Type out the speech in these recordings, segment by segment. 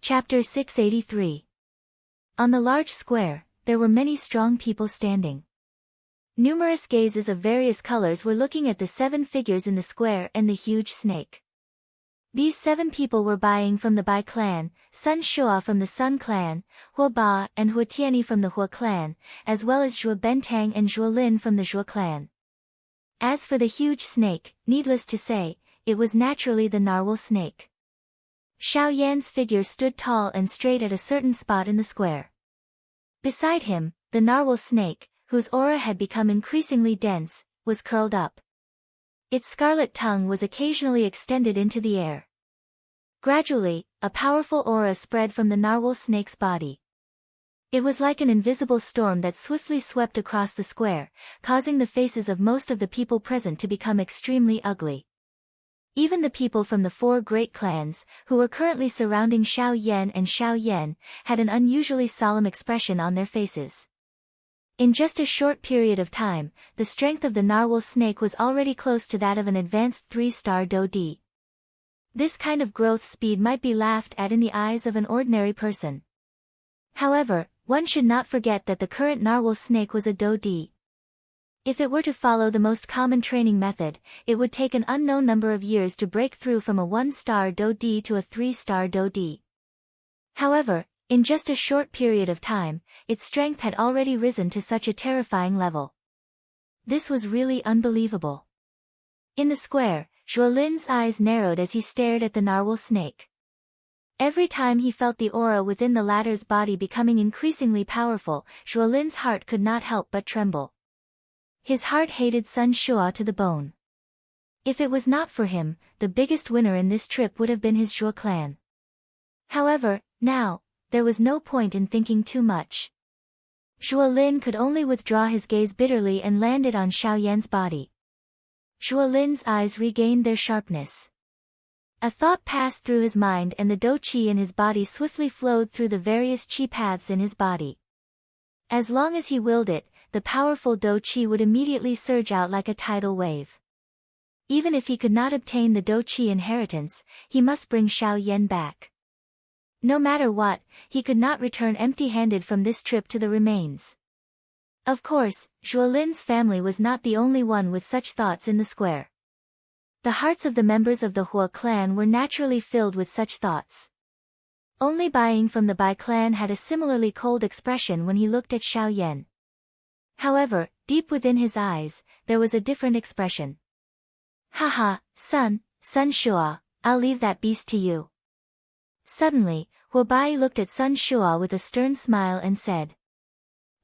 Chapter 683. On the large square, there were many strong people standing. Numerous gazes of various colors were looking at the 7 figures in the square and the huge snake. These 7 people were Buying from the Bai clan, Sun Shua from the Sun clan, Hua Ba and Hua Tianyi from the Hua clan, as well as Zhuo Bentang and Zhuo Lin from the Zhuo clan. As for the huge snake, needless to say, it was naturally the narwhal snake. Xiao Yan's figure stood tall and straight at a certain spot in the square. Beside him, the narwhal snake, whose aura had become increasingly dense, was curled up. Its scarlet tongue was occasionally extended into the air. Gradually, a powerful aura spread from the narwhal snake's body. It was like an invisible storm that swiftly swept across the square, causing the faces of most of the people present to become extremely ugly. Even the people from the 4 great clans, who were currently surrounding Xiao Yan and Xiao Yan, had an unusually solemn expression on their faces. In just a short period of time, the strength of the narwhal snake was already close to that of an advanced 3-star Do-D. This kind of growth speed might be laughed at in the eyes of an ordinary person. However, one should not forget that the current narwhal snake was a Do-D. If it were to follow the most common training method, it would take an unknown number of years to break through from a 1-star Do-D to a 3-star Do-D. However, in just a short period of time, its strength had already risen to such a terrifying level. This was really unbelievable. In the square, Zhuo Lin's eyes narrowed as he stared at the narwhal snake. Every time he felt the aura within the latter's body becoming increasingly powerful, Zhuo Lin's heart could not help but tremble. His heart hated Sun Shua to the bone. If it was not for him, the biggest winner in this trip would have been his Zhuo clan. However, now, there was no point in thinking too much. Zhuo Lin could only withdraw his gaze bitterly and land it on Xiao Yan's body. Zhuo Lin's eyes regained their sharpness. A thought passed through his mind and the Do-Chi in his body swiftly flowed through the various Chi paths in his body. As long as he willed it, the powerful Do-Chi would immediately surge out like a tidal wave. Even if he could not obtain the Do-Chi inheritance, he must bring Xiao Yan back. No matter what, he could not return empty-handed from this trip to the remains. Of course, Zhuo Lin's family was not the only one with such thoughts in the square. The hearts of the members of the Hua clan were naturally filled with such thoughts. Only Buying from the Bai clan had a similarly cold expression when he looked at Xiao Yan. However, deep within his eyes, there was a different expression. Haha, Sun Shua, I'll leave that beast to you. Suddenly, Hua Bai looked at Sun Shua with a stern smile and said.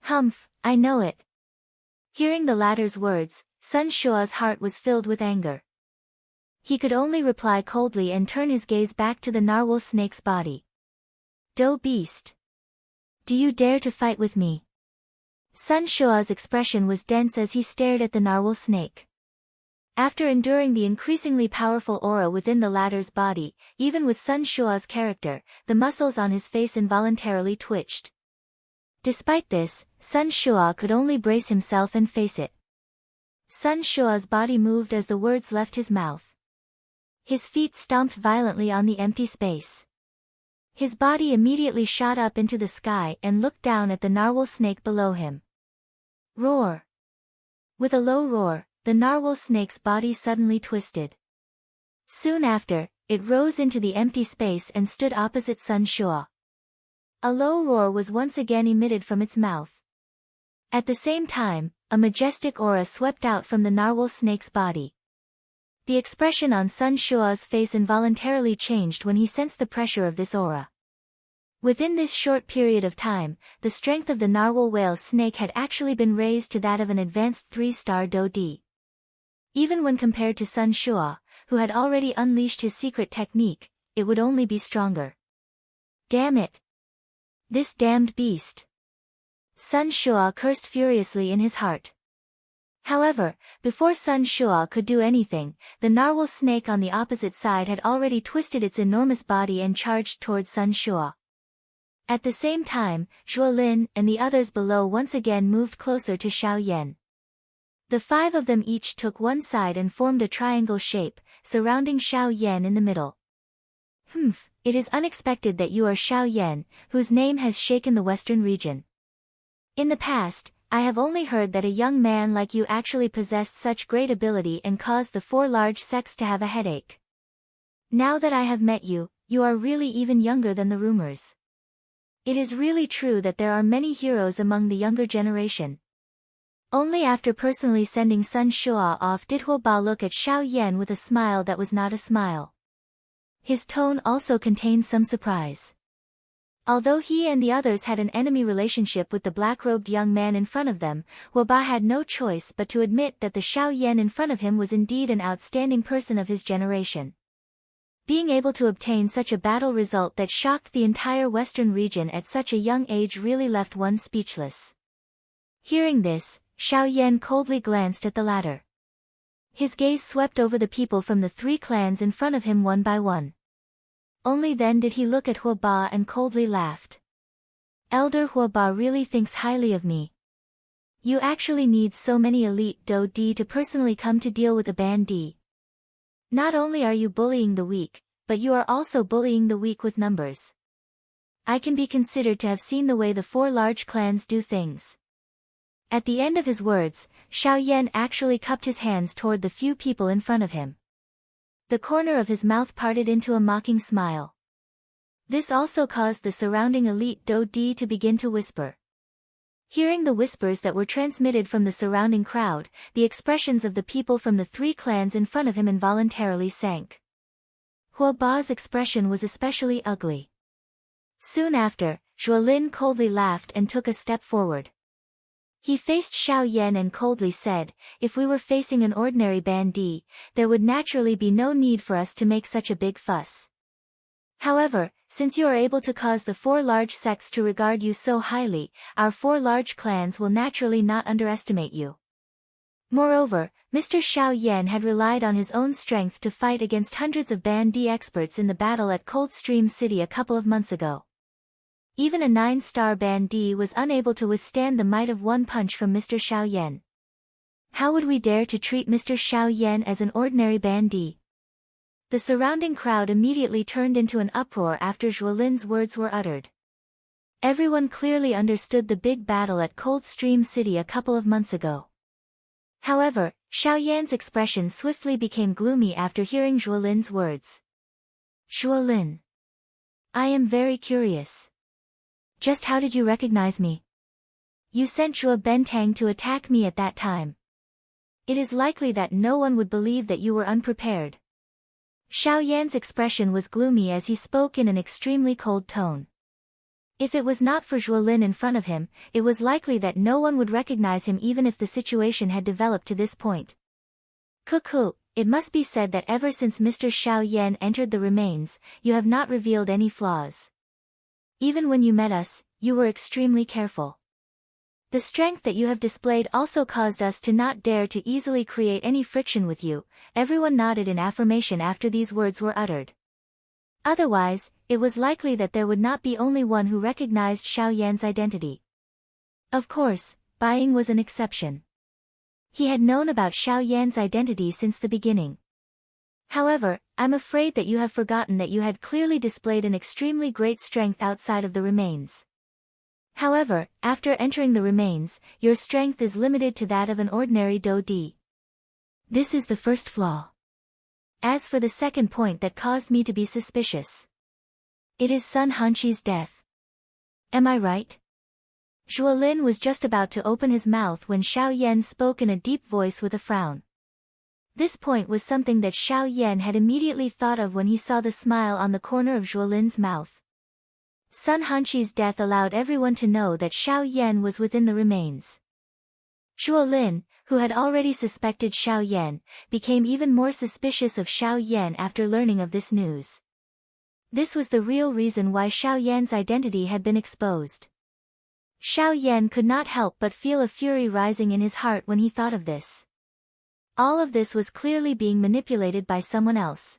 Humph, I know it. Hearing the latter's words, Sun Shua's heart was filled with anger. He could only reply coldly and turn his gaze back to the narwhal snake's body. Do beast. Do you dare to fight with me? Sun Shua's expression was dense as he stared at the narwhal snake. After enduring the increasingly powerful aura within the latter's body, even with Sun Shua's character, the muscles on his face involuntarily twitched. Despite this, Sun Shua could only brace himself and face it. Sun Shua's body moved as the words left his mouth. His feet stomped violently on the empty space. His body immediately shot up into the sky and looked down at the narwhal snake below him. Roar! With a low roar, the narwhal snake's body suddenly twisted. Soon after, it rose into the empty space and stood opposite Sun Shua. A low roar was once again emitted from its mouth. At the same time, a majestic aura swept out from the narwhal snake's body. The expression on Sun Shua's face involuntarily changed when he sensed the pressure of this aura. Within this short period of time, the strength of the narwhal whale snake had actually been raised to that of an advanced 3-star Do-D. Even when compared to Sun Shua, who had already unleashed his secret technique, it would only be stronger. Damn it! This damned beast! Sun Shua cursed furiously in his heart. However, before Sun Shua could do anything, the narwhal snake on the opposite side had already twisted its enormous body and charged towards Sun Shua. At the same time, Zhuo Lin and the others below once again moved closer to Xiao Yan. The 5 of them each took one side and formed a triangle shape, surrounding Xiao Yan in the middle. it is unexpected that you are Xiao Yan, whose name has shaken the western region. In the past, I have only heard that a young man like you actually possessed such great ability and caused the 4 large sects to have a headache. Now that I have met you, you are really even younger than the rumors. It is really true that there are many heroes among the younger generation. Only after personally sending Sun Shua off did Huo Ba look at Xiao Yan with a smile that was not a smile. His tone also contained some surprise. Although he and the others had an enemy relationship with the black-robed young man in front of them, Huo Ba had no choice but to admit that the Xiao Yan in front of him was indeed an outstanding person of his generation. Being able to obtain such a battle result that shocked the entire western region at such a young age really left one speechless. Hearing this, Xiao Yan coldly glanced at the latter. His gaze swept over the people from the 3 clans in front of him one by one. Only then did he look at Huo Ba and coldly laughed. Elder Huo Ba really thinks highly of me. You actually need so many elite Do Di to personally come to deal with a Ban Di. Not only are you bullying the weak, but you are also bullying the weak with numbers. I can be considered to have seen the way the 4 large clans do things. At the end of his words, Xiao Yan actually cupped his hands toward the few people in front of him. The corner of his mouth parted into a mocking smile. This also caused the surrounding elite Do Di to begin to whisper. Hearing the whispers that were transmitted from the surrounding crowd, the expressions of the people from the 3 clans in front of him involuntarily sank. Huo Ba's expression was especially ugly. Soon after, Zhuolin coldly laughed and took a step forward. He faced Xiao Yan and coldly said, if we were facing an ordinary Ban Di, there would naturally be no need for us to make such a big fuss. However, since you are able to cause the 4 large sects to regard you so highly, our 4 large clans will naturally not underestimate you. Moreover, Mr. Xiao Yan had relied on his own strength to fight against hundreds of Ban Di experts in the battle at Coldstream City a couple of months ago. Even a 9-star Ban Di was unable to withstand the might of one punch from Mr. Xiao Yan. How would we dare to treat Mr. Xiao Yan as an ordinary Ban Di? The surrounding crowd immediately turned into an uproar after Zhuolin's words were uttered. Everyone clearly understood the big battle at Coldstream City a couple of months ago. However, Xiao Yan's expression swiftly became gloomy after hearing Zhuolin's words. Zhuolin. I am very curious. Just how did you recognize me? You sent Zhuo Bentang to attack me at that time. It is likely that no one would believe that you were unprepared. Xiao Yan's expression was gloomy as he spoke in an extremely cold tone. If it was not for Zhuolin in front of him, it was likely that no one would recognize him even if the situation had developed to this point. Cuckoo, it must be said that ever since Mr. Xiao Yan entered the remains, you have not revealed any flaws. Even when you met us, you were extremely careful. The strength that you have displayed also caused us to not dare to easily create any friction with you. Everyone nodded in affirmation after these words were uttered. Otherwise, it was likely that there would not be only one who recognized Xiao Yan's identity. Of course, Bai Ying was an exception. He had known about Xiao Yan's identity since the beginning. However, I'm afraid that you have forgotten that you had clearly displayed an extremely great strength outside of the remains. However, after entering the remains, your strength is limited to that of an ordinary Do Di. This is the first flaw. As for the second point that caused me to be suspicious, it is Sun Hanqi's death. Am I right? Zhuolin was just about to open his mouth when Xiao Yan spoke in a deep voice with a frown. This point was something that Xiao Yan had immediately thought of when he saw the smile on the corner of Zhuolin's mouth. Sun Hanqi's death allowed everyone to know that Xiao Yan was within the remains. Zhuolin, who had already suspected Xiao Yan, became even more suspicious of Xiao Yan after learning of this news. This was the real reason why Xiao Yan's identity had been exposed. Xiao Yan could not help but feel a fury rising in his heart when he thought of this. All of this was clearly being manipulated by someone else.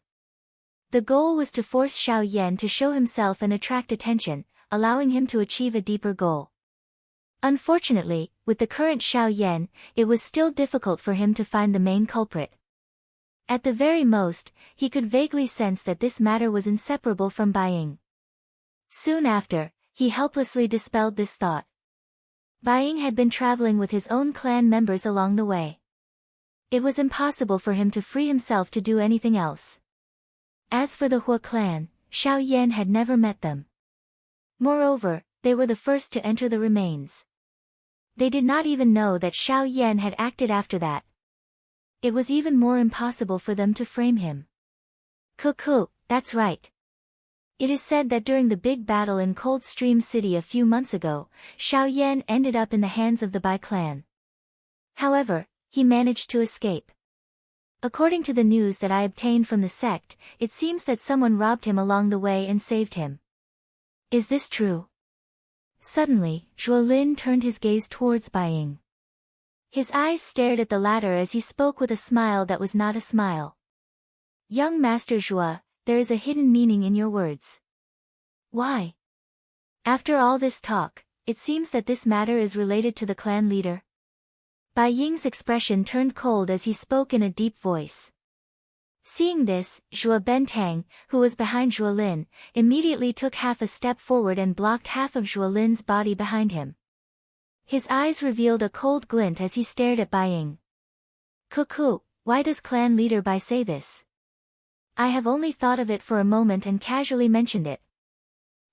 The goal was to force Xiao Yan to show himself and attract attention, allowing him to achieve a deeper goal. Unfortunately, with the current Xiao Yan, it was still difficult for him to find the main culprit. At the very most, he could vaguely sense that this matter was inseparable from Bai Ying. Soon after, he helplessly dispelled this thought. Bai Ying had been traveling with his own clan members along the way. It was impossible for him to free himself to do anything else. As for the Hua clan, Xiao Yan had never met them. Moreover, they were the first to enter the remains. They did not even know that Xiao Yan had acted after that. It was even more impossible for them to frame him. Cuckoo, that's right. It is said that during the big battle in Cold Stream City a few months ago, Xiao Yan ended up in the hands of the Bai clan. However, he managed to escape. According to the news that I obtained from the sect, it seems that someone robbed him along the way and saved him. Is this true? Suddenly, Zhuo Lin turned his gaze towards Bai Ying. His eyes stared at the latter as he spoke with a smile that was not a smile. Young Master Zhuo, there is a hidden meaning in your words. Why? After all this talk, it seems that this matter is related to the clan leader. Bai Ying's expression turned cold as he spoke in a deep voice. Seeing this, Zhuo Bentang, who was behind Zhuo Lin, immediately took half a step forward and blocked half of Zhuo Lin's body behind him. His eyes revealed a cold glint as he stared at Bai Ying. Cuckoo, why does clan leader Bai say this? I have only thought of it for a moment and casually mentioned it.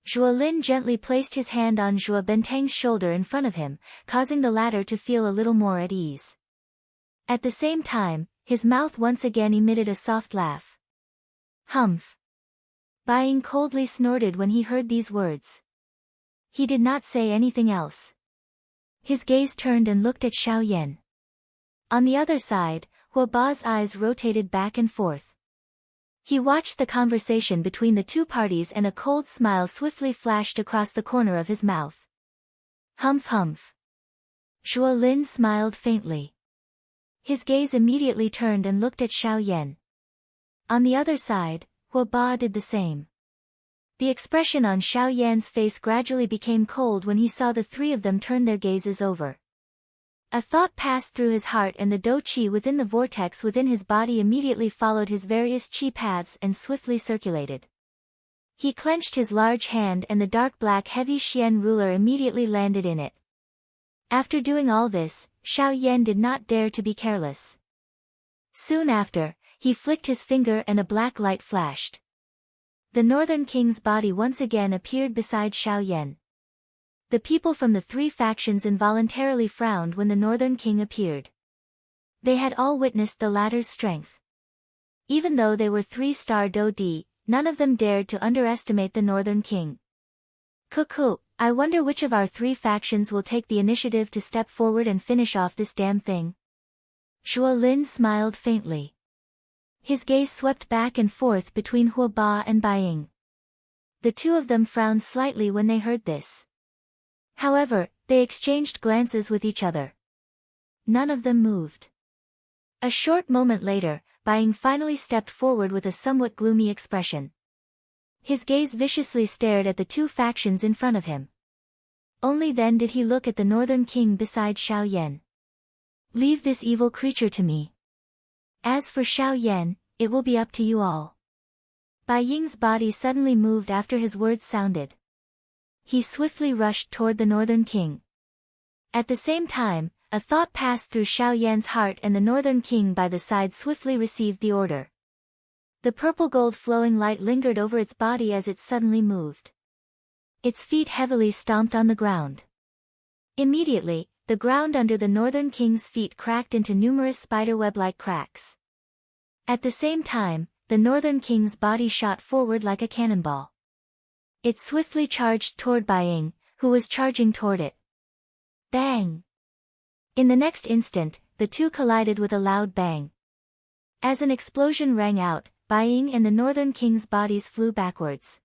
Zhuo Lin gently placed his hand on Zhuo Bentang's shoulder in front of him, causing the latter to feel a little more at ease. At the same time, his mouth once again emitted a soft laugh. Humph. Bai Ying coldly snorted when he heard these words. He did not say anything else. His gaze turned and looked at Xiao Yan. On the other side, Hua Ba's eyes rotated back and forth. He watched the conversation between the two parties and a cold smile swiftly flashed across the corner of his mouth. Humph humph. Zhuo Lin smiled faintly. His gaze immediately turned and looked at Xiao Yan. On the other side, Hua Ba did the same. The expression on Xiao Yan's face gradually became cold when he saw the three of them turn their gazes over. A thought passed through his heart and the dou qi within the vortex within his body immediately followed his various qi paths and swiftly circulated. He clenched his large hand and the dark black heavy Xian ruler immediately landed in it. After doing all this, Xiao Yan did not dare to be careless. Soon after, he flicked his finger and a black light flashed. The Northern King's body once again appeared beside Xiao Yan. The people from the three factions involuntarily frowned when the Northern King appeared. They had all witnessed the latter's strength. Even though they were 3-star Dou Di, none of them dared to underestimate the Northern King. Cuckoo, I wonder which of our three factions will take the initiative to step forward and finish off this damn thing. Zhuo Lin smiled faintly. His gaze swept back and forth between Hua Ba and Bai Ying. The two of them frowned slightly when they heard this. However, they exchanged glances with each other. None of them moved. A short moment later, Bai Ying finally stepped forward with a somewhat gloomy expression. His gaze viciously stared at the two factions in front of him. Only then did he look at the Northern King beside Xiao Yan. Leave this evil creature to me. As for Xiao Yan, it will be up to you all. Bai Ying's body suddenly moved after his words sounded. He swiftly rushed toward the Northern King. At the same time, a thought passed through Xiao Yan's heart and the Northern King by the side swiftly received the order. The purple-gold flowing light lingered over its body as it suddenly moved. Its feet heavily stomped on the ground. Immediately, the ground under the Northern King's feet cracked into numerous spiderweb-like cracks. At the same time, the Northern King's body shot forward like a cannonball. It swiftly charged toward Bai Ying, who was charging toward it. Bang! In the next instant, the two collided with a loud bang. As an explosion rang out, Bai Ying and the Northern King's bodies flew backwards.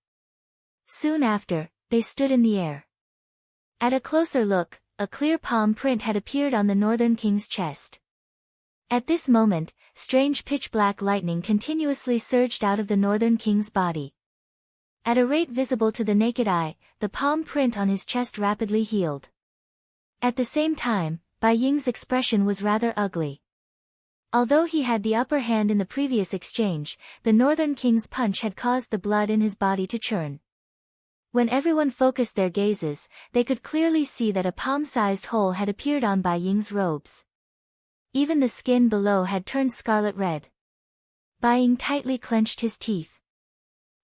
Soon after, they stood in the air. At a closer look, a clear palm print had appeared on the Northern King's chest. At this moment, strange pitch-black lightning continuously surged out of the Northern King's body. At a rate visible to the naked eye, the palm print on his chest rapidly healed. At the same time, Bai Ying's expression was rather ugly. Although he had the upper hand in the previous exchange, the Northern King's punch had caused the blood in his body to churn. When everyone focused their gazes, they could clearly see that a palm-sized hole had appeared on Bai Ying's robes. Even the skin below had turned scarlet red. Bai Ying tightly clenched his teeth.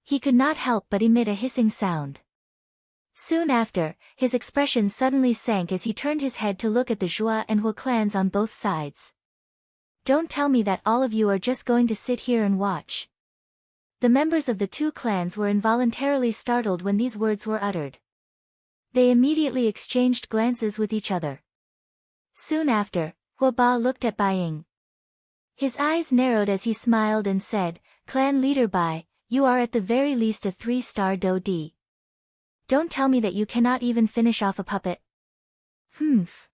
He could not help but emit a hissing sound. Soon after, his expression suddenly sank as he turned his head to look at the Zhua and Hua clans on both sides. Don't tell me that all of you are just going to sit here and watch. The members of the two clans were involuntarily startled when these words were uttered. They immediately exchanged glances with each other. Soon after, Hua Ba looked at Bai Ying. His eyes narrowed as he smiled and said, "Clan leader Bai, you are at the very least a 3-star Do D. Don't tell me that you cannot even finish off a puppet." "Humph.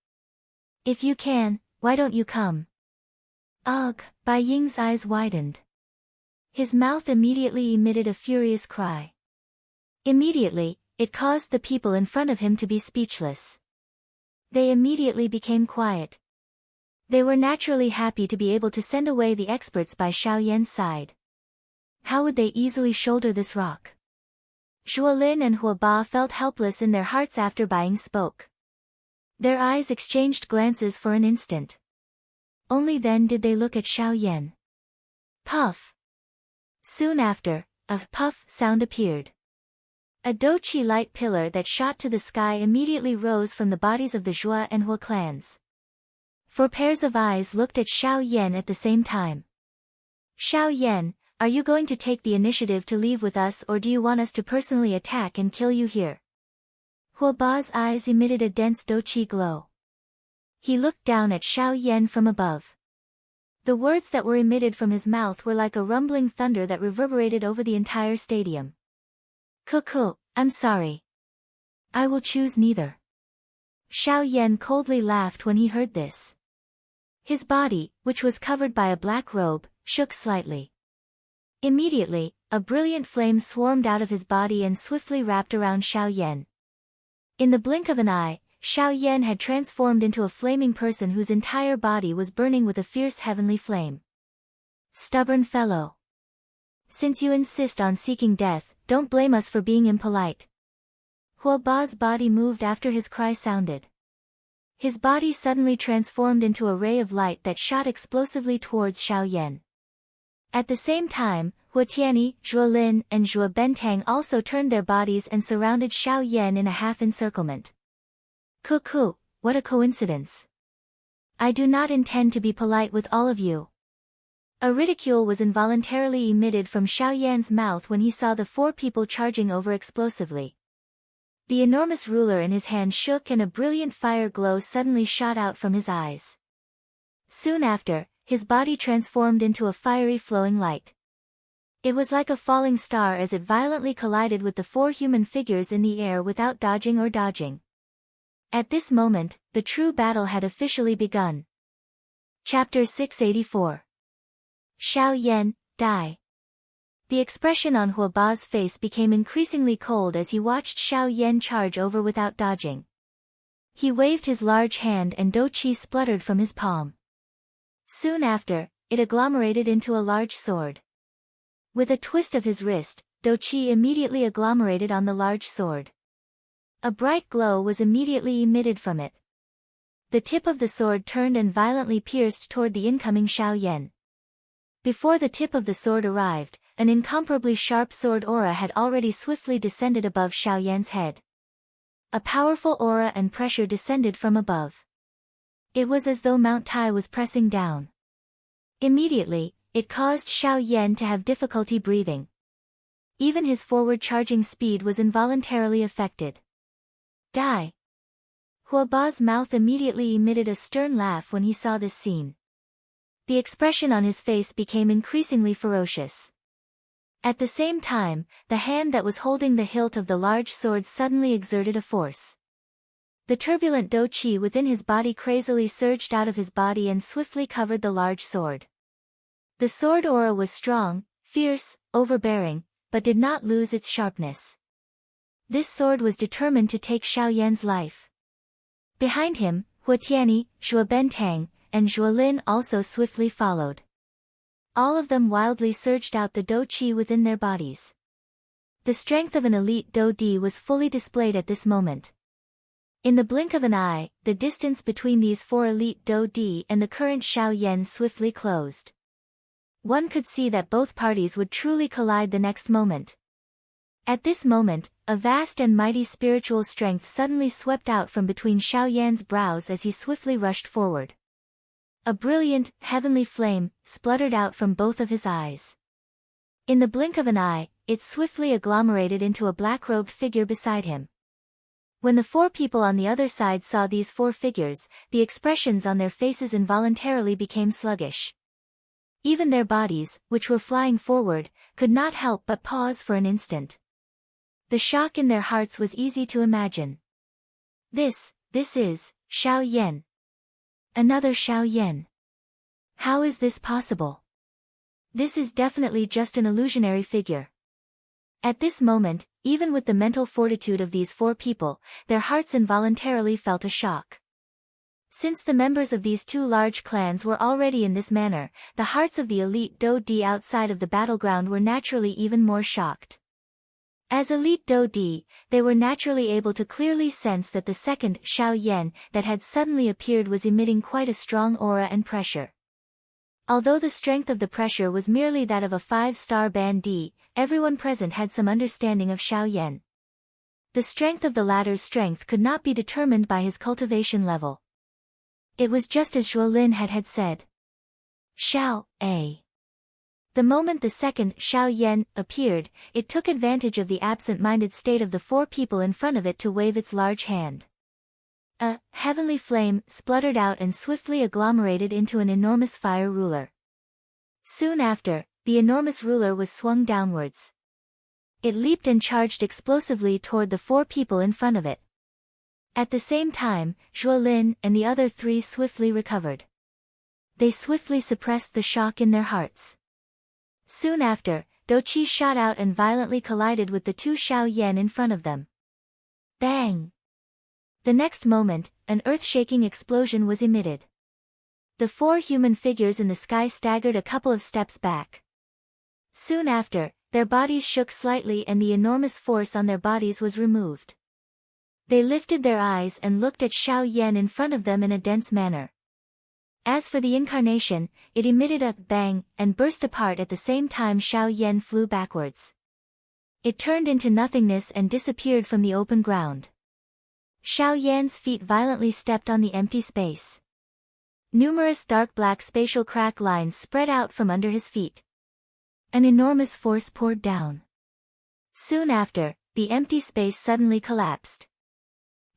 If you can, why don't you come?" Ugh, Bai Ying's eyes widened. His mouth immediately emitted a furious cry. Immediately, it caused the people in front of him to be speechless. They immediately became quiet. They were naturally happy to be able to send away the experts by Xiao Yan's side. How would they easily shoulder this rock? Zhuolin and Hua Ba felt helpless in their hearts after Bai Ying spoke. Their eyes exchanged glances for an instant. Only then did they look at Xiao Yan. Puff. Soon after, a puff sound appeared. A doqi light pillar that shot to the sky immediately rose from the bodies of the Zhua and Hua clans. 4 pairs of eyes looked at Xiao Yan at the same time. "Xiao Yan, are you going to take the initiative to leave with us, or do you want us to personally attack and kill you here?" Hua Ba's eyes emitted a dense doqi glow. He looked down at Xiao Yan from above. The words that were emitted from his mouth were like a rumbling thunder that reverberated over the entire stadium. "Cuckoo, I'm sorry. I will choose neither." Xiao Yan coldly laughed when he heard this. His body, which was covered by a black robe, shook slightly. Immediately, a brilliant flame swarmed out of his body and swiftly wrapped around Xiao Yan. In the blink of an eye, Xiao Yan had transformed into a flaming person whose entire body was burning with a fierce heavenly flame. "Stubborn fellow. Since you insist on seeking death, don't blame us for being impolite." Hua Ba's body moved after his cry sounded. His body suddenly transformed into a ray of light that shot explosively towards Xiao Yan. At the same time, Hua Tianyi, Zhuolin, and Zhua Bentang also turned their bodies and surrounded Xiao Yan in a half-encirclement. "Cuckoo, what a coincidence. I do not intend to be polite with all of you." A ridicule was involuntarily emitted from Xiao Yan's mouth when he saw the 4 people charging over explosively. The enormous ruler in his hand shook and a brilliant fire glow suddenly shot out from his eyes. Soon after, his body transformed into a fiery flowing light. It was like a falling star as it violently collided with the 4 human figures in the air without dodging or dodging. At this moment, the true battle had officially begun. Chapter 684. Xiao Yan, die. The expression on Hua Ba's face became increasingly cold as he watched Xiao Yan charge over without dodging. He waved his large hand and doqi spluttered from his palm. Soon after, it agglomerated into a large sword. With a twist of his wrist, doqi immediately agglomerated on the large sword. A bright glow was immediately emitted from it. The tip of the sword turned and violently pierced toward the incoming Xiao Yan. Before the tip of the sword arrived, an incomparably sharp sword aura had already swiftly descended above Xiao Yan's head. A powerful aura and pressure descended from above. It was as though Mount Tai was pressing down. Immediately, it caused Xiao Yan to have difficulty breathing. Even his forward charging speed was involuntarily affected. "Die!" Hua Ba's mouth immediately emitted a stern laugh when he saw this scene. The expression on his face became increasingly ferocious. At the same time, the hand that was holding the hilt of the large sword suddenly exerted a force. The turbulent doqi within his body crazily surged out of his body and swiftly covered the large sword. The sword aura was strong, fierce, overbearing, but did not lose its sharpness. This sword was determined to take Xiao Yan's life. Behind him, Hua Tianyi, Zhua Bentang, and Zhuolin also swiftly followed. All of them wildly surged out the dou qi within their bodies. The strength of an elite dou di was fully displayed at this moment. In the blink of an eye, the distance between these 4 elite dou di and the current Xiao Yan swiftly closed. One could see that both parties would truly collide the next moment. At this moment, a vast and mighty spiritual strength suddenly swept out from between Xiao Yan's brows as he swiftly rushed forward. A brilliant, heavenly flame spluttered out from both of his eyes. In the blink of an eye, it swiftly agglomerated into a black-robed figure beside him. When the 4 people on the other side saw these 4 figures, the expressions on their faces involuntarily became sluggish. Even their bodies, which were flying forward, could not help but pause for an instant. The shock in their hearts was easy to imagine. This is Xiao Yan. Another Xiao Yan. How is this possible? This is definitely just an illusionary figure. At this moment, even with the mental fortitude of these 4 people, their hearts involuntarily felt a shock. Since the members of these 2 large clans were already in this manner, the hearts of the elite dou di outside of the battleground were naturally even more shocked. As elite dou di, they were naturally able to clearly sense that the second Xiao Yan that had suddenly appeared was emitting quite a strong aura and pressure. Although the strength of the pressure was merely that of a 5-star band D, everyone present had some understanding of Xiao Yan. The strength of the latter's strength could not be determined by his cultivation level. It was just as Zhuolin had said. Xiao A. The moment the second Xiao Yan appeared, it took advantage of the absent-minded state of the 4 people in front of it to wave its large hand. A heavenly flame spluttered out and swiftly agglomerated into an enormous fire ruler. Soon after, the enormous ruler was swung downwards. It leaped and charged explosively toward the 4 people in front of it. At the same time, Zhuolin and the other 3 swiftly recovered. They swiftly suppressed the shock in their hearts. Soon after, dou qi shot out and violently collided with the 2 Xiao Yan in front of them. Bang! The next moment, an earth-shaking explosion was emitted. The 4 human figures in the sky staggered a couple of steps back. Soon after, their bodies shook slightly and the enormous force on their bodies was removed. They lifted their eyes and looked at Xiao Yan in front of them in a dense manner. As for the incarnation, it emitted a bang and burst apart at the same time Xiao Yan flew backwards. It turned into nothingness and disappeared from the open ground. Xiao Yan's feet violently stepped on the empty space. Numerous dark black spatial crack lines spread out from under his feet. An enormous force poured down. Soon after, the empty space suddenly collapsed.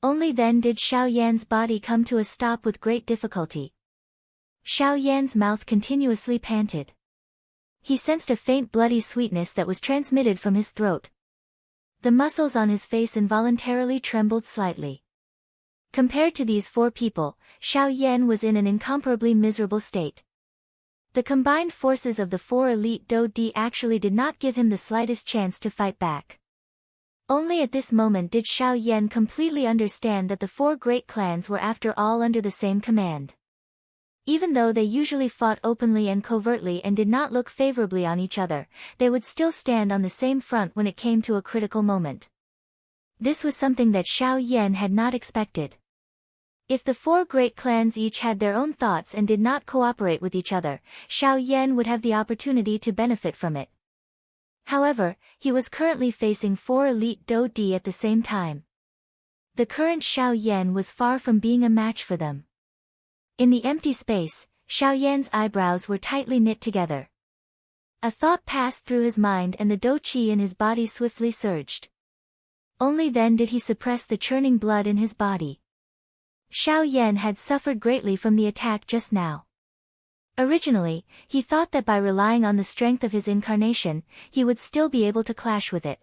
Only then did Xiao Yan's body come to a stop with great difficulty. Xiao Yan's mouth continuously panted. He sensed a faint bloody sweetness that was transmitted from his throat. The muscles on his face involuntarily trembled slightly. Compared to these 4 people, Xiao Yan was in an incomparably miserable state. The combined forces of the 4 elite dou di actually did not give him the slightest chance to fight back. Only at this moment did Xiao Yan completely understand that the 4 great clans were after all under the same command. Even though they usually fought openly and covertly and did not look favorably on each other, they would still stand on the same front when it came to a critical moment. This was something that Xiao Yan had not expected. If the 4 great clans each had their own thoughts and did not cooperate with each other, Xiao Yan would have the opportunity to benefit from it. However, he was currently facing 4 elite dou di at the same time. The current Xiao Yan was far from being a match for them. In the empty space, Xiao Yan's eyebrows were tightly knit together. A thought passed through his mind and the dou qi in his body swiftly surged. Only then did he suppress the churning blood in his body. Xiao Yan had suffered greatly from the attack just now. Originally, he thought that by relying on the strength of his incarnation, he would still be able to clash with it.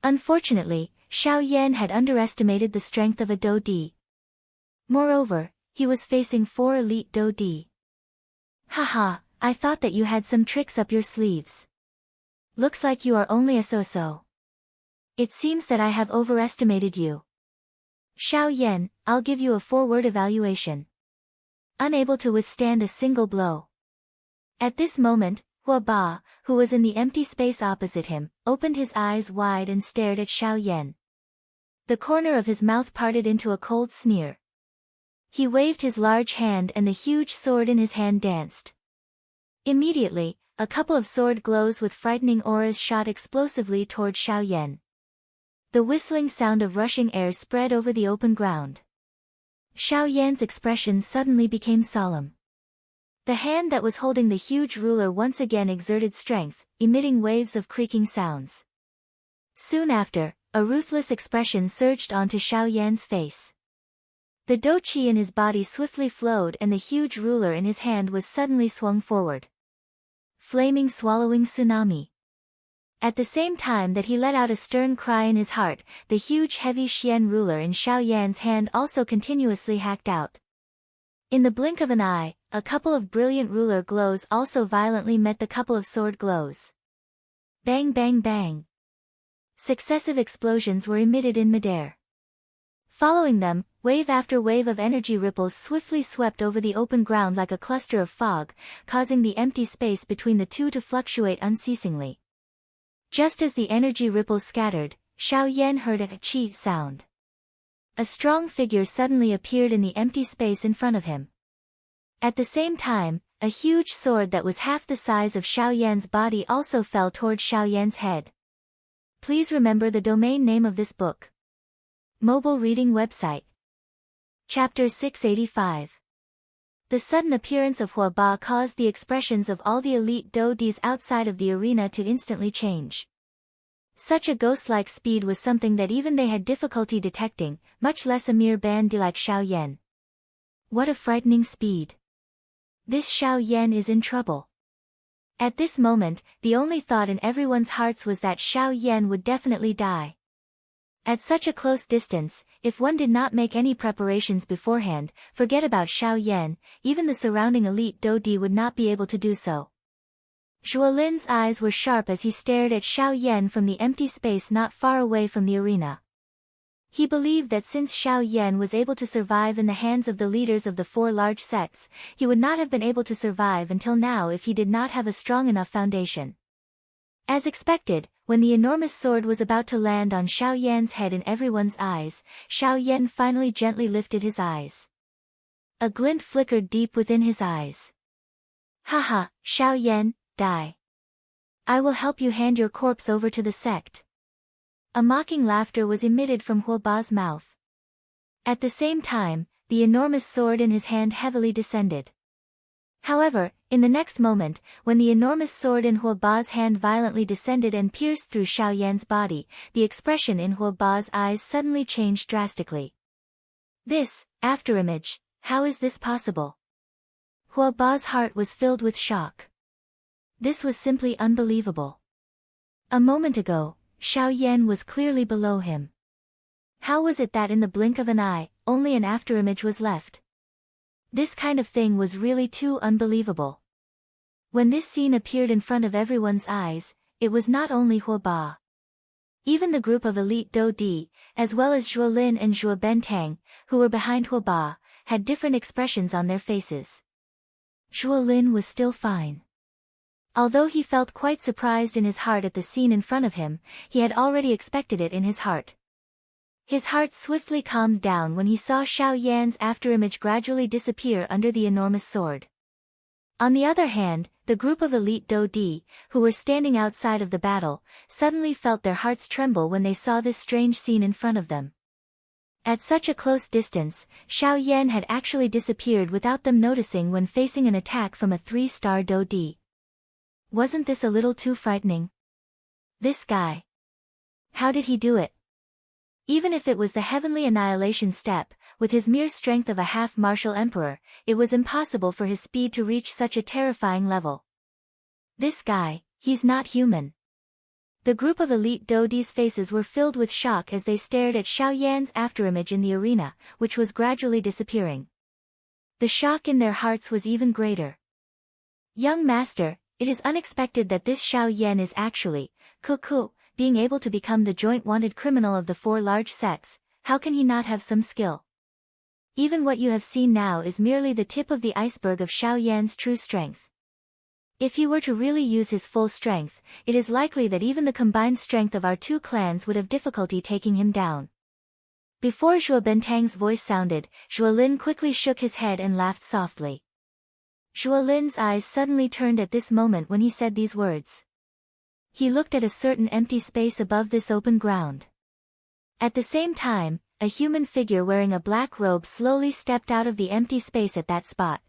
Unfortunately, Xiao Yan had underestimated the strength of a dou di. Moreover, he was facing 4 elite dou di. Haha, I thought that you had some tricks up your sleeves. Looks like you are only a so-so. It seems that I have overestimated you. Xiao Yan, I'll give you a 4-word evaluation. unable to withstand a single blow. At this moment, Hua Ba, who was in the empty space opposite him, opened his eyes wide and stared at Xiao Yan. The corner of his mouth parted into a cold sneer. He waved his large hand and the huge sword in his hand danced. Immediately, a couple of sword glows with frightening auras shot explosively toward Xiao Yan. The whistling sound of rushing air spread over the open ground. Xiao Yan's expression suddenly became solemn. The hand that was holding the huge ruler once again exerted strength, emitting waves of creaking sounds. Soon after, a ruthless expression surged onto Xiao Yan's face. The dou qi in his body swiftly flowed and the huge ruler in his hand was suddenly swung forward. Flaming swallowing tsunami. At the same time that he let out a stern cry in his heart, the huge heavy Xian ruler in Xiao Yan's hand also continuously hacked out. In the blink of an eye, a couple of brilliant ruler glows also violently met the couple of sword glows. Bang bang bang. Successive explosions were emitted in midair. Following them, wave after wave of energy ripples swiftly swept over the open ground like a cluster of fog, causing the empty space between the two to fluctuate unceasingly. Just as the energy ripples scattered, Xiao Yan heard a qi sound. A strong figure suddenly appeared in the empty space in front of him. At the same time, a huge sword that was half the size of Xiao Yan's body also fell toward Xiao Yan's head. Please remember the domain name of this book. Mobile reading website. Chapter 685. The sudden appearance of Hua Ba caused the expressions of all the elite dou-dis outside of the arena to instantly change. Such a ghost-like speed was something that even they had difficulty detecting, much less a mere bandit like Xiao Yan. What a frightening speed! This Xiao Yan is in trouble. At this moment, the only thought in everyone's hearts was that Xiao Yan would definitely die. At such a close distance, if one did not make any preparations beforehand, forget about Xiao Yan, even the surrounding elite dou-di would not be able to do so. Zhuolin's eyes were sharp as he stared at Xiao Yan from the empty space not far away from the arena. He believed that since Xiao Yan was able to survive in the hands of the leaders of the four large sects, he would not have been able to survive until now if he did not have a strong enough foundation. As expected, when the enormous sword was about to land on Xiao Yan's head in everyone's eyes, Xiao Yan finally gently lifted his eyes. A glint flickered deep within his eyes. Haha, Xiao Yan, die. I will help you hand your corpse over to the sect. A mocking laughter was emitted from Hua Ba's mouth. At the same time, the enormous sword in his hand heavily descended. However, in the next moment, when the enormous sword in Hua Ba's hand violently descended and pierced through Xiao Yan's body, the expression in Hua Ba's eyes suddenly changed drastically. This, afterimage, how is this possible? Hua Ba's heart was filled with shock. This was simply unbelievable. A moment ago, Xiao Yan was clearly below him. How was it that in the blink of an eye, only an afterimage was left? This kind of thing was really too unbelievable. When this scene appeared in front of everyone's eyes, it was not only Hua Ba. Even the group of elite dou-di, as well as Zhuolin and Zhuo Bentang, who were behind Hua Ba, had different expressions on their faces. Zhuolin was still fine. Although he felt quite surprised in his heart at the scene in front of him, he had already expected it in his heart. His heart swiftly calmed down when he saw Xiao Yan's afterimage gradually disappear under the enormous sword. On the other hand, the group of elite dou-di, who were standing outside of the battle, suddenly felt their hearts tremble when they saw this strange scene in front of them. At such a close distance, Xiao Yan had actually disappeared without them noticing when facing an attack from a 3-star dou-di. Wasn't this a little too frightening? This guy. How did he do it? Even if it was the heavenly annihilation step, with his mere strength of a half-martial emperor, it was impossible for his speed to reach such a terrifying level. This guy, he's not human. The group of elite dou-di's faces were filled with shock as they stared at Xiao Yan's afterimage in the arena, which was gradually disappearing. The shock in their hearts was even greater. Young master, it is unexpected that this Xiao Yan is actually, being able to become the joint wanted criminal of the four large sects. How can he not have some skill? Even what you have seen now is merely the tip of the iceberg of Xiao Yan's true strength. If he were to really use his full strength, it is likely that even the combined strength of our two clans would have difficulty taking him down. Before Zhuo Bentang's voice sounded, Zhuo Lin quickly shook his head and laughed softly. Zhuo Lin's eyes suddenly turned at this moment when he said these words. He looked at a certain empty space above this open ground. At the same time, a human figure wearing a black robe slowly stepped out of the empty space at that spot.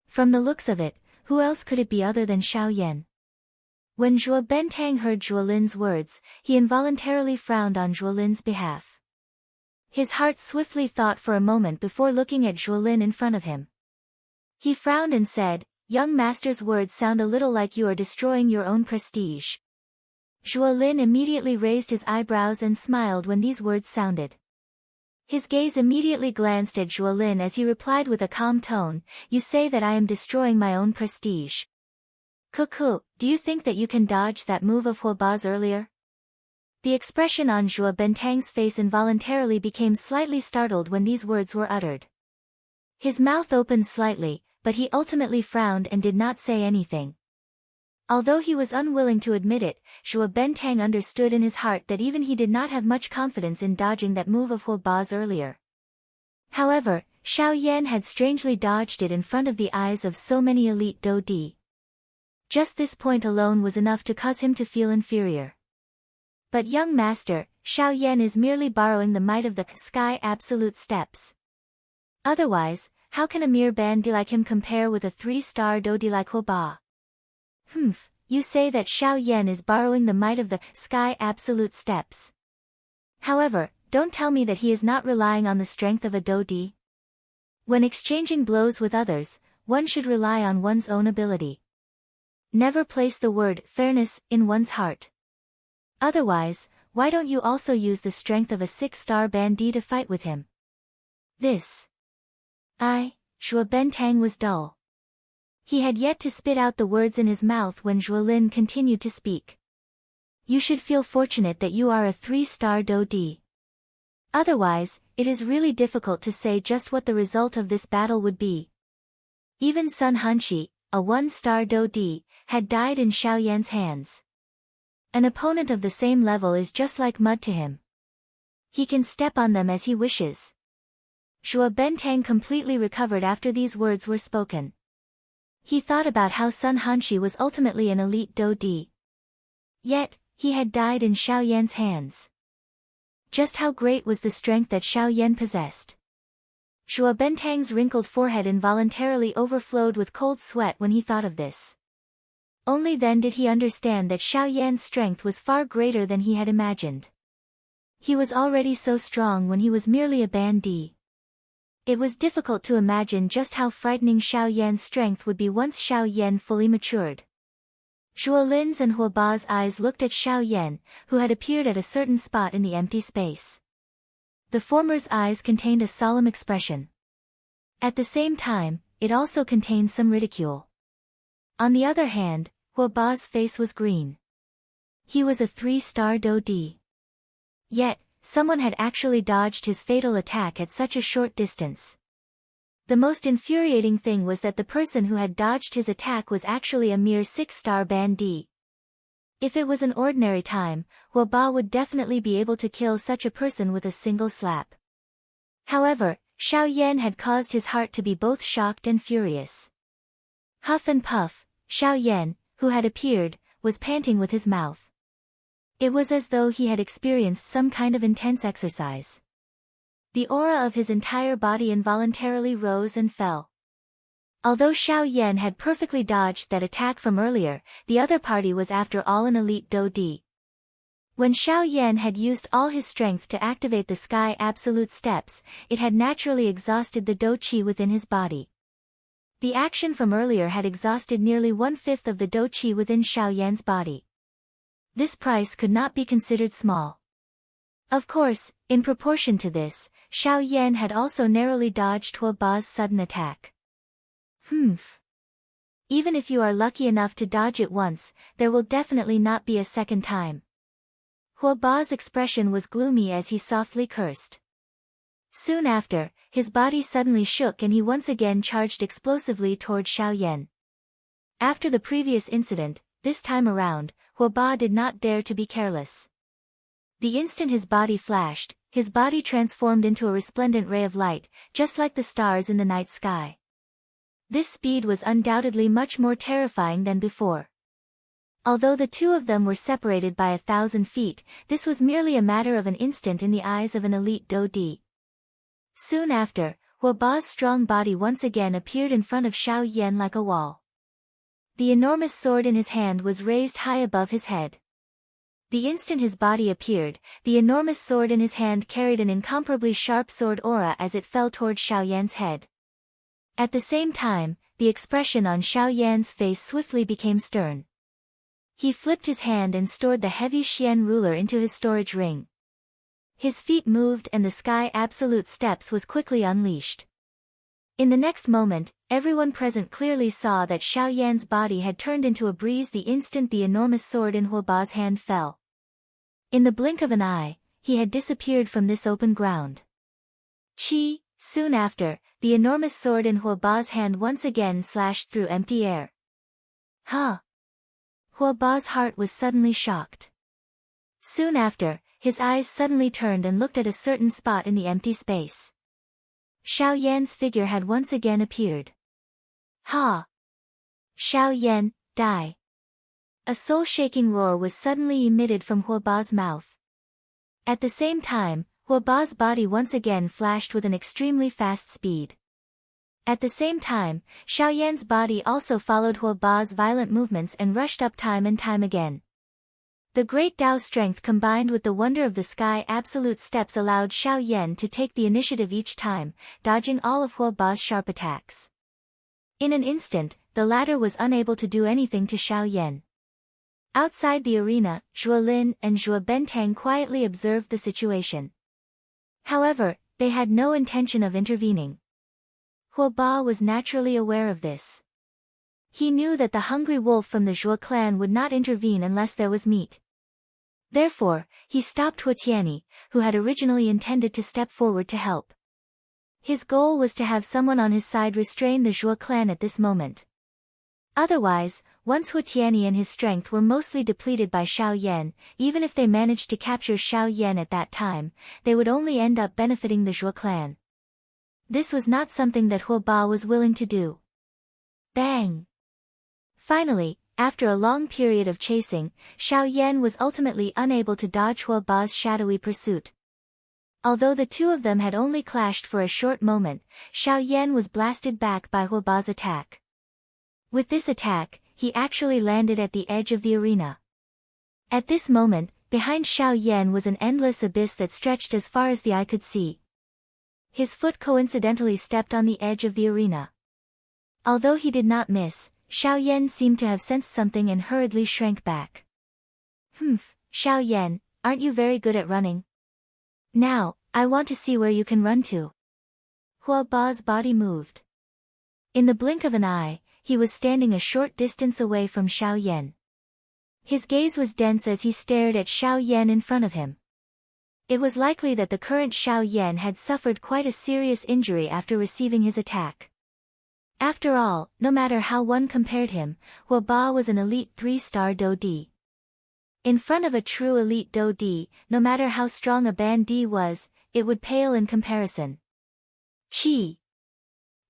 From the looks of it, who else could it be other than Xiao Yan? When Zhuo Bentang heard Zhuo Lin's words, he involuntarily frowned on Zhuo Lin's behalf. His heart swiftly thought for a moment before looking at Zhuo Lin in front of him. He frowned and said, "Young master's words sound a little like you are destroying your own prestige." Zhuo Lin immediately raised his eyebrows and smiled when these words sounded. His gaze immediately glanced at Zhuo Lin as he replied with a calm tone, "You say that I am destroying my own prestige. Cuckoo, do you think that you can dodge that move of Huoba's earlier?" The expression on Zhuo Bentang's face involuntarily became slightly startled when these words were uttered. His mouth opened slightly, but he ultimately frowned and did not say anything. Although he was unwilling to admit it, Zhuo Bentang understood in his heart that even he did not have much confidence in dodging that move of Huoba's earlier. However, Xiao Yan had strangely dodged it in front of the eyes of so many elite Dou Di. Just this point alone was enough to cause him to feel inferior. But young master, Xiao Yan is merely borrowing the might of the sky absolute steps. Otherwise, how can a mere bandi like him compare with a 3-star Dou Di like Huoba? You say that Xiao Yan is borrowing the might of the sky absolute steps. However, don't tell me that he is not relying on the strength of a Dou Di. When exchanging blows with others, one should rely on one's own ability. Never place the word fairness in one's heart. Otherwise, why don't you also use the strength of a 6-star bandi to fight with him? Zhuo Bentang was dull. He had yet to spit out the words in his mouth when Zhuo Lin continued to speak. You should feel fortunate that you are a 3-star Dou Di. Otherwise, it is really difficult to say just what the result of this battle would be. Even Sun Hanshi, a 1-star Dou Di, had died in Xiao Yan's hands. An opponent of the same level is just like mud to him. He can step on them as he wishes. Zhuo Bentang completely recovered after these words were spoken. He thought about how Sun Hanshi was ultimately an elite Dou Di. Yet, he had died in Xiao Yan's hands. Just how great was the strength that Xiao Yan possessed? Zhuo Bentang's wrinkled forehead involuntarily overflowed with cold sweat when he thought of this. Only then did he understand that Xiao Yan's strength was far greater than he had imagined. He was already so strong when he was merely a bandi. It was difficult to imagine just how frightening Xiao Yan's strength would be once Xiao Yan fully matured. Zhuo Lin's and Huoba's eyes looked at Xiao Yan, who had appeared at a certain spot in the empty space. The former's eyes contained a solemn expression. At the same time, it also contained some ridicule. On the other hand, Huoba's face was green. He was a 3-star Dou Di. Yet, someone had actually dodged his fatal attack at such a short distance. The most infuriating thing was that the person who had dodged his attack was actually a mere 6-star bandi. If it was an ordinary time, Huoba would definitely be able to kill such a person with a single slap. However, Xiao Yan had caused his heart to be both shocked and furious. Huff and puff, Xiao Yan, who had appeared, was panting with his mouth. It was as though he had experienced some kind of intense exercise. The aura of his entire body involuntarily rose and fell. Although Xiao Yan had perfectly dodged that attack from earlier, the other party was after all an elite Dou Di. When Xiao Yan had used all his strength to activate the sky absolute steps, it had naturally exhausted the Dou Qi within his body. The action from earlier had exhausted nearly 1/5 of the Dou Qi within Xiao Yan's body. This price could not be considered small. Of course, in proportion to this, Xiao Yan had also narrowly dodged Huoba's sudden attack. Even if you are lucky enough to dodge it once, there will definitely not be a second time. Huoba's expression was gloomy as he softly cursed. Soon after, his body suddenly shook and he once again charged explosively toward Xiao Yan. After the previous incident, this time around, Huoba did not dare to be careless. The instant his body flashed, his body transformed into a resplendent ray of light, just like the stars in the night sky. This speed was undoubtedly much more terrifying than before. Although the two of them were separated by 1,000 feet, this was merely a matter of an instant in the eyes of an elite Dodi. Soon after, Huoba's strong body once again appeared in front of Xiao Yan like a wall. The enormous sword in his hand was raised high above his head. The instant his body appeared, the enormous sword in his hand carried an incomparably sharp sword aura as it fell toward Xiao Yan's head. At the same time, the expression on Xiao Yan's face swiftly became stern. He flipped his hand and stored the heavy Xian ruler into his storage ring. His feet moved and the sky absolute steps was quickly unleashed. In the next moment, everyone present clearly saw that Xiao Yan's body had turned into a breeze the instant the enormous sword in Huoba's hand fell. In the blink of an eye, he had disappeared from this open ground. Soon after, the enormous sword in Huoba's hand once again slashed through empty air. Huh! Huoba's heart was suddenly shocked. Soon after, his eyes suddenly turned and looked at a certain spot in the empty space. Xiao Yan's figure had once again appeared. Ha! Xiao Yan, die! A soul-shaking roar was suddenly emitted from Huoba's mouth. At the same time, Huoba's body once again flashed with an extremely fast speed. At the same time, Xiao Yan's body also followed Huoba's violent movements and rushed up time and time again. The great Tao strength combined with the wonder of the sky absolute steps allowed Xiao Yan to take the initiative each time, dodging all of Huoba's sharp attacks. In an instant, the latter was unable to do anything to Xiao Yan. Outside the arena, Zhuo Lin and Zhuo Bentang quietly observed the situation. However, they had no intention of intervening. Huoba was naturally aware of this. He knew that the hungry wolf from the Zhuo clan would not intervene unless there was meat. Therefore, he stopped Hu Tianyi, who had originally intended to step forward to help. His goal was to have someone on his side restrain the Zhuo clan at this moment. Otherwise, once Hu Tianyi and his strength were mostly depleted by Xiao Yan, even if they managed to capture Xiao Yan at that time, they would only end up benefiting the Zhuo clan. This was not something that Huoba was willing to do. Bang! Finally, after a long period of chasing, Xiao Yan was ultimately unable to dodge Huoba's shadowy pursuit. Although the two of them had only clashed for a short moment, Xiao Yan was blasted back by Huoba's attack. With this attack, he actually landed at the edge of the arena. At this moment, behind Xiao Yan was an endless abyss that stretched as far as the eye could see. His foot coincidentally stepped on the edge of the arena. Although he did not miss, Xiao Yan seemed to have sensed something and hurriedly shrank back. Xiao Yan, aren't you very good at running? Now, I want to see where you can run to. Huoba's body moved. In the blink of an eye, he was standing a short distance away from Xiao Yan. His gaze was dense as he stared at Xiao Yan in front of him. It was likely that the current Xiao Yan had suffered quite a serious injury after receiving his attack. After all, no matter how one compared him, Huoba was an elite 3-star Dodi. In front of a true elite Dodi, no matter how strong a Bandi was, it would pale in comparison. Chi!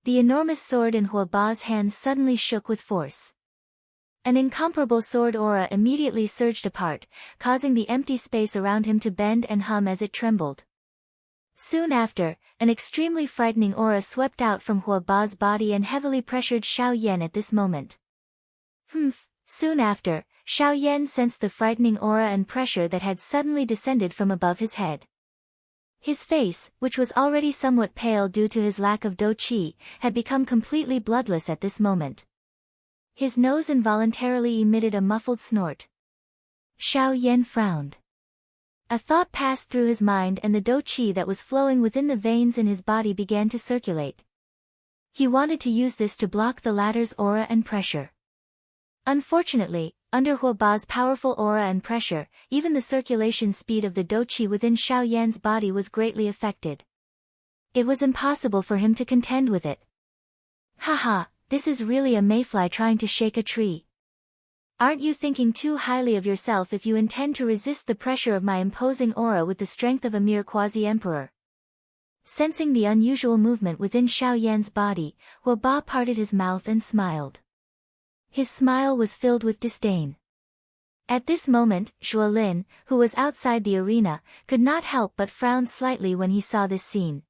The enormous sword in Huoba's hand suddenly shook with force. An incomparable sword aura immediately surged apart, causing the empty space around him to bend and hum as it trembled. Soon after, an extremely frightening aura swept out from Huoba's body and heavily pressured Xiao Yan at this moment. Soon after, Xiao Yan sensed the frightening aura and pressure that had suddenly descended from above his head. His face, which was already somewhat pale due to his lack of Do Qi, had become completely bloodless at this moment. His nose involuntarily emitted a muffled snort. Xiao Yan frowned. A thought passed through his mind and the Do Qi that was flowing within the veins in his body began to circulate. He wanted to use this to block the latter's aura and pressure. Unfortunately, under Huoba's powerful aura and pressure, even the circulation speed of the Do Qi within Xiao Yan's body was greatly affected. It was impossible for him to contend with it. Haha, this is really a mayfly trying to shake a tree. Aren't you thinking too highly of yourself if you intend to resist the pressure of my imposing aura with the strength of a mere quasi-emperor? Sensing the unusual movement within Xiao Yan's body, Hua Ba parted his mouth and smiled. His smile was filled with disdain. At this moment, Zhuo Lin, who was outside the arena, could not help but frown slightly when he saw this scene.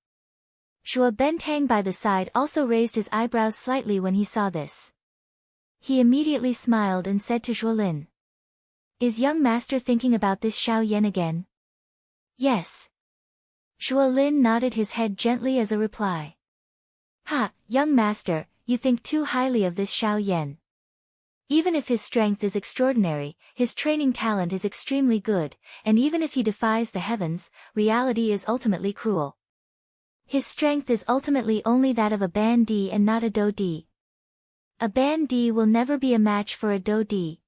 Zhuo Bentang by the side also raised his eyebrows slightly when he saw this. He immediately smiled and said to Zhuo Lin, "Is young master thinking about this Xiao Yan again?" "Yes." Zhuo Lin nodded his head gently as a reply. "Ha, young master, you think too highly of this Xiao Yan. Even if his strength is extraordinary, his training talent is extremely good, and even if he defies the heavens, reality is ultimately cruel. His strength is ultimately only that of a Ban Di and not a Do Di. A Ban Di will never be a match for a Do Di.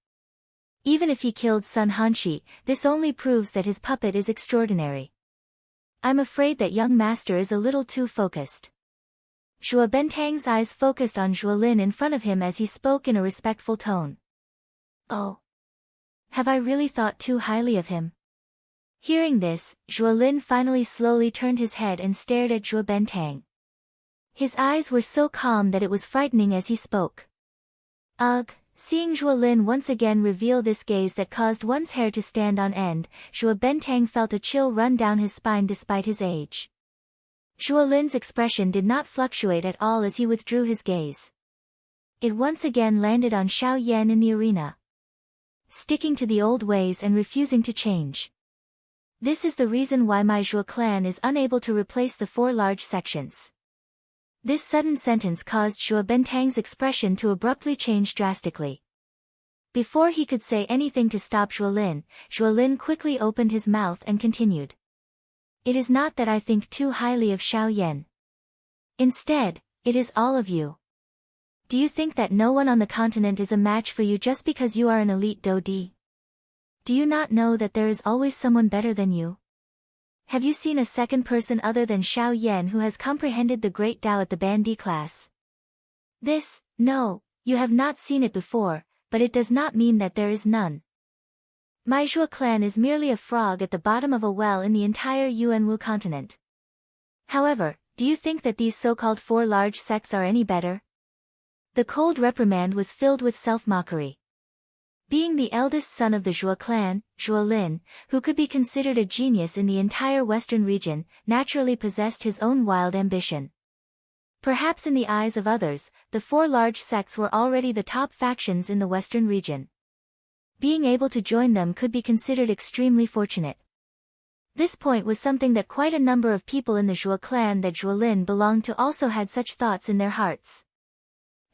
Even if he killed Sun Hanshi, this only proves that his puppet is extraordinary. I'm afraid that young master is a little too focused." Zhuo Bentang's eyes focused on Zhuo Lin in front of him as he spoke in a respectful tone. "Oh. Have I really thought too highly of him?" Hearing this, Zhuo Lin finally slowly turned his head and stared at Zhuo Bentang. His eyes were so calm that it was frightening as he spoke. Ugh, seeing Zhuo Lin once again reveal this gaze that caused one's hair to stand on end, Zhuo Bentang felt a chill run down his spine despite his age. Zhuo Lin's expression did not fluctuate at all as he withdrew his gaze. It once again landed on Xiao Yan in the arena. Sticking to the old ways and refusing to change. This is the reason why my Zhuo clan is unable to replace the 4 large sections. This sudden sentence caused Zhuo Bentang's expression to abruptly change drastically. Before he could say anything to stop Zhuo Lin quickly opened his mouth and continued. "It is not that I think too highly of Xiao Yan. Instead, it is all of you. Do you think that no one on the continent is a match for you just because you are an elite Do Di? Do you not know that there is always someone better than you? Have you seen a second person other than Xiao Yan who has comprehended the great Tao at the Ban Di class? No, you have not seen it before, but it does not mean that there is none. My Zhuo clan is merely a frog at the bottom of a well in the entire Yuanwu continent. However, do you think that these so-called 4 large sects are any better?" The cold reprimand was filled with self-mockery. Being the eldest son of the Zhuo clan, Zhuo Lin, who could be considered a genius in the entire western region, naturally possessed his own wild ambition. Perhaps in the eyes of others, the 4 large sects were already the top factions in the western region. Being able to join them could be considered extremely fortunate. This point was something that quite a number of people in the Zhuo clan that Zhuo Lin belonged to also had such thoughts in their hearts.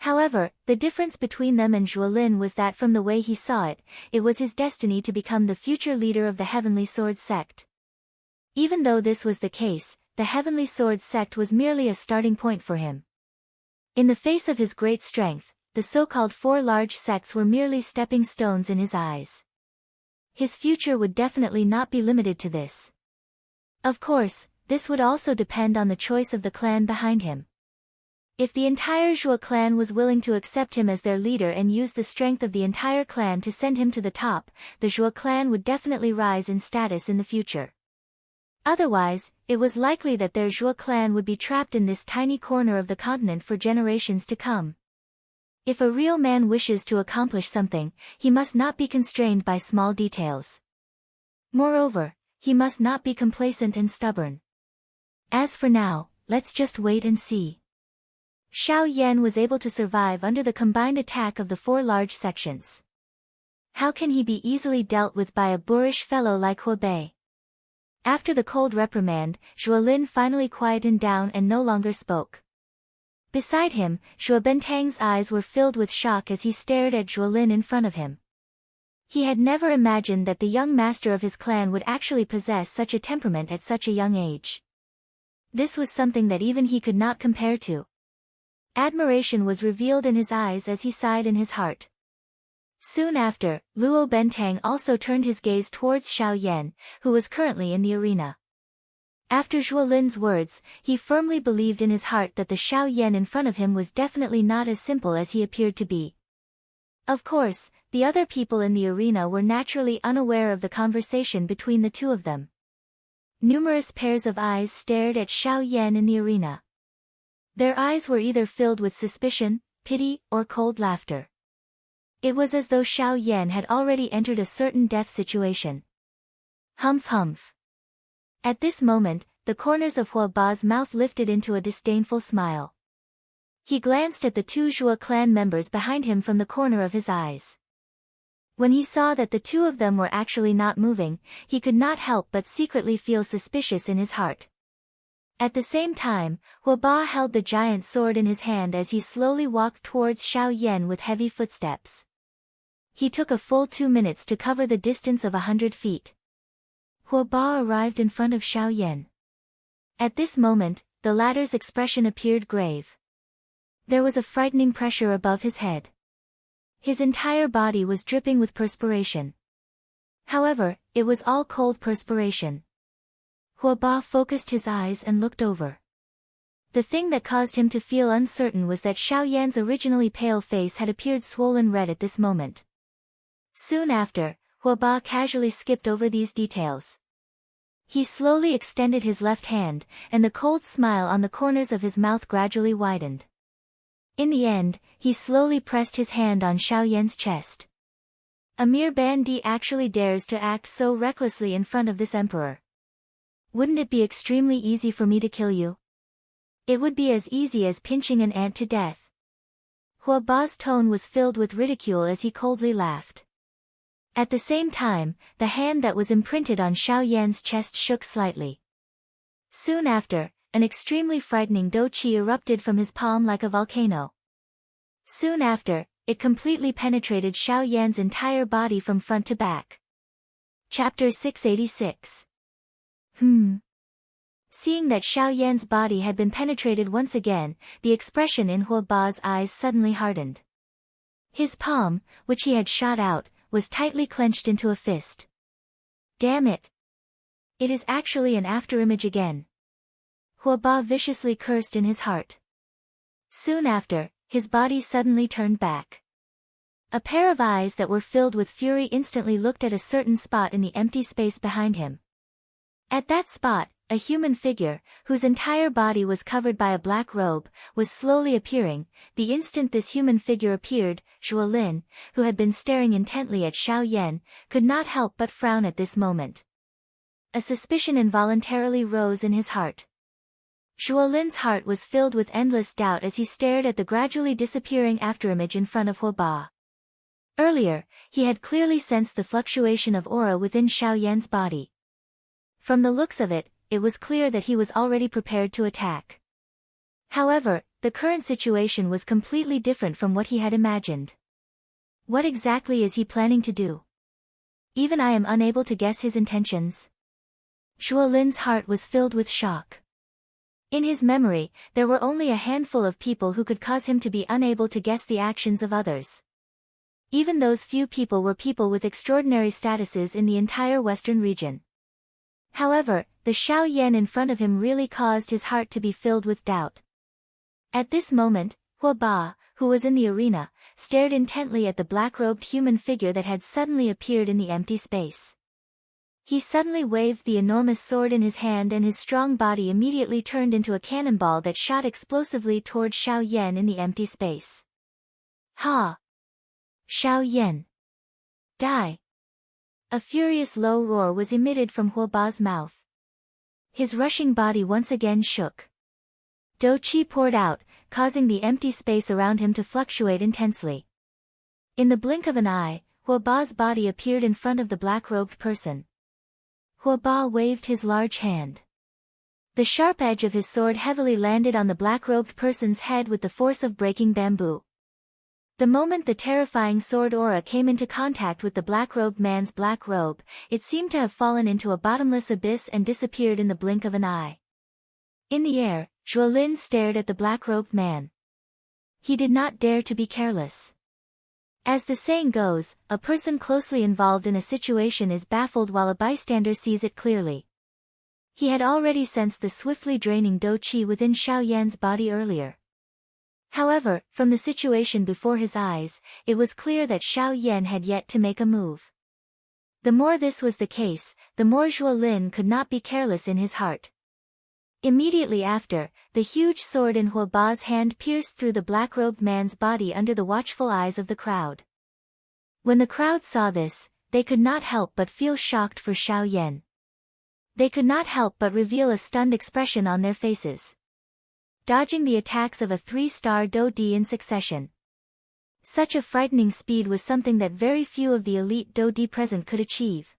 However, the difference between them and Zhuo Lin was that from the way he saw it, it was his destiny to become the future leader of the Heavenly Sword sect. Even though this was the case, the Heavenly Sword sect was merely a starting point for him. In the face of his great strength, the so-called 4 large sects were merely stepping stones in his eyes. His future would definitely not be limited to this. Of course, this would also depend on the choice of the clan behind him. If the entire Zhuo clan was willing to accept him as their leader and use the strength of the entire clan to send him to the top, the Zhuo clan would definitely rise in status in the future. Otherwise, it was likely that their Zhuo clan would be trapped in this tiny corner of the continent for generations to come. If a real man wishes to accomplish something, he must not be constrained by small details. Moreover, he must not be complacent and stubborn. As for now, let's just wait and see. Xiao Yan was able to survive under the combined attack of the 4 large sections. How can he be easily dealt with by a boorish fellow like Hua Bei? After the cold reprimand, Zhuo Lin finally quietened down and no longer spoke. Beside him, Zhuo Bentang's eyes were filled with shock as he stared at Zhuo Lin in front of him. He had never imagined that the young master of his clan would actually possess such a temperament at such a young age. This was something that even he could not compare to. Admiration was revealed in his eyes as he sighed in his heart. Soon after, Luo Bentang also turned his gaze towards Xiao Yan, who was currently in the arena. After Zhuo Lin's words, he firmly believed in his heart that the Xiao Yan in front of him was definitely not as simple as he appeared to be. Of course, the other people in the arena were naturally unaware of the conversation between the two of them. Numerous pairs of eyes stared at Xiao Yan in the arena. Their eyes were either filled with suspicion, pity, or cold laughter. It was as though Xiao Yan had already entered a certain death situation. Humph humph. At this moment, the corners of Hua Ba's mouth lifted into a disdainful smile. He glanced at the two Zhuo clan members behind him from the corner of his eyes. When he saw that the two of them were actually not moving, he could not help but secretly feel suspicious in his heart. At the same time, Hua Ba held the giant sword in his hand as he slowly walked towards Xiao Yan with heavy footsteps. He took a full 2 minutes to cover the distance of 100 feet. Hua Ba arrived in front of Xiao Yan. At this moment, the latter's expression appeared grave. There was a frightening pressure above his head. His entire body was dripping with perspiration. However, it was all cold perspiration. Hua Ba focused his eyes and looked over. The thing that caused him to feel uncertain was that Xiao Yan's originally pale face had appeared swollen red at this moment. Soon after, Hua Ba casually skipped over these details. He slowly extended his left hand, and the cold smile on the corners of his mouth gradually widened. In the end, he slowly pressed his hand on Xiao Yan's chest. A mere bandit actually dares to act so recklessly in front of this emperor. Wouldn't it be extremely easy for me to kill you? It would be as easy as pinching an ant to death. Hua Ba's tone was filled with ridicule as he coldly laughed. At the same time, the hand that was imprinted on Xiao Yan's chest shook slightly. Soon after, an extremely frightening dou qi erupted from his palm like a volcano. Soon after, it completely penetrated Xiao Yan's entire body from front to back. Chapter 686. Seeing that Xiao Yan's body had been penetrated once again, the expression in Hua Ba's eyes suddenly hardened. His palm, which he had shot out, was tightly clenched into a fist. Damn it! It is actually an afterimage again. Hua Ba viciously cursed in his heart. Soon after, his body suddenly turned back. A pair of eyes that were filled with fury instantly looked at a certain spot in the empty space behind him. At that spot, a human figure, whose entire body was covered by a black robe, was slowly appearing. The instant this human figure appeared, Zhuo Lin, who had been staring intently at Xiao Yan, could not help but frown at this moment. A suspicion involuntarily rose in his heart. Zhuo Lin's heart was filled with endless doubt as he stared at the gradually disappearing afterimage in front of Hua Ba. Earlier, he had clearly sensed the fluctuation of aura within Xiao Yan's body. From the looks of it, it was clear that he was already prepared to attack. However, the current situation was completely different from what he had imagined. What exactly is he planning to do? Even I am unable to guess his intentions. Zhuo Lin's heart was filled with shock. In his memory, there were only a handful of people who could cause him to be unable to guess the actions of others. Even those few people were people with extraordinary statuses in the entire Western region. However, the Xiao Yan in front of him really caused his heart to be filled with doubt. At this moment, Hua Ba, who was in the arena, stared intently at the black-robed human figure that had suddenly appeared in the empty space. He suddenly waved the enormous sword in his hand and his strong body immediately turned into a cannonball that shot explosively toward Xiao Yan in the empty space. Ha! Xiao Yan! Die! A furious low roar was emitted from Hua Ba's mouth. His rushing body once again shook. Dou qi poured out, causing the empty space around him to fluctuate intensely. In the blink of an eye, Hua Ba's body appeared in front of the black-robed person. Hua Ba waved his large hand. The sharp edge of his sword heavily landed on the black-robed person's head with the force of breaking bamboo. The moment the terrifying sword aura came into contact with the black-robed man's black robe, it seemed to have fallen into a bottomless abyss and disappeared in the blink of an eye. In the air, Zhuo Lin stared at the black-robed man. He did not dare to be careless. As the saying goes, a person closely involved in a situation is baffled while a bystander sees it clearly. He had already sensed the swiftly draining dou qi within Xiao Yan's body earlier. However, from the situation before his eyes, it was clear that Xiao Yan had yet to make a move. The more this was the case, the more Zhuo Lin could not be careless in his heart. Immediately after, the huge sword in Huo Ba's hand pierced through the black-robed man's body under the watchful eyes of the crowd. When the crowd saw this, they could not help but feel shocked for Xiao Yan. They could not help but reveal a stunned expression on their faces. Dodging the attacks of a 3-star Dou Di in succession. Such a frightening speed was something that very few of the elite Dou Di present could achieve.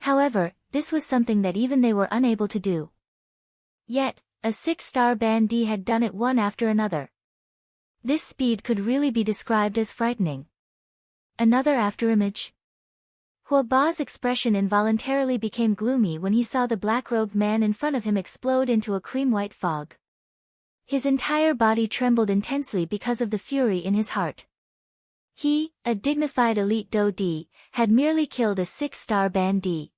However, this was something that even they were unable to do. Yet, a 6-star Ban Di had done it one after another. This speed could really be described as frightening. Another afterimage? Huo Ba's expression involuntarily became gloomy when he saw the black-robed man in front of him explode into a cream-white fog. His entire body trembled intensely because of the fury in his heart. He, a dignified elite Dou Di, had merely killed a 6-star Ban Di.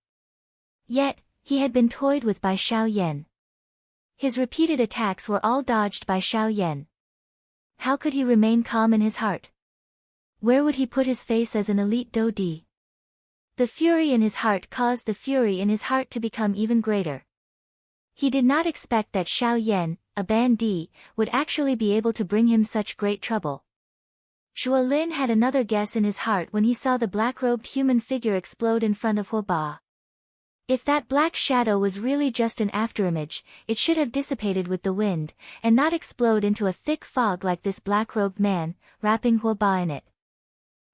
Yet, he had been toyed with by Xiao Yan. His repeated attacks were all dodged by Xiao Yan. How could he remain calm in his heart? Where would he put his face as an elite Dou Di? The fury in his heart caused the fury in his heart to become even greater. He did not expect that Xiao Yan, a Ban Di, would actually be able to bring him such great trouble. Zhuo Lin had another guess in his heart when he saw the black-robed human figure explode in front of Huo Ba. If that black shadow was really just an afterimage, it should have dissipated with the wind, and not explode into a thick fog like this black-robed man, wrapping Huo Ba in it.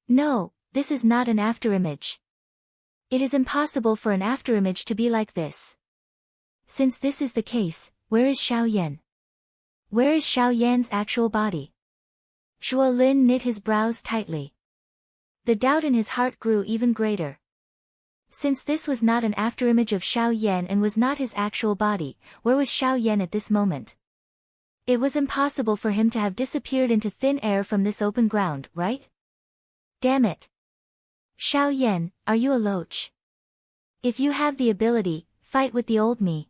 No, this is not an afterimage. It is impossible for an afterimage to be like this. Since this is the case, where is Xiao Yan? Where is Xiao Yan's actual body? Zhuo Lin knit his brows tightly. The doubt in his heart grew even greater. Since this was not an afterimage of Xiao Yan and was not his actual body, where was Xiao Yan at this moment? It was impossible for him to have disappeared into thin air from this open ground, right? Damn it! Xiao Yan, are you a loach? If you have the ability, fight with the old me.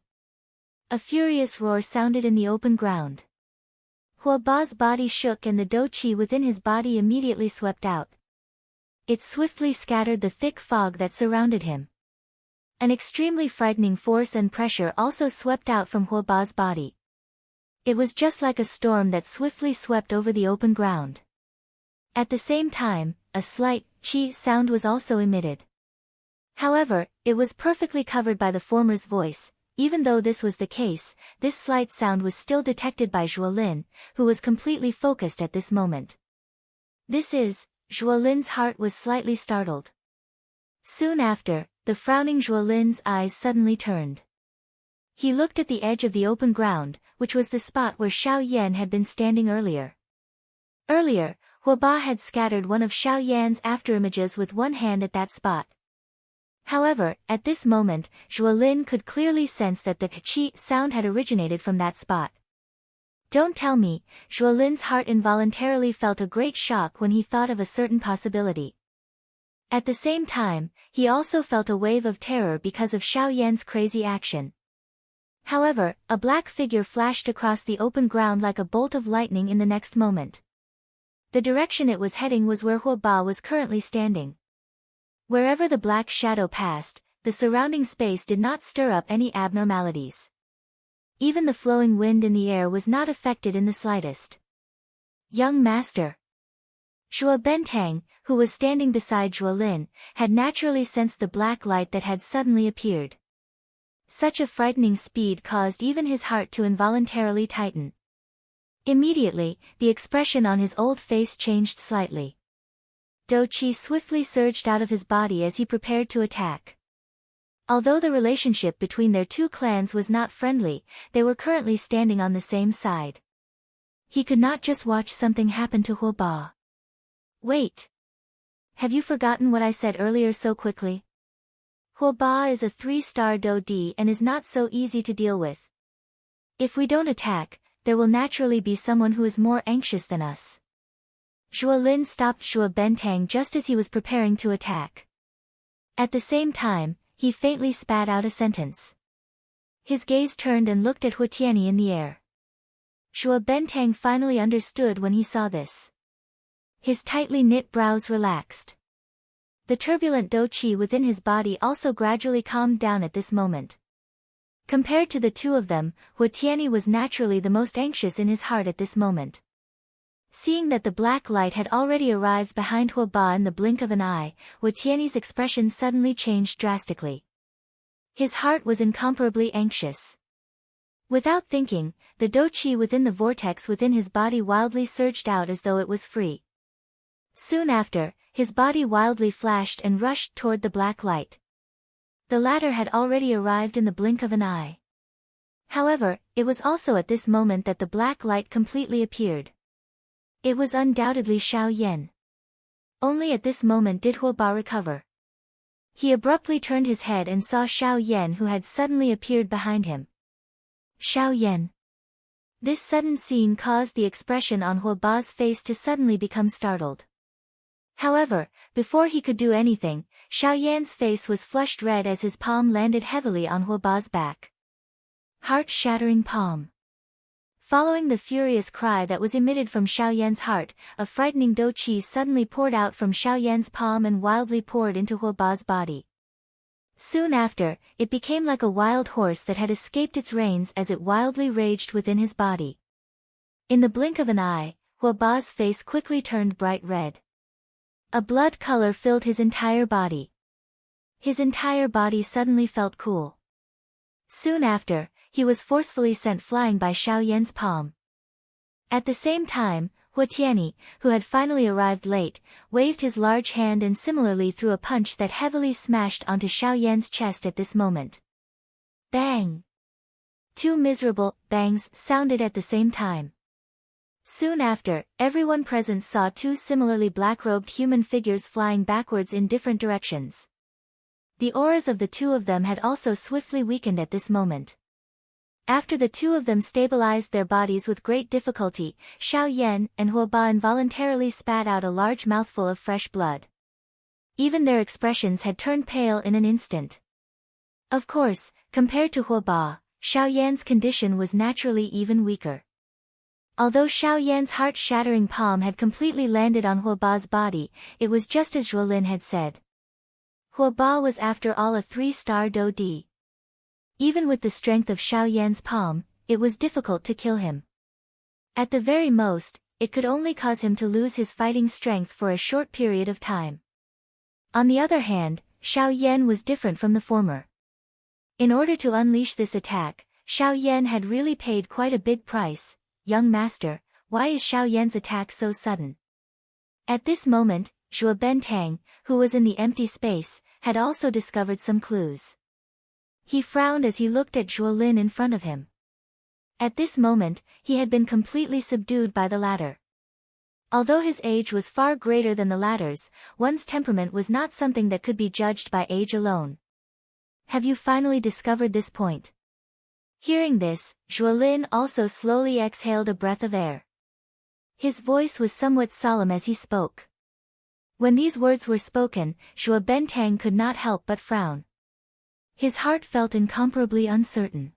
A furious roar sounded in the open ground. Huo Ba's body shook and the dou qi within his body immediately swept out. It swiftly scattered the thick fog that surrounded him. An extremely frightening force and pressure also swept out from Huo Ba's body. It was just like a storm that swiftly swept over the open ground. At the same time, a slight qi sound was also emitted. However, it was perfectly covered by the former's voice. Even though this was the case, this slight sound was still detected by Zhuo Lin, who was completely focused at this moment. Zhuo Lin's heart was slightly startled. Soon after, the frowning Zhuo Lin's eyes suddenly turned. He looked at the edge of the open ground, which was the spot where Xiao Yan had been standing earlier. Earlier, Huo Ba had scattered one of Xiao Yan's afterimages with one hand at that spot. However, at this moment, Zhuo Lin could clearly sense that the qi sound had originated from that spot. Don't tell me, Zhuo Lin's heart involuntarily felt a great shock when he thought of a certain possibility. At the same time, he also felt a wave of terror because of Xiao Yan's crazy action. However, a black figure flashed across the open ground like a bolt of lightning in the next moment. The direction it was heading was where Huo Ba was currently standing. Wherever the black shadow passed, the surrounding space did not stir up any abnormalities. Even the flowing wind in the air was not affected in the slightest. Young master. Zhuo Bentang, who was standing beside Zhuo Lin, had naturally sensed the black light that had suddenly appeared. Such a frightening speed caused even his heart to involuntarily tighten. Immediately, the expression on his old face changed slightly. Dou qi swiftly surged out of his body as he prepared to attack. Although the relationship between their two clans was not friendly, they were currently standing on the same side. He could not just watch something happen to Huo Ba. Wait! Have you forgotten what I said earlier so quickly? Huo Ba is a 3-star Dou Di and is not so easy to deal with. If we don't attack, there will naturally be someone who is more anxious than us. Zhuo Lin stopped Zhuo Bentang just as he was preparing to attack. At the same time, he faintly spat out a sentence. His gaze turned and looked at Huitiani in the air. Zhuo Bentang finally understood when he saw this. His tightly knit brows relaxed. The turbulent dou qi within his body also gradually calmed down at this moment. Compared to the two of them, Huitiani was naturally the most anxious in his heart at this moment. Seeing that the black light had already arrived behind Huoba in the blink of an eye, Huitiani's expression suddenly changed drastically. His heart was incomparably anxious. Without thinking, the dou qi within the vortex within his body wildly surged out as though it was free. Soon after, his body wildly flashed and rushed toward the black light. The latter had already arrived in the blink of an eye. However, it was also at this moment that the black light completely appeared. It was undoubtedly Xiao Yan. Only at this moment did Huoba recover. He abruptly turned his head and saw Xiao Yan, who had suddenly appeared behind him. Xiao Yan. This sudden scene caused the expression on Huoba's face to suddenly become startled. However, before he could do anything, Xiao Yan's face was flushed red as his palm landed heavily on Huoba's back. Heart-shattering palm. Following the furious cry that was emitted from Xiao Yan's heart, a frightening dou qi suddenly poured out from Xiao Yan's palm and wildly poured into Huoba's body. Soon after, it became like a wild horse that had escaped its reins as it wildly raged within his body. In the blink of an eye, Huoba's face quickly turned bright red. A blood color filled his entire body. His entire body suddenly felt cool. Soon after, he was forcefully sent flying by Xiao Yan's palm. At the same time, Huitiani, who had finally arrived late, waved his large hand and similarly threw a punch that heavily smashed onto Xiao Yan's chest at this moment. Bang! Two miserable bangs sounded at the same time. Soon after, everyone present saw two similarly black-robed human figures flying backwards in different directions. The auras of the two of them had also swiftly weakened at this moment. After the two of them stabilized their bodies with great difficulty, Xiao Yan and Huoba involuntarily spat out a large mouthful of fresh blood. Even their expressions had turned pale in an instant. Of course, compared to Huoba, Xiao Yan's condition was naturally even weaker. Although Xiao Yan's heart-shattering palm had completely landed on Huoba's body, it was just as Zhuolin had said. Huoba was after all a 3-star dou di. Even with the strength of Xiao Yan's palm, it was difficult to kill him. At the very most, it could only cause him to lose his fighting strength for a short period of time. On the other hand, Xiao Yan was different from the former. In order to unleash this attack, Xiao Yan had really paid quite a big price. Young master, why is Xiao Yan's attack so sudden? At this moment, Zhuo Bentang, who was in the empty space, had also discovered some clues. He frowned as he looked at Zhuolin in front of him. At this moment, he had been completely subdued by the latter. Although his age was far greater than the latter's, one's temperament was not something that could be judged by age alone. Have you finally discovered this point? Hearing this, Zhuolin also slowly exhaled a breath of air. His voice was somewhat solemn as he spoke. When these words were spoken, Zhuo Bentang could not help but frown. His heart felt incomparably uncertain.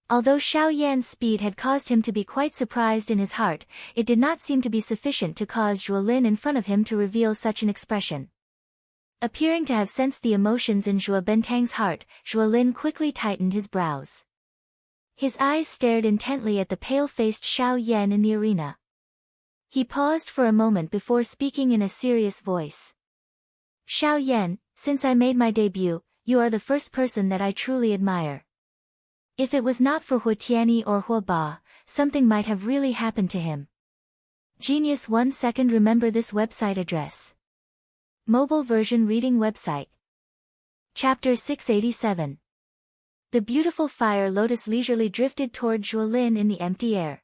Although Xiao Yan's speed had caused him to be quite surprised in his heart, it did not seem to be sufficient to cause Zhuolin in front of him to reveal such an expression. Appearing to have sensed the emotions in Zhuo Bentang's heart, Zhuolin quickly tightened his brows. His eyes stared intently at the pale-faced Xiao Yan in the arena. He paused for a moment before speaking in a serious voice. Xiao Yan, since I made my debut, you are the first person that I truly admire. If it was not for Huitiani or Huoba, something might have really happened to him. Genius 1 second. Remember this website address. Mobile version reading website. Chapter 687. The beautiful fire lotus leisurely drifted toward Zhuolin in the empty air.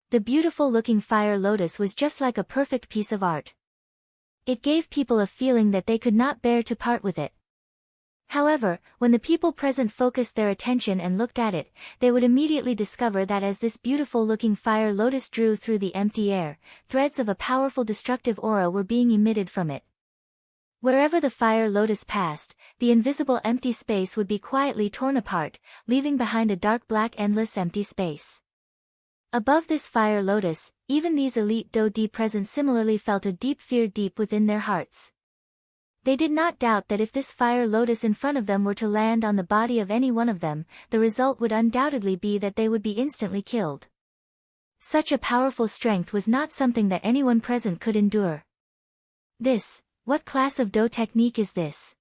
The beautiful-looking fire lotus was just like a perfect piece of art. It gave people a feeling that they could not bear to part with it. However, when the people present focused their attention and looked at it, they would immediately discover that as this beautiful-looking fire lotus drew through the empty air, threads of a powerful destructive aura were being emitted from it. Wherever the fire lotus passed, the invisible empty space would be quietly torn apart, leaving behind a dark black endless empty space. Above this fire lotus, even these elite Do-di present similarly felt a deep fear deep within their hearts. They did not doubt that if this fire lotus in front of them were to land on the body of any one of them, the result would undoubtedly be that they would be instantly killed. Such a powerful strength was not something that anyone present could endure. What class of Do technique is this?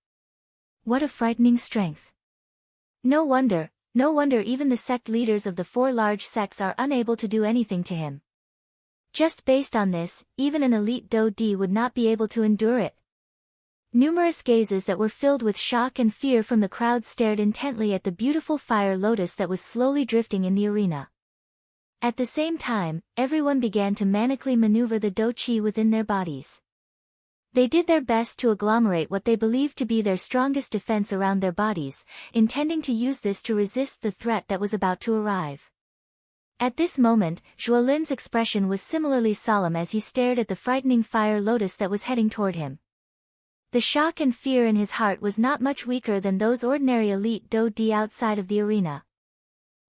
What a frightening strength. No wonder even the sect leaders of the 4 large sects are unable to do anything to him. Just based on this, even an elite Do-di would not be able to endure it. Numerous gazes that were filled with shock and fear from the crowd stared intently at the beautiful fire lotus that was slowly drifting in the arena. At the same time, everyone began to manically maneuver the Do-chi within their bodies. They did their best to agglomerate what they believed to be their strongest defense around their bodies, intending to use this to resist the threat that was about to arrive. At this moment, Zhuolin's expression was similarly solemn as he stared at the frightening fire lotus that was heading toward him. The shock and fear in his heart was not much weaker than those ordinary elite Do-di outside of the arena.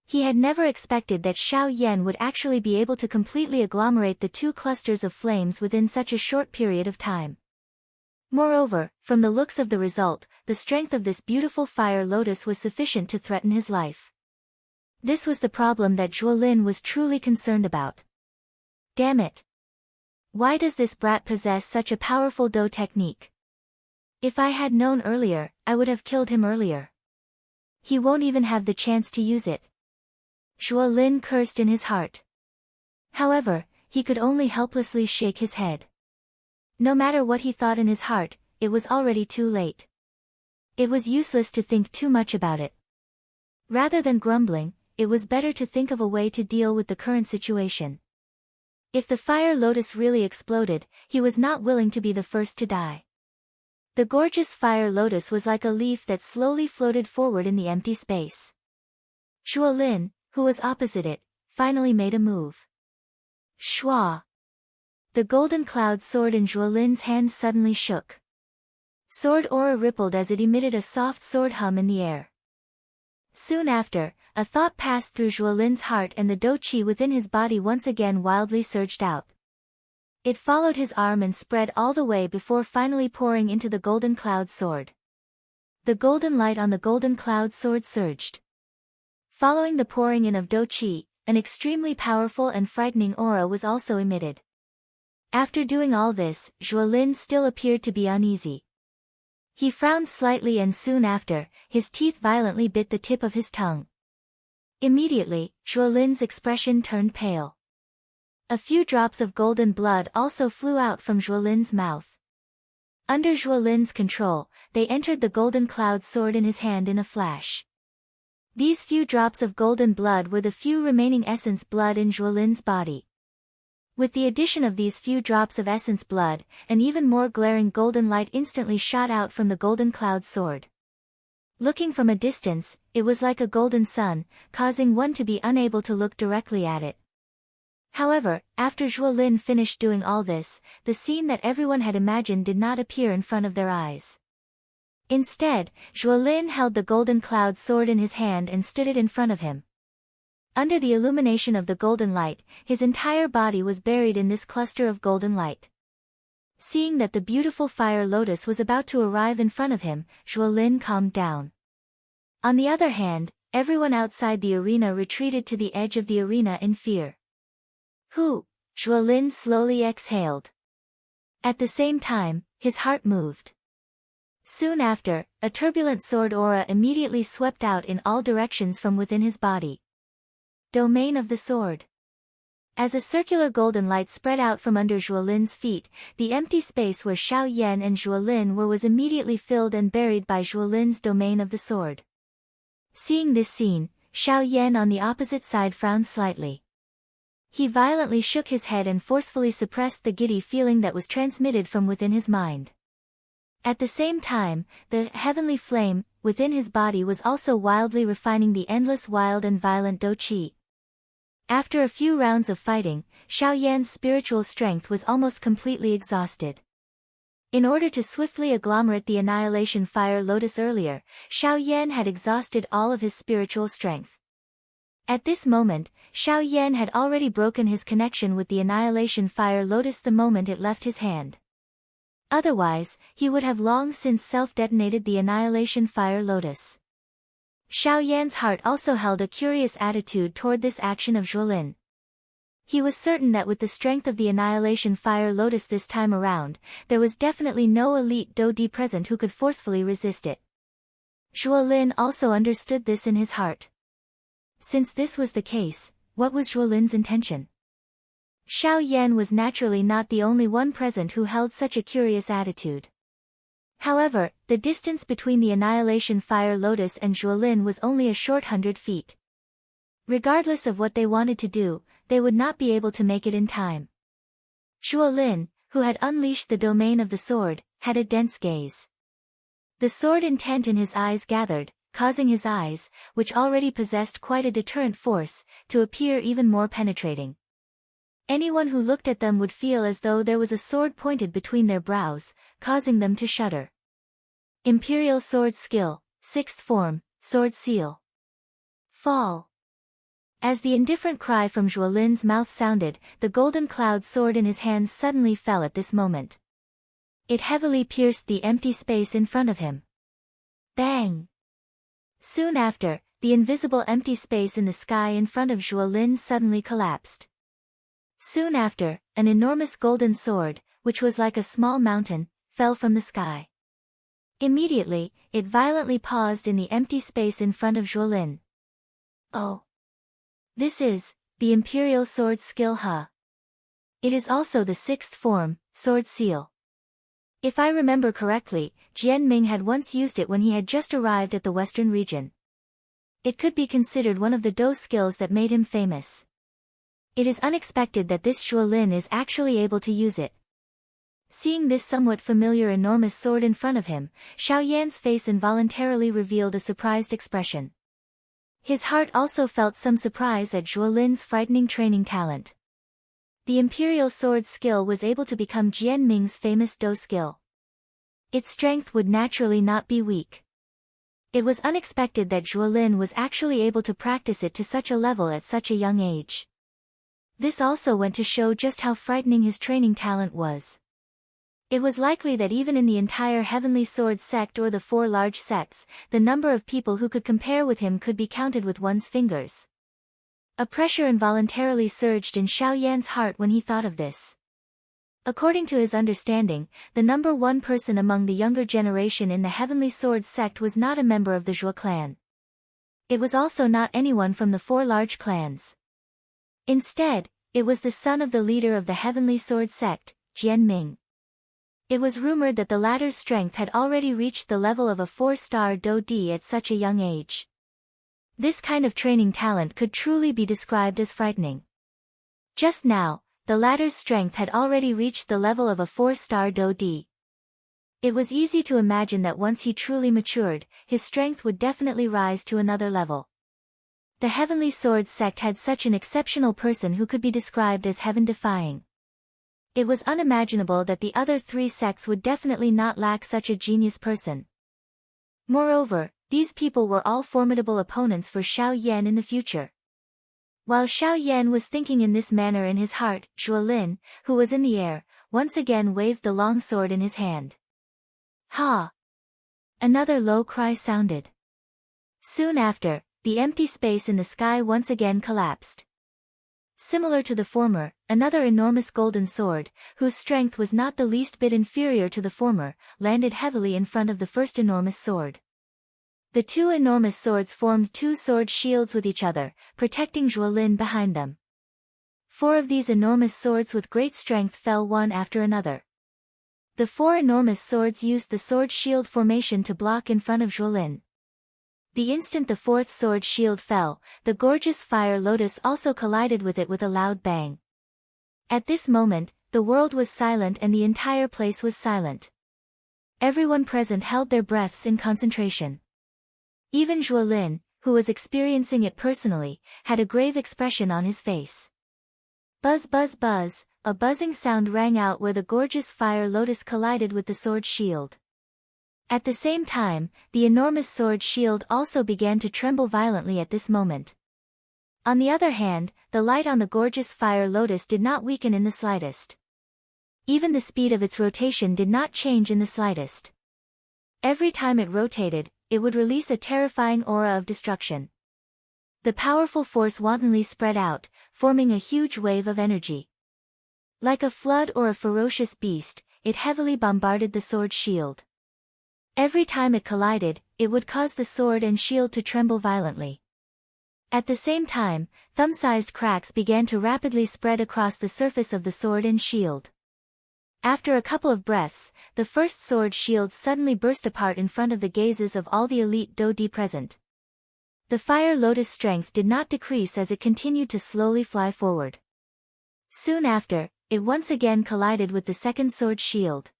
He had never expected that Xiao Yan would actually be able to completely agglomerate the 2 clusters of flames within such a short period of time. Moreover, from the looks of the result, the strength of this beautiful fire lotus was sufficient to threaten his life. This was the problem that Zhuolin was truly concerned about. Damn it! Why does this brat possess such a powerful Do technique? If I had known earlier, I would have killed him earlier. He won't even have the chance to use it. Zhuolin cursed in his heart. However, he could only helplessly shake his head. No matter what he thought in his heart, it was already too late. It was useless to think too much about it. Rather than grumbling, it was better to think of a way to deal with the current situation. If the fire lotus really exploded, he was not willing to be the first to die. The gorgeous fire lotus was like a leaf that slowly floated forward in the empty space. Zhuolin, who was opposite it, finally made a move. Shua! The golden cloud sword in Zhuolin's hand suddenly shook. Sword aura rippled as it emitted a soft sword hum in the air. Soon after, a thought passed through Zhuolin's heart and the Do-chi within his body once again wildly surged out. It followed his arm and spread all the way before finally pouring into the golden cloud sword. The golden light on the golden cloud sword surged. Following the pouring in of Do-chi, an extremely powerful and frightening aura was also emitted. After doing all this, Zhuolin still appeared to be uneasy. He frowned slightly and soon after, his teeth violently bit the tip of his tongue. Immediately, Zhuolin's expression turned pale. A few drops of golden blood also flew out from Zhuolin's mouth. Under Zhuolin's control, they entered the golden cloud sword in his hand in a flash. These few drops of golden blood were the few remaining essence blood in Zhuolin's body. With the addition of these few drops of essence blood, an even more glaring golden light instantly shot out from the golden cloud sword. Looking from a distance, it was like a golden sun, causing one to be unable to look directly at it. However, after Zhuolin finished doing all this, the scene that everyone had imagined did not appear in front of their eyes. Instead, Zhuolin held the golden cloud sword in his hand and stood it in front of him. Under the illumination of the golden light, his entire body was buried in this cluster of golden light. Seeing that the beautiful fire lotus was about to arrive in front of him, Zhuolin calmed down. On the other hand, everyone outside the arena retreated to the edge of the arena in fear. Zhuolin slowly exhaled. At the same time, his heart moved. Soon after, a turbulent sword aura immediately swept out in all directions from within his body. Domain of the sword. As a circular golden light spread out from under Zhuolin's feet, the empty space where Xiao Yan and Zhuolin were was immediately filled and buried by Zhuolin's domain of the sword. Seeing this scene, Xiao Yan on the opposite side frowned slightly. He violently shook his head and forcefully suppressed the giddy feeling that was transmitted from within his mind. At the same time, the heavenly flame within his body was also wildly refining the endless wild and violent Do-chi. After a few rounds of fighting, Xiao Yan's spiritual strength was almost completely exhausted. In order to swiftly agglomerate the Annihilation Fire Lotus earlier, Xiao Yan had exhausted all of his spiritual strength. At this moment, Xiao Yan had already broken his connection with the Annihilation Fire Lotus the moment it left his hand. Otherwise, he would have long since self-detonated the Annihilation Fire Lotus. Xiao Yan's heart also held a curious attitude toward this action of Zhuolin. He was certain that with the strength of the Annihilation Fire Lotus this time around, there was definitely no elite Dou-Di present who could forcefully resist it. Zhuolin also understood this in his heart. Since this was the case, what was Zhuolin's intention? Xiao Yan was naturally not the only one present who held such a curious attitude. However, the distance between the Annihilation Fire Lotus and Zhuolin was only a short 100 feet. Regardless of what they wanted to do, they would not be able to make it in time. Zhuolin, who had unleashed the domain of the sword, had a dense gaze. The sword intent in his eyes gathered, causing his eyes, which already possessed quite a deterrent force, to appear even more penetrating. Anyone who looked at them would feel as though there was a sword pointed between their brows, causing them to shudder. Imperial Sword Skill, 6th Form, Sword Seal. Fall. As the indifferent cry from Zhuolin's mouth sounded, the golden cloud sword in his hands suddenly fell at this moment. It heavily pierced the empty space in front of him. Bang! Soon after, the invisible empty space in the sky in front of Zhuolin suddenly collapsed. Soon after, an enormous golden sword, which was like a small mountain, fell from the sky. Immediately, it violently paused in the empty space in front of Zhuolin. Oh! This is the Imperial Sword Skill Huh. It is also the 6th form, Sword Seal. If I remember correctly, Jian Ming had once used it when he had just arrived at the western region. It could be considered one of the Dou skills that made him famous. It is unexpected that this Zhuolin is actually able to use it. Seeing this somewhat familiar enormous sword in front of him, Xiao Yan's face involuntarily revealed a surprised expression. His heart also felt some surprise at Zhuolin's frightening training talent. The Imperial Sword skill was able to become Jian Ming's famous Dou skill. Its strength would naturally not be weak. It was unexpected that Zhuolin was actually able to practice it to such a level at such a young age. This also went to show just how frightening his training talent was. It was likely that even in the entire Heavenly Sword sect or the 4 large sects, the number of people who could compare with him could be counted with one's fingers. A pressure involuntarily surged in Xiao Yan's heart when he thought of this. According to his understanding, the number 1 person among the younger generation in the Heavenly Sword sect was not a member of the Zhuo clan. It was also not anyone from the 4 large clans. Instead, it was the son of the leader of the Heavenly Sword sect, Jian Ming. It was rumored that the latter's strength had already reached the level of a 4-star Dou-Di at such a young age. This kind of training talent could truly be described as frightening. Just now, the latter's strength had already reached the level of a 4-star Dou-Di. It was easy to imagine that once he truly matured, his strength would definitely rise to another level. The Heavenly Sword sect had such an exceptional person who could be described as heaven-defying. It was unimaginable that the other 3 sects would definitely not lack such a genius person. Moreover, these people were all formidable opponents for Xiao Yan in the future. While Xiao Yan was thinking in this manner in his heart, Zhuolin, who was in the air, once again waved the long sword in his hand. Ha! Another low cry sounded. Soon after, the empty space in the sky once again collapsed. Similar to the former, another enormous golden sword, whose strength was not the least bit inferior to the former, landed heavily in front of the first enormous sword. The 2 enormous swords formed 2 sword shields with each other, protecting Zhuolin behind them. 4 of these enormous swords with great strength fell one after another. The 4 enormous swords used the sword shield formation to block in front of Zhuolin. The instant the 4th sword shield fell, the gorgeous fire lotus also collided with it with a loud bang. At this moment, the world was silent and the entire place was silent. Everyone present held their breaths in concentration. Even Zhuolin, who was experiencing it personally, had a grave expression on his face. Buzz buzz buzz, a buzzing sound rang out where the gorgeous fire lotus collided with the sword shield. At the same time, the enormous sword shield also began to tremble violently at this moment. On the other hand, the light on the gorgeous fire lotus did not weaken in the slightest. Even the speed of its rotation did not change in the slightest. Every time it rotated, it would release a terrifying aura of destruction. The powerful force wantonly spread out, forming a huge wave of energy. Like a flood or a ferocious beast, it heavily bombarded the sword shield. Every time it collided, it would cause the sword and shield to tremble violently. At the same time, thumb-sized cracks began to rapidly spread across the surface of the sword and shield. After a couple of breaths, the first sword shield suddenly burst apart in front of the gazes of all the elite Dodi present. The fire lotus strength did not decrease as it continued to slowly fly forward. Soon after, it once again collided with the second sword shield.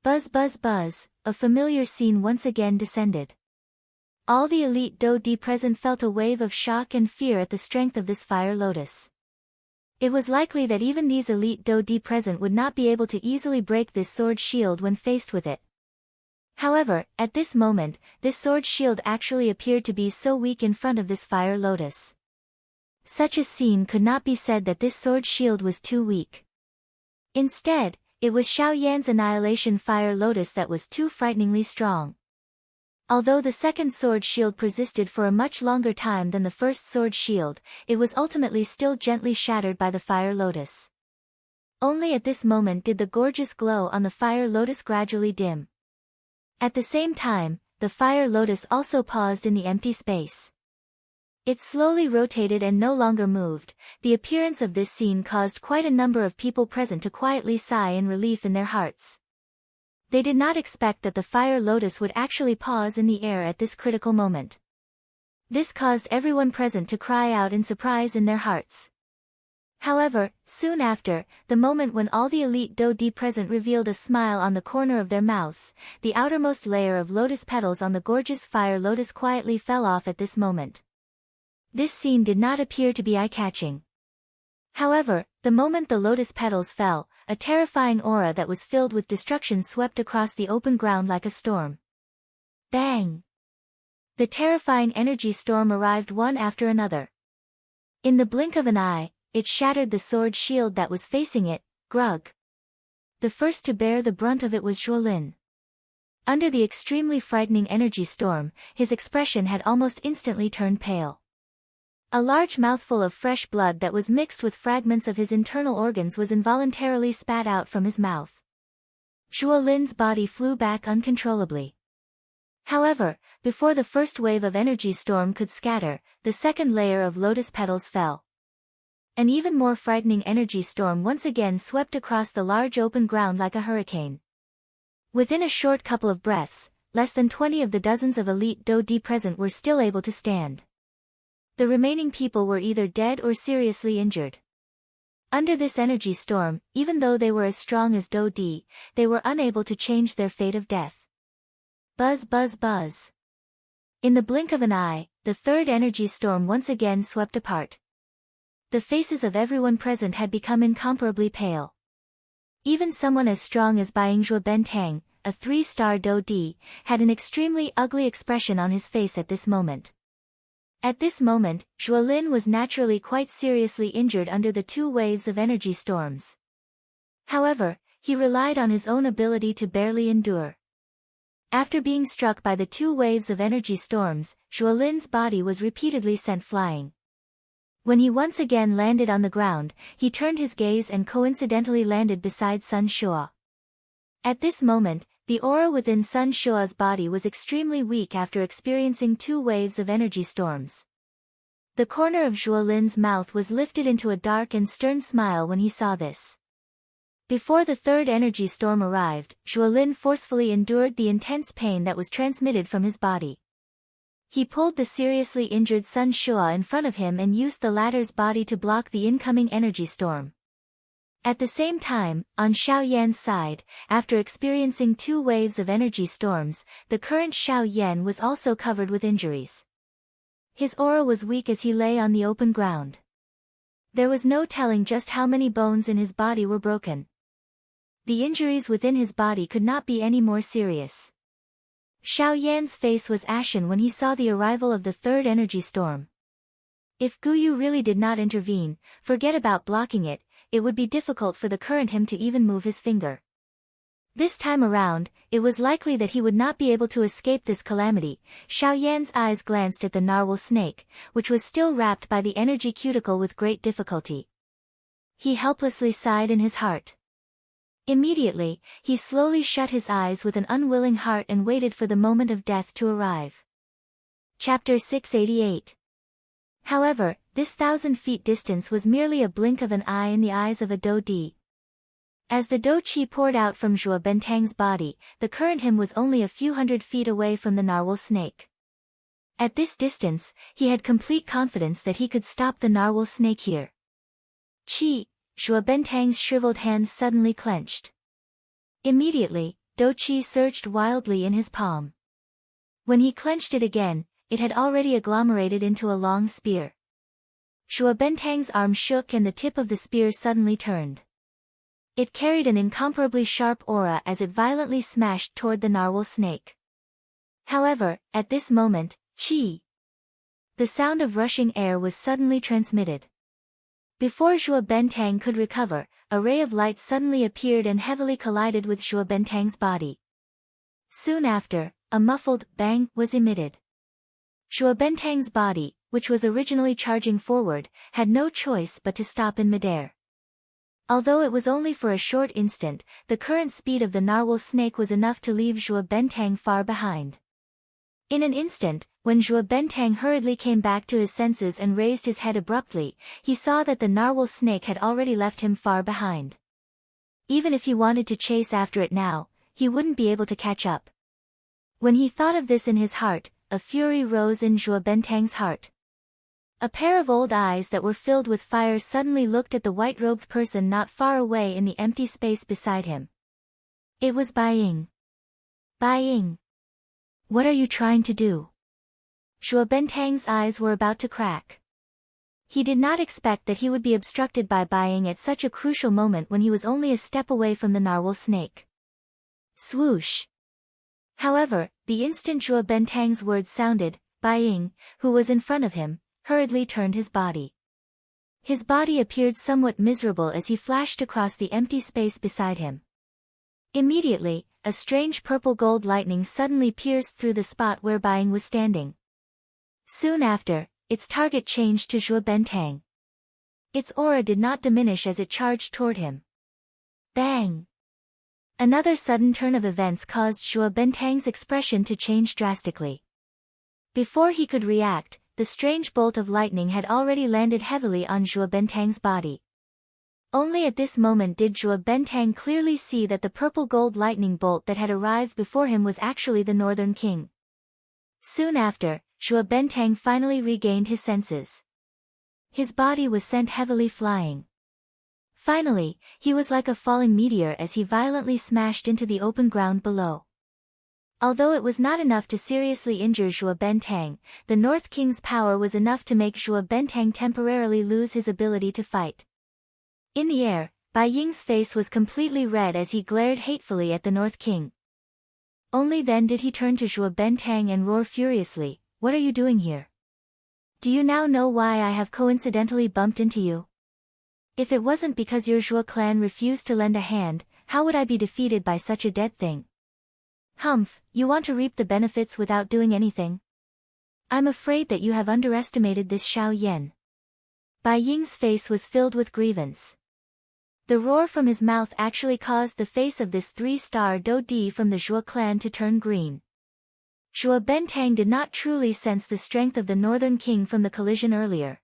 Buzz buzz buzz, a familiar scene once again descended. All the elite Dodi present felt a wave of shock and fear at the strength of this fire lotus. It was likely that even these elite Dodi present would not be able to easily break this sword shield when faced with it. However, at this moment, this sword shield actually appeared to be so weak in front of this fire lotus. Such a scene could not be said that this sword shield was too weak. Instead, it was Xiao Yan's annihilation fire lotus that was too frighteningly strong. Although the second sword shield persisted for a much longer time than the first sword shield, it was ultimately still gently shattered by the fire lotus. Only at this moment did the gorgeous glow on the fire lotus gradually dim. At the same time, the fire lotus also paused in the empty space. It slowly rotated and no longer moved. The appearance of this scene caused quite a number of people present to quietly sigh in relief in their hearts. They did not expect that the fire lotus would actually pause in the air at this critical moment. This caused everyone present to cry out in surprise in their hearts. However, soon after, the moment when all the elite Dodi present revealed a smile on the corner of their mouths, the outermost layer of lotus petals on the gorgeous fire lotus quietly fell off at this moment. This scene did not appear to be eye-catching. However, the moment the lotus petals fell, a terrifying aura that was filled with destruction swept across the open ground like a storm. Bang! The terrifying energy storm arrived one after another. In the blink of an eye, it shattered the sword shield that was facing it, Grug. The first to bear the brunt of it was Zhuolin. Under the extremely frightening energy storm, his expression had almost instantly turned pale. A large mouthful of fresh blood that was mixed with fragments of his internal organs was involuntarily spat out from his mouth. Zhuolin's body flew back uncontrollably. However, before the first wave of energy storm could scatter, the second layer of lotus petals fell. An even more frightening energy storm once again swept across the large open ground like a hurricane. Within a short couple of breaths, less than 20 of the dozens of elite Dodi present were still able to stand. The remaining people were either dead or seriously injured. Under this energy storm, even though they were as strong as Dodi, they were unable to change their fate of death. Buzz buzz buzz. In the blink of an eye, the third energy storm once again swept apart. The faces of everyone present had become incomparably pale. Even someone as strong as Baingzhuo Bentang, a 3-star Dodi, had an extremely ugly expression on his face at this moment. At this moment, Zhuolin was naturally quite seriously injured under the two waves of energy storms. However, he relied on his own ability to barely endure. After being struck by the two waves of energy storms, Zhuolin's body was repeatedly sent flying. When he once again landed on the ground, he turned his gaze and coincidentally landed beside Sun Shua. At this moment, the aura within Sun Shua's body was extremely weak after experiencing two waves of energy storms. The corner of Zhuolin's mouth was lifted into a dark and stern smile when he saw this. Before the third energy storm arrived, Zhuolin forcefully endured the intense pain that was transmitted from his body. He pulled the seriously injured Sun Shua in front of him and used the latter's body to block the incoming energy storm. At the same time, on Xiao Yan's side, after experiencing two waves of energy storms, the current Xiao Yan was also covered with injuries. His aura was weak as he lay on the open ground. There was no telling just how many bones in his body were broken. The injuries within his body could not be any more serious. Xiao Yan's face was ashen when he saw the arrival of the third energy storm. If Guyu really did not intervene, forget about blocking it, it would be difficult for the current him to even move his finger. This time around, it was likely that he would not be able to escape this calamity. Xiao Yan's eyes glanced at the narwhal snake, which was still wrapped by the energy cuticle with great difficulty. He helplessly sighed in his heart. Immediately, he slowly shut his eyes with an unwilling heart and waited for the moment of death to arrive. Chapter 688. However, this 1,000 feet distance was merely a blink of an eye in the eyes of a Do Di. As the Do Qi poured out from Zhuo Bentang's body, the current him was only a few hundred feet away from the narwhal snake. At this distance, he had complete confidence that he could stop the narwhal snake here. Qi, Zhuo Bentang's shriveled hands suddenly clenched. Immediately, Do Qi surged wildly in his palm. When he clenched it again, it had already agglomerated into a long spear. Zhuo Bentang's arm shook and the tip of the spear suddenly turned. It carried an incomparably sharp aura as it violently smashed toward the narwhal snake. However, at this moment, Qi! The sound of rushing air was suddenly transmitted. Before Zhuo Bentang could recover, a ray of light suddenly appeared and heavily collided with Zhuo Bentang's body. Soon after, a muffled bang was emitted. Zhuo Bentang's body, which was originally charging forward, had no choice but to stop in midair. Although it was only for a short instant, the current speed of the narwhal snake was enough to leave Zhuo Bentang far behind. In an instant, when Zhuo Bentang hurriedly came back to his senses and raised his head abruptly, he saw that the narwhal snake had already left him far behind. Even if he wanted to chase after it now, he wouldn't be able to catch up. When he thought of this in his heart, a fury rose in Zhuo Bentang's heart. A pair of old eyes that were filled with fire suddenly looked at the white-robed person not far away in the empty space beside him. It was Bai Ying. Bai Ying. What are you trying to do? Zhuo Bentang's eyes were about to crack. He did not expect that he would be obstructed by Bai Ying at such a crucial moment when he was only a step away from the narwhal snake. Swoosh. However, the instant Zhuo Bentang's words sounded, Bai Ying, who was in front of him, hurriedly turned his body. His body appeared somewhat miserable as he flashed across the empty space beside him. Immediately, a strange purple-gold lightning suddenly pierced through the spot where Bai Ying was standing. Soon after, its target changed to Zhuo Bentang. Its aura did not diminish as it charged toward him. Bang! Another sudden turn of events caused Zhuo Bentang's expression to change drastically. Before he could react, the strange bolt of lightning had already landed heavily on Zhuo Bentang's body. Only at this moment did Zhuo Bentang clearly see that the purple-gold lightning bolt that had arrived before him was actually the Northern King. Soon after, Zhuo Bentang finally regained his senses. His body was sent heavily flying. Finally, he was like a falling meteor as he violently smashed into the open ground below. Although it was not enough to seriously injure Zhuo Bentang, the North King's power was enough to make Zhuo Bentang temporarily lose his ability to fight. In the air, Bai Ying's face was completely red as he glared hatefully at the North King. Only then did he turn to Zhuo Bentang and roar furiously, "What are you doing here? Do you now know why I have coincidentally bumped into you? If it wasn't because your Zhuo clan refused to lend a hand, how would I be defeated by such a dead thing? Humph, you want to reap the benefits without doing anything? I'm afraid that you have underestimated this Xiao Yan." Bai Ying's face was filled with grievance. The roar from his mouth actually caused the face of this 3-star Do Di from the Zhuo clan to turn green. Zhuo Bentang did not truly sense the strength of the Northern King from the collision earlier.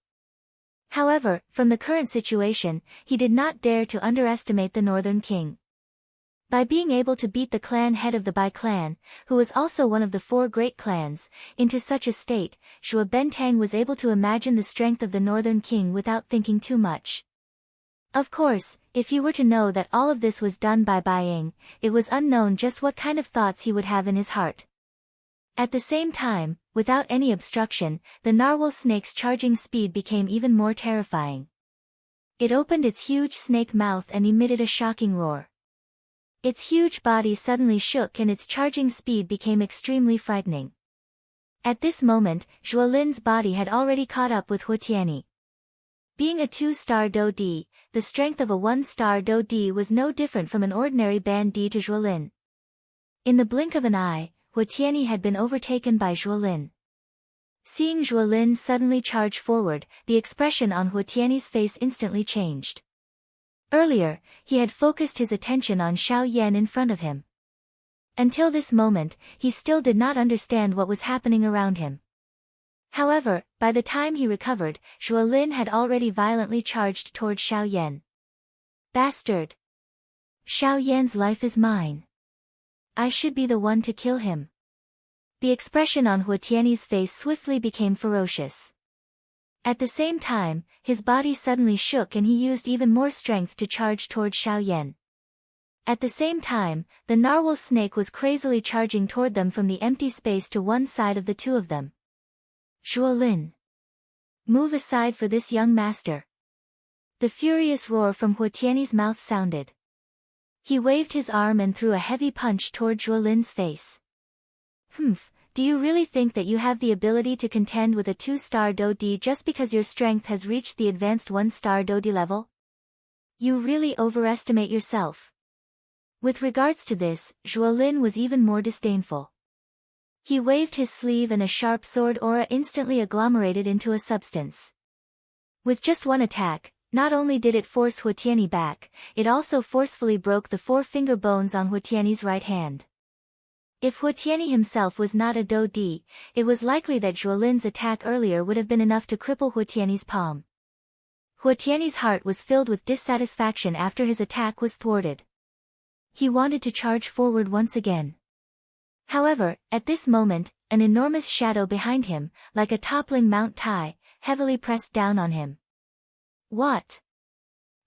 However, from the current situation, he did not dare to underestimate the Northern King. By being able to beat the clan head of the Bai clan, who was also one of the 4 great clans, into such a state, Zhuo Bentang was able to imagine the strength of the Northern King without thinking too much. Of course, if you were to know that all of this was done by Bai Ying, it was unknown just what kind of thoughts he would have in his heart. At the same time, without any obstruction, the narwhal snake's charging speed became even more terrifying. It opened its huge snake mouth and emitted a shocking roar. Its huge body suddenly shook and its charging speed became extremely frightening. At this moment, Zhuolin's body had already caught up with Huotianyi. Being a 2-star Do D, the strength of a 1-star Do D was no different from an ordinary Ban D to Zhuolin. In the blink of an eye, Huotianyi had been overtaken by Zhuolin. Seeing Zhuolin suddenly charge forward, the expression on Huotianyi's face instantly changed. Earlier, he had focused his attention on Xiao Yan in front of him. Until this moment, he still did not understand what was happening around him. However, by the time he recovered, Zhuolin had already violently charged toward Xiao Yan. Bastard! Xiao Yan's life is mine. I should be the one to kill him. The expression on Huotianyi's face swiftly became ferocious. At the same time, his body suddenly shook and he used even more strength to charge toward Xiao Yan. At the same time, the narwhal snake was crazily charging toward them from the empty space to one side of the two of them. Zhuolin! Move aside for this young master. The furious roar from Huotianyi's mouth sounded. He waved his arm and threw a heavy punch toward Zhuolin's face. Humph, do you really think that you have the ability to contend with a 2-star Do D just because your strength has reached the advanced 1-star Do D level? You really overestimate yourself. With regards to this, Zhuolin was even more disdainful. He waved his sleeve and a sharp sword aura instantly agglomerated into a substance. With just one attack, not only did it force Huotianyi back, it also forcefully broke the 4 finger bones on Huotianyi's right hand. If Huotianyi himself was not a Do D, it was likely that Zhuolin's attack earlier would have been enough to cripple Huotianyi's palm. Huotianyi's heart was filled with dissatisfaction after his attack was thwarted. He wanted to charge forward once again. However, at this moment, an enormous shadow behind him, like a toppling Mount Tai, heavily pressed down on him. What?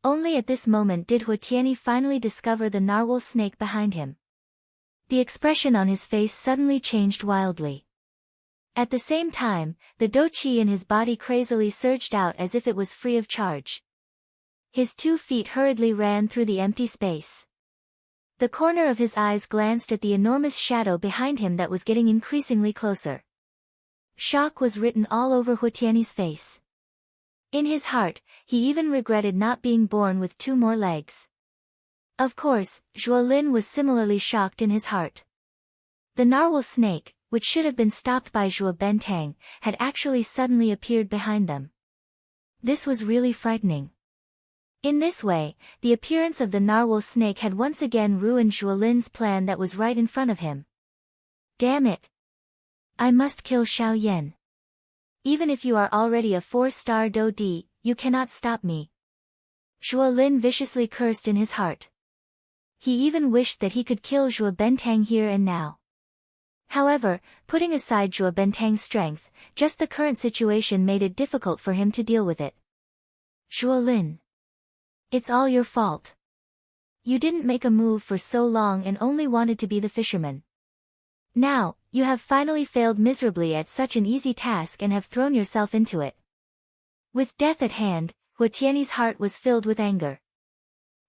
Only at this moment did Huotianyi finally discover the narwhal snake behind him. The expression on his face suddenly changed wildly. At the same time, the Do Qi in his body crazily surged out as if it was free of charge. His 2 feet hurriedly ran through the empty space. The corner of his eyes glanced at the enormous shadow behind him that was getting increasingly closer. Shock was written all over Huotianyi's face. In his heart, he even regretted not being born with 2 more legs. Of course, Zhuolin was similarly shocked in his heart. The narwhal snake, which should have been stopped by Zhuo Bentang, had actually suddenly appeared behind them. This was really frightening. In this way, the appearance of the narwhal snake had once again ruined Zhuolin's plan that was right in front of him. Damn it! I must kill Xiao Yan. Even if you are already a 4-star Do D, you cannot stop me. Zhuolin viciously cursed in his heart. He even wished that he could kill Zhuo Bentang here and now. However, putting aside Zhuo Bentang's strength, just the current situation made it difficult for him to deal with it. Zhuolin. It's all your fault. You didn't make a move for so long and only wanted to be the fisherman. Now, you have finally failed miserably at such an easy task and have thrown yourself into it. With death at hand, Huotianyi's heart was filled with anger.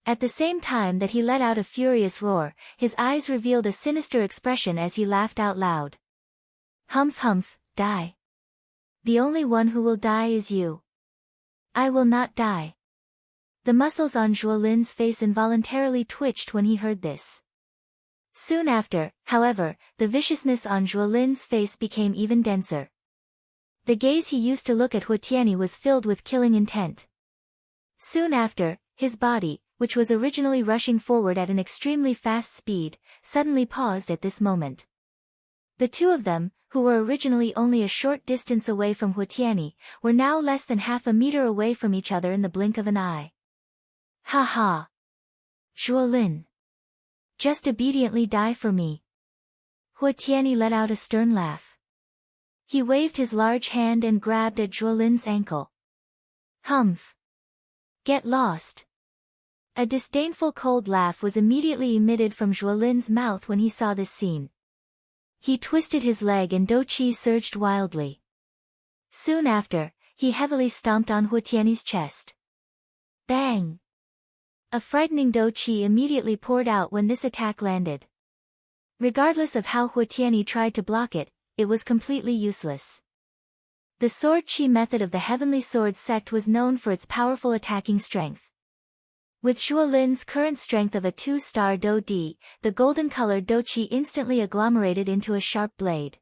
At the same time that he let out a furious roar, his eyes revealed a sinister expression as he laughed out loud. Humph humph, die. The only one who will die is you. I will not die. The muscles on Zhuolin's face involuntarily twitched when he heard this. Soon after, however, the viciousness on Zhuolin's face became even denser. The gaze he used to look at Huotianyi was filled with killing intent. Soon after, his body, which was originally rushing forward at an extremely fast speed, suddenly paused at this moment. The two of them, who were originally only a short distance away from Huotianyi, were now less than half a meter away from each other in the blink of an eye. Ha ha! Zhuolin. Just obediently die for me. Huotianyi let out a stern laugh. He waved his large hand and grabbed at Zhuolin's ankle. Humph! Get lost! A disdainful cold laugh was immediately emitted from Zhuolin's mouth when he saw this scene. He twisted his leg and Do Qi surged wildly. Soon after, he heavily stomped on Huotianyi's chest. Bang! A frightening dou qi immediately poured out when this attack landed. Regardless of how Hu Tianyi tried to block it, it was completely useless. The sword qi method of the Heavenly Sword sect was known for its powerful attacking strength. With Zhuo Lin's current strength of a 2-star dou di, the golden-colored dou qi instantly agglomerated into a sharp blade.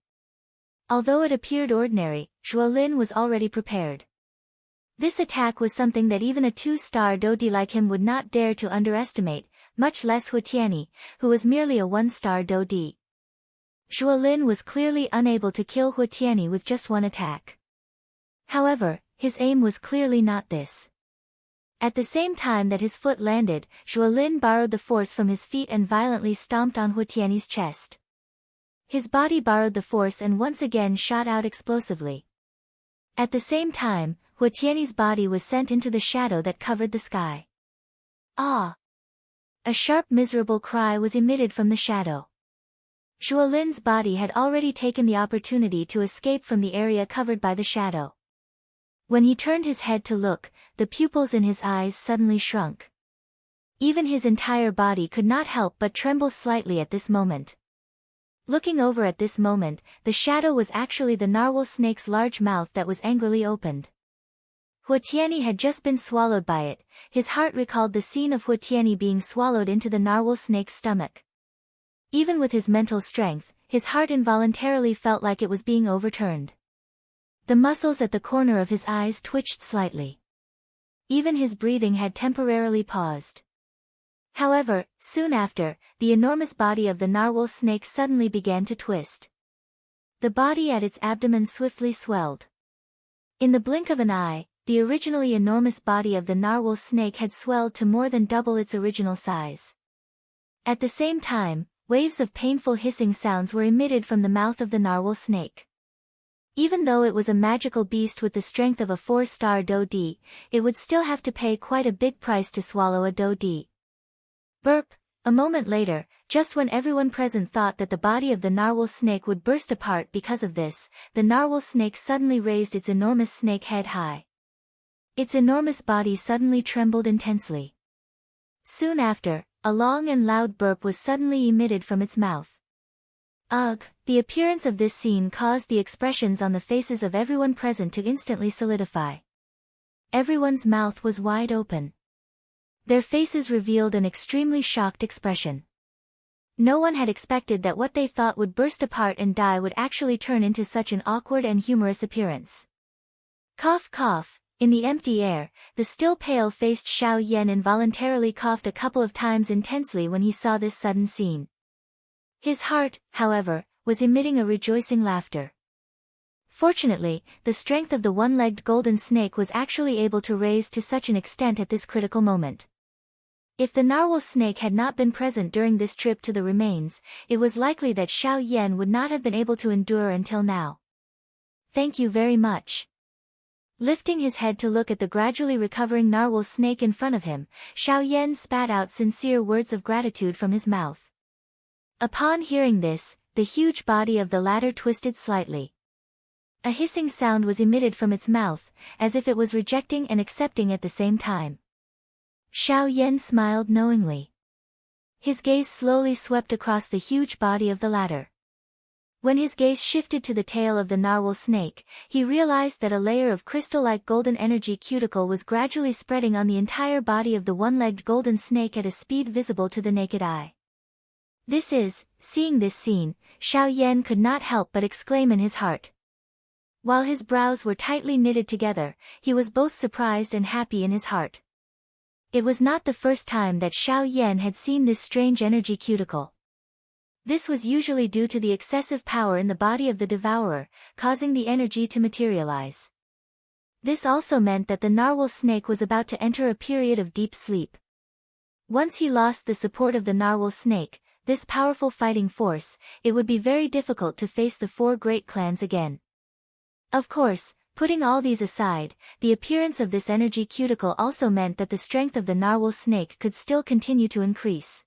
Although it appeared ordinary, Zhuo Lin was already prepared. This attack was something that even a 2-star dou di like him would not dare to underestimate, much less Hu Tianyi, who was merely a 1-star dou di. Zhuo Lin was clearly unable to kill Hu Tianyi with just one attack. However, his aim was clearly not this. At the same time that his foot landed, Zhuo Lin borrowed the force from his feet and violently stomped on Hu Tianyi's chest. His body borrowed the force and once again shot out explosively. At the same time, Hu Tianyi's body was sent into the shadow that covered the sky. Ah! A sharp miserable cry was emitted from the shadow. Zhuo Lin's body had already taken the opportunity to escape from the area covered by the shadow. When he turned his head to look, the pupils in his eyes suddenly shrunk. Even his entire body could not help but tremble slightly at this moment. Looking over at this moment, the shadow was actually the narwhal snake's large mouth that was angrily opened. Hu Tianyi had just been swallowed by it. His heart recalled the scene of Hu Tianyi being swallowed into the narwhal snake's stomach. Even with his mental strength, his heart involuntarily felt like it was being overturned. The muscles at the corner of his eyes twitched slightly. Even his breathing had temporarily paused. However, soon after, the enormous body of the narwhal snake suddenly began to twist. The body at its abdomen swiftly swelled. In the blink of an eye, the originally enormous body of the narwhal snake had swelled to more than double its original size. At the same time, waves of painful hissing sounds were emitted from the mouth of the narwhal snake. Even though it was a magical beast with the strength of a 4-star dou di, it would still have to pay quite a big price to swallow a dou di. Burp! A moment later, just when everyone present thought that the body of the narwhal snake would burst apart because of this, the narwhal snake suddenly raised its enormous snake head high. Its enormous body suddenly trembled intensely. Soon after, a long and loud burp was suddenly emitted from its mouth. Ugh! The appearance of this scene caused the expressions on the faces of everyone present to instantly solidify. Everyone's mouth was wide open. Their faces revealed an extremely shocked expression. No one had expected that what they thought would burst apart and die would actually turn into such an awkward and humorous appearance. Cough cough. In the empty air, the still pale-faced Xiao Yan involuntarily coughed a couple of times intensely when he saw this sudden scene. His heart, however, was emitting a rejoicing laughter. Fortunately, the strength of the one-legged golden snake was actually able to raise to such an extent at this critical moment. If the narwhal snake had not been present during this trip to the remains, it was likely that Xiao Yan would not have been able to endure until now. Thank you very much. Lifting his head to look at the gradually recovering narwhal snake in front of him, Xiao Yan spat out sincere words of gratitude from his mouth. Upon hearing this, the huge body of the latter twisted slightly. A hissing sound was emitted from its mouth, as if it was rejecting and accepting at the same time. Xiao Yan smiled knowingly. His gaze slowly swept across the huge body of the latter. When his gaze shifted to the tail of the narwhal snake, he realized that a layer of crystal-like golden energy cuticle was gradually spreading on the entire body of the one-legged golden snake at a speed visible to the naked eye. Seeing this scene, Xiao Yan could not help but exclaim in his heart. While his brows were tightly knitted together, he was both surprised and happy in his heart. It was not the first time that Xiao Yan had seen this strange energy cuticle. This was usually due to the excessive power in the body of the devourer, causing the energy to materialize. This also meant that the narwhal snake was about to enter a period of deep sleep. Once he lost the support of the narwhal snake, this powerful fighting force, it would be very difficult to face the 4 great clans again. Of course, putting all these aside, the appearance of this energy cuticle also meant that the strength of the narwhal snake could still continue to increase.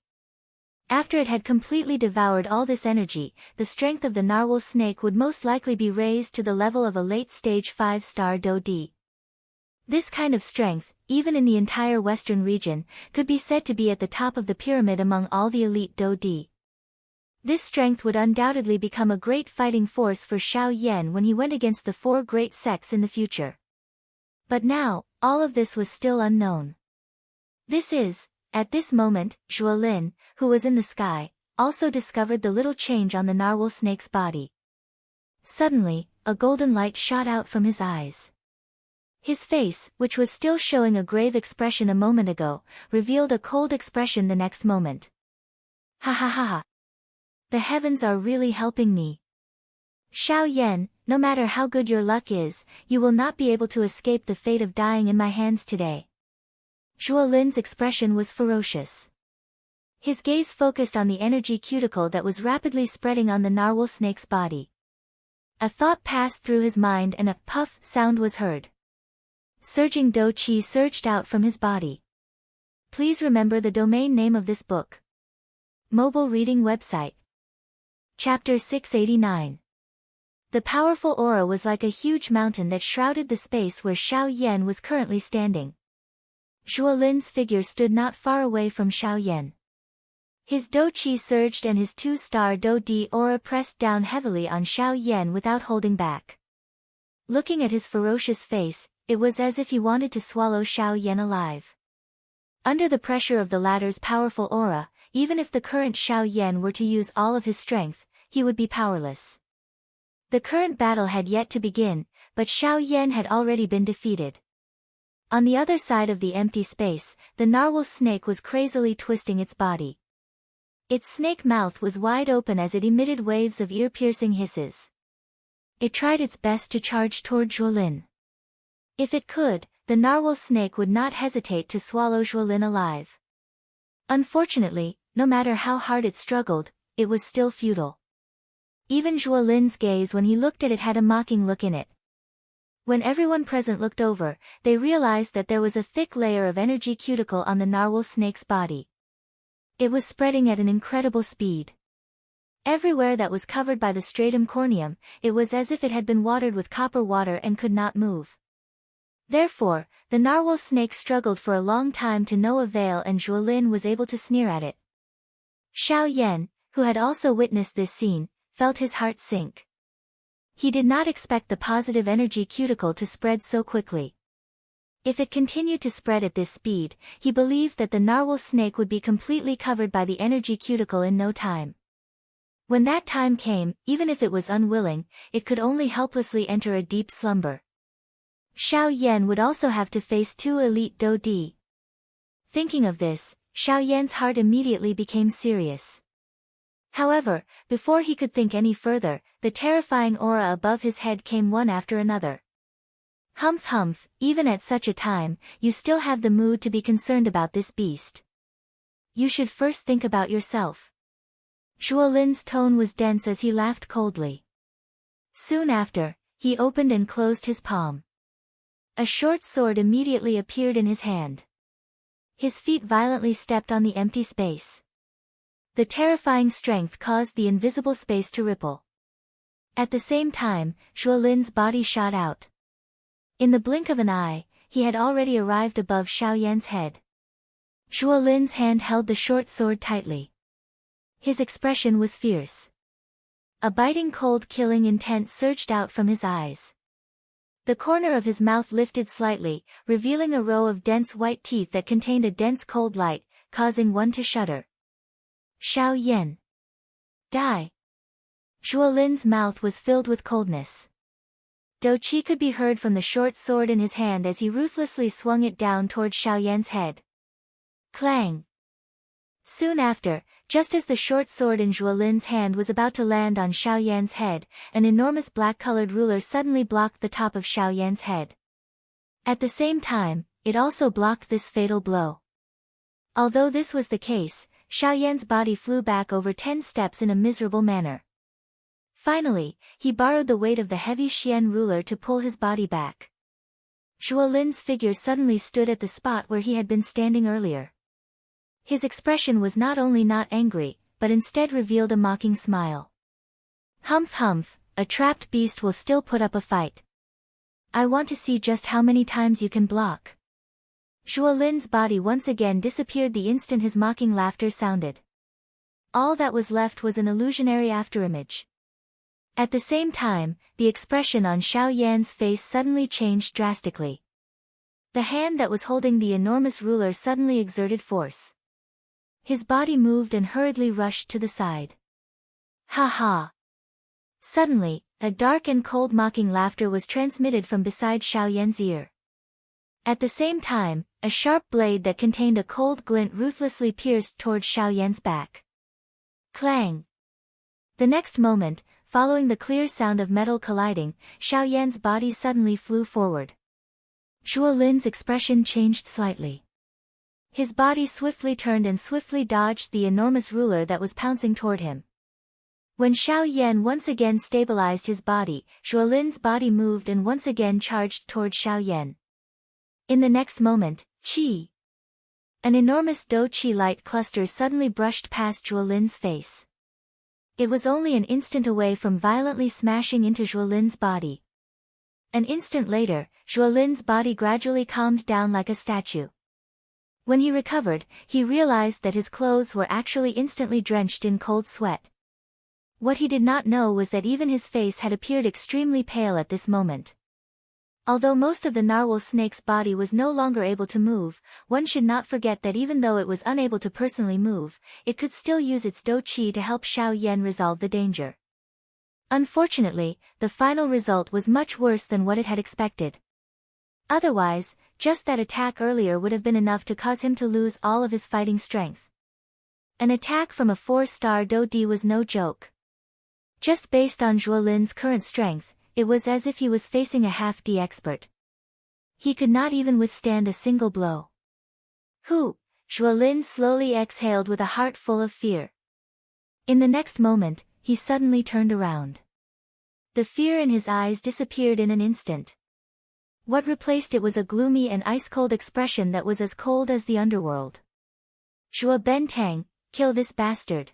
After it had completely devoured all this energy, the strength of the narwhal snake would most likely be raised to the level of a late-stage 5-star dou di. This kind of strength, even in the entire western region, could be said to be at the top of the pyramid among all the elite Dou-di. This strength would undoubtedly become a great fighting force for Xiao Yan when he went against the four great sects in the future. But now, all of this was still unknown. At this moment, Zhuolin, who was in the sky, also discovered the little change on the narwhal snake's body. Suddenly, a golden light shot out from his eyes. His face, which was still showing a grave expression a moment ago, revealed a cold expression the next moment. Ha ha ha ha. The heavens are really helping me. Xiao Yan, no matter how good your luck is, you will not be able to escape the fate of dying in my hands today. Zhuolin's expression was ferocious. His gaze focused on the energy cuticle that was rapidly spreading on the narwhal snake's body. A thought passed through his mind and a puff sound was heard. Surging dou qi surged out from his body. Please remember the domain name of this book. Mobile reading website. Chapter 689. The powerful aura was like a huge mountain that shrouded the space where Xiao Yan was currently standing. Zhuolin's figure stood not far away from Xiao Yan. His dou qi surged and his two-star dou-di aura pressed down heavily on Xiao Yan without holding back. Looking at his ferocious face, it was as if he wanted to swallow Xiao Yan alive. Under the pressure of the latter's powerful aura, even if the current Xiao Yan were to use all of his strength, he would be powerless. The current battle had yet to begin, but Xiao Yan had already been defeated. On the other side of the empty space, the narwhal snake was crazily twisting its body. Its snake mouth was wide open as it emitted waves of ear-piercing hisses. It tried its best to charge toward Zhuolin. If it could, the narwhal snake would not hesitate to swallow Zhuolin alive. Unfortunately, no matter how hard it struggled, it was still futile. Even Zhuolin's gaze when he looked at it had a mocking look in it. When everyone present looked over, they realized that there was a thick layer of energy cuticle on the narwhal snake's body. It was spreading at an incredible speed. Everywhere that was covered by the stratum corneum, it was as if it had been watered with copper water and could not move. Therefore, the narwhal snake struggled for a long time to no avail and Zhuolin was able to sneer at it. Xiao Yan, who had also witnessed this scene, felt his heart sink. He did not expect the positive energy cuticle to spread so quickly. If it continued to spread at this speed, he believed that the narwhal snake would be completely covered by the energy cuticle in no time. When that time came, even if it was unwilling, it could only helplessly enter a deep slumber. Xiao Yan would also have to face two elite Dou-di. Thinking of this, Xiao Yan's heart immediately became serious. However, before he could think any further, the terrifying aura above his head came one after another. Humph humph, even at such a time, you still have the mood to be concerned about this beast. You should first think about yourself. Zhuolin's tone was dense as he laughed coldly. Soon after, he opened and closed his palm. A short sword immediately appeared in his hand. His feet violently stepped on the empty space. The terrifying strength caused the invisible space to ripple. At the same time, Zhuolin's body shot out. In the blink of an eye, he had already arrived above Xiao Yan's head. Zhuolin's hand held the short sword tightly. His expression was fierce. A biting cold killing intent surged out from his eyes. The corner of his mouth lifted slightly, revealing a row of dense white teeth that contained a dense cold light, causing one to shudder. Xiao Yan. Die. Zhuolin's mouth was filled with coldness. Dou qi could be heard from the short sword in his hand as he ruthlessly swung it down toward Xiao Yan's head. Clang. Soon after, just as the short sword in Zhuolin's hand was about to land on Xiao Yan's head, an enormous black-colored ruler suddenly blocked the top of Xiao Yan's head. At the same time, it also blocked this fatal blow. Although this was the case, Xiao Yan's body flew back over 10 steps in a miserable manner. Finally, he borrowed the weight of the heavy Xian ruler to pull his body back. Zhuolin's figure suddenly stood at the spot where he had been standing earlier. His expression was not only not angry, but instead revealed a mocking smile. Humph humph, a trapped beast will still put up a fight. I want to see just how many times you can block. Zhuo Lin's body once again disappeared the instant his mocking laughter sounded. All that was left was an illusionary afterimage. At the same time, the expression on Xiao Yan's face suddenly changed drastically. The hand that was holding the enormous ruler suddenly exerted force. His body moved and hurriedly rushed to the side. Ha ha! Suddenly, a dark and cold mocking laughter was transmitted from beside Xiao Yan's ear. At the same time, a sharp blade that contained a cold glint ruthlessly pierced toward Xiao Yan's back. Clang! The next moment, following the clear sound of metal colliding, Xiao Yan's body suddenly flew forward. Zhuo Lin's expression changed slightly. His body swiftly turned and swiftly dodged the enormous ruler that was pouncing toward him. When Xiao Yan once again stabilized his body, Zhuo Lin's body moved and once again charged toward Xiao Yan. In the next moment, Qi! An enormous Do Qi light cluster suddenly brushed past Zhuo Lin's face. It was only an instant away from violently smashing into Zhuo Lin's body. An instant later, Zhuo Lin's body gradually calmed down like a statue. When he recovered, he realized that his clothes were actually instantly drenched in cold sweat. What he did not know was that even his face had appeared extremely pale at this moment. Although most of the narwhal snake's body was no longer able to move, one should not forget that even though it was unable to personally move, it could still use its Do Qi to help Xiao Yan resolve the danger. Unfortunately, the final result was much worse than what it had expected. Otherwise, just that attack earlier would have been enough to cause him to lose all of his fighting strength. An attack from a 4-star Do Di was no joke. Just based on Zhuo Lin's current strength, it was as if he was facing a half-D expert. He could not even withstand a single blow. Hu! Zhuo Lin slowly exhaled with a heart full of fear. In the next moment, he suddenly turned around. The fear in his eyes disappeared in an instant. What replaced it was a gloomy and ice-cold expression that was as cold as the underworld. Zhuo Bentang, kill this bastard.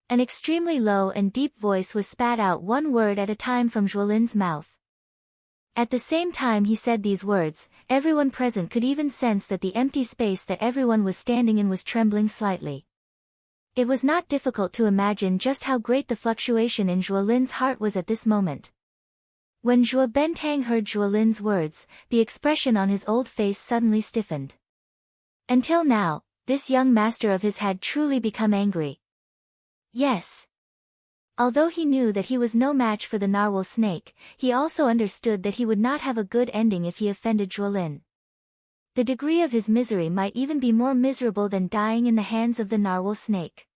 An extremely low and deep voice was spat out one word at a time from Zhuo Lin's mouth. At the same time he said these words, everyone present could even sense that the empty space that everyone was standing in was trembling slightly. It was not difficult to imagine just how great the fluctuation in Zhuo Lin's heart was at this moment. When Zhuo Bentang heard Zhuo Lin's words, the expression on his old face suddenly stiffened. Until now, this young master of his had truly become angry. Yes. Although he knew that he was no match for the narwhal snake, he also understood that he would not have a good ending if he offended Zhuo Lin. The degree of his misery might even be more miserable than dying in the hands of the narwhal snake.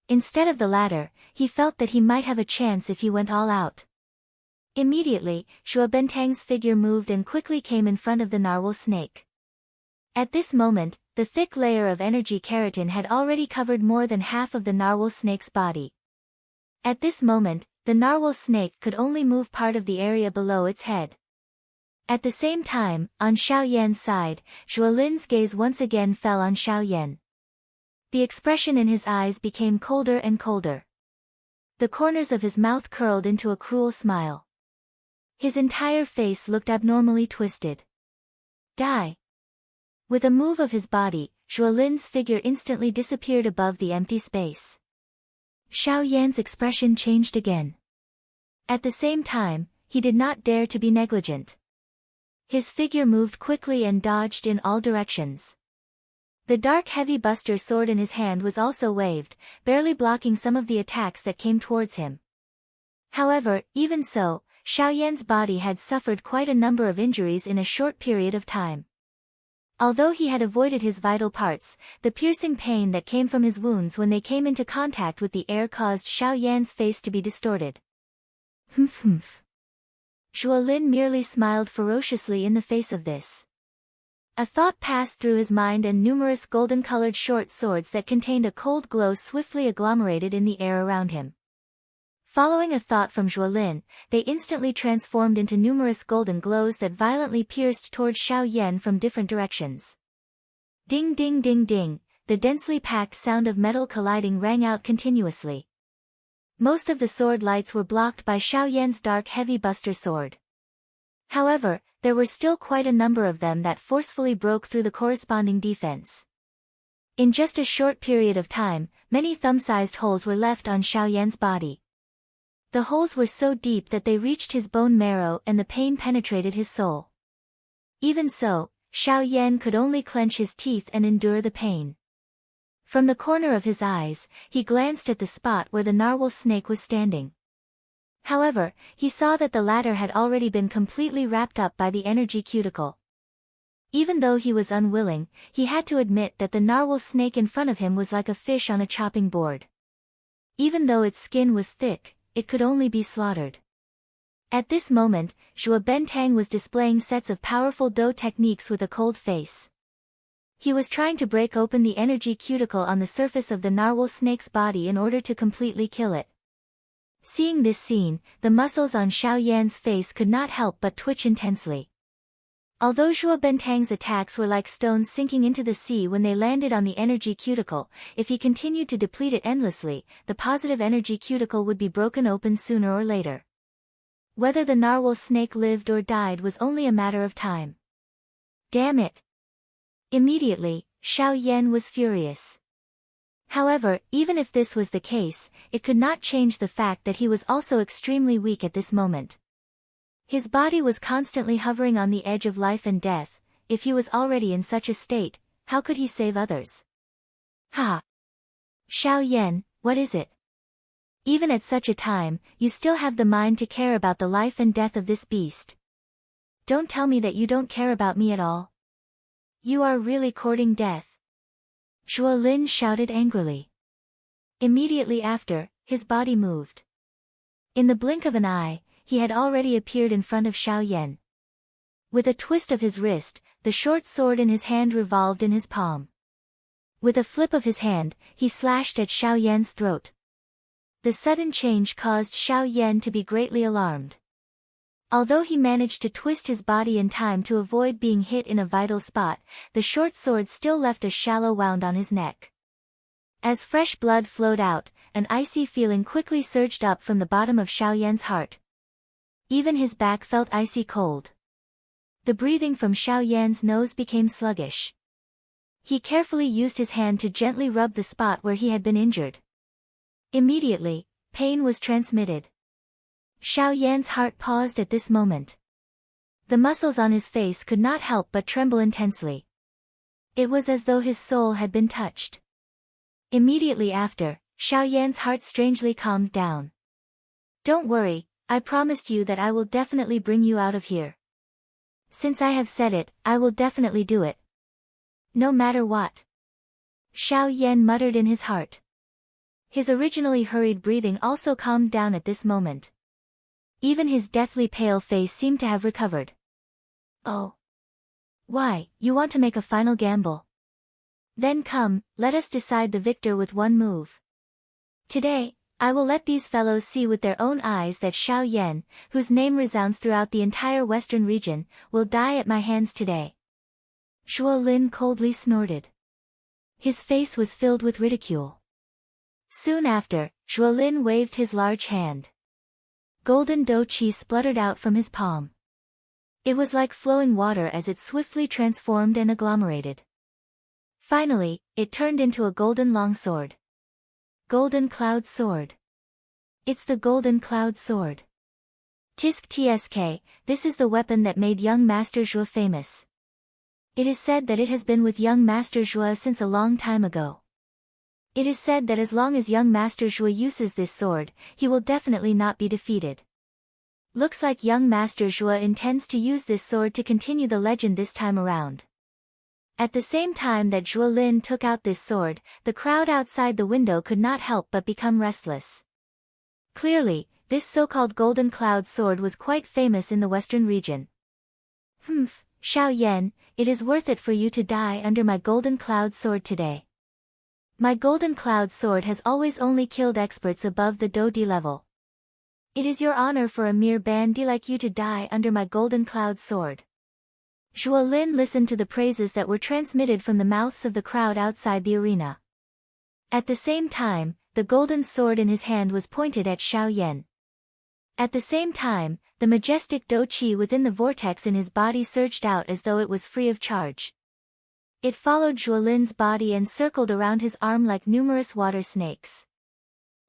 Instead of the latter, he felt that he might have a chance if he went all out. Immediately, Zhuo Bentang's figure moved and quickly came in front of the narwhal snake. At this moment, the thick layer of energy keratin had already covered more than half of the narwhal snake's body. At this moment, the narwhal snake could only move part of the area below its head. At the same time, on Xiao Yan's side, Zhuo Lin's gaze once again fell on Xiao Yan. The expression in his eyes became colder and colder. The corners of his mouth curled into a cruel smile. His entire face looked abnormally twisted. Die! With a move of his body, Zhuo Lin's figure instantly disappeared above the empty space. Xiao Yan's expression changed again. At the same time, he did not dare to be negligent. His figure moved quickly and dodged in all directions. The dark heavy buster sword in his hand was also waved, barely blocking some of the attacks that came towards him. However, even so, Xiao Yan's body had suffered quite a number of injuries in a short period of time. Although he had avoided his vital parts, the piercing pain that came from his wounds when they came into contact with the air caused Xiao Yan's face to be distorted. Humph. Zhuo Lin merely smiled ferociously in the face of this. A thought passed through his mind and numerous golden-colored short swords that contained a cold glow swiftly agglomerated in the air around him. Following a thought from Zhuo Lin, they instantly transformed into numerous golden glows that violently pierced toward Xiao Yan from different directions. Ding ding ding ding, the densely packed sound of metal colliding rang out continuously. Most of the sword lights were blocked by Xiao Yan's dark heavy buster sword. However, there were still quite a number of them that forcefully broke through the corresponding defense. In just a short period of time, many thumb-sized holes were left on Xiao Yan's body. The holes were so deep that they reached his bone marrow and the pain penetrated his soul. Even so, Xiao Yan could only clench his teeth and endure the pain. From the corner of his eyes, he glanced at the spot where the narwhal snake was standing. However, he saw that the latter had already been completely wrapped up by the energy cuticle. Even though he was unwilling, he had to admit that the narwhal snake in front of him was like a fish on a chopping board. Even though its skin was thick, it could only be slaughtered. At this moment, Zhuo Bentang was displaying sets of powerful Do techniques with a cold face. He was trying to break open the energy cuticle on the surface of the narwhal snake's body in order to completely kill it. Seeing this scene, the muscles on Xiao Yan's face could not help but twitch intensely. Although Zhuo Bentang's attacks were like stones sinking into the sea when they landed on the energy cuticle, if he continued to deplete it endlessly, the positive energy cuticle would be broken open sooner or later. Whether the narwhal snake lived or died was only a matter of time. Damn it! Immediately, Xiao Yan was furious. However, even if this was the case, it could not change the fact that he was also extremely weak at this moment. His body was constantly hovering on the edge of life and death. If he was already in such a state, how could he save others? Ha! Xiao Yan, what is it? Even at such a time, you still have the mind to care about the life and death of this beast. Don't tell me that you don't care about me at all. You are really courting death. Zhuo Lin shouted angrily. Immediately after, his body moved. In the blink of an eye, he had already appeared in front of Xiao Yan. With a twist of his wrist, the short sword in his hand revolved in his palm. With a flip of his hand, he slashed at Xiao Yan's throat. The sudden change caused Xiao Yan to be greatly alarmed. Although he managed to twist his body in time to avoid being hit in a vital spot, the short sword still left a shallow wound on his neck. As fresh blood flowed out, an icy feeling quickly surged up from the bottom of Xiao Yan's heart. Even his back felt icy cold. The breathing from Xiao Yan's nose became sluggish. He carefully used his hand to gently rub the spot where he had been injured. Immediately, pain was transmitted. Xiao Yan's heart paused at this moment. The muscles on his face could not help but tremble intensely. It was as though his soul had been touched. Immediately after, Xiao Yan's heart strangely calmed down. Don't worry, I promised you that I will definitely bring you out of here. Since I have said it, I will definitely do it. No matter what. Xiao Yan muttered in his heart. His originally hurried breathing also calmed down at this moment. Even his deathly pale face seemed to have recovered. Oh. Why, you want to make a final gamble? Then come, let us decide the victor with one move. Today, I will let these fellows see with their own eyes that Xiao Yan, whose name resounds throughout the entire western region, will die at my hands today. Zhuo Lin coldly snorted. His face was filled with ridicule. Soon after, Zhuo Lin waved his large hand. Golden dough cheese spluttered out from his palm. It was like flowing water as it swiftly transformed and agglomerated. Finally, it turned into a golden longsword. Golden Cloud Sword. It's the Golden Cloud Sword. Tisk tsk, this is the weapon that made young Master Zhuo famous. It is said that it has been with young Master Zhuo since a long time ago. It is said that as long as young Master Zhuo uses this sword, he will definitely not be defeated. Looks like young Master Zhuo intends to use this sword to continue the legend this time around. At the same time that Zhuo Lin took out this sword, the crowd outside the window could not help but become restless. Clearly, this so-called Golden Cloud Sword was quite famous in the western region. Humph, Xiao Yan, it is worth it for you to die under my Golden Cloud Sword today. My Golden Cloud Sword has always only killed experts above the Do D level. It is your honor for a mere bandy like you to die under my Golden Cloud Sword. Zhuo Lin listened to the praises that were transmitted from the mouths of the crowd outside the arena. At the same time, the golden sword in his hand was pointed at Xiao Yan. At the same time, the majestic Do-chi within the vortex in his body surged out as though it was free of charge. It followed Zhuolin's body and circled around his arm like numerous water snakes.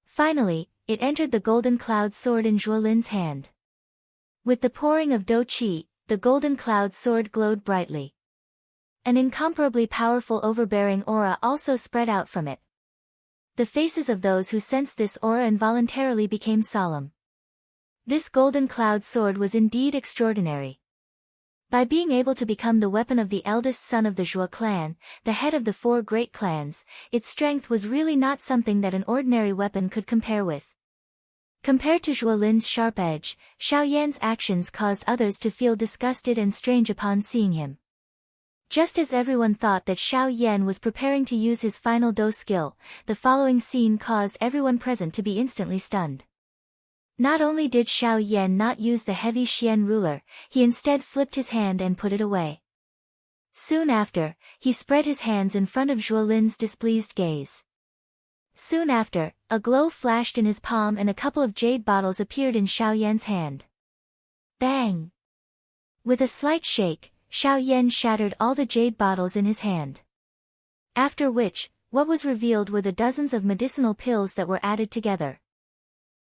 Finally, it entered the golden cloud sword in Zhuolin's hand. With the pouring of Do-chi, the golden cloud sword glowed brightly. An incomparably powerful overbearing aura also spread out from it. The faces of those who sensed this aura involuntarily became solemn. This golden cloud sword was indeed extraordinary. By being able to become the weapon of the eldest son of the Zhuo clan, the head of the 4 great clans, its strength was really not something that an ordinary weapon could compare with. Compared to Zhuolin's sharp edge, Xiao Yan's actions caused others to feel disgusted and strange upon seeing him. Just as everyone thought that Xiao Yan was preparing to use his final Do skill, the following scene caused everyone present to be instantly stunned. Not only did Xiao Yan not use the heavy Xian ruler, he instead flipped his hand and put it away. Soon after, he spread his hands in front of Zhuolin's displeased gaze. Soon after, a glow flashed in his palm and a couple of jade bottles appeared in Xiao Yan's hand. Bang! With a slight shake, Xiao Yan shattered all the jade bottles in his hand. After which, what was revealed were the dozens of medicinal pills that were added together.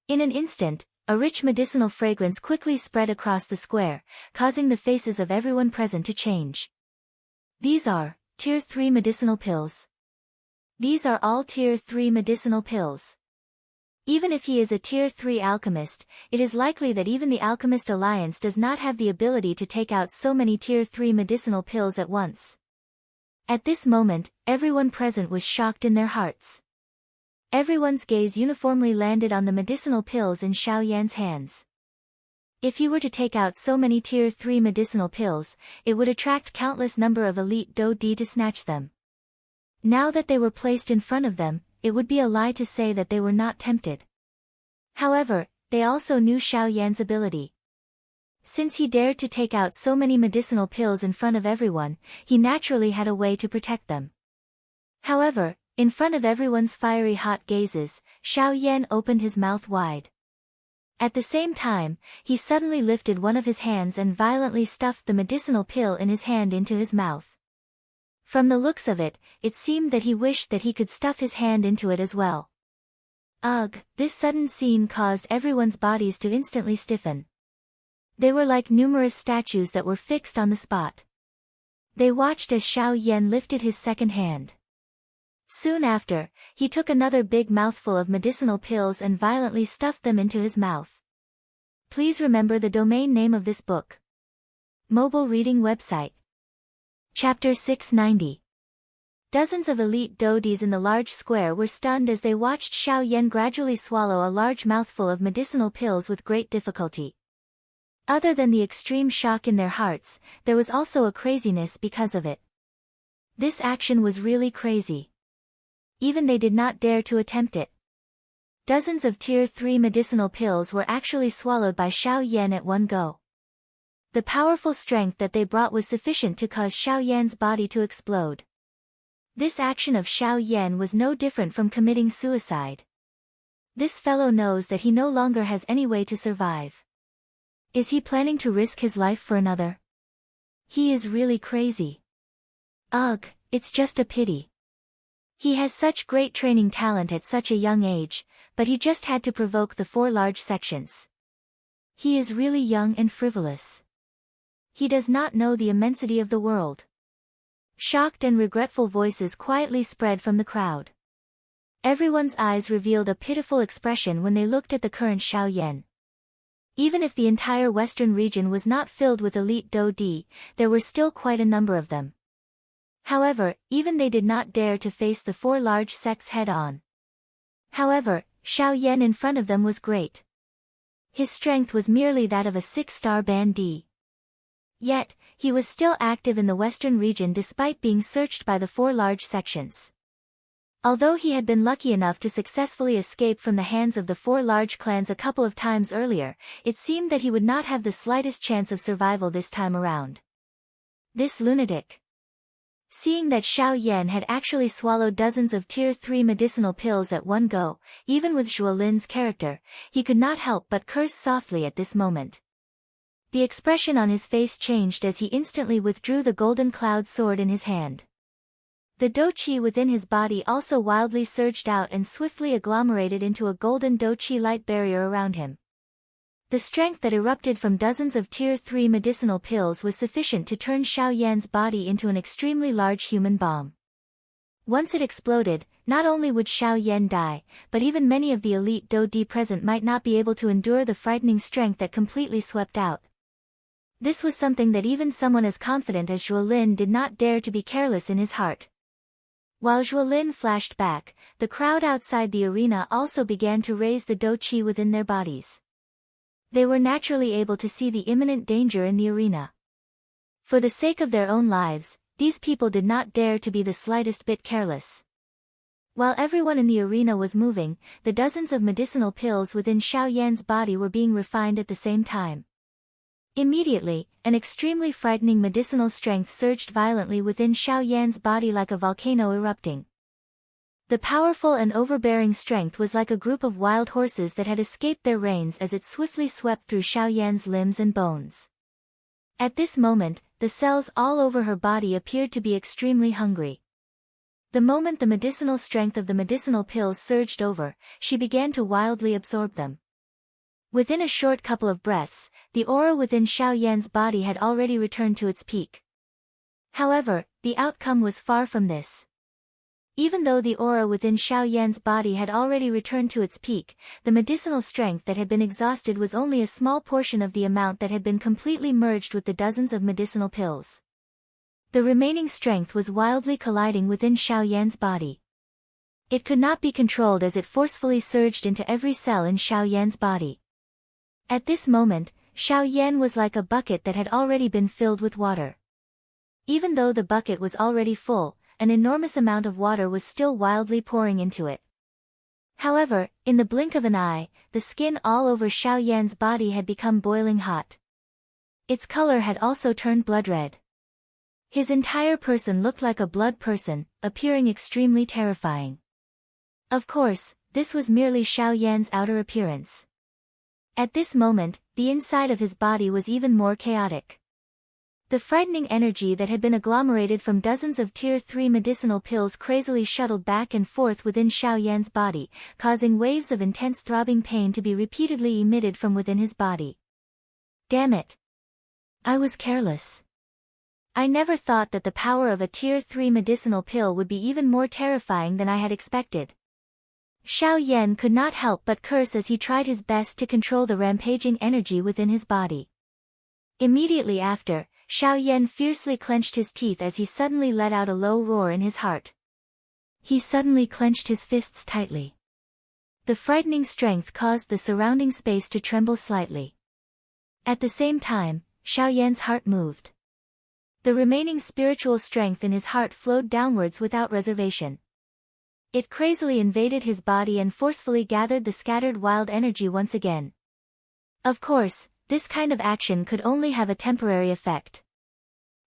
In an instant, a rich medicinal fragrance quickly spread across the square, causing the faces of everyone present to change. These are Tier 3 medicinal pills. These are all Tier 3 medicinal pills. Even if he is a Tier 3 alchemist, it is likely that even the Alchemist Alliance does not have the ability to take out so many Tier 3 medicinal pills at once. At this moment, everyone present was shocked in their hearts. Everyone's gaze uniformly landed on the medicinal pills in Xiao Yan's hands. If he were to take out so many Tier 3 medicinal pills, it would attract countless number of elite Do-di to snatch them. Now that they were placed in front of them, it would be a lie to say that they were not tempted. However, they also knew Xiao Yan's ability. Since he dared to take out so many medicinal pills in front of everyone, he naturally had a way to protect them. However, in front of everyone's fiery hot gazes, Xiao Yan opened his mouth wide. At the same time, he suddenly lifted one of his hands and violently stuffed the medicinal pill in his hand into his mouth. From the looks of it, it seemed that he wished that he could stuff his hand into it as well. Ugh, this sudden scene caused everyone's bodies to instantly stiffen. They were like numerous statues that were fixed on the spot. They watched as Xiao Yan lifted his second hand. Soon after, he took another big mouthful of medicinal pills and violently stuffed them into his mouth. Please remember the domain name of this book. Mobile reading website. Chapter 690. Dozens of elite Do-dis in the large square were stunned as they watched Xiao Yan gradually swallow a large mouthful of medicinal pills with great difficulty. Other than the extreme shock in their hearts, there was also a craziness because of it. This action was really crazy. Even they did not dare to attempt it. Dozens of Tier 3 medicinal pills were actually swallowed by Xiao Yan at one go. The powerful strength that they brought was sufficient to cause Xiao Yan's body to explode. This action of Xiao Yan was no different from committing suicide. This fellow knows that he no longer has any way to survive. Is he planning to risk his life for another? He is really crazy. Ugh, it's just a pity. He has such great training talent at such a young age, but he just had to provoke the 4 large sections. He is really young and frivolous. He does not know the immensity of the world. Shocked and regretful voices quietly spread from the crowd. Everyone's eyes revealed a pitiful expression when they looked at the current Xiao Yan. Even if the entire western region was not filled with elite Do-di, there were still quite a number of them. However, even they did not dare to face the 4 large sects head-on. However, Xiao Yan in front of them was great. His strength was merely that of a 6-star band D. Yet, he was still active in the western region despite being searched by the 4 large sections. Although he had been lucky enough to successfully escape from the hands of the 4 large clans a couple of times earlier, it seemed that he would not have the slightest chance of survival this time around. This lunatic. Seeing that Xiao Yan had actually swallowed dozens of Tier 3 medicinal pills at one go, even with Zhuo Lin's character, he could not help but curse softly at this moment. The expression on his face changed as he instantly withdrew the golden cloud sword in his hand. The Do Qi within his body also wildly surged out and swiftly agglomerated into a golden Do Qi light barrier around him. The strength that erupted from dozens of Tier 3 medicinal pills was sufficient to turn Xiao Yan's body into an extremely large human bomb. Once it exploded, not only would Xiao Yan die, but even many of the elite Do Di present might not be able to endure the frightening strength that completely swept out. This was something that even someone as confident as Zhuo Lin did not dare to be careless in his heart. While Zhuo Lin flashed back, the crowd outside the arena also began to raise the Do Qi within their bodies. They were naturally able to see the imminent danger in the arena. For the sake of their own lives, these people did not dare to be the slightest bit careless. While everyone in the arena was moving, the dozens of medicinal pills within Xiao Yan's body were being refined at the same time. Immediately, an extremely frightening medicinal strength surged violently within Xiao Yan's body like a volcano erupting. The powerful and overbearing strength was like a group of wild horses that had escaped their reins as it swiftly swept through Xiao Yan's limbs and bones. At this moment, the cells all over her body appeared to be extremely hungry. The moment the medicinal strength of the medicinal pills surged over, she began to wildly absorb them. Within a short couple of breaths, the aura within Xiao Yan's body had already returned to its peak. However, the outcome was far from this. Even though the aura within Xiao Yan's body had already returned to its peak, the medicinal strength that had been exhausted was only a small portion of the amount that had been completely merged with the dozens of medicinal pills. The remaining strength was wildly colliding within Xiao Yan's body. It could not be controlled as it forcefully surged into every cell in Xiao Yan's body. At this moment, Xiao Yan was like a bucket that had already been filled with water. Even though the bucket was already full, an enormous amount of water was still wildly pouring into it. However, in the blink of an eye, the skin all over Xiao Yan's body had become boiling hot. Its color had also turned blood red. His entire person looked like a blood person, appearing extremely terrifying. Of course, this was merely Xiao Yan's outer appearance. At this moment, the inside of his body was even more chaotic. The frightening energy that had been agglomerated from dozens of Tier 3 medicinal pills crazily shuttled back and forth within Xiao Yan's body, causing waves of intense throbbing pain to be repeatedly emitted from within his body. Damn it! I was careless. I never thought that the power of a Tier 3 medicinal pill would be even more terrifying than I had expected. Xiao Yan could not help but curse as he tried his best to control the rampaging energy within his body. Immediately after, Xiao Yan fiercely clenched his teeth as he suddenly let out a low roar in his heart. He suddenly clenched his fists tightly. The frightening strength caused the surrounding space to tremble slightly. At the same time, Xiao Yan's heart moved. The remaining spiritual strength in his heart flowed downwards without reservation. It crazily invaded his body and forcefully gathered the scattered wild energy once again. Of course, this kind of action could only have a temporary effect.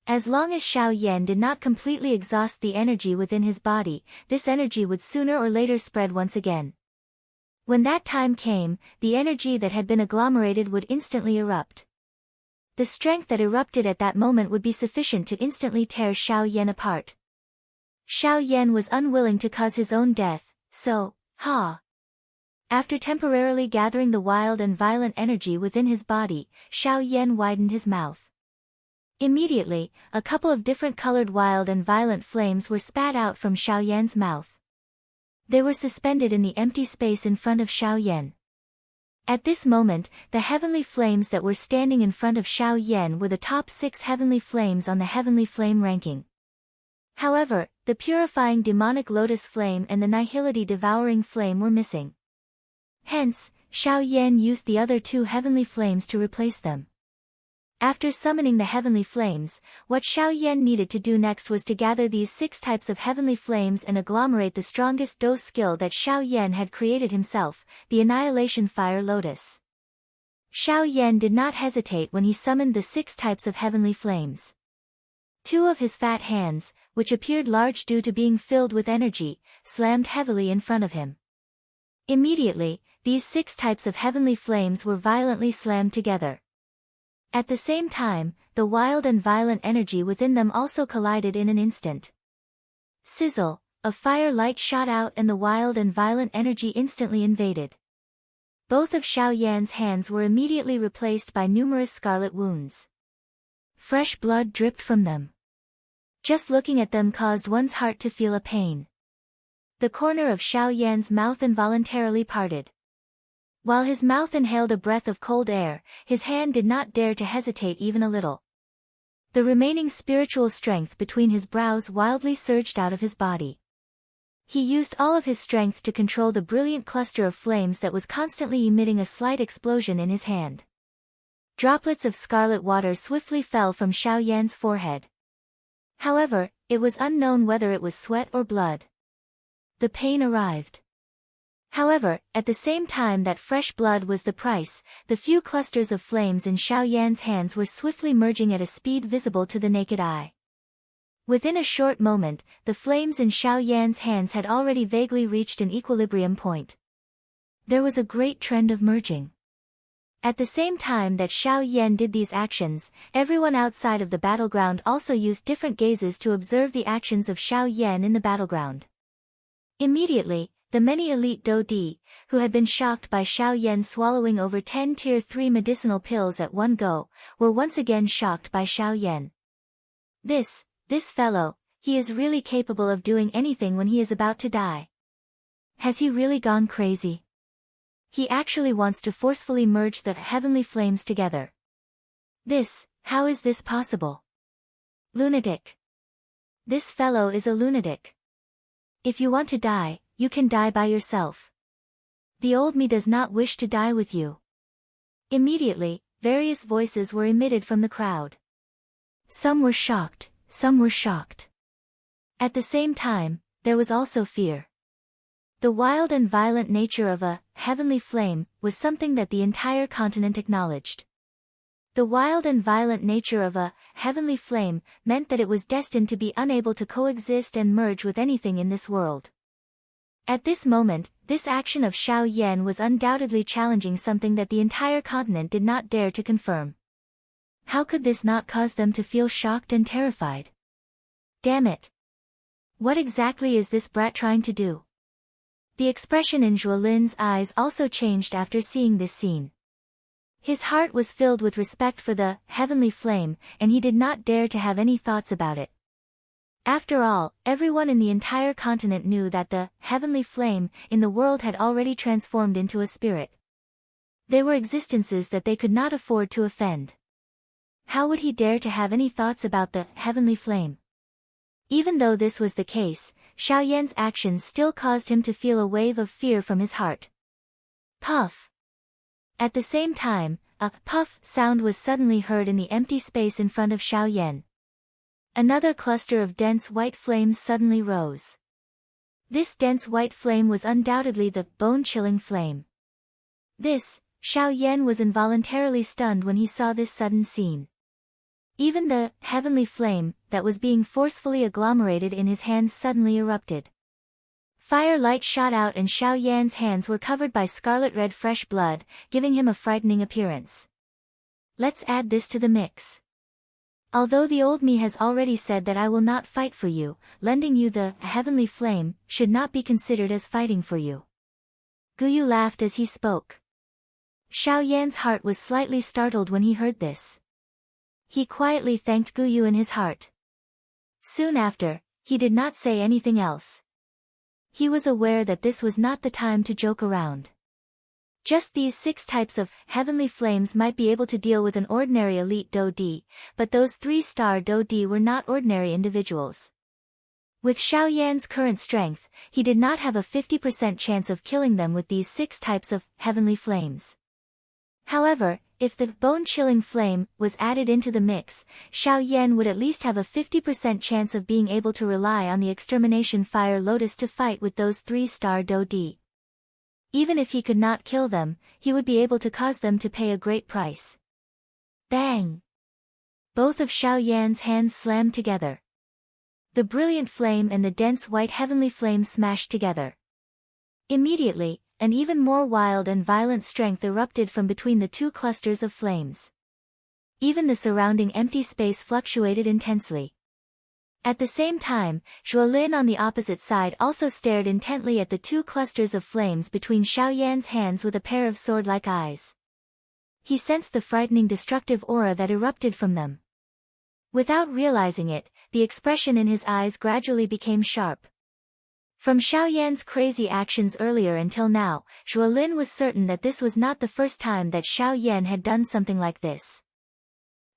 As long as Xiao Yan did not completely exhaust the energy within his body, this energy would sooner or later spread once again. When that time came, the energy that had been agglomerated would instantly erupt. The strength that erupted at that moment would be sufficient to instantly tear Xiao Yan apart. Xiao Yan was unwilling to cause his own death, so, After temporarily gathering the wild and violent energy within his body, Xiao Yan widened his mouth. Immediately, a couple of different colored wild and violent flames were spat out from Xiao Yan's mouth. They were suspended in the empty space in front of Xiao Yan. At this moment, the heavenly flames that were standing in front of Xiao Yan were the top 6 heavenly flames on the heavenly flame ranking. However, the purifying demonic lotus flame and the nihility devouring flame were missing. Hence, Xiao Yan used the other 2 heavenly flames to replace them. After summoning the heavenly flames, what Xiao Yan needed to do next was to gather these 6 types of heavenly flames and agglomerate the strongest Do skill that Xiao Yan had created himself, the Annihilation Fire Lotus. Xiao Yan did not hesitate when he summoned the 6 types of heavenly flames. Two of his fat hands, which appeared large due to being filled with energy, slammed heavily in front of him. Immediately, these 6 types of heavenly flames were violently slammed together. At the same time, the wild and violent energy within them also collided in an instant. Sizzle, a fire light shot out and the wild and violent energy instantly invaded. Both of Xiao Yan's hands were immediately replaced by numerous scarlet wounds. Fresh blood dripped from them. Just looking at them caused one's heart to feel a pain. The corner of Xiao Yan's mouth involuntarily parted. While his mouth inhaled a breath of cold air, his hand did not dare to hesitate even a little. The remaining spiritual strength between his brows wildly surged out of his body. He used all of his strength to control the brilliant cluster of flames that was constantly emitting a slight explosion in his hand. Droplets of scarlet water swiftly fell from Xiao Yan's forehead. However, it was unknown whether it was sweat or blood. The pain arrived. However, at the same time that fresh blood was the price, the few clusters of flames in Xiao Yan's hands were swiftly merging at a speed visible to the naked eye. Within a short moment, the flames in Xiao Yan's hands had already vaguely reached an equilibrium point. There was a great trend of merging. At the same time that Xiao Yan did these actions, everyone outside of the battleground also used different gazes to observe the actions of Xiao Yan in the battleground. Immediately, the many elite Dou-Di, who had been shocked by Xiao Yan swallowing over 10 Tier 3 medicinal pills at one go, were once again shocked by Xiao Yan. This fellow, he is really capable of doing anything when he is about to die. Has he really gone crazy? He actually wants to forcefully merge the heavenly flames together. How is this possible? Lunatic. This fellow is a lunatic. If you want to die, you can die by yourself. The old me does not wish to die with you. Immediately, various voices were emitted from the crowd. Some were shocked, some were shocked. At the same time, there was also fear. The wild and violent nature of a heavenly flame was something that the entire continent acknowledged. The wild and violent nature of a heavenly flame meant that it was destined to be unable to coexist and merge with anything in this world. At this moment, this action of Xiao Yan was undoubtedly challenging something that the entire continent did not dare to confirm. How could this not cause them to feel shocked and terrified? Damn it! What exactly is this brat trying to do? The expression in Zhuo Lin's eyes also changed after seeing this scene. His heart was filled with respect for the heavenly flame, and he did not dare to have any thoughts about it. After all, everyone in the entire continent knew that the heavenly flame in the world had already transformed into a spirit. They were existences that they could not afford to offend. How would he dare to have any thoughts about the heavenly flame? Even though this was the case, Xiao Yan's actions still caused him to feel a wave of fear from his heart. Puff! At the same time, a puff sound was suddenly heard in the empty space in front of Xiao Yan. Another cluster of dense white flames suddenly rose. This dense white flame was undoubtedly the bone-chilling flame. Xiao Yan was involuntarily stunned when he saw this sudden scene. Even the heavenly flame that was being forcefully agglomerated in his hands suddenly erupted. Fire light shot out and Xiao Yan's hands were covered by scarlet red fresh blood, giving him a frightening appearance. Let's add this to the mix. Although the old me has already said that I will not fight for you, lending you the heavenly flame should not be considered as fighting for you. Guyu laughed as he spoke. Xiao Yan's heart was slightly startled when he heard this. He quietly thanked Guyu in his heart. Soon after, he did not say anything else. He was aware that this was not the time to joke around. Just these 6 types of heavenly flames might be able to deal with an ordinary elite Dou-Di, but those 3-star Dou-Di were not ordinary individuals. With Xiao Yan's current strength, he did not have a 50% chance of killing them with these 6 types of heavenly flames. However, if the bone-chilling flame was added into the mix, Xiao Yan would at least have a 50% chance of being able to rely on the extermination fire lotus to fight with those 3-star Dou-Di. Even if he could not kill them, he would be able to cause them to pay a great price. Bang! both of Xiao Yan's hands slammed together. The brilliant flame and the dense white heavenly flame smashed together. Immediately, an even more wild and violent strength erupted from between the two clusters of flames. Even the surrounding empty space fluctuated intensely. At the same time, Zhuolin on the opposite side also stared intently at the two clusters of flames between Xiao Yan's hands with a pair of sword-like eyes. He sensed the frightening destructive aura that erupted from them. Without realizing it, the expression in his eyes gradually became sharp. From Xiao Yan's crazy actions earlier until now, Zhuolin was certain that this was not the first time that Xiao Yan had done something like this.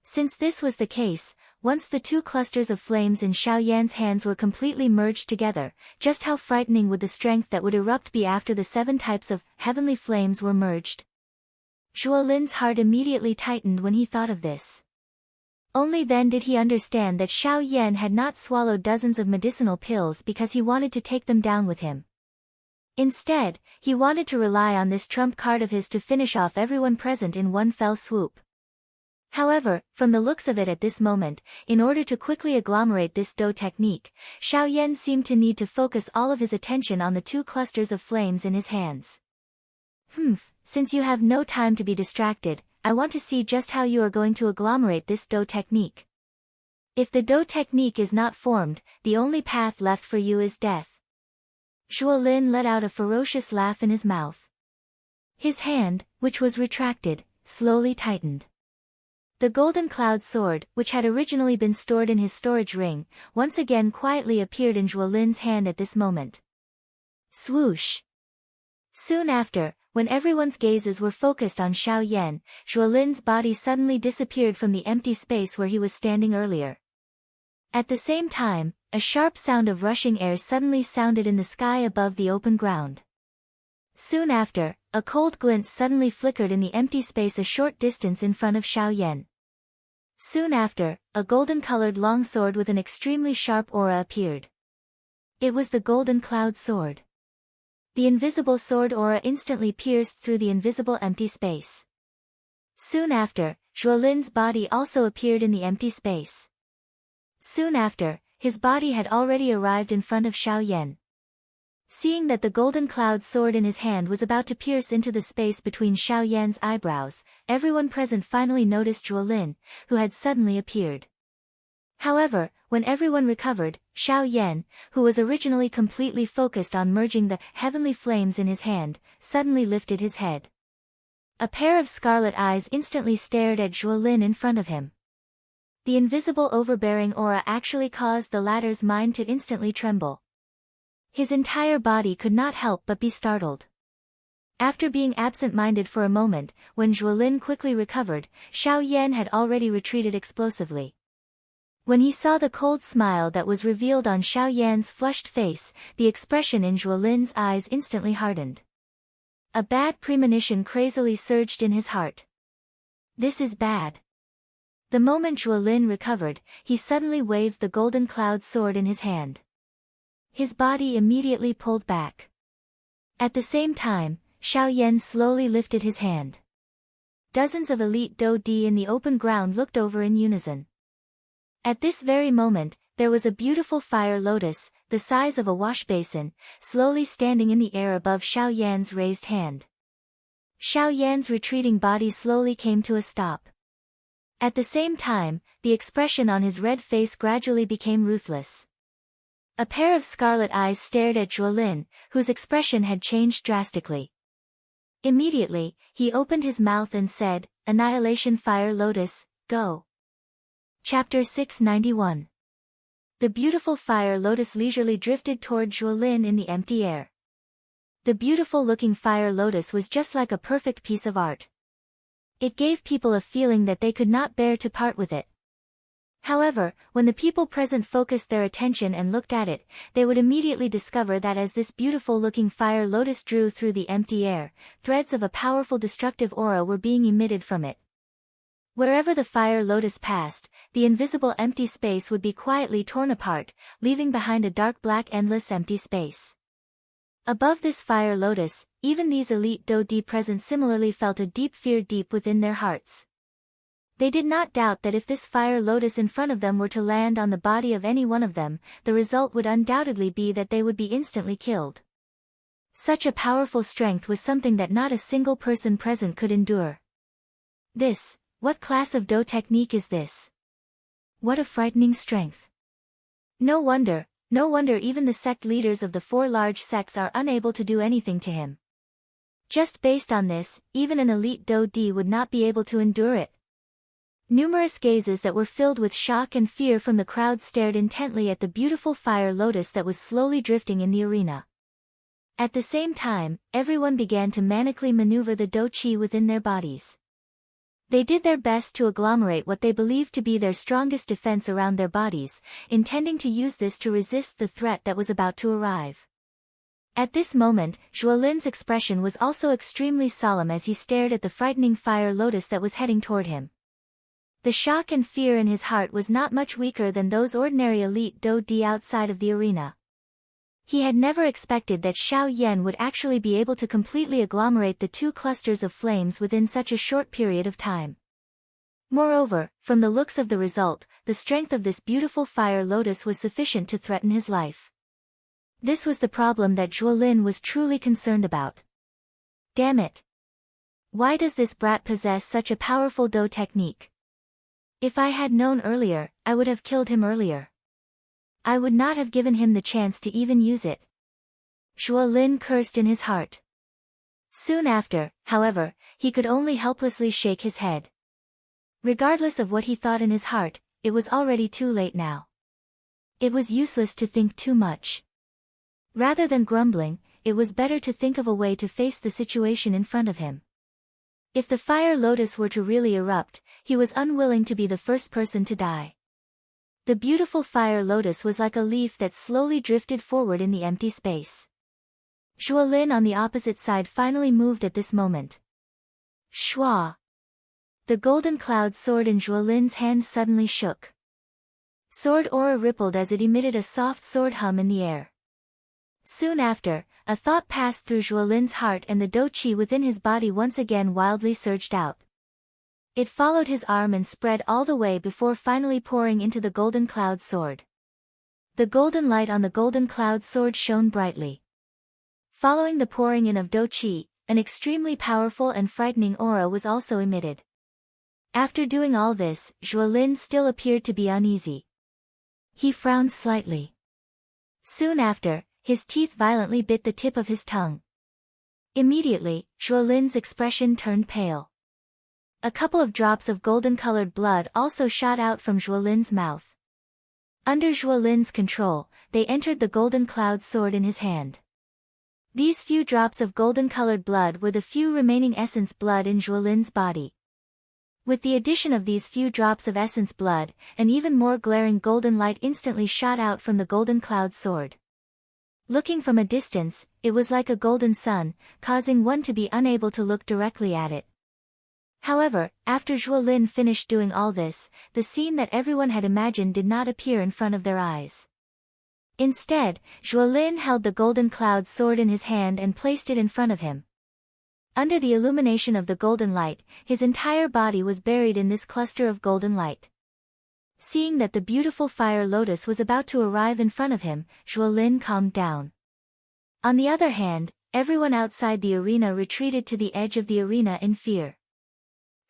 Since this was the case, once the two clusters of flames in Xiao Yan's hands were completely merged together, just how frightening would the strength that would erupt be after the 7 types of heavenly flames were merged? Zhuolin's heart immediately tightened when he thought of this. Only then did he understand that Xiao Yan had not swallowed dozens of medicinal pills because he wanted to take them down with him. Instead, he wanted to rely on this trump card of his to finish off everyone present in one fell swoop. However, from the looks of it at this moment, in order to quickly agglomerate this dough technique, Xiao Yan seemed to need to focus all of his attention on the two clusters of flames in his hands. Since you have no time to be distracted, I want to see just how you are going to agglomerate this dough technique. If the dough technique is not formed, the only path left for you is death. Zhuolin let out a ferocious laugh in his mouth. His hand, which was retracted, slowly tightened. The golden cloud sword, which had originally been stored in his storage ring, once again quietly appeared in Zhuolin's hand at this moment. Swoosh! Soon after, when everyone's gazes were focused on Xiao Yan, Zhuolin's body suddenly disappeared from the empty space where he was standing earlier. At the same time, a sharp sound of rushing air suddenly sounded in the sky above the open ground. Soon after, a cold glint suddenly flickered in the empty space a short distance in front of Xiao Yan. Soon after, a golden-colored longsword with an extremely sharp aura appeared. It was the golden cloud sword. The invisible sword aura instantly pierced through the invisible empty space. Soon after, Zhuolin's body also appeared in the empty space. Soon after, his body had already arrived in front of Xiao Yan. Seeing that the golden cloud sword in his hand was about to pierce into the space between Xiao Yan's eyebrows, everyone present finally noticed Zhuolin, who had suddenly appeared. However, when everyone recovered, Xiao Yan, who was originally completely focused on merging the heavenly flames in his hand, suddenly lifted his head. A pair of scarlet eyes instantly stared at Zhuolin in front of him. The invisible overbearing aura actually caused the latter's mind to instantly tremble. His entire body could not help but be startled. After being absent-minded for a moment, when Zhuolin quickly recovered, Xiao Yan had already retreated explosively. When he saw the cold smile that was revealed on Xiao Yan's flushed face, the expression in Zhuolin's eyes instantly hardened. A bad premonition crazily surged in his heart. This is bad. The moment Zhuolin recovered, he suddenly waved the golden cloud sword in his hand. His body immediately pulled back. At the same time, Xiao Yan slowly lifted his hand. Dozens of elite Dou Di in the open ground looked over in unison. At this very moment, there was a beautiful fire lotus, the size of a wash basin, slowly standing in the air above Xiao Yan's raised hand. Xiao Yan's retreating body slowly came to a stop. At the same time, the expression on his red face gradually became ruthless. A pair of scarlet eyes stared at Zhuolin, whose expression had changed drastically. Immediately, he opened his mouth and said, "Annihilation Fire Lotus, go." Chapter 691. The beautiful fire lotus leisurely drifted toward Zhuolin in the empty air. The beautiful-looking fire lotus was just like a perfect piece of art. It gave people a feeling that they could not bear to part with it. However, when the people present focused their attention and looked at it, they would immediately discover that as this beautiful-looking fire lotus drew through the empty air, threads of a powerful destructive aura were being emitted from it. Wherever the fire lotus passed, the invisible empty space would be quietly torn apart, leaving behind a dark black endless empty space. Above this fire lotus, even these elite Dou Di present similarly felt a deep fear deep within their hearts. They did not doubt that if this fire lotus in front of them were to land on the body of any one of them, the result would undoubtedly be that they would be instantly killed. Such a powerful strength was something that not a single person present could endure. What class of Do technique is this? What a frightening strength. No wonder even the sect leaders of the 4 large sects are unable to do anything to him. Just based on this, even an elite Do D would not be able to endure it. Numerous gazes that were filled with shock and fear from the crowd stared intently at the beautiful fire lotus that was slowly drifting in the arena. At the same time, everyone began to manically maneuver the Do Chi within their bodies. They did their best to agglomerate what they believed to be their strongest defense around their bodies, intending to use this to resist the threat that was about to arrive. At this moment, Zhuolin's expression was also extremely solemn as he stared at the frightening fire lotus that was heading toward him. The shock and fear in his heart was not much weaker than those ordinary elite Do D outside of the arena. He had never expected that Xiao Yan would actually be able to completely agglomerate the 2 clusters of flames within such a short period of time. Moreover, from the looks of the result, the strength of this beautiful fire lotus was sufficient to threaten his life. This was the problem that Zhuolin was truly concerned about. Damn it! Why does this brat possess such a powerful Do technique? If I had known earlier, I would have killed him earlier. I would not have given him the chance to even use it. Zhuolin cursed in his heart. Soon after, however, he could only helplessly shake his head. Regardless of what he thought in his heart, it was already too late now. It was useless to think too much. Rather than grumbling, it was better to think of a way to face the situation in front of him. If the fire lotus were to really erupt, he was unwilling to be the first person to die. The beautiful fire lotus was like a leaf that slowly drifted forward in the empty space. Zhuolin on the opposite side finally moved at this moment. Shua! The golden cloud sword in Zhuolin's hand suddenly shook. Sword aura rippled as it emitted a soft sword hum in the air. Soon after, a thought passed through Zhuolin's heart and the Do Chi within his body once again wildly surged out. It followed his arm and spread all the way before finally pouring into the golden cloud sword. The golden light on the golden cloud sword shone brightly. Following the pouring in of Do Chi, an extremely powerful and frightening aura was also emitted. After doing all this, Zhuolin still appeared to be uneasy. He frowned slightly. Soon after, his teeth violently bit the tip of his tongue. Immediately, Zhuolin's expression turned pale. A couple of drops of golden-colored blood also shot out from Zhuolin's mouth. Under Zhuolin's control, they entered the golden cloud sword in his hand. These few drops of golden-colored blood were the few remaining essence blood in Zhuolin's body. With the addition of these few drops of essence blood, an even more glaring golden light instantly shot out from the golden cloud sword. Looking from a distance, it was like a golden sun, causing one to be unable to look directly at it. However, after Zhuolin finished doing all this, the scene that everyone had imagined did not appear in front of their eyes. Instead, Zhuolin held the golden cloud sword in his hand and placed it in front of him. Under the illumination of the golden light, his entire body was buried in this cluster of golden light. Seeing that the beautiful fire lotus was about to arrive in front of him, Zhuolin calmed down. On the other hand, everyone outside the arena retreated to the edge of the arena in fear.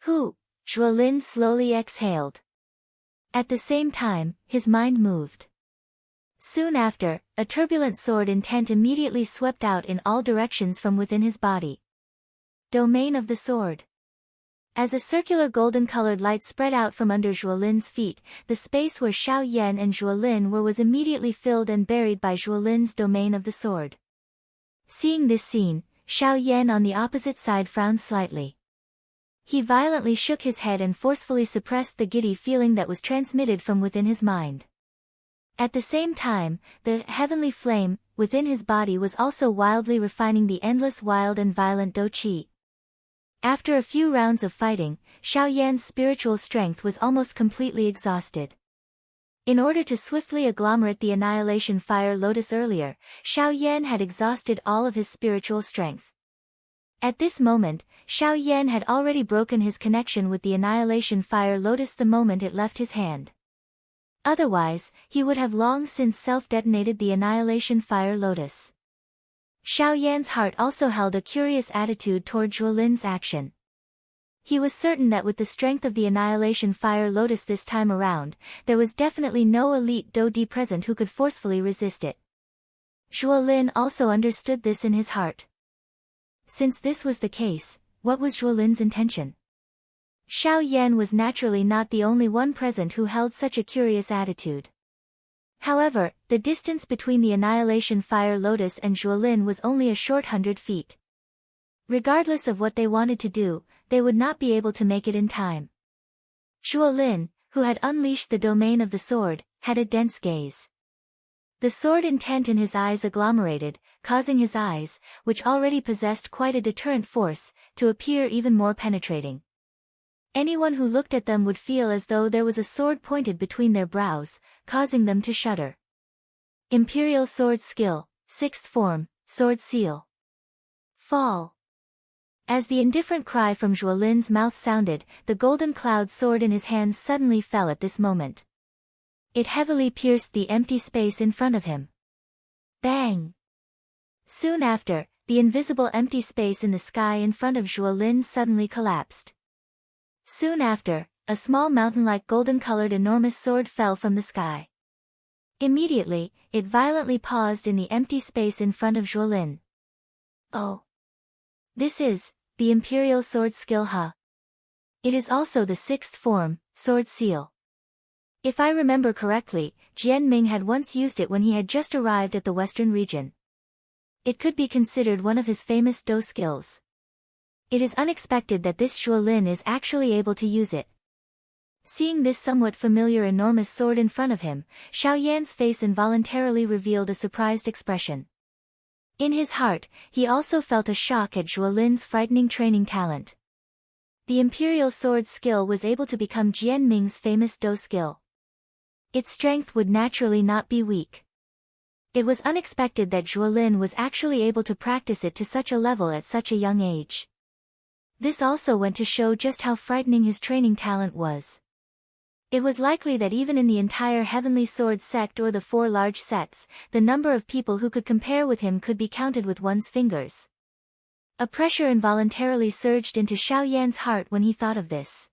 Zhuolin slowly exhaled. At the same time, his mind moved. Soon after, a turbulent sword intent immediately swept out in all directions from within his body. Domain of the sword. As a circular golden-colored light spread out from under Zhuolin's feet, the space where Xiao Yan and Zhuolin were was immediately filled and buried by Zhuolin's domain of the sword. Seeing this scene, Xiao Yan on the opposite side frowned slightly. He violently shook his head and forcefully suppressed the giddy feeling that was transmitted from within his mind. At the same time, the heavenly flame within his body was also wildly refining the endless wild and violent Do Chi. After a few rounds of fighting, Xiao Yan's spiritual strength was almost completely exhausted. In order to swiftly agglomerate the annihilation fire lotus earlier, Xiao Yan had exhausted all of his spiritual strength. At this moment, Xiao Yan had already broken his connection with the Annihilation Fire Lotus the moment it left his hand. Otherwise, he would have long since self-detonated the Annihilation Fire Lotus. Xiao Yan's heart also held a curious attitude toward Zhuolin's action. He was certain that with the strength of the Annihilation Fire Lotus this time around, there was definitely no elite Dou-Di present who could forcefully resist it. Zhuolin also understood this in his heart. Since this was the case, what was Zhuolin's intention? Xiao Yan was naturally not the only one present who held such a curious attitude. However, the distance between the Annihilation Fire Lotus and Zhuolin was only a short 100 feet. Regardless of what they wanted to do, they would not be able to make it in time. Zhuolin, who had unleashed the domain of the sword, had a dense gaze. The sword intent in his eyes agglomerated, causing his eyes, which already possessed quite a deterrent force, to appear even more penetrating. Anyone who looked at them would feel as though there was a sword pointed between their brows, causing them to shudder. Imperial Sword Skill, 6th Form, Sword Seal. Fall. As the indifferent cry from Zhuolin's mouth sounded, the golden cloud sword in his hands suddenly fell at this moment. It heavily pierced the empty space in front of him. Bang! Soon after, the invisible empty space in the sky in front of Zhuolin suddenly collapsed. Soon after, a small mountain-like golden-colored enormous sword fell from the sky. Immediately, it violently paused in the empty space in front of Zhuolin. Oh! This is the Imperial Sword Skill, huh? It is also the 6th form, Sword Seal. If I remember correctly, Jian Ming had once used it when he had just arrived at the western region. It could be considered one of his famous Dou skills. It is unexpected that this Zhuolin is actually able to use it. Seeing this somewhat familiar enormous sword in front of him, Xiao Yan's face involuntarily revealed a surprised expression. In his heart, he also felt a shock at Zhuolin's frightening training talent. The Imperial Sword skill was able to become Jian Ming's famous Dou skill. Its strength would naturally not be weak. It was unexpected that Zhuolin was actually able to practice it to such a level at such a young age. This also went to show just how frightening his training talent was. It was likely that even in the entire Heavenly Sword sect or the 4 large sects, the number of people who could compare with him could be counted with one's fingers. A pressure involuntarily surged into Xiao Yan's heart when he thought of this.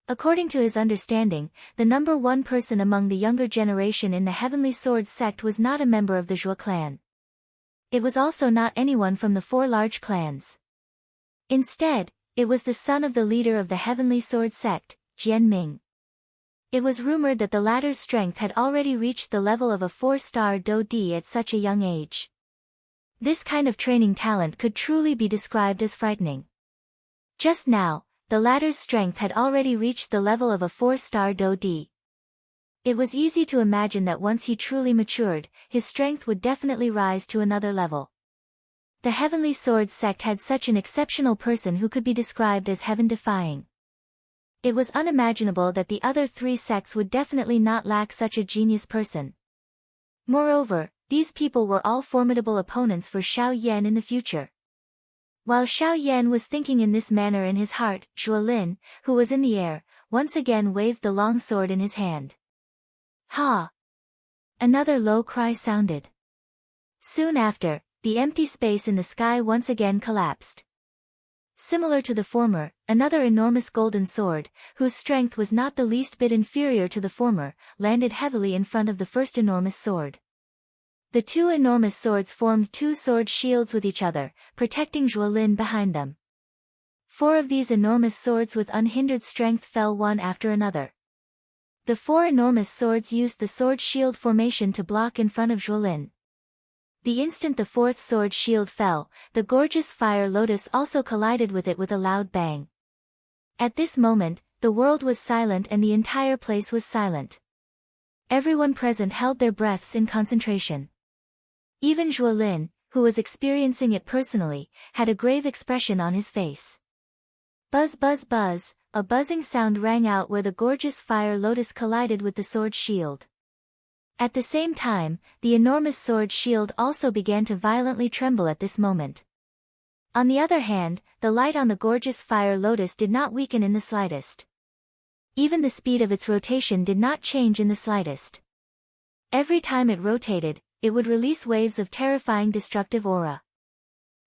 According to his understanding, the number 1 person among the younger generation in the Heavenly Sword sect was not a member of the Zhuo clan. It was also not anyone from the 4 large clans. Instead, it was the son of the leader of the Heavenly Sword sect, Jian Ming. It was rumored that the latter's strength had already reached the level of a 4-star Dou-Di at such a young age. This kind of training talent could truly be described as frightening. Just now, the latter's strength had already reached the level of a 4-star Dou-Di. It was easy to imagine that once he truly matured, his strength would definitely rise to another level. The Heavenly Sword sect had such an exceptional person who could be described as heaven-defying. It was unimaginable that the other 3 sects would definitely not lack such a genius person. Moreover, these people were all formidable opponents for Xiao Yan in the future. While Xiao Yan was thinking in this manner in his heart, Zhuolin, who was in the air, once again waved the long sword in his hand. Ha! Another low cry sounded. Soon after, the empty space in the sky once again collapsed. Similar to the former, another enormous golden sword, whose strength was not the least bit inferior to the former, landed heavily in front of the first enormous sword. The 2 enormous swords formed 2 sword shields with each other, protecting Zhuolin behind them. 4 of these enormous swords with unhindered strength fell one after another. The 4 enormous swords used the sword shield formation to block in front of Zhuolin. The instant the 4th sword shield fell, the gorgeous fire lotus also collided with it with a loud bang. At this moment, the world was silent and the entire place was silent. Everyone present held their breaths in concentration. Even Zhuolin, who was experiencing it personally, had a grave expression on his face. Buzz buzz buzz, a buzzing sound rang out where the gorgeous fire lotus collided with the sword shield. At the same time, the enormous sword shield also began to violently tremble at this moment. On the other hand, the light on the gorgeous fire lotus did not weaken in the slightest. Even the speed of its rotation did not change in the slightest. Every time it rotated, it would release waves of terrifying destructive aura.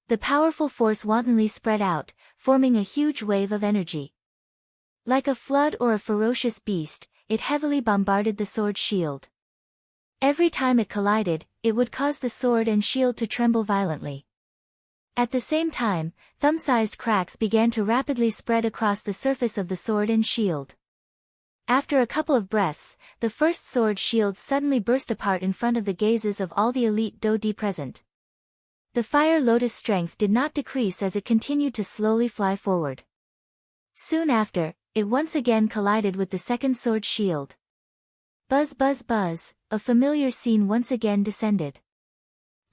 The powerful force wantonly spread out, forming a huge wave of energy. Like a flood or a ferocious beast, it heavily bombarded the sword shield. Every time it collided, it would cause the sword and shield to tremble violently. At the same time, thumb-sized cracks began to rapidly spread across the surface of the sword and shield. After a couple of breaths, the first sword shield suddenly burst apart in front of the gazes of all the elite Dodi present. The fire lotus strength did not decrease as it continued to slowly fly forward. Soon after, it once again collided with the second sword shield. Buzz buzz buzz, a familiar scene once again descended.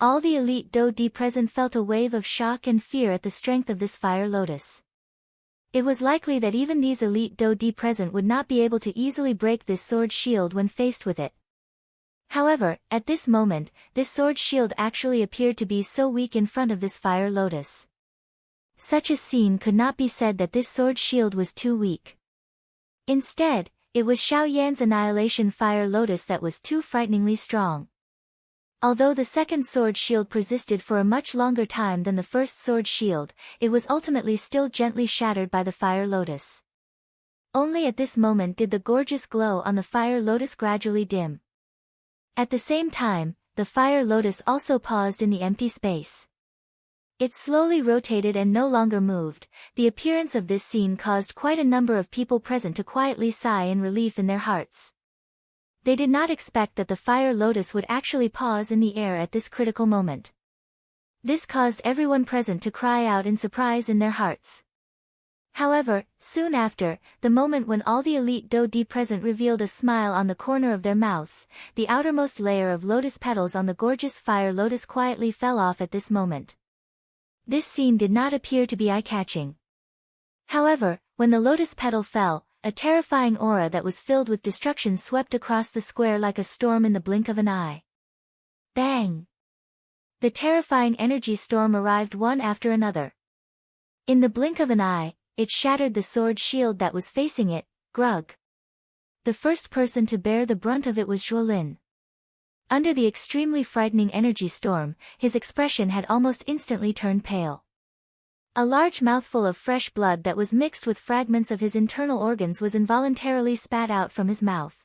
All the elite Dodi present felt a wave of shock and fear at the strength of this fire lotus. It was likely that even these elite Dodi present would not be able to easily break this sword shield when faced with it. However, at this moment, this sword shield actually appeared to be so weak in front of this fire lotus. Such a scene could not be said that this sword shield was too weak. Instead, it was Xiao Yan's annihilation fire lotus that was too frighteningly strong. Although the second sword shield persisted for a much longer time than the first sword shield, it was ultimately still gently shattered by the fire lotus. Only at this moment did the gorgeous glow on the fire lotus gradually dim. At the same time, the fire lotus also paused in the empty space. It slowly rotated and no longer moved. The appearance of this scene caused quite a number of people present to quietly sigh in relief in their hearts. They did not expect that the fire lotus would actually pause in the air at this critical moment. This caused everyone present to cry out in surprise in their hearts. However, soon after, the moment when all the elite Dodi present revealed a smile on the corner of their mouths, the outermost layer of lotus petals on the gorgeous fire lotus quietly fell off at this moment. This scene did not appear to be eye-catching. However, when the lotus petal fell, a terrifying aura that was filled with destruction swept across the square like a storm in the blink of an eye. Bang! The terrifying energy storm arrived one after another. In the blink of an eye, it shattered the sword shield that was facing it, Grug. The first person to bear the brunt of it was Zhuolin. Under the extremely frightening energy storm, his expression had almost instantly turned pale. A large mouthful of fresh blood that was mixed with fragments of his internal organs was involuntarily spat out from his mouth.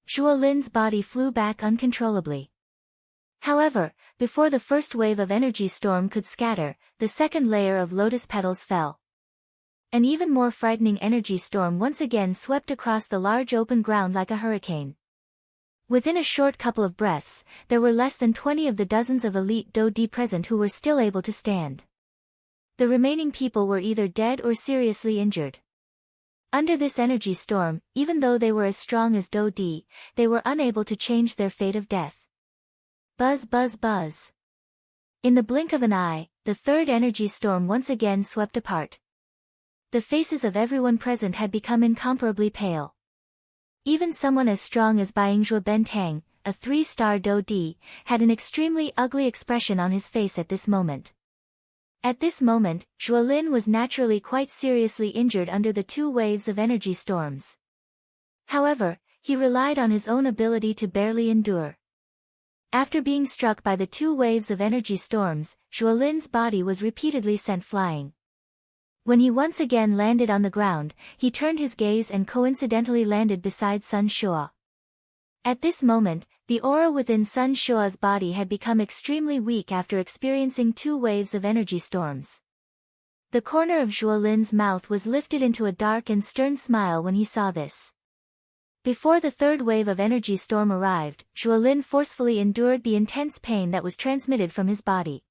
Zhuolin's body flew back uncontrollably. However, before the first wave of energy storm could scatter, the second layer of lotus petals fell. An even more frightening energy storm once again swept across the large open ground like a hurricane. Within a short couple of breaths, there were less than 20 of the dozens of elite Dodi present who were still able to stand. The remaining people were either dead or seriously injured. Under this energy storm, even though they were as strong as Dodi, they were unable to change their fate of death. Buzz buzz buzz. In the blink of an eye, the third energy storm once again swept apart. The faces of everyone present had become incomparably pale. Even someone as strong as Baingzhuo Bentang, a 3-star Dodi, had an extremely ugly expression on his face at this moment. At this moment, Zhuolin was naturally quite seriously injured under the 2 waves of energy storms. However, he relied on his own ability to barely endure. After being struck by the 2 waves of energy storms, Zhuolin's body was repeatedly sent flying. When he once again landed on the ground, he turned his gaze and coincidentally landed beside Sun Shua. At this moment, the aura within Sun Shua's body had become extremely weak after experiencing 2 waves of energy storms. The corner of Zhuolin's mouth was lifted into a dark and stern smile when he saw this. Before the third wave of energy storm arrived, Zhuolin forcefully endured the intense pain that was transmitted from his body.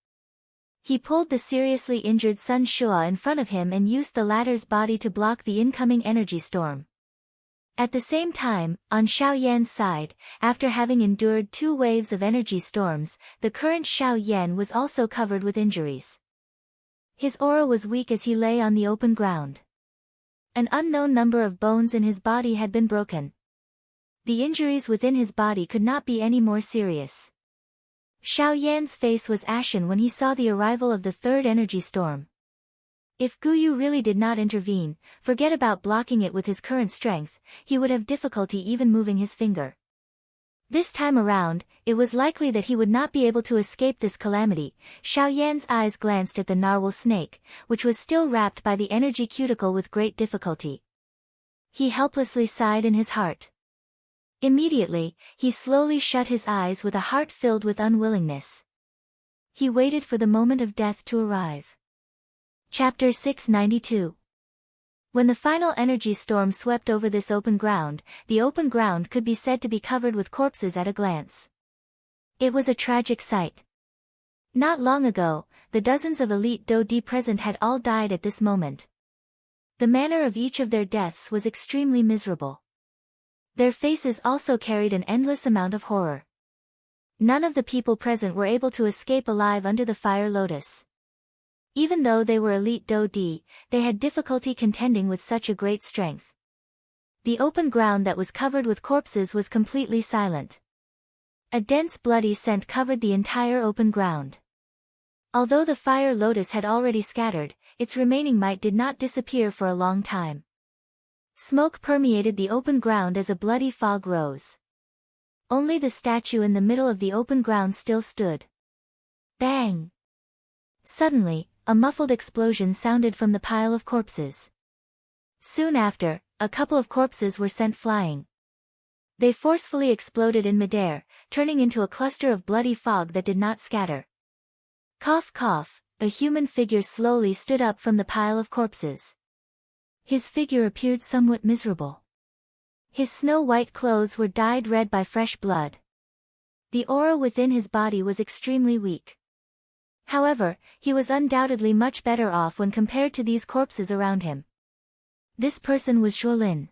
He pulled the seriously injured Sun Shua in front of him and used the latter's body to block the incoming energy storm. At the same time, on Xiao Yan's side, after having endured 2 waves of energy storms, the current Xiao Yan was also covered with injuries. His aura was weak as he lay on the open ground. An unknown number of bones in his body had been broken. The injuries within his body could not be any more serious. Xiao Yan's face was ashen when he saw the arrival of the third energy storm. If Guyu really did not intervene, forget about blocking it with his current strength, he would have difficulty even moving his finger. This time around, it was likely that he would not be able to escape this calamity. Xiao Yan's eyes glanced at the narwhal snake, which was still wrapped by the energy cuticle with great difficulty. He helplessly sighed in his heart. Immediately, he slowly shut his eyes with a heart filled with unwillingness. He waited for the moment of death to arrive. Chapter 692. When the final energy storm swept over this open ground, the open ground could be said to be covered with corpses at a glance. It was a tragic sight. Not long ago, the dozens of elite Dodi present had all died at this moment. The manner of each of their deaths was extremely miserable. Their faces also carried an endless amount of horror. None of the people present were able to escape alive under the fire lotus. Even though they were elite Dodi, they had difficulty contending with such a great strength. The open ground that was covered with corpses was completely silent. A dense bloody scent covered the entire open ground. Although the fire lotus had already scattered, its remaining might did not disappear for a long time. Smoke permeated the open ground as a bloody fog rose. Only the statue in the middle of the open ground still stood. Bang! Suddenly, a muffled explosion sounded from the pile of corpses. Soon after, a couple of corpses were sent flying. They forcefully exploded in midair, turning into a cluster of bloody fog that did not scatter. Cough cough, a human figure slowly stood up from the pile of corpses. His figure appeared somewhat miserable. His snow-white clothes were dyed red by fresh blood. The aura within his body was extremely weak. However, he was undoubtedly much better off when compared to these corpses around him. This person was Zhuolin.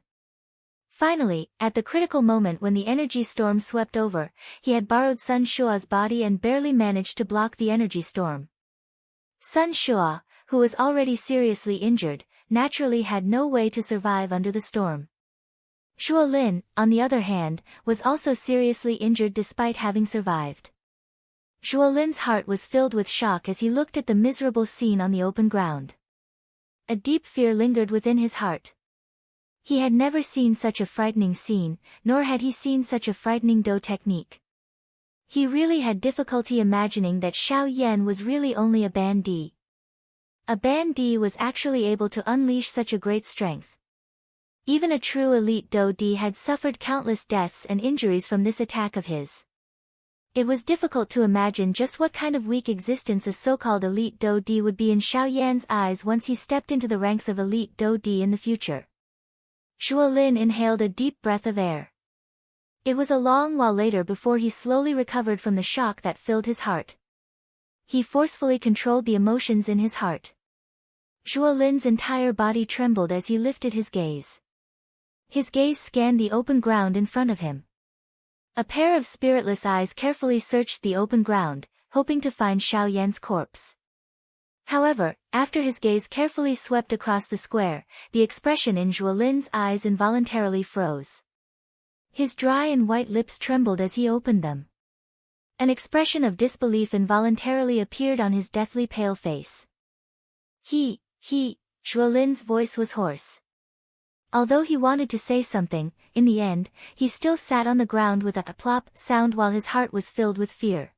Finally, at the critical moment when the energy storm swept over, he had borrowed Sun Shua's body and barely managed to block the energy storm. Sun Shua, who was already seriously injured, naturally had no way to survive under the storm. Zhuolin, on the other hand, was also seriously injured despite having survived. Zhuolin's heart was filled with shock as he looked at the miserable scene on the open ground. A deep fear lingered within his heart. He had never seen such a frightening scene, nor had he seen such a frightening Do technique. He really had difficulty imagining that Xiao Yan was really only a bandit. A bandit was actually able to unleash such a great strength. Even a true elite Do had suffered countless deaths and injuries from this attack of his. It was difficult to imagine just what kind of weak existence a so-called elite Do would be in Xiao Yan's eyes once he stepped into the ranks of elite Do in the future. Zhuolin inhaled a deep breath of air. It was a long while later before he slowly recovered from the shock that filled his heart. He forcefully controlled the emotions in his heart. Zhuolin's entire body trembled as he lifted his gaze. His gaze scanned the open ground in front of him. A pair of spiritless eyes carefully searched the open ground, hoping to find Xiao Yan's corpse. However, after his gaze carefully swept across the square, the expression in Zhuolin's eyes involuntarily froze. His dry and white lips trembled as he opened them. An expression of disbelief involuntarily appeared on his deathly pale face. Zhuolin's voice was hoarse. Although he wanted to say something, in the end, he still sat on the ground with a plop sound while his heart was filled with fear.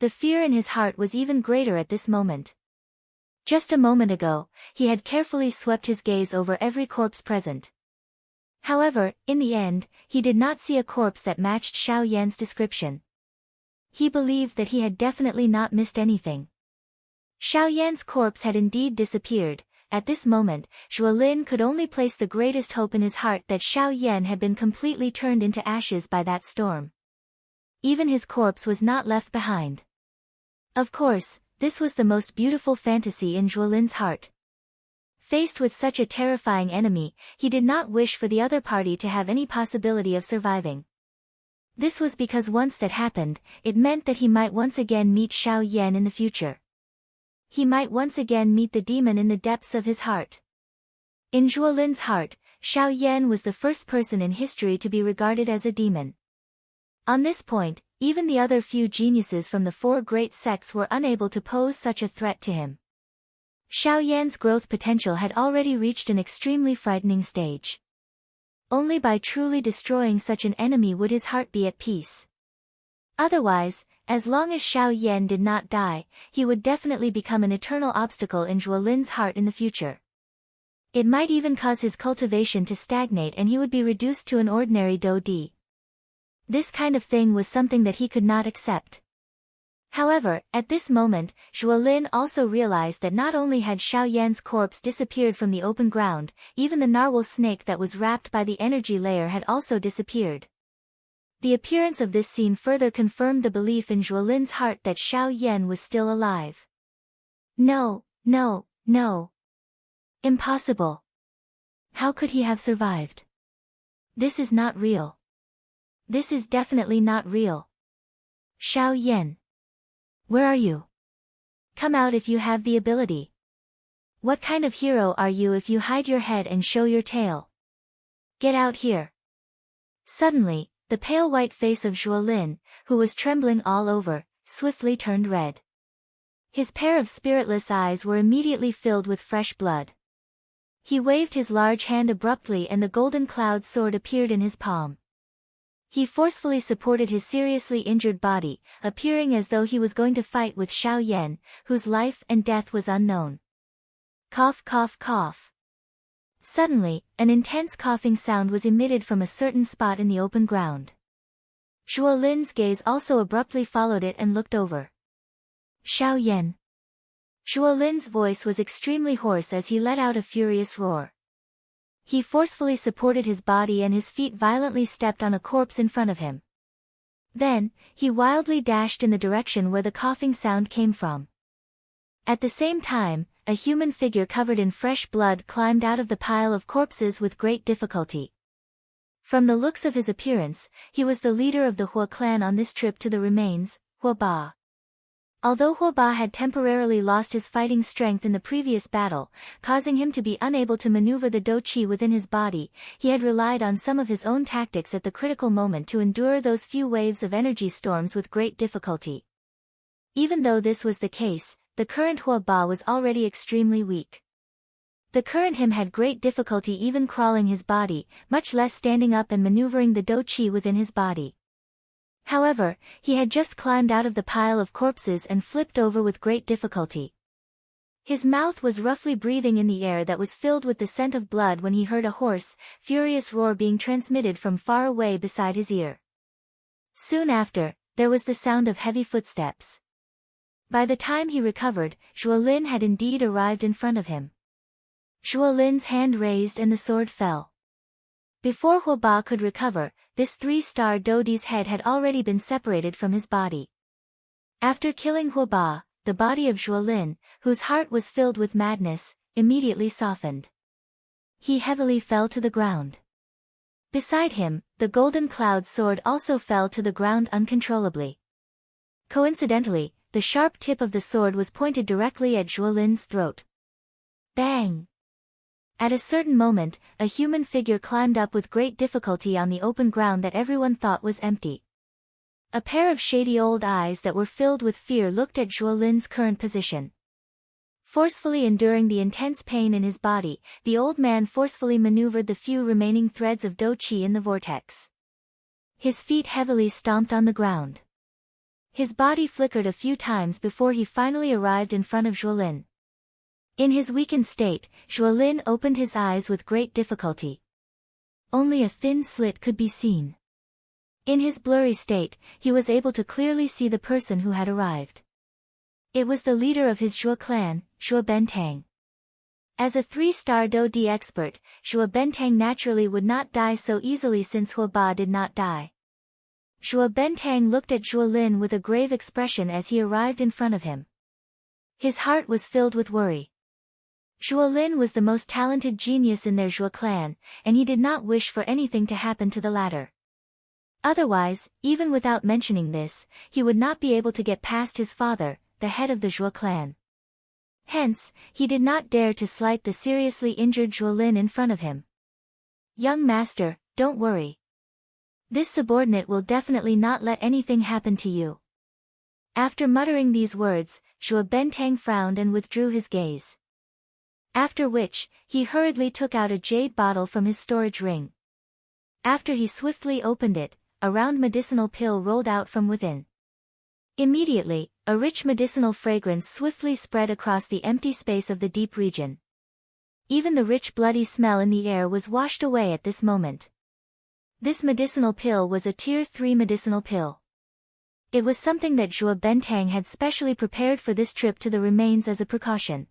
The fear in his heart was even greater at this moment. Just a moment ago, he had carefully swept his gaze over every corpse present. However, in the end, he did not see a corpse that matched Xiao Yan's description. He believed that he had definitely not missed anything. Xiao Yan's corpse had indeed disappeared. At this moment, Zhuolin could only place the greatest hope in his heart that Xiao Yan had been completely turned into ashes by that storm. Even his corpse was not left behind. Of course, this was the most beautiful fantasy in Zhuolin's heart. Faced with such a terrifying enemy, he did not wish for the other party to have any possibility of surviving. This was because once that happened, it meant that he might once again meet Xiao Yan in the future. He might once again meet the demon in the depths of his heart. In Zhuolin's heart, Xiao Yan was the first person in history to be regarded as a demon. On this point, even the other few geniuses from the four great sects were unable to pose such a threat to him. Xiao Yan's growth potential had already reached an extremely frightening stage. Only by truly destroying such an enemy would his heart be at peace. Otherwise, as long as Xiao Yan did not die, he would definitely become an eternal obstacle in Zhuo Lin's heart in the future. It might even cause his cultivation to stagnate and he would be reduced to an ordinary Dou Di. This kind of thing was something that he could not accept. However, at this moment, Zhuo Lin also realized that not only had Xiao Yan's corpse disappeared from the open ground, even the narwhal snake that was wrapped by the energy layer had also disappeared. The appearance of this scene further confirmed the belief in Zhuo Lin's heart that Xiao Yan was still alive. No, no, no. Impossible. How could he have survived? This is not real. This is definitely not real. Xiao Yan. Where are you? Come out if you have the ability. What kind of hero are you if you hide your head and show your tail? Get out here. Suddenly, the pale white face of Zhuo Lin, who was trembling all over, swiftly turned red. His pair of spiritless eyes were immediately filled with fresh blood. He waved his large hand abruptly and the golden cloud sword appeared in his palm. He forcefully supported his seriously injured body, appearing as though he was going to fight with Xiao Yan, whose life and death was unknown. Cough, cough, cough. Suddenly, an intense coughing sound was emitted from a certain spot in the open ground. Zhuo Lin's gaze also abruptly followed it and looked over. Xiao Yan. Zhuo Lin's voice was extremely hoarse as he let out a furious roar. He forcefully supported his body and his feet violently stepped on a corpse in front of him. Then, he wildly dashed in the direction where the coughing sound came from. At the same time, a human figure covered in fresh blood climbed out of the pile of corpses with great difficulty. From the looks of his appearance, he was the leader of the Hua clan on this trip to the remains, Hua Ba. Although Hua Ba had temporarily lost his fighting strength in the previous battle, causing him to be unable to maneuver the Dou Qi within his body, he had relied on some of his own tactics at the critical moment to endure those few waves of energy storms with great difficulty. Even though this was the case, the current Hua Ba was already extremely weak. The current him had great difficulty even crawling his body, much less standing up and maneuvering the Dou Qi within his body. However, he had just climbed out of the pile of corpses and flipped over with great difficulty. His mouth was roughly breathing in the air that was filled with the scent of blood when he heard a hoarse, furious roar being transmitted from far away beside his ear. Soon after, there was the sound of heavy footsteps. By the time he recovered, Zhuo Lin had indeed arrived in front of him. Zhuo Lin's hand raised and the sword fell. Before Hua Ba could recover, this three-star Dou Di's head had already been separated from his body. After killing Hua Ba, the body of Zhuo Lin, whose heart was filled with madness, immediately softened. He heavily fell to the ground. Beside him, the golden cloud sword also fell to the ground uncontrollably. Coincidentally, the sharp tip of the sword was pointed directly at Zhuo Lin's throat. Bang! At a certain moment, a human figure climbed up with great difficulty on the open ground that everyone thought was empty. A pair of shady old eyes that were filled with fear looked at Zhuo Lin's current position. Forcefully enduring the intense pain in his body, the old man forcefully maneuvered the few remaining threads of Dou Qi in the vortex. His feet heavily stomped on the ground. His body flickered a few times before he finally arrived in front of Zhuo Lin. In his weakened state, Zhuo Lin opened his eyes with great difficulty. Only a thin slit could be seen. In his blurry state, he was able to clearly see the person who had arrived. It was the leader of his Zhuo clan, Zhuo Bentang. As a three-star Dou Di expert, Zhuo Bentang naturally would not die so easily since Hua Ba did not die. Zhuo Bentang looked at Zhuo Lin with a grave expression as he arrived in front of him. His heart was filled with worry. Zhuo Lin was the most talented genius in their Zhuo clan, and he did not wish for anything to happen to the latter. Otherwise, even without mentioning this, he would not be able to get past his father, the head of the Zhuo clan. Hence, he did not dare to slight the seriously injured Zhuo Lin in front of him. Young master, don't worry. This subordinate will definitely not let anything happen to you. After muttering these words, Zhuo Bentang frowned and withdrew his gaze. After which, he hurriedly took out a jade bottle from his storage ring. After he swiftly opened it, a round medicinal pill rolled out from within. Immediately, a rich medicinal fragrance swiftly spread across the empty space of the deep region. Even the rich bloody smell in the air was washed away at this moment. This medicinal pill was a Tier 3 medicinal pill. It was something that Zhuo Bentang had specially prepared for this trip to the remains as a precaution.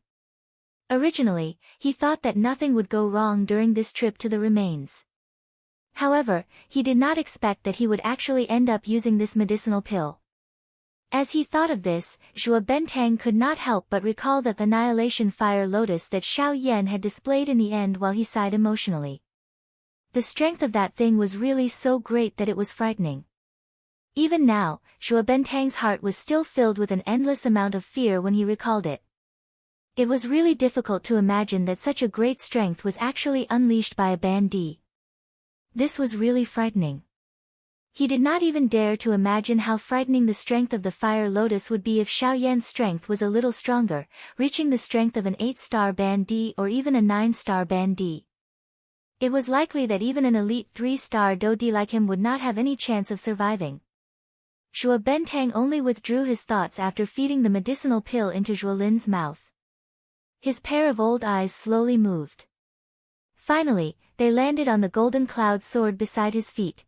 Originally, he thought that nothing would go wrong during this trip to the remains. However, he did not expect that he would actually end up using this medicinal pill. As he thought of this, Zhuo Bentang could not help but recall the Annihilation Fire Lotus that Xiao Yan had displayed in the end while he sighed emotionally. The strength of that thing was really so great that it was frightening. Even now, Zhuo Bentang's heart was still filled with an endless amount of fear when he recalled it. It was really difficult to imagine that such a great strength was actually unleashed by a bandit. This was really frightening. He did not even dare to imagine how frightening the strength of the Fire Lotus would be if Xiao Yan's strength was a little stronger, reaching the strength of an 8-star bandit or even a 9-star bandit. It was likely that even an elite 3-star Dodi like him would not have any chance of surviving. Zhuo Bentang only withdrew his thoughts after feeding the medicinal pill into Zhuo Lin's mouth. His pair of old eyes slowly moved. Finally, they landed on the golden cloud sword beside his feet.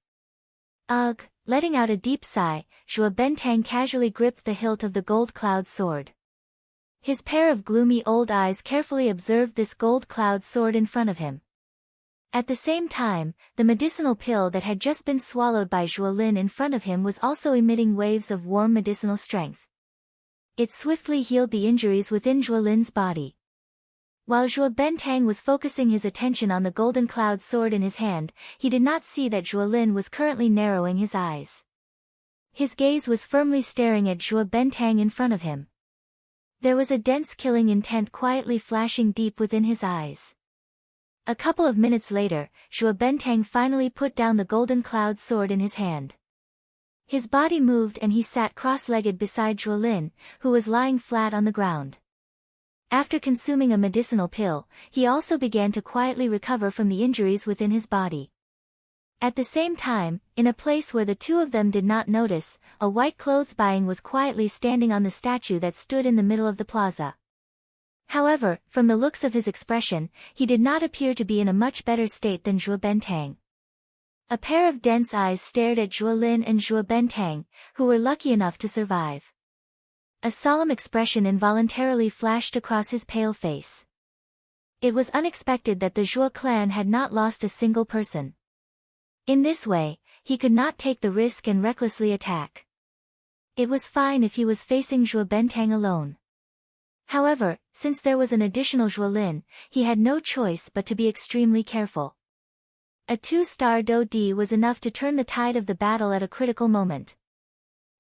Ugh, letting out a deep sigh, Zhuo Bentang casually gripped the hilt of the gold cloud sword. His pair of gloomy old eyes carefully observed this gold cloud sword in front of him. At the same time, the medicinal pill that had just been swallowed by Zhuo Lin in front of him was also emitting waves of warm medicinal strength. It swiftly healed the injuries within Zhuo Lin's body. While Zhuo Bentang was focusing his attention on the golden cloud sword in his hand, he did not see that Zhuo Lin was currently narrowing his eyes. His gaze was firmly staring at Zhuo Bentang in front of him. There was a dense killing intent quietly flashing deep within his eyes. A couple of minutes later, Zhuo Bentang finally put down the golden cloud sword in his hand. His body moved and he sat cross-legged beside Zhuo Lin, who was lying flat on the ground. After consuming a medicinal pill, he also began to quietly recover from the injuries within his body. At the same time, in a place where the two of them did not notice, a white-clothed Baiying was quietly standing on the statue that stood in the middle of the plaza. However, from the looks of his expression, he did not appear to be in a much better state than Zhuo Bentang. A pair of dense eyes stared at Zhuo Lin and Zhuo Bentang, who were lucky enough to survive. A solemn expression involuntarily flashed across his pale face. It was unexpected that the Zhuo clan had not lost a single person. In this way, he could not take the risk and recklessly attack. It was fine if he was facing Zhuo Bentang alone. However, since there was an additional Zhuo Lin, he had no choice but to be extremely careful. A 2-star Dodi was enough to turn the tide of the battle at a critical moment.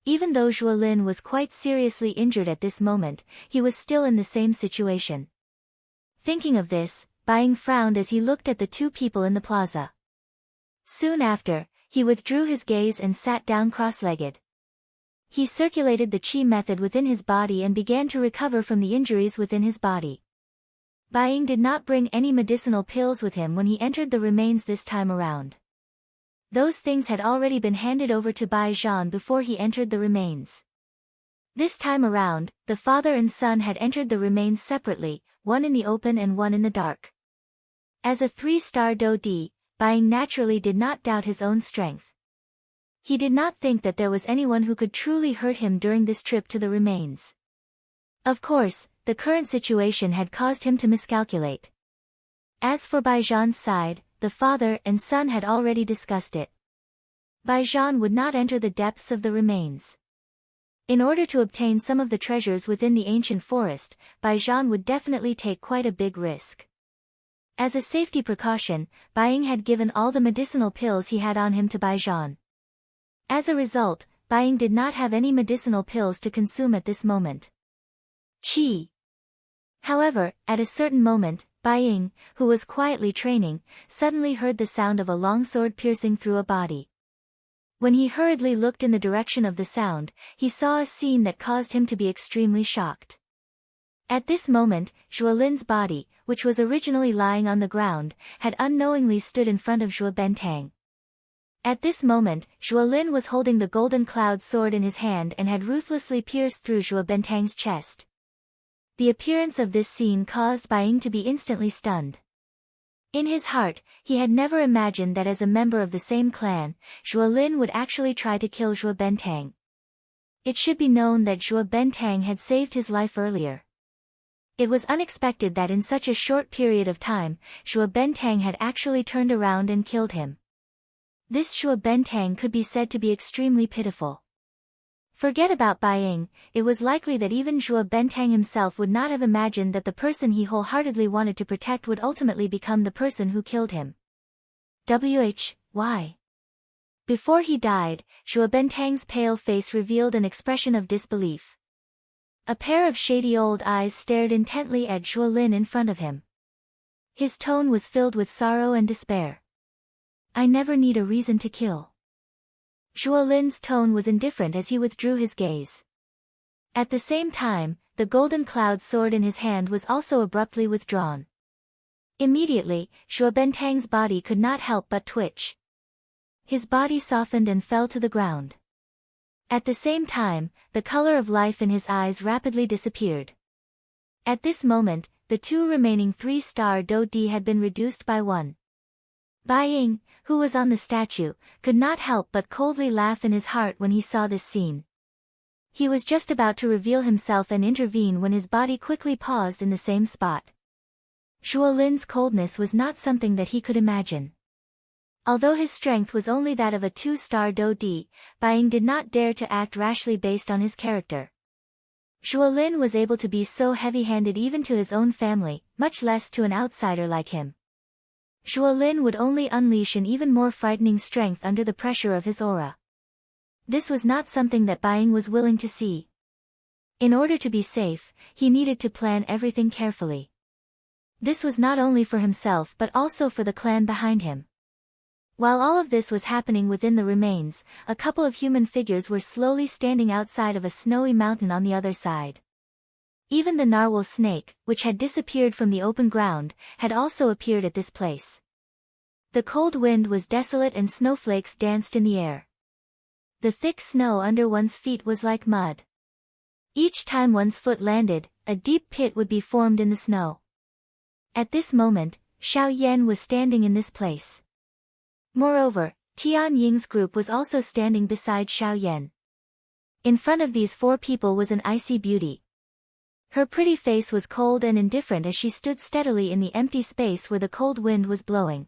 Even though Zhuo Lin was quite seriously injured at this moment, he was still in the same situation. Thinking of this, Baiying frowned as he looked at the two people in the plaza. Soon after, he withdrew his gaze and sat down cross-legged. He circulated the qi method within his body and began to recover from the injuries within his body. Baiying did not bring any medicinal pills with him when he entered the remains this time around. Those things had already been handed over to Bai Zhan before he entered the remains. This time around, the father and son had entered the remains separately, one in the open and one in the dark. As a 3-star Dodi, Baiying naturally did not doubt his own strength. He did not think that there was anyone who could truly hurt him during this trip to the remains. Of course, the current situation had caused him to miscalculate. As for Bai Zhan's side, the father and son had already discussed it. Bai Zhan would not enter the depths of the remains. In order to obtain some of the treasures within the ancient forest, Bai Zhan would definitely take quite a big risk. As a safety precaution, Baiying had given all the medicinal pills he had on him to Bai Zhan. As a result, Baiying did not have any medicinal pills to consume at this moment. Qi. However, at a certain moment, Baiying, who was quietly training, suddenly heard the sound of a longsword piercing through a body. When he hurriedly looked in the direction of the sound, he saw a scene that caused him to be extremely shocked. At this moment, Zhuolin's body, which was originally lying on the ground, had unknowingly stood in front of Zhuo Bentang. At this moment, Zhuolin was holding the golden cloud sword in his hand and had ruthlessly pierced through Zhuo Bentang's chest. The appearance of this scene caused Bai Ying to be instantly stunned. In his heart, he had never imagined that as a member of the same clan, Zhuolin would actually try to kill Zhuo Bentang. It should be known that Zhuo Bentang had saved his life earlier. It was unexpected that in such a short period of time, Zhuo Bentang had actually turned around and killed him. This Zhuo Bentang could be said to be extremely pitiful. Forget about Bai Ying, it was likely that even Zhuo Bentang himself would not have imagined that the person he wholeheartedly wanted to protect would ultimately become the person who killed him. Why? Before he died, Zhuo Bentang's pale face revealed an expression of disbelief. A pair of shady old eyes stared intently at Zhuolin in front of him. His tone was filled with sorrow and despair. I never need a reason to kill. Zhuolin's tone was indifferent as he withdrew his gaze. At the same time, the golden cloud sword in his hand was also abruptly withdrawn. Immediately, Zhuo Bentang's body could not help but twitch. His body softened and fell to the ground. At the same time, the color of life in his eyes rapidly disappeared. At this moment, the two remaining 3-star Do Di had been reduced by 1. Bai Ying, who was on the statue, could not help but coldly laugh in his heart when he saw this scene. He was just about to reveal himself and intervene when his body quickly paused in the same spot. Zhuolin's coldness was not something that he could imagine. Although his strength was only that of a 2-star Do Di, Bai Ying did not dare to act rashly based on his character. Zhuolin was able to be so heavy-handed even to his own family, much less to an outsider like him. Zhuolin would only unleash an even more frightening strength under the pressure of his aura. This was not something that Bai Ying was willing to see. In order to be safe, he needed to plan everything carefully. This was not only for himself but also for the clan behind him. While all of this was happening within the remains, a couple of human figures were slowly standing outside of a snowy mountain on the other side. Even the narwhal snake, which had disappeared from the open ground, had also appeared at this place. The cold wind was desolate and snowflakes danced in the air. The thick snow under one's feet was like mud. Each time one's foot landed, a deep pit would be formed in the snow. At this moment, Xiao Yan was standing in this place. Moreover, Tian Ying's group was also standing beside Xiao Yan. In front of these 4 people was an icy beauty. Her pretty face was cold and indifferent as she stood steadily in the empty space where the cold wind was blowing.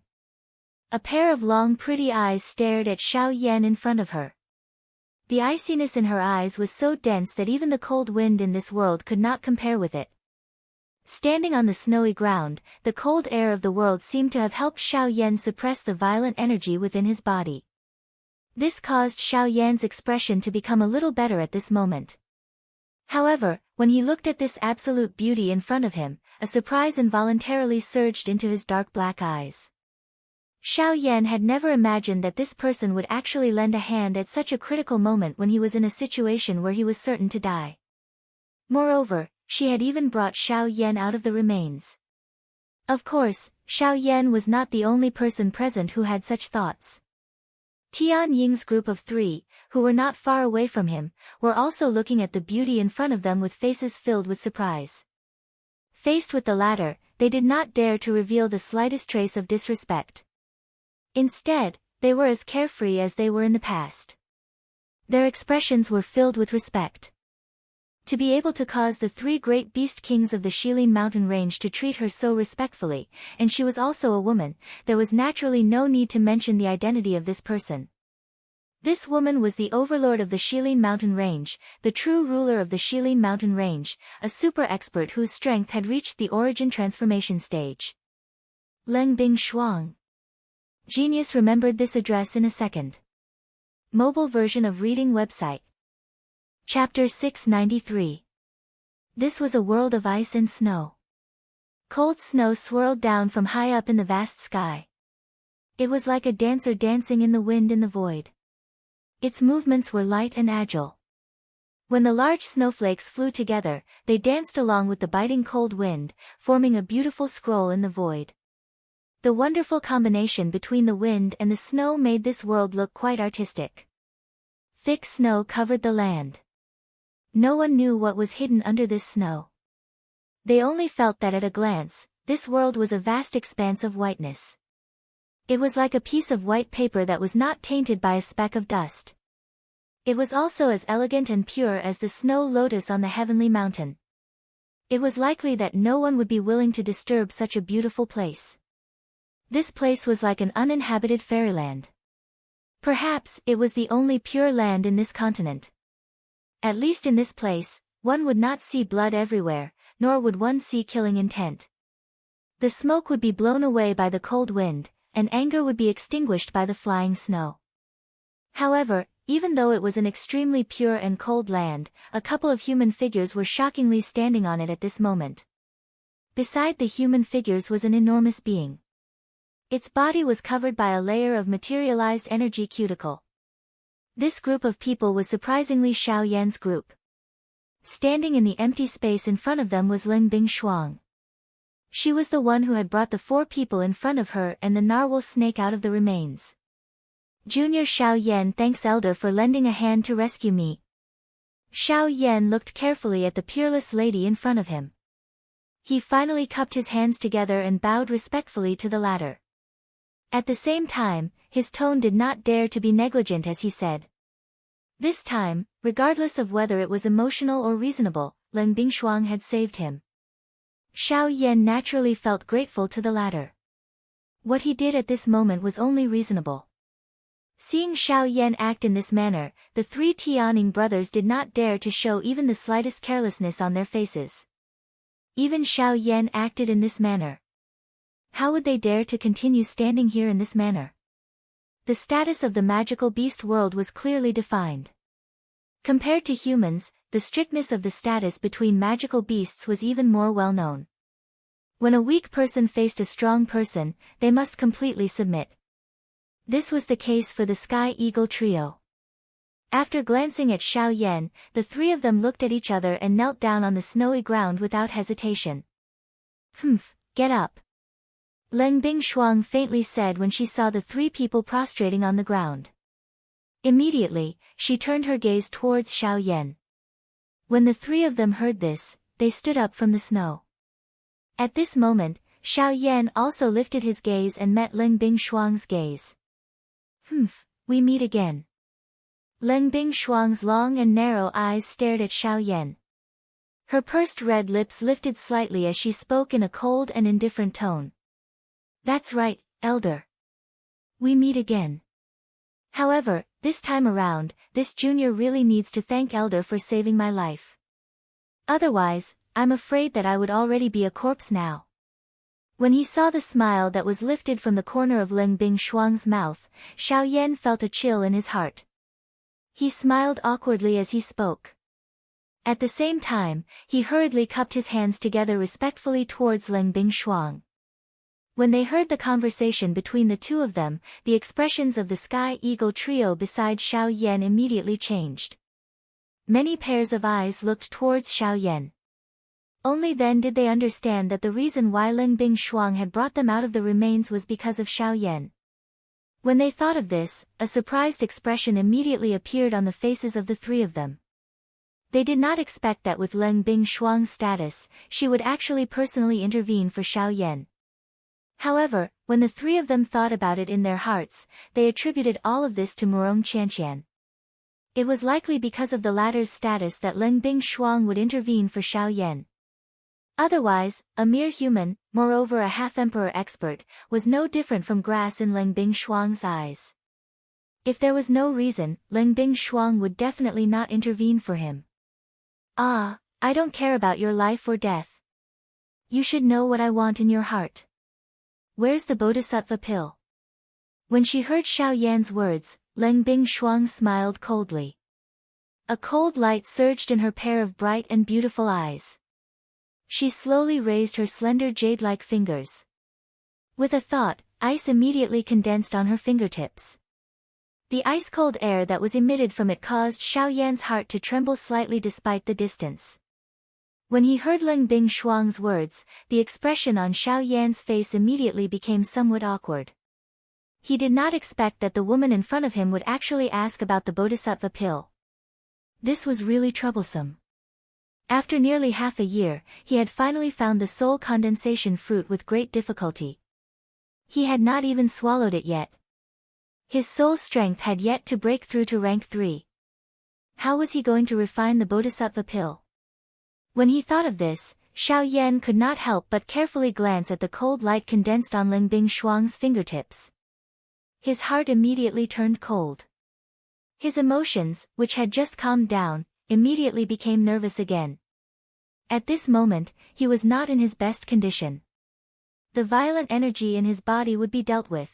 A pair of long pretty eyes stared at Xiao Yan in front of her. The iciness in her eyes was so dense that even the cold wind in this world could not compare with it. Standing on the snowy ground, the cold air of the world seemed to have helped Xiao Yan suppress the violent energy within his body. This caused Xiao Yan's expression to become a little better at this moment. However, when he looked at this absolute beauty in front of him, a surprise involuntarily surged into his dark black eyes. Xiao Yan had never imagined that this person would actually lend a hand at such a critical moment when he was in a situation where he was certain to die. Moreover, she had even brought Xiao Yan out of the remains. Of course, Xiao Yan was not the only person present who had such thoughts. Tian Ying's group of 3, who were not far away from him, were also looking at the beauty in front of them with faces filled with surprise. Faced with the latter, they did not dare to reveal the slightest trace of disrespect. Instead, they were as carefree as they were in the past. Their expressions were filled with respect. To be able to cause the 3 great beast kings of the Shilin mountain range to treat her so respectfully, and she was also a woman, there was naturally no need to mention the identity of this person. This woman was the overlord of the Shilin mountain range, the true ruler of the Shilin mountain range, a super expert whose strength had reached the origin transformation stage. Leng Bing Shuang. Genius remembered this address in a second. Mobile version of reading website. Chapter 693. This was a world of ice and snow. Cold snow swirled down from high up in the vast sky. It was like a dancer dancing in the wind in the void. Its movements were light and agile. When the large snowflakes flew together, they danced along with the biting cold wind, forming a beautiful scroll in the void. The wonderful combination between the wind and the snow made this world look quite artistic. Thick snow covered the land. No one knew what was hidden under this snow. They only felt that at a glance, this world was a vast expanse of whiteness. It was like a piece of white paper that was not tainted by a speck of dust. It was also as elegant and pure as the snow lotus on the heavenly mountain. It was likely that no one would be willing to disturb such a beautiful place. This place was like an uninhabited fairyland. Perhaps it was the only pure land in this continent. At least in this place, one would not see blood everywhere, nor would one see killing intent. The smoke would be blown away by the cold wind, and anger would be extinguished by the flying snow. However, even though it was an extremely pure and cold land, a couple of human figures were shockingly standing on it at this moment. Beside the human figures was an enormous being. Its body was covered by a layer of materialized energy cuticle. This group of people was surprisingly Xiao Yan's group. Standing in the empty space in front of them was Ling Bingshuang. She was the one who had brought the 4 people in front of her and the narwhal snake out of the remains. Junior Xiao Yan thanks Elder for lending a hand to rescue me. Xiao Yan looked carefully at the peerless lady in front of him. He finally cupped his hands together and bowed respectfully to the latter. At the same time, his tone did not dare to be negligent as he said. This time, regardless of whether it was emotional or reasonable, Ling Bingshuang had saved him. Xiao Yan naturally felt grateful to the latter. What he did at this moment was only reasonable. Seeing Xiao Yan act in this manner, the 3 Tianing brothers did not dare to show even the slightest carelessness on their faces. Even Xiao Yan acted in this manner. How would they dare to continue standing here in this manner? The status of the magical beast world was clearly defined. Compared to humans, the strictness of the status between magical beasts was even more well known. When a weak person faced a strong person, they must completely submit. This was the case for the Sky Eagle trio. After glancing at Xiao Yan, the 3 of them looked at each other and knelt down on the snowy ground without hesitation. Get up. Ling Bingshuang faintly said when she saw the 3 people prostrating on the ground. Immediately, she turned her gaze towards Xiao Yan. When the 3 of them heard this, they stood up from the snow. At this moment, Xiao Yan also lifted his gaze and met Ling Bingshuang's gaze. We meet again. Ling Bingshuang's long and narrow eyes stared at Xiao Yan. Her pursed red lips lifted slightly as she spoke in a cold and indifferent tone. That's right, Elder. We meet again. However, this time around, this junior really needs to thank Elder for saving my life. Otherwise, I'm afraid that I would already be a corpse now. When he saw the smile that was lifted from the corner of Ling Bingshuang's mouth, Xiao Yan felt a chill in his heart. He smiled awkwardly as he spoke. At the same time, he hurriedly cupped his hands together respectfully towards Ling Bingshuang. When they heard the conversation between the 2 of them, the expressions of the Sky Eagle trio beside Xiao Yan immediately changed. Many pairs of eyes looked towards Xiao Yan. Only then did they understand that the reason why Ling Bingshuang had brought them out of the remains was because of Xiao Yan. When they thought of this, a surprised expression immediately appeared on the faces of the 3 of them. They did not expect that with Ling Bingshuang's status, she would actually personally intervene for Xiao Yan. However, when the 3 of them thought about it in their hearts, they attributed all of this to Murong Qianqian. It was likely because of the latter's status that Ling Bingshuang would intervene for Xiao Yan. Otherwise, a mere human, moreover a half-emperor expert, was no different from grass in Ling Bingshuang's eyes. If there was no reason, Ling Bingshuang would definitely not intervene for him. I don't care about your life or death. You should know what I want in your heart. Where's the Bodhisattva pill? When she heard Xiao Yan's words, Ling Bingshuang smiled coldly. A cold light surged in her pair of bright and beautiful eyes. She slowly raised her slender jade-like fingers. With a thought, ice immediately condensed on her fingertips. The ice-cold air that was emitted from it caused Xiao Yan's heart to tremble slightly despite the distance. When he heard Ling Bing Shuang's words, the expression on Xiao Yan's face immediately became somewhat awkward. He did not expect that the woman in front of him would actually ask about the bodhisattva pill. This was really troublesome. After nearly half a year, he had finally found the soul condensation fruit with great difficulty. He had not even swallowed it yet. His soul strength had yet to break through to rank 3. How was he going to refine the bodhisattva pill? When he thought of this, Xiao Yan could not help but carefully glance at the cold light condensed on Ling Bing Shuang's fingertips. His heart immediately turned cold. His emotions, which had just calmed down, immediately became nervous again. At this moment, he was not in his best condition. The violent energy in his body would be dealt with.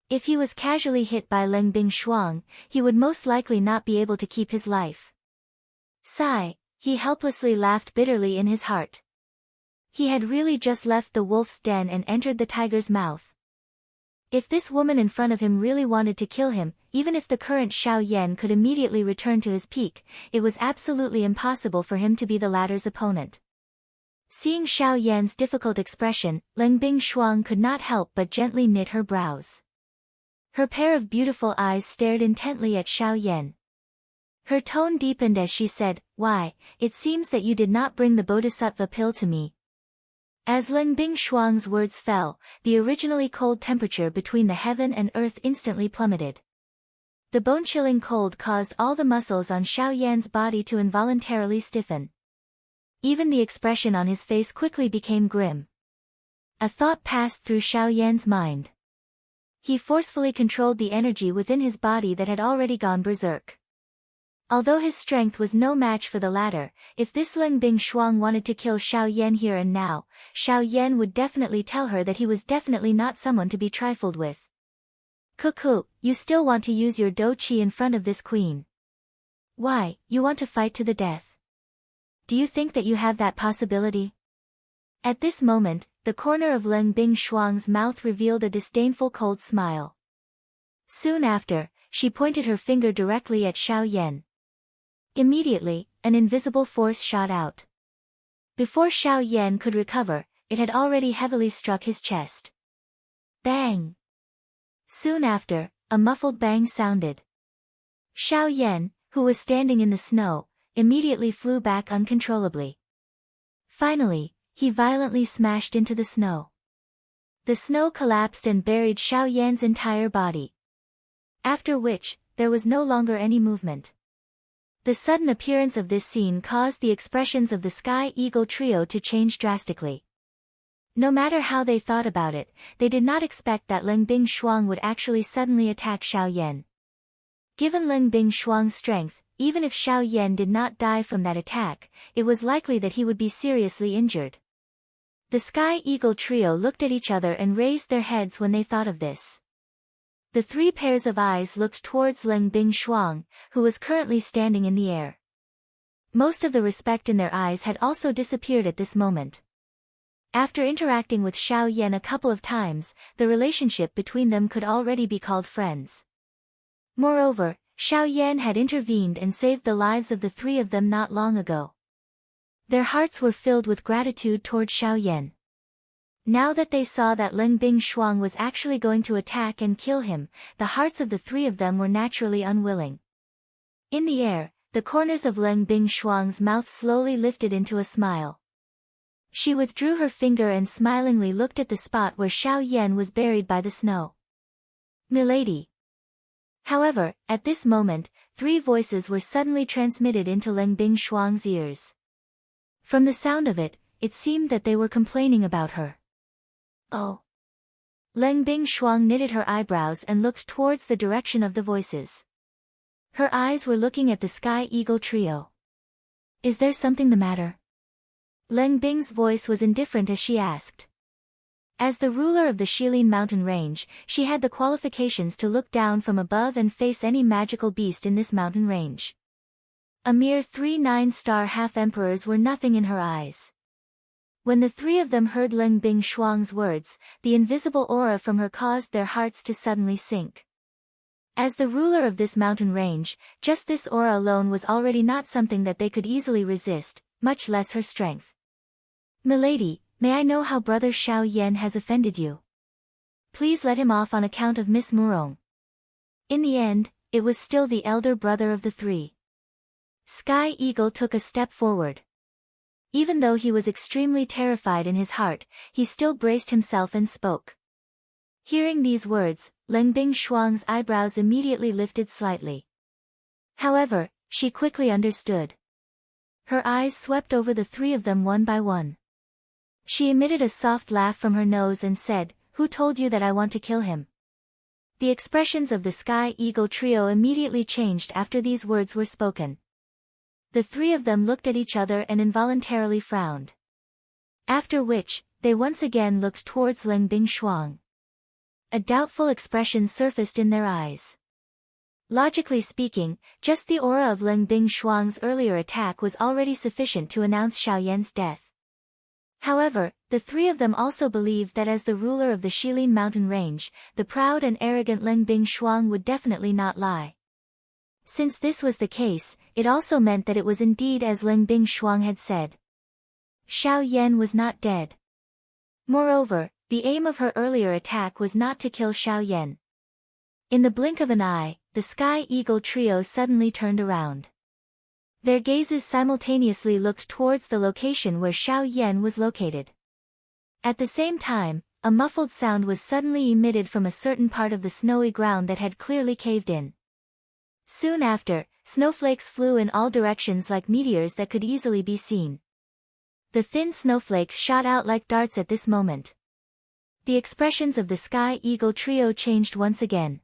If he was casually hit by Ling Bing Shuang, he would most likely not be able to keep his life. Sigh, he helplessly laughed bitterly in his heart. He had really just left the wolf's den and entered the tiger's mouth. If this woman in front of him really wanted to kill him, even if the current Xiao Yan could immediately return to his peak, it was absolutely impossible for him to be the latter's opponent. Seeing Xiao Yan's difficult expression, Ling Bing Shuang could not help but gently knit her brows. Her pair of beautiful eyes stared intently at Xiao Yan. Her tone deepened as she said, "Why, it seems that you did not bring the bodhisattva pill to me." As Ling Bing Shuang's words fell, the originally cold temperature between the heaven and earth instantly plummeted. The bone-chilling cold caused all the muscles on Xiao Yan's body to involuntarily stiffen. Even the expression on his face quickly became grim. A thought passed through Xiao Yan's mind. He forcefully controlled the energy within his body that had already gone berserk. Although his strength was no match for the latter, if this Ling Bing Shuang wanted to kill Xiao Yan here and now, Xiao Yan would definitely tell her that he was definitely not someone to be trifled with. "Cuckoo, you still want to use your dou qi in front of this queen? Why, you want to fight to the death? Do you think that you have that possibility?" At this moment, the corner of Ling Bing Shuang's mouth revealed a disdainful cold smile. Soon after, she pointed her finger directly at Xiao Yan. Immediately, an invisible force shot out. Before Xiao Yan could recover, it had already heavily struck his chest. Bang! Soon after, a muffled bang sounded. Xiao Yan, who was standing in the snow, immediately flew back uncontrollably. Finally, he violently smashed into the snow. The snow collapsed and buried Xiao Yan's entire body. After which, there was no longer any movement. The sudden appearance of this scene caused the expressions of the Sky Eagle trio to change drastically. No matter how they thought about it, they did not expect that Ling Bing Shuang would actually suddenly attack Xiao Yan. Given Ling Bing Shuang's strength, even if Xiao Yan did not die from that attack, it was likely that he would be seriously injured. The Sky Eagle trio looked at each other and raised their heads when they thought of this. The 3 pairs of eyes looked towards Ling Bing Shuang, who was currently standing in the air. Most of the respect in their eyes had also disappeared at this moment. After interacting with Xiao Yan a couple of times, the relationship between them could already be called friends. Moreover, Xiao Yan had intervened and saved the lives of the 3 of them not long ago. Their hearts were filled with gratitude toward Xiao Yan. Now that they saw that Ling Bing Shuang was actually going to attack and kill him, the hearts of the 3 of them were naturally unwilling. In the air, the corners of Ling Bing Shuang's mouth slowly lifted into a smile. She withdrew her finger and smilingly looked at the spot where Xiao Yan was buried by the snow. "Milady." However, at this moment, 3 voices were suddenly transmitted into Ling Bing Shuang's ears. From the sound of it, it seemed that they were complaining about her. "Oh." Ling Bing Shuang knitted her eyebrows and looked towards the direction of the voices. Her eyes were looking at the Sky Eagle trio. "Is there something the matter?" Ling Bing's voice was indifferent as she asked. As the ruler of the Shilin mountain range, she had the qualifications to look down from above and face any magical beast in this mountain range. A mere 3 9-star half-emperors were nothing in her eyes. When the 3 of them heard Ling Bing Shuang's words, the invisible aura from her caused their hearts to suddenly sink. As the ruler of this mountain range, just this aura alone was already not something that they could easily resist, much less her strength. "Milady, may I know how brother Xiao Yan has offended you? Please let him off on account of Miss Murong." In the end, it was still the elder brother of the three. Sky Eagle took a step forward. Even though he was extremely terrified in his heart, he still braced himself and spoke. Hearing these words, Lengbing Shuang's eyebrows immediately lifted slightly. However, she quickly understood. Her eyes swept over the three of them one by one. She emitted a soft laugh from her nose and said, "Who told you that I want to kill him?" The expressions of the Sky Eagle trio immediately changed after these words were spoken. The three of them looked at each other and involuntarily frowned. After which, they once again looked towards Lengbing Shuang. A doubtful expression surfaced in their eyes. Logically speaking, just the aura of Lengbing Shuang's earlier attack was already sufficient to announce Xiao Yan's death. However, the three of them also believed that as the ruler of the Shilin mountain range, the proud and arrogant Lengbing Shuang would definitely not lie. Since this was the case, it also meant that it was indeed as Lengbing Shuang had said. Xiao Yan was not dead. Moreover, the aim of her earlier attack was not to kill Xiao Yan. In the blink of an eye, the Sky Eagle trio suddenly turned around. Their gazes simultaneously looked towards the location where Xiao Yan was located. At the same time, a muffled sound was suddenly emitted from a certain part of the snowy ground that had clearly caved in. Soon after, snowflakes flew in all directions like meteors that could easily be seen. The thin snowflakes shot out like darts at this moment. The expressions of the Sky Eagle trio changed once again.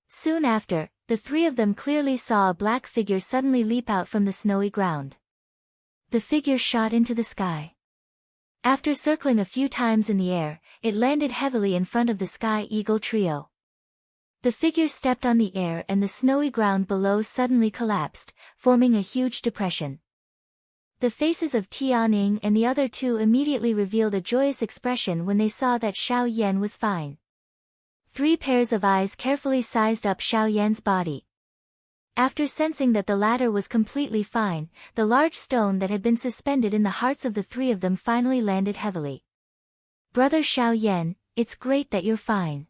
Soon after, the three of them clearly saw a black figure suddenly leap out from the snowy ground. The figure shot into the sky. After circling a few times in the air, it landed heavily in front of the Sky Eagle trio. The figure stepped on the air and the snowy ground below suddenly collapsed, forming a huge depression. The faces of Tianing and the other two immediately revealed a joyous expression when they saw that Xiao Yan was fine. 3 pairs of eyes carefully sized up Xiao Yan's body. After sensing that the latter was completely fine, the large stone that had been suspended in the hearts of the three of them finally landed heavily. "Brother Xiao Yan, it's great that you're fine.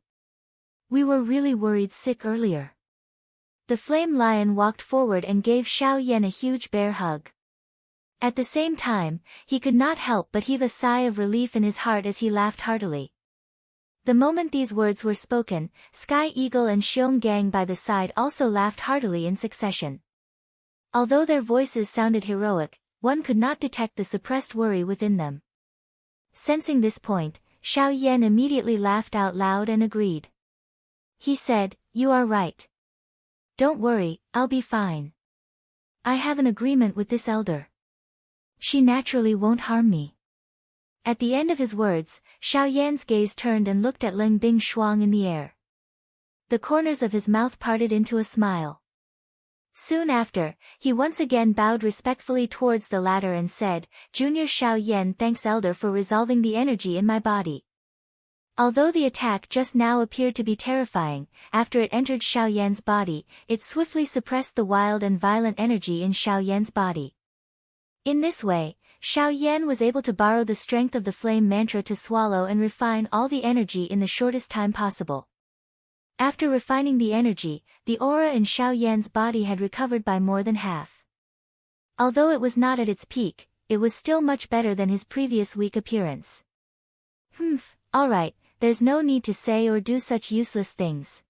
We were really worried sick earlier." The flame lion walked forward and gave Xiao Yan a huge bear hug. At the same time, he could not help but heave a sigh of relief in his heart as he laughed heartily. The moment these words were spoken, Sky Eagle and Xiong Gang by the side also laughed heartily in succession. Although their voices sounded heroic, one could not detect the suppressed worry within them. Sensing this point, Xiao Yan immediately laughed out loud and agreed. He said, "You are right. Don't worry, I'll be fine. I have an agreement with this elder. She naturally won't harm me." At the end of his words, Xiao Yan's gaze turned and looked at Lengbing Shuang in the air. The corners of his mouth parted into a smile. Soon after, he once again bowed respectfully towards the latter and said, "Junior Xiao Yan thanks elder for resolving the energy in my body." Although the attack just now appeared to be terrifying, after it entered Xiao Yan's body, it swiftly suppressed the wild and violent energy in Xiao Yan's body. In this way, Xiao Yan was able to borrow the strength of the flame mantra to swallow and refine all the energy in the shortest time possible. After refining the energy, the aura in Xiao Yan's body had recovered by more than half. Although it was not at its peak, it was still much better than his previous weak appearance. Alright, there's no need to say or do such useless things.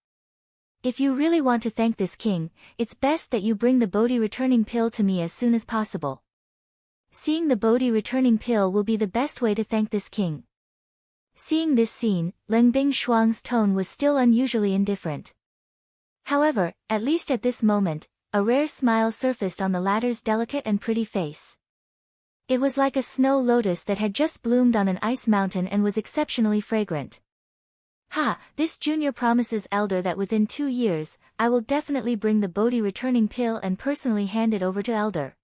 If you really want to thank this king, it's best that you bring the Bodhi returning pill to me as soon as possible. Seeing the Bodhi returning pill will be the best way to thank this king. Seeing this scene, Lengbing Shuang's tone was still unusually indifferent. However, at least at this moment, a rare smile surfaced on the latter's delicate and pretty face. It was like a snow lotus that had just bloomed on an ice mountain and was exceptionally fragrant. This junior promises elder that within 2 years, I will definitely bring the Bodhi returning pill and personally hand it over to elder.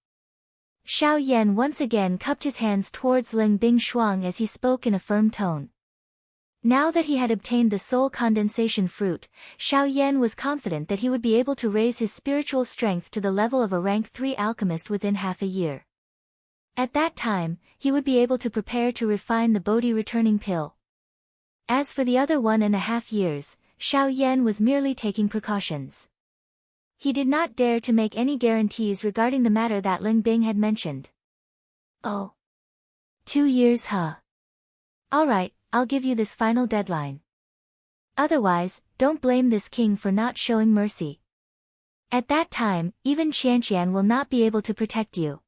Xiao Yan once again cupped his hands towards Lengbing Shuang as he spoke in a firm tone. Now that he had obtained the soul condensation fruit, Xiao Yan was confident that he would be able to raise his spiritual strength to the level of a rank 3 alchemist within half a year. At that time, he would be able to prepare to refine the Bodhi returning pill. As for the other 1.5 years, Xiao Yan was merely taking precautions. He did not dare to make any guarantees regarding the matter that Ling Bing had mentioned. Oh. 2 years, huh? Alright, I'll give you this final deadline. Otherwise, don't blame this king for not showing mercy. At that time, even Qianqian will not be able to protect you.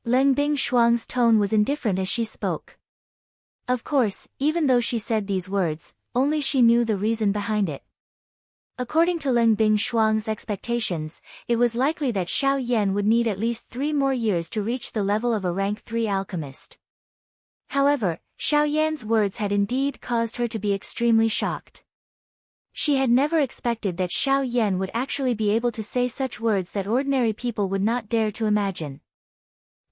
Ling Bing Shuang's tone was indifferent as she spoke. Of course, even though she said these words, only she knew the reason behind it. According to Ling Bing Shuang's expectations, it was likely that Xiao Yan would need at least 3 more years to reach the level of a rank 3 alchemist. However, Xiao Yan's words had indeed caused her to be extremely shocked. She had never expected that Xiao Yan would actually be able to say such words that ordinary people would not dare to imagine.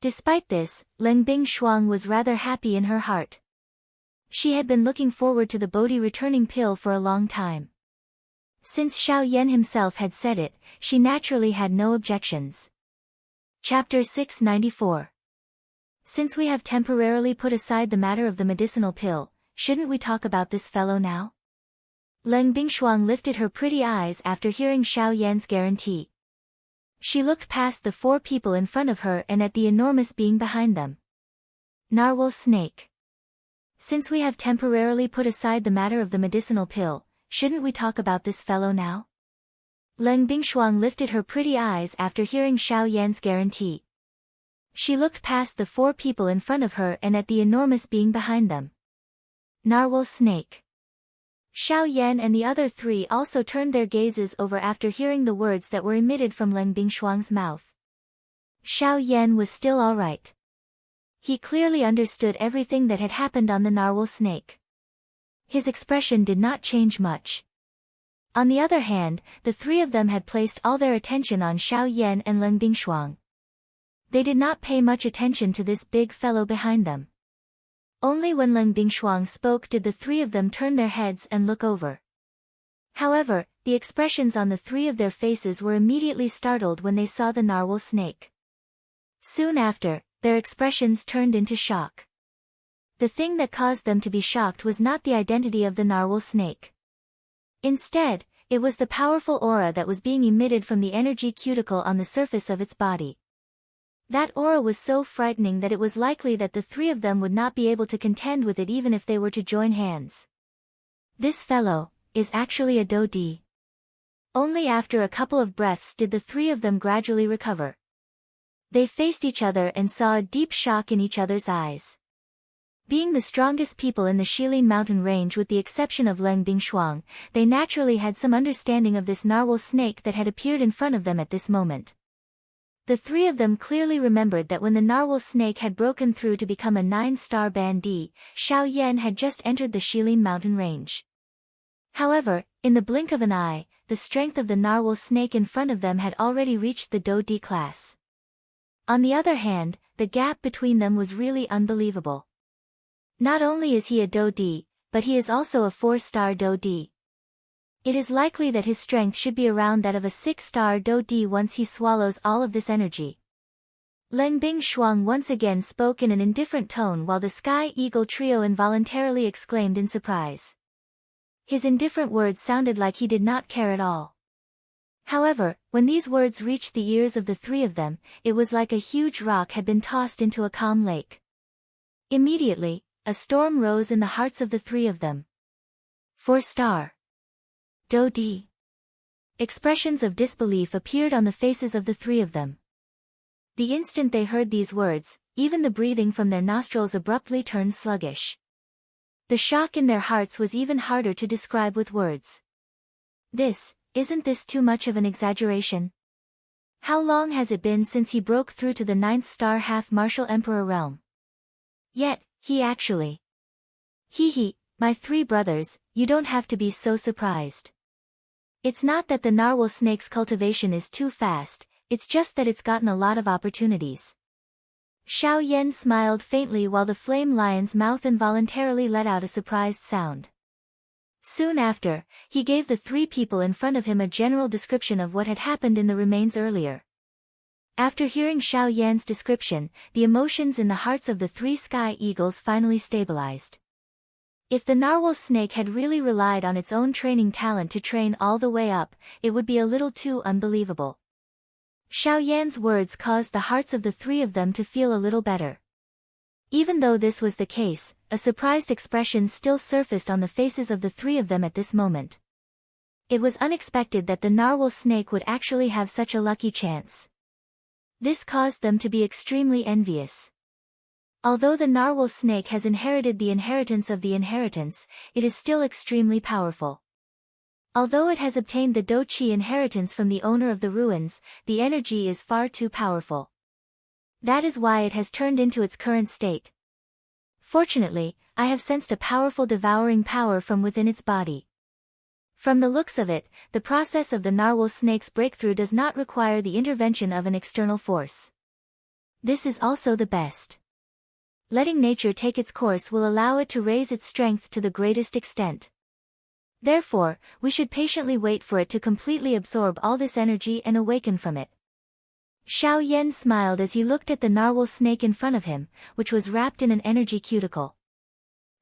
Despite this, Ling Bing Shuang was rather happy in her heart. She had been looking forward to the Bodhi returning pill for a long time. Since Xiao Yan himself had said it, she naturally had no objections. Chapter 694. Since we have temporarily put aside the matter of the medicinal pill, shouldn't we talk about this fellow now? Ling Bingshuang lifted her pretty eyes after hearing Xiao Yan's guarantee. She looked past the 4 people in front of her and at the enormous being behind them. Narwhal snake. Since we have temporarily put aside the matter of the medicinal pill, shouldn't we talk about this fellow now? Ling Bingshuang lifted her pretty eyes after hearing Xiao Yan's guarantee. She looked past the 4 people in front of her and at the enormous being behind them. Narwhal snake. Xiao Yan and the other 3 also turned their gazes over after hearing the words that were emitted from Ling Bingshuang's mouth. Xiao Yan was still alright. He clearly understood everything that had happened on the narwhal snake. His expression did not change much. On the other hand, the 3 of them had placed all their attention on Xiao Yan and Ling Bingshuang. They did not pay much attention to this big fellow behind them. Only when Ling Bingshuang spoke did the 3 of them turn their heads and look over. However, the expressions on the 3 of their faces were immediately startled when they saw the narwhal snake. Soon after, their expressions turned into shock. The thing that caused them to be shocked was not the identity of the narwhal snake. Instead, it was the powerful aura that was being emitted from the energy cuticle on the surface of its body. That aura was so frightening that it was likely that the 3 of them would not be able to contend with it even if they were to join hands. This fellow is actually a Dodi. Only after a couple of breaths did the 3 of them gradually recover. They faced each other and saw a deep shock in each other's eyes. Being the strongest people in the Shilin mountain range with the exception of Ling Bingshuang, they naturally had some understanding of this narwhal snake that had appeared in front of them at this moment. The 3 of them clearly remembered that when the narwhal snake had broken through to become a 9-star bandit, Xiao Yan had just entered the Shilin mountain range. However, in the blink of an eye, the strength of the narwhal snake in front of them had already reached the Do-D class. On the other hand, the gap between them was really unbelievable. Not only is he a Do-D, but he is also a 4-star Do-D. It is likely that his strength should be around that of a 6-star Do-D once he swallows all of this energy. Ling Bingshuang once again spoke in an indifferent tone while the Sky Eagle trio involuntarily exclaimed in surprise. His indifferent words sounded like he did not care at all. However, when these words reached the ears of the 3 of them, it was like a huge rock had been tossed into a calm lake. Immediately, a storm rose in the hearts of the 3 of them. 4-star. Do-D. Expressions of disbelief appeared on the faces of the 3 of them. The instant they heard these words, even the breathing from their nostrils abruptly turned sluggish. The shock in their hearts was even harder to describe with words. Isn't this too much of an exaggeration? How long has it been since he broke through to the 9th-star half-martial emperor realm? Yet, he actually. My 3 brothers, you don't have to be so surprised. It's not that the narwhal snake's cultivation is too fast, it's just that it's gotten a lot of opportunities. Xiao Yan smiled faintly while the flame lion's mouth involuntarily let out a surprised sound. Soon after, he gave the three people in front of him a general description of what had happened in the remains earlier. After hearing Xiao Yan's description, the emotions in the hearts of the three sky eagles finally stabilized. If the narwhal snake had really relied on its own training talent to train all the way up, it would be a little too unbelievable. Xiao Yan's words caused the hearts of the three of them to feel a little better. Even though this was the case, a surprised expression still surfaced on the faces of the three of them at this moment. It was unexpected that the narwhal snake would actually have such a lucky chance. This caused them to be extremely envious. Although the narwhal snake has inherited the inheritance of the inheritance, it is still extremely powerful. Although it has obtained the Do Qi inheritance from the owner of the ruins, the energy is far too powerful. That is why it has turned into its current state. Fortunately, I have sensed a powerful devouring power from within its body. From the looks of it, the process of the narwhal snake's breakthrough does not require the intervention of an external force. This is also the best. Letting nature take its course will allow it to raise its strength to the greatest extent. Therefore, we should patiently wait for it to completely absorb all this energy and awaken from it. Xiao Yan smiled as he looked at the narwhal snake in front of him, which was wrapped in an energy cuticle.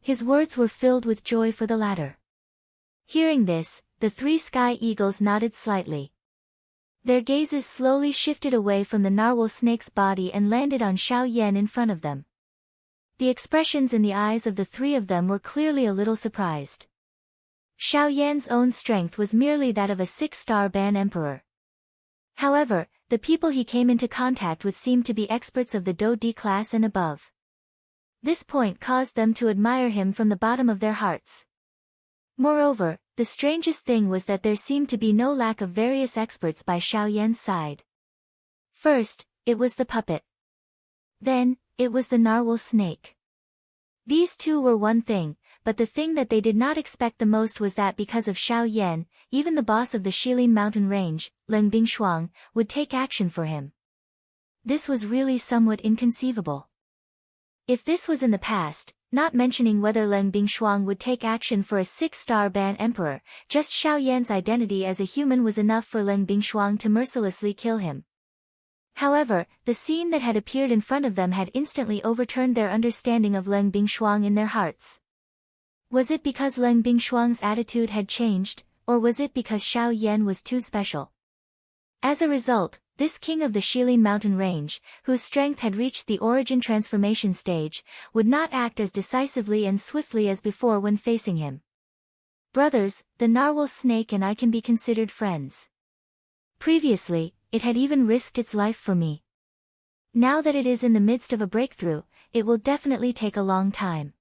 His words were filled with joy for the latter. Hearing this, the three sky eagles nodded slightly. Their gazes slowly shifted away from the narwhal snake's body and landed on Xiao Yan in front of them. The expressions in the eyes of the three of them were clearly a little surprised. Xiao Yan's own strength was merely that of a 6-star ban emperor. However, the people he came into contact with seemed to be experts of the Do D class and above. This point caused them to admire him from the bottom of their hearts. Moreover, the strangest thing was that there seemed to be no lack of various experts by Xiao Yan's side. First, it was the puppet. Then, it was the narwhal snake. These two were one thing, but the thing that they did not expect the most was that because of Xiao Yan, even the boss of the Shilin mountain range, Leng Bingshuang, would take action for him. This was really somewhat inconceivable. If this was in the past, not mentioning whether Leng Bingshuang would take action for a 6-star ban emperor, just Xiao Yan's identity as a human was enough for Leng Bingshuang to mercilessly kill him. However, the scene that had appeared in front of them had instantly overturned their understanding of Leng Bingshuang in their hearts. Was it because Leng Bingshuang's attitude had changed, or was it because Xiao Yan was too special? As a result, this king of the Shilin mountain range, whose strength had reached the origin transformation stage, would not act as decisively and swiftly as before when facing him. Brothers, the narwhal snake and I can be considered friends. Previously, it had even risked its life for me. Now that it is in the midst of a breakthrough, it will definitely take a long time.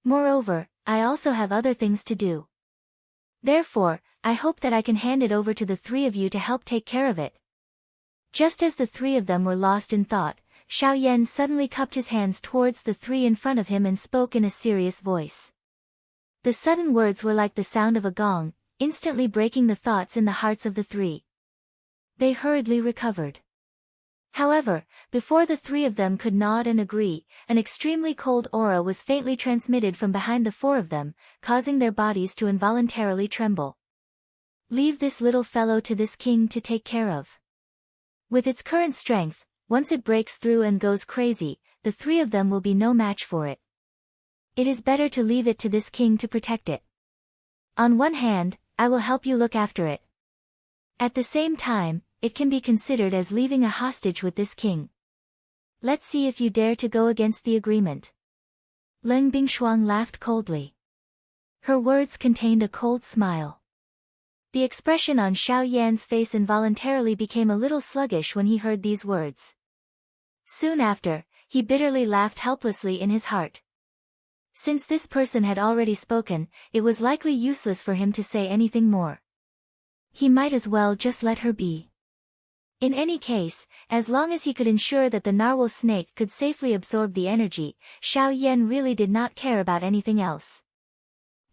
Moreover, I also have other things to do. Therefore, I hope that I can hand it over to the three of you to help take care of it. Just as the three of them were lost in thought, Xiao Yan suddenly cupped his hands towards the three in front of him and spoke in a serious voice. The sudden words were like the sound of a gong, instantly breaking the thoughts in the hearts of the three. They hurriedly recovered. However, before the three of them could nod and agree, an extremely cold aura was faintly transmitted from behind the four of them, causing their bodies to involuntarily tremble. Leave this little fellow to this king to take care of. With its current strength, once it breaks through and goes crazy, the three of them will be no match for it. It is better to leave it to this king to protect it. On one hand, I will help you look after it. At the same time, it can be considered as leaving a hostage with this king. Let's see if you dare to go against the agreement. Leng Bingshuang laughed coldly. Her words contained a cold smile. The expression on Xiao Yan's face involuntarily became a little sluggish when he heard these words. Soon after, he bitterly laughed helplessly in his heart. Since this person had already spoken, it was likely useless for him to say anything more. He might as well just let her be. In any case, as long as he could ensure that the narwhal snake could safely absorb the energy, Xiao Yan really did not care about anything else.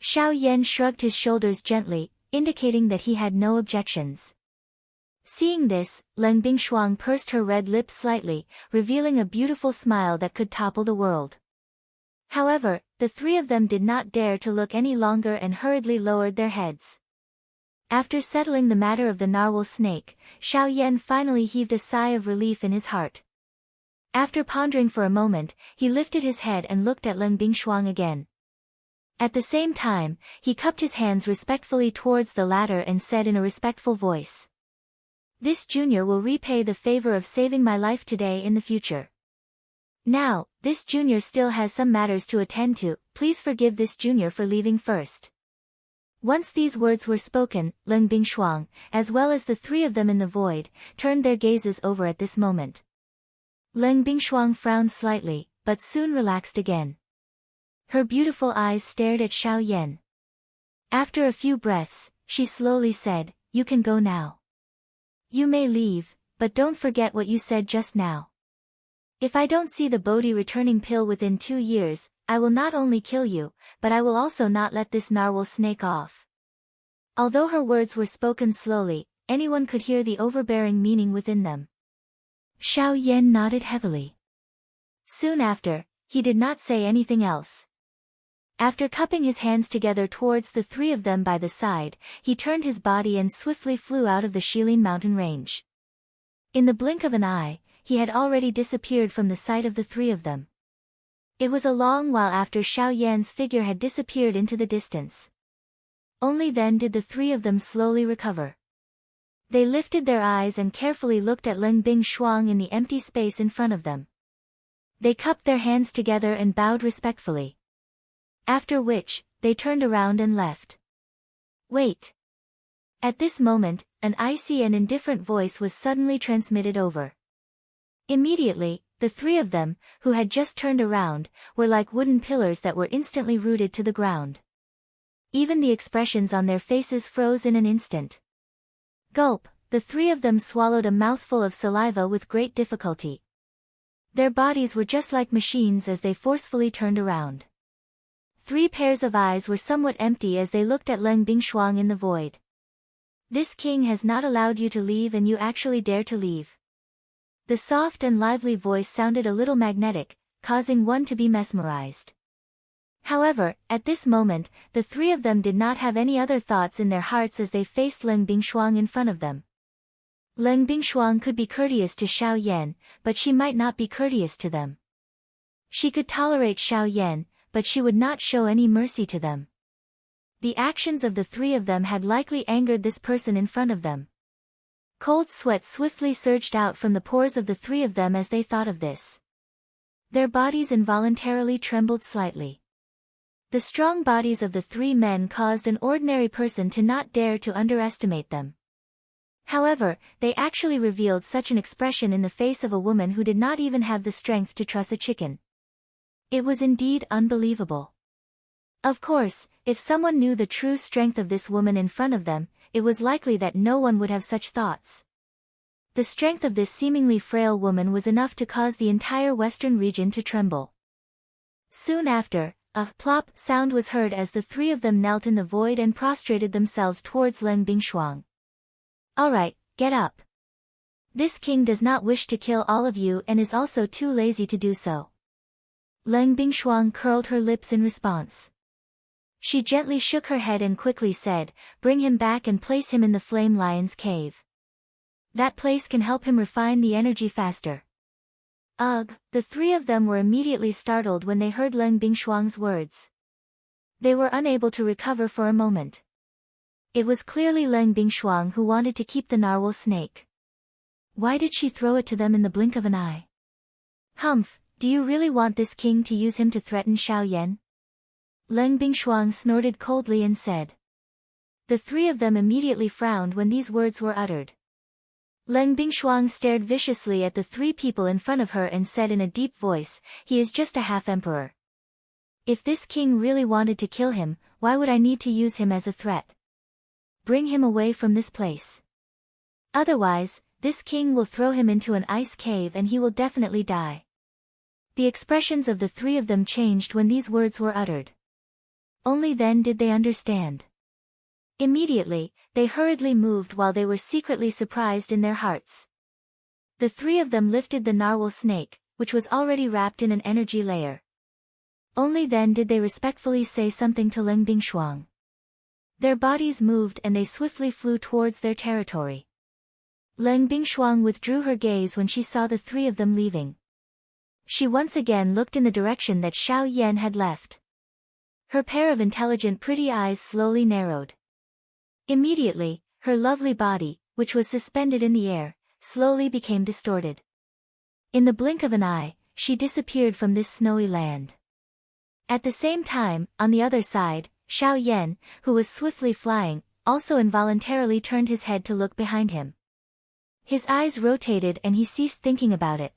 Xiao Yan shrugged his shoulders gently, indicating that he had no objections. Seeing this, Leng Bingshuang pursed her red lips slightly, revealing a beautiful smile that could topple the world. However, the three of them did not dare to look any longer and hurriedly lowered their heads. After settling the matter of the narwhal snake, Xiao Yan finally heaved a sigh of relief in his heart. After pondering for a moment, he lifted his head and looked at Leng Bingshuang again. At the same time, he cupped his hands respectfully towards the latter and said in a respectful voice, "This junior will repay the favor of saving my life today in the future. Now, this junior still has some matters to attend to, please forgive this junior for leaving first." Once these words were spoken, Leng Bingshuang, as well as the three of them in the void, turned their gazes over at this moment. Leng Bingshuang frowned slightly, but soon relaxed again. Her beautiful eyes stared at Xiao Yan. After a few breaths, she slowly said, "You can go now. You may leave, but don't forget what you said just now. If I don't see the Bodhi returning pill within 2 years, I will not only kill you, but I will also not let this narwhal snake off." Although her words were spoken slowly, anyone could hear the overbearing meaning within them. Xiao Yan nodded heavily. Soon after, he did not say anything else. After cupping his hands together towards the three of them by the side, he turned his body and swiftly flew out of the Shilin mountain range. In the blink of an eye, he had already disappeared from the sight of the three of them. It was a long while after Xiao Yan's figure had disappeared into the distance. Only then did the three of them slowly recover. They lifted their eyes and carefully looked at Leng Bingshuang in the empty space in front of them. They cupped their hands together and bowed respectfully. After which, they turned around and left. "Wait." At this moment, an icy and indifferent voice was suddenly transmitted over. Immediately, the three of them, who had just turned around, were like wooden pillars that were instantly rooted to the ground. Even the expressions on their faces froze in an instant. Gulp, the three of them swallowed a mouthful of saliva with great difficulty. Their bodies were just like machines as they forcefully turned around. 3 pairs of eyes were somewhat empty as they looked at Leng Bingshuang in the void. "This king has not allowed you to leave and you actually dare to leave." The soft and lively voice sounded a little magnetic, causing one to be mesmerized. However, at this moment, the three of them did not have any other thoughts in their hearts as they faced Leng Bingshuang in front of them. Leng Bingshuang could be courteous to Xiao Yan, but she might not be courteous to them. She could tolerate Xiao Yan, but she would not show any mercy to them. The actions of the three of them had likely angered this person in front of them. Cold sweat swiftly surged out from the pores of the three of them as they thought of this. Their bodies involuntarily trembled slightly. The strong bodies of the 3 men caused an ordinary person to not dare to underestimate them. However, they actually revealed such an expression in the face of a woman who did not even have the strength to truss a chicken. It was indeed unbelievable. Of course, if someone knew the true strength of this woman in front of them, it was likely that no one would have such thoughts. The strength of this seemingly frail woman was enough to cause the entire western region to tremble. Soon after, a plop sound was heard as the 3 of them knelt in the void and prostrated themselves towards Leng Bingshuang. "All right, get up. This king does not wish to kill all of you and is also too lazy to do so." Leng Bingshuang curled her lips in response. She gently shook her head and quickly said, "Bring him back and place him in the Flame Lion's cave. That place can help him refine the energy faster." Ugh, the 3 of them were immediately startled when they heard Leng Bingshuang's words. They were unable to recover for a moment. It was clearly Leng Bingshuang who wanted to keep the narwhal snake. Why did she throw it to them in the blink of an eye? Humph, do you really want this king to use him to threaten Xiao Yan? Leng Bingshuang snorted coldly and said. The 3 of them immediately frowned when these words were uttered. Leng Bingshuang stared viciously at the 3 people in front of her and said in a deep voice, "He is just a half-emperor. If this king really wanted to kill him, why would I need to use him as a threat? Bring him away from this place. Otherwise, this king will throw him into an ice cave and he will definitely die." The expressions of the 3 of them changed when these words were uttered. Only then did they understand. Immediately, they hurriedly moved while they were secretly surprised in their hearts. The three of them lifted the narwhal snake, which was already wrapped in an energy layer. Only then did they respectfully say something to Leng Bingshuang. Their bodies moved and they swiftly flew towards their territory. Leng Bingshuang withdrew her gaze when she saw the three of them leaving. She once again looked in the direction that Xiao Yan had left. Her pair of intelligent pretty eyes slowly narrowed. Immediately, her lovely body, which was suspended in the air, slowly became distorted. In the blink of an eye, she disappeared from this snowy land. At the same time, on the other side, Xiao Yan, who was swiftly flying, also involuntarily turned his head to look behind him. His eyes rotated and he ceased thinking about it.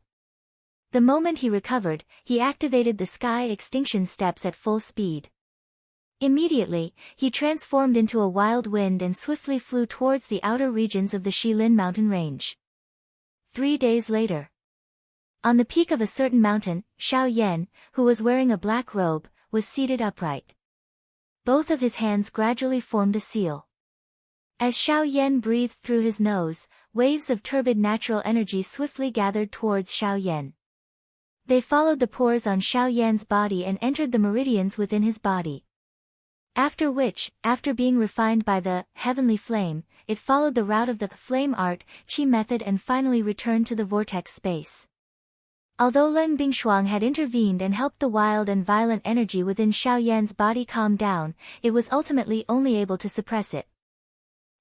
The moment he recovered, he activated the sky extinction steps at full speed. Immediately, he transformed into a wild wind and swiftly flew towards the outer regions of the Shilin mountain range. 3 days later. On the peak of a certain mountain, Xiao Yan, who was wearing a black robe, was seated upright. Both of his hands gradually formed a seal. As Xiao Yan breathed through his nose, waves of turbid natural energy swiftly gathered towards Xiao Yan. They followed the pores on Xiao Yan's body and entered the meridians within his body. After which, after being refined by the heavenly flame, it followed the route of the flame art, qi method and finally returned to the vortex space. Although Leng Bingshuang had intervened and helped the wild and violent energy within Xiao Yan's body calm down, it was ultimately only able to suppress it.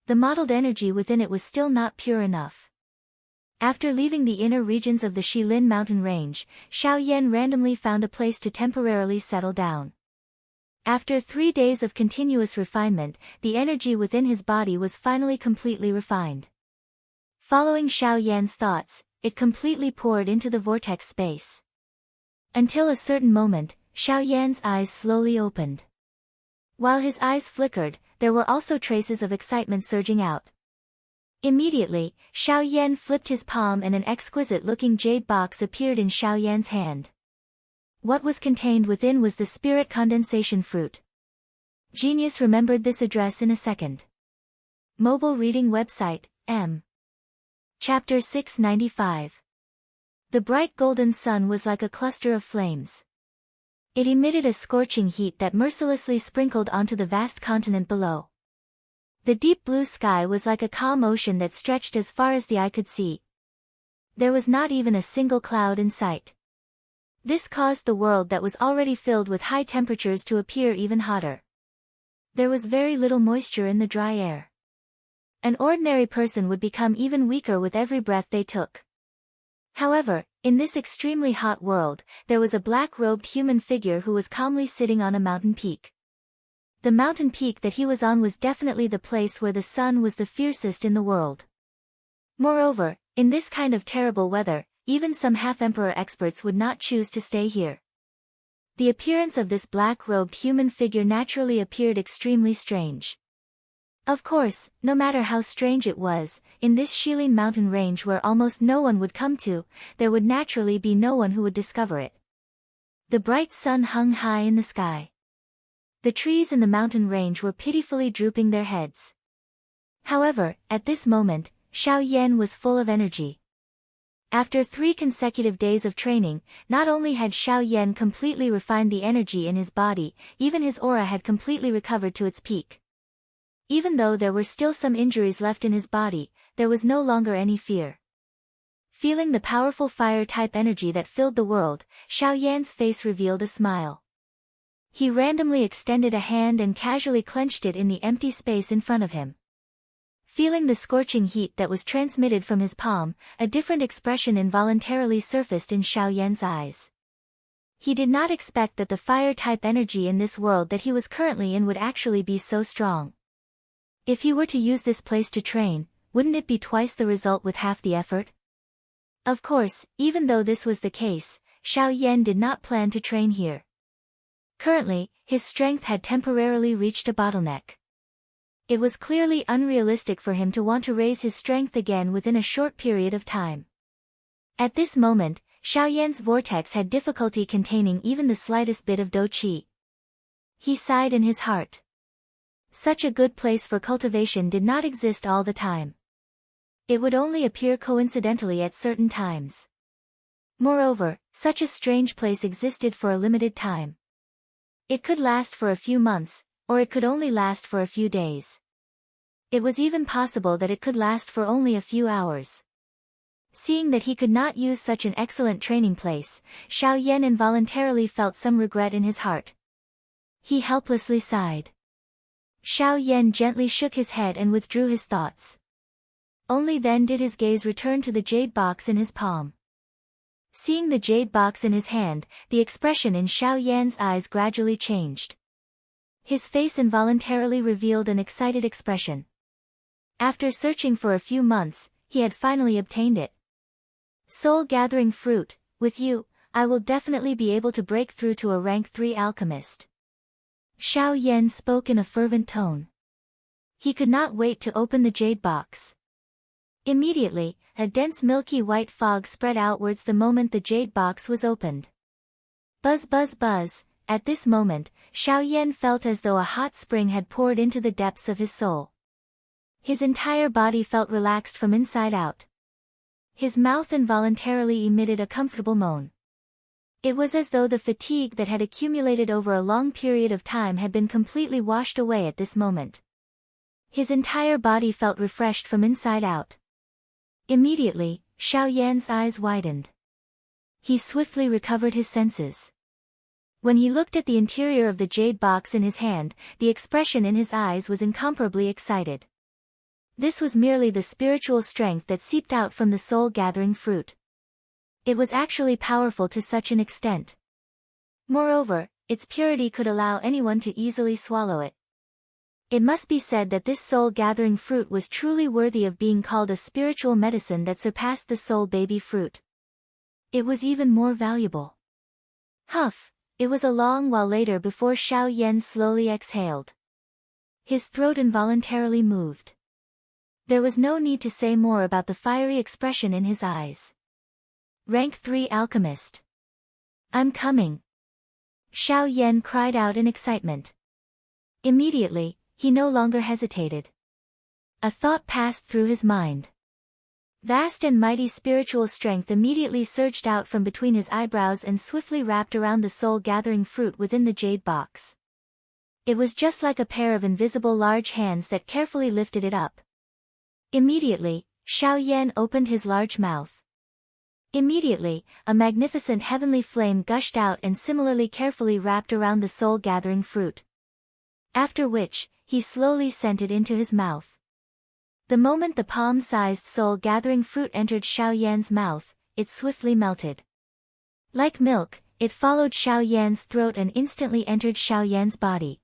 The mottled energy within it was still not pure enough. After leaving the inner regions of the Shilin mountain range, Xiao Yan randomly found a place to temporarily settle down. After 3 days of continuous refinement, the energy within his body was finally completely refined. Following Xiao Yan's thoughts, it completely poured into the vortex space. Until a certain moment, Xiao Yan's eyes slowly opened. While his eyes flickered, there were also traces of excitement surging out. Immediately, Xiao Yan flipped his palm and an exquisite-looking jade box appeared in Xiao Yan's hand. What was contained within was the spirit condensation fruit. Genius remembered this address in a second. Mobile reading website, M. Chapter 695. The bright golden sun was like a cluster of flames. It emitted a scorching heat that mercilessly sprinkled onto the vast continent below. The deep blue sky was like a calm ocean that stretched as far as the eye could see. There was not even a single cloud in sight. This caused the world that was already filled with high temperatures to appear even hotter. There was very little moisture in the dry air. An ordinary person would become even weaker with every breath they took. However, in this extremely hot world, there was a black-robed human figure who was calmly sitting on a mountain peak. The mountain peak that he was on was definitely the place where the sun was the fiercest in the world. Moreover, in this kind of terrible weather, even some half-emperor experts would not choose to stay here. The appearance of this black-robed human figure naturally appeared extremely strange. Of course, no matter how strange it was, in this Shilin mountain range where almost no one would come to, there would naturally be no one who would discover it. The bright sun hung high in the sky. The trees in the mountain range were pitifully drooping their heads. However, at this moment, Xiao Yan was full of energy. After 3 consecutive days of training, not only had Xiao Yan completely refined the energy in his body, even his aura had completely recovered to its peak. Even though there were still some injuries left in his body, there was no longer any fear. Feeling the powerful fire-type energy that filled the world, Xiao Yan's face revealed a smile. He randomly extended a hand and casually clenched it in the empty space in front of him. Feeling the scorching heat that was transmitted from his palm, a different expression involuntarily surfaced in Xiao Yan's eyes. He did not expect that the fire-type energy in this world that he was currently in would actually be so strong. If he were to use this place to train, wouldn't it be twice the result with half the effort? Of course, even though this was the case, Xiao Yan did not plan to train here. Currently, his strength had temporarily reached a bottleneck. It was clearly unrealistic for him to want to raise his strength again within a short period of time. At this moment, Xiao Yan's vortex had difficulty containing even the slightest bit of dou qi. He sighed in his heart. Such a good place for cultivation did not exist all the time. It would only appear coincidentally at certain times. Moreover, such a strange place existed for a limited time. It could last for a few months, or it could only last for a few days. It was even possible that it could last for only a few hours. Seeing that he could not use such an excellent training place, Xiao Yan involuntarily felt some regret in his heart. He helplessly sighed. Xiao Yan gently shook his head and withdrew his thoughts. Only then did his gaze return to the jade box in his palm. Seeing the jade box in his hand, the expression in Xiao Yan's eyes gradually changed. His face involuntarily revealed an excited expression. After searching for a few months, he had finally obtained it. Soul-gathering fruit, with you, I will definitely be able to break through to a rank 3 alchemist. Xiao Yan spoke in a fervent tone. He could not wait to open the jade box. Immediately, a dense milky white fog spread outwards the moment the jade box was opened. Buzz buzz buzz, at this moment, Xiao Yan felt as though a hot spring had poured into the depths of his soul. His entire body felt relaxed from inside out. His mouth involuntarily emitted a comfortable moan. It was as though the fatigue that had accumulated over a long period of time had been completely washed away at this moment. His entire body felt refreshed from inside out. Immediately, Xiao Yan's eyes widened. He swiftly recovered his senses. When he looked at the interior of the jade box in his hand, the expression in his eyes was incomparably excited. This was merely the spiritual strength that seeped out from the soul-gathering fruit. It was actually powerful to such an extent. Moreover, its purity could allow anyone to easily swallow it. It must be said that this soul-gathering fruit was truly worthy of being called a spiritual medicine that surpassed the soul baby fruit. It was even more valuable. Huff, it was a long while later before Xiao Yan slowly exhaled. His throat involuntarily moved. There was no need to say more about the fiery expression in his eyes. Rank 3 alchemist. I'm coming. Xiao Yan cried out in excitement. Immediately, he no longer hesitated. A thought passed through his mind. Vast and mighty spiritual strength immediately surged out from between his eyebrows and swiftly wrapped around the soul-gathering fruit within the jade box. It was just like a pair of invisible large hands that carefully lifted it up. Immediately, Xiao Yan opened his large mouth. Immediately, a magnificent heavenly flame gushed out and similarly carefully wrapped around the soul-gathering fruit. After which, he slowly sent it into his mouth. The moment the palm-sized soul-gathering fruit entered Xiao Yan's mouth, it swiftly melted. Like milk, it followed Xiao Yan's throat and instantly entered Xiao Yan's body.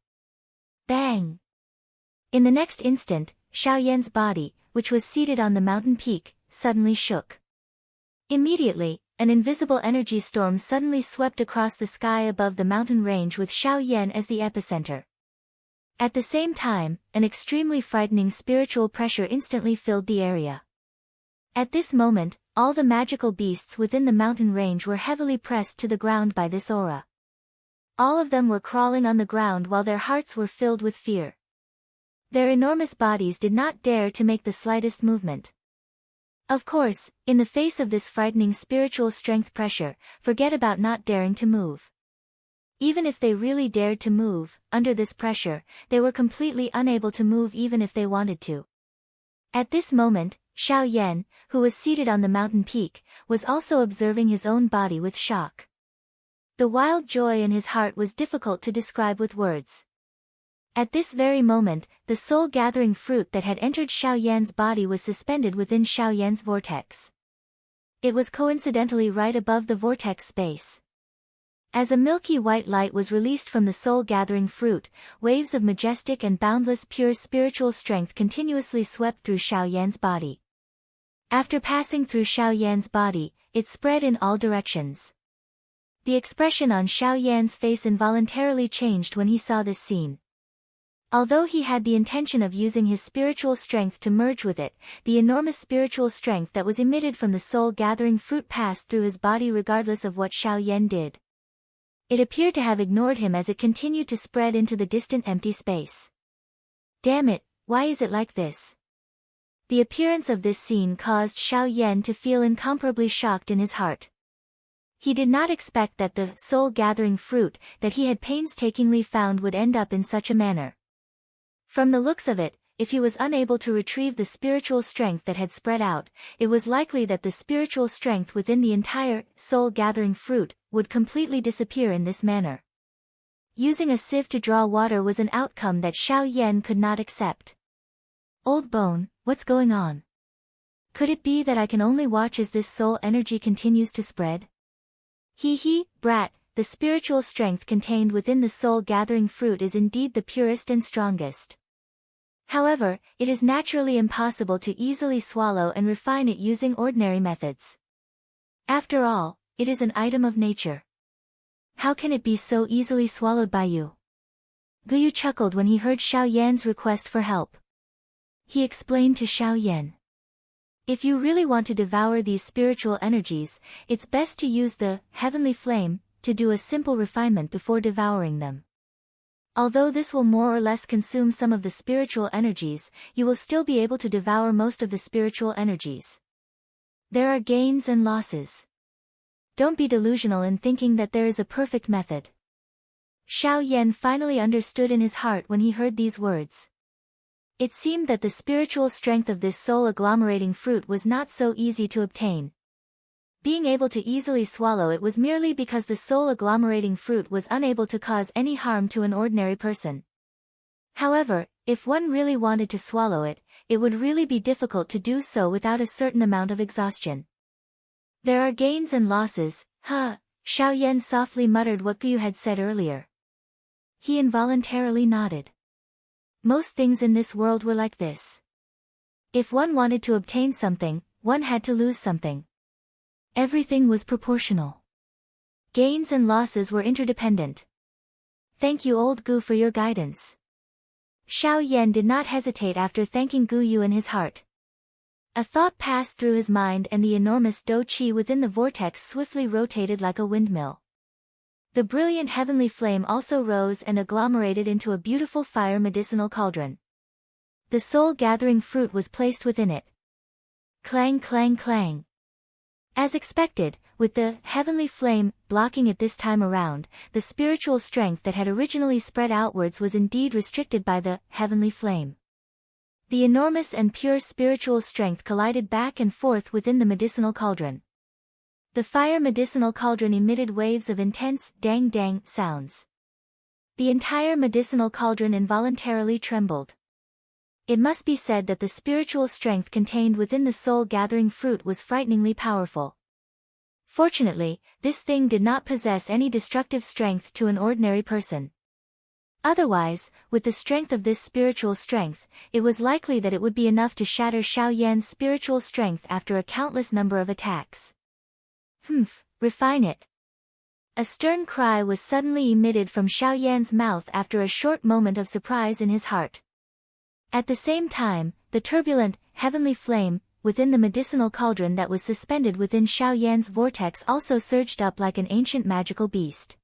Bang! In the next instant, Xiao Yan's body, which was seated on the mountain peak, suddenly shook. Immediately, an invisible energy storm suddenly swept across the sky above the mountain range with Xiao Yan as the epicenter. At the same time, an extremely frightening spiritual pressure instantly filled the area. At this moment, all the magical beasts within the mountain range were heavily pressed to the ground by this aura. All of them were crawling on the ground while their hearts were filled with fear. Their enormous bodies did not dare to make the slightest movement. Of course, in the face of this frightening spiritual strength pressure, forget about not daring to move. Even if they really dared to move, under this pressure, they were completely unable to move even if they wanted to. At this moment, Xiao Yan, who was seated on the mountain peak, was also observing his own body with shock. The wild joy in his heart was difficult to describe with words. At this very moment, the soul-gathering fruit that had entered Xiao Yan's body was suspended within Xiao Yan's vortex. It was coincidentally right above the vortex space. As a milky white light was released from the soul-gathering fruit, waves of majestic and boundless pure spiritual strength continuously swept through Xiao Yan's body. After passing through Xiao Yan's body, it spread in all directions. The expression on Xiao Yan's face involuntarily changed when he saw this scene. Although he had the intention of using his spiritual strength to merge with it, the enormous spiritual strength that was emitted from the soul-gathering fruit passed through his body regardless of what Xiao Yan did. It appeared to have ignored him as it continued to spread into the distant empty space. Damn it, why is it like this? The appearance of this scene caused Xiao Yan to feel incomparably shocked in his heart. He did not expect that the soul-gathering fruit that he had painstakingly found would end up in such a manner. From the looks of it, if he was unable to retrieve the spiritual strength that had spread out, it was likely that the spiritual strength within the entire soul-gathering fruit would completely disappear in this manner. Using a sieve to draw water was an outcome that Xiao Yan could not accept. Old bone, what's going on? Could it be that I can only watch as this soul energy continues to spread? Hee, brat, the spiritual strength contained within the soul-gathering fruit is indeed the purest and strongest. However, it is naturally impossible to easily swallow and refine it using ordinary methods. After all, it is an item of nature. How can it be so easily swallowed by you? Guyu chuckled when he heard Xiao Yan's request for help. He explained to Xiao Yan. If you really want to devour these spiritual energies, it's best to use the heavenly flame to do a simple refinement before devouring them. Although this will more or less consume some of the spiritual energies, you will still be able to devour most of the spiritual energies. There are gains and losses. Don't be delusional in thinking that there is a perfect method. Xiao Yan finally understood in his heart when he heard these words. It seemed that the spiritual strength of this soul-agglomerating fruit was not so easy to obtain. Being able to easily swallow it was merely because the soul-agglomerating fruit was unable to cause any harm to an ordinary person. However, if one really wanted to swallow it, it would really be difficult to do so without a certain amount of exhaustion. There are gains and losses, huh? Xiao Yan softly muttered what Guyu had said earlier. He involuntarily nodded. Most things in this world were like this. If one wanted to obtain something, one had to lose something. Everything was proportional. Gains and losses were interdependent. Thank you old Gu for your guidance. Xiao Yan did not hesitate after thanking Guyu in his heart. A thought passed through his mind and the enormous dou qi within the vortex swiftly rotated like a windmill. The brilliant heavenly flame also rose and agglomerated into a beautiful fire medicinal cauldron. The soul-gathering fruit was placed within it. Clang clang clang. As expected, with the heavenly flame blocking it this time around, the spiritual strength that had originally spread outwards was indeed restricted by the heavenly flame. The enormous and pure spiritual strength collided back and forth within the medicinal cauldron. The fire medicinal cauldron emitted waves of intense dang-dang sounds. The entire medicinal cauldron involuntarily trembled. It must be said that the spiritual strength contained within the soul-gathering fruit was frighteningly powerful. Fortunately, this thing did not possess any destructive strength to an ordinary person. Otherwise, with the strength of this spiritual strength, it was likely that it would be enough to shatter Xiao Yan's spiritual strength after a countless number of attacks. Refine it. A stern cry was suddenly emitted from Xiao Yan's mouth after a short moment of surprise in his heart. At the same time, the turbulent, heavenly flame, within the medicinal cauldron that was suspended within Xiao Yan's vortex also surged up like an ancient magical beast.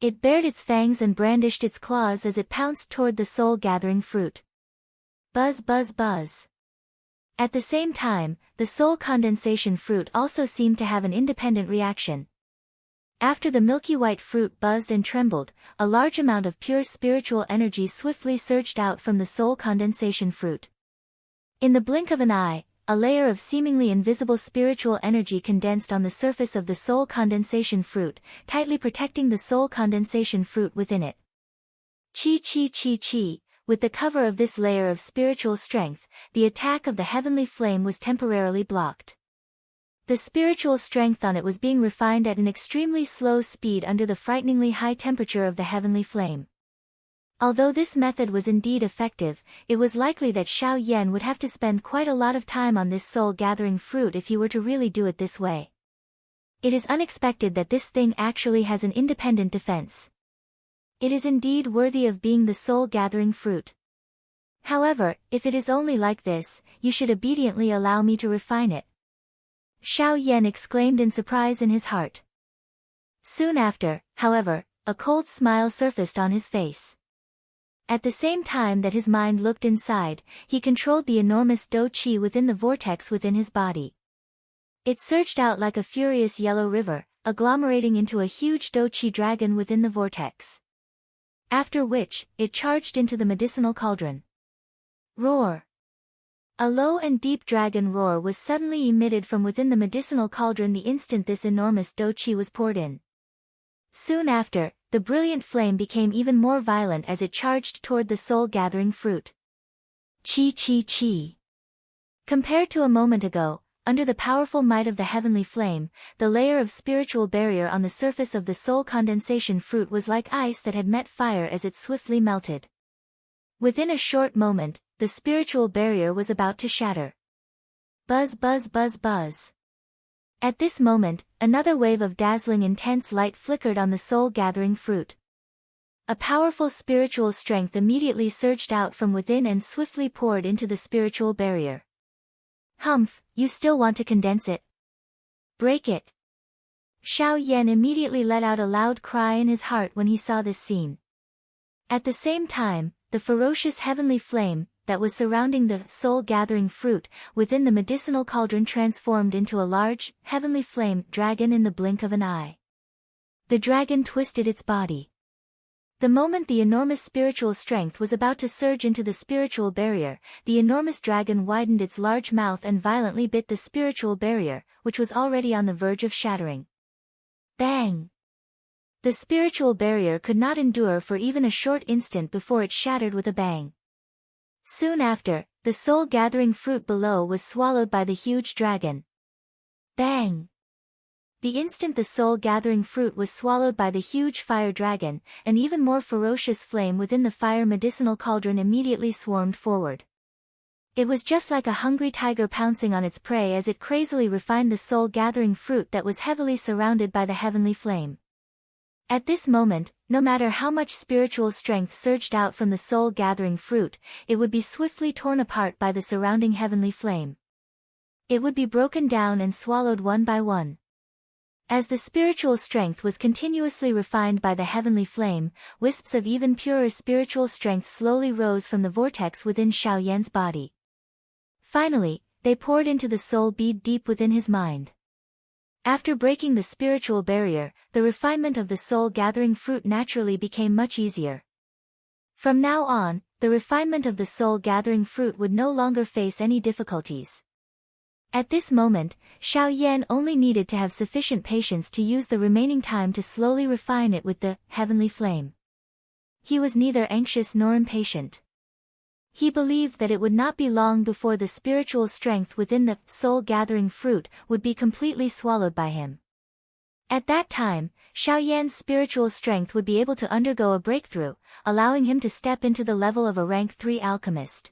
It bared its fangs and brandished its claws as it pounced toward the soul-gathering fruit. Buzz buzz buzz. At the same time, the soul condensation fruit also seemed to have an independent reaction. After the milky white fruit buzzed and trembled, a large amount of pure spiritual energy swiftly surged out from the soul condensation fruit. In the blink of an eye, a layer of seemingly invisible spiritual energy condensed on the surface of the soul condensation fruit, tightly protecting the soul condensation fruit within it. Chi. With the cover of this layer of spiritual strength, the attack of the heavenly flame was temporarily blocked. The spiritual strength on it was being refined at an extremely slow speed under the frighteningly high temperature of the heavenly flame. Although this method was indeed effective, it was likely that Xiao Yan would have to spend quite a lot of time on this soul-gathering fruit if he were to really do it this way. It is unexpected that this thing actually has an independent defense. It is indeed worthy of being the soul-gathering fruit. However, if it is only like this, you should obediently allow me to refine it. Xiao Yan exclaimed in surprise in his heart. Soon after, however, a cold smile surfaced on his face. At the same time that his mind looked inside, he controlled the enormous Do-Chi within the vortex within his body. It surged out like a furious yellow river, agglomerating into a huge Do-Chi dragon within the vortex. After which, it charged into the medicinal cauldron. Roar! A low and deep dragon roar was suddenly emitted from within the medicinal cauldron the instant this enormous Do-Chi was poured in. Soon after, the brilliant flame became even more violent as it charged toward the soul-gathering fruit. Chi chi chi. Compared to a moment ago, under the powerful might of the heavenly flame, the layer of spiritual barrier on the surface of the soul condensation fruit was like ice that had met fire as it swiftly melted. Within a short moment, the spiritual barrier was about to shatter. Buzz buzz buzz buzz. At this moment, another wave of dazzling intense light flickered on the soul-gathering fruit. A powerful spiritual strength immediately surged out from within and swiftly poured into the spiritual barrier. Humph, you still want to condense it? Break it. Xiao Yan immediately let out a loud cry in his heart when he saw this scene. At the same time, the ferocious heavenly flame, that was surrounding the soul-gathering fruit, within the medicinal cauldron transformed into a large, heavenly flame dragon in the blink of an eye. The dragon twisted its body. The moment the enormous spiritual strength was about to surge into the spiritual barrier, the enormous dragon widened its large mouth and violently bit the spiritual barrier, which was already on the verge of shattering. Bang! The spiritual barrier could not endure for even a short instant before it shattered with a bang. Soon after, the soul-gathering fruit below was swallowed by the huge dragon. Bang! The instant the soul-gathering fruit was swallowed by the huge fire dragon, an even more ferocious flame within the fire medicinal cauldron immediately swarmed forward. It was just like a hungry tiger pouncing on its prey as it crazily refined the soul-gathering fruit that was heavily surrounded by the heavenly flame. At this moment, no matter how much spiritual strength surged out from the soul-gathering fruit, it would be swiftly torn apart by the surrounding heavenly flame. It would be broken down and swallowed one by one. As the spiritual strength was continuously refined by the heavenly flame, wisps of even purer spiritual strength slowly rose from the vortex within Xiao Yan's body. Finally, they poured into the soul bead deep within his mind. After breaking the spiritual barrier, the refinement of the soul-gathering fruit naturally became much easier. From now on, the refinement of the soul-gathering fruit would no longer face any difficulties. At this moment, Xiao Yan only needed to have sufficient patience to use the remaining time to slowly refine it with the heavenly flame. He was neither anxious nor impatient. He believed that it would not be long before the spiritual strength within the soul-gathering fruit would be completely swallowed by him. At that time, Xiao Yan's spiritual strength would be able to undergo a breakthrough, allowing him to step into the level of a rank 3 alchemist.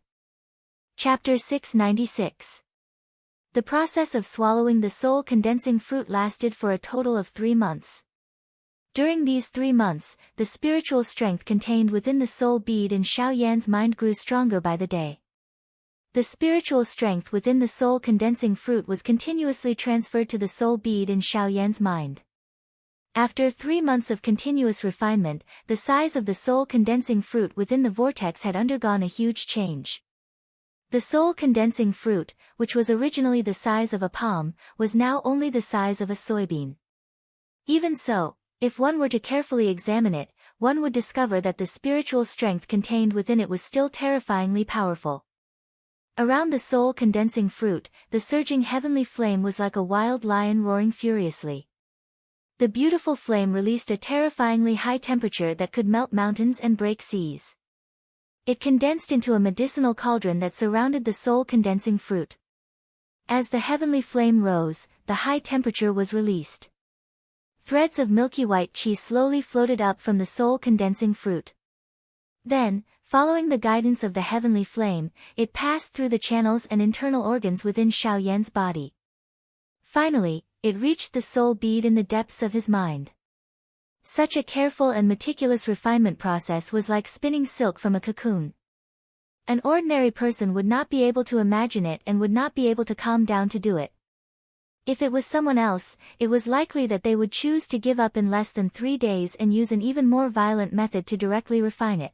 Chapter 696. The process of swallowing the soul-condensing fruit lasted for a total of 3 months. During these 3 months, the spiritual strength contained within the soul bead in Xiao Yan's mind grew stronger by the day. The spiritual strength within the soul-condensing fruit was continuously transferred to the soul bead in Xiao Yan's mind. After 3 months of continuous refinement, the size of the soul-condensing fruit within the vortex had undergone a huge change. The soul-condensing fruit, which was originally the size of a palm, was now only the size of a soybean. Even so, if one were to carefully examine it, one would discover that the spiritual strength contained within it was still terrifyingly powerful. Around the soul-condensing fruit, the surging heavenly flame was like a wild lion roaring furiously. The beautiful flame released a terrifyingly high temperature that could melt mountains and break seas. It condensed into a medicinal cauldron that surrounded the soul-condensing fruit. As the heavenly flame rose, the high temperature was released. Threads of milky white qi slowly floated up from the soul-condensing fruit. Then, following the guidance of the heavenly flame, it passed through the channels and internal organs within Xiao Yan's body. Finally, it reached the soul bead in the depths of his mind. Such a careful and meticulous refinement process was like spinning silk from a cocoon. An ordinary person would not be able to imagine it and would not be able to calm down to do it. If it was someone else, it was likely that they would choose to give up in less than 3 days and use an even more violent method to directly refine it.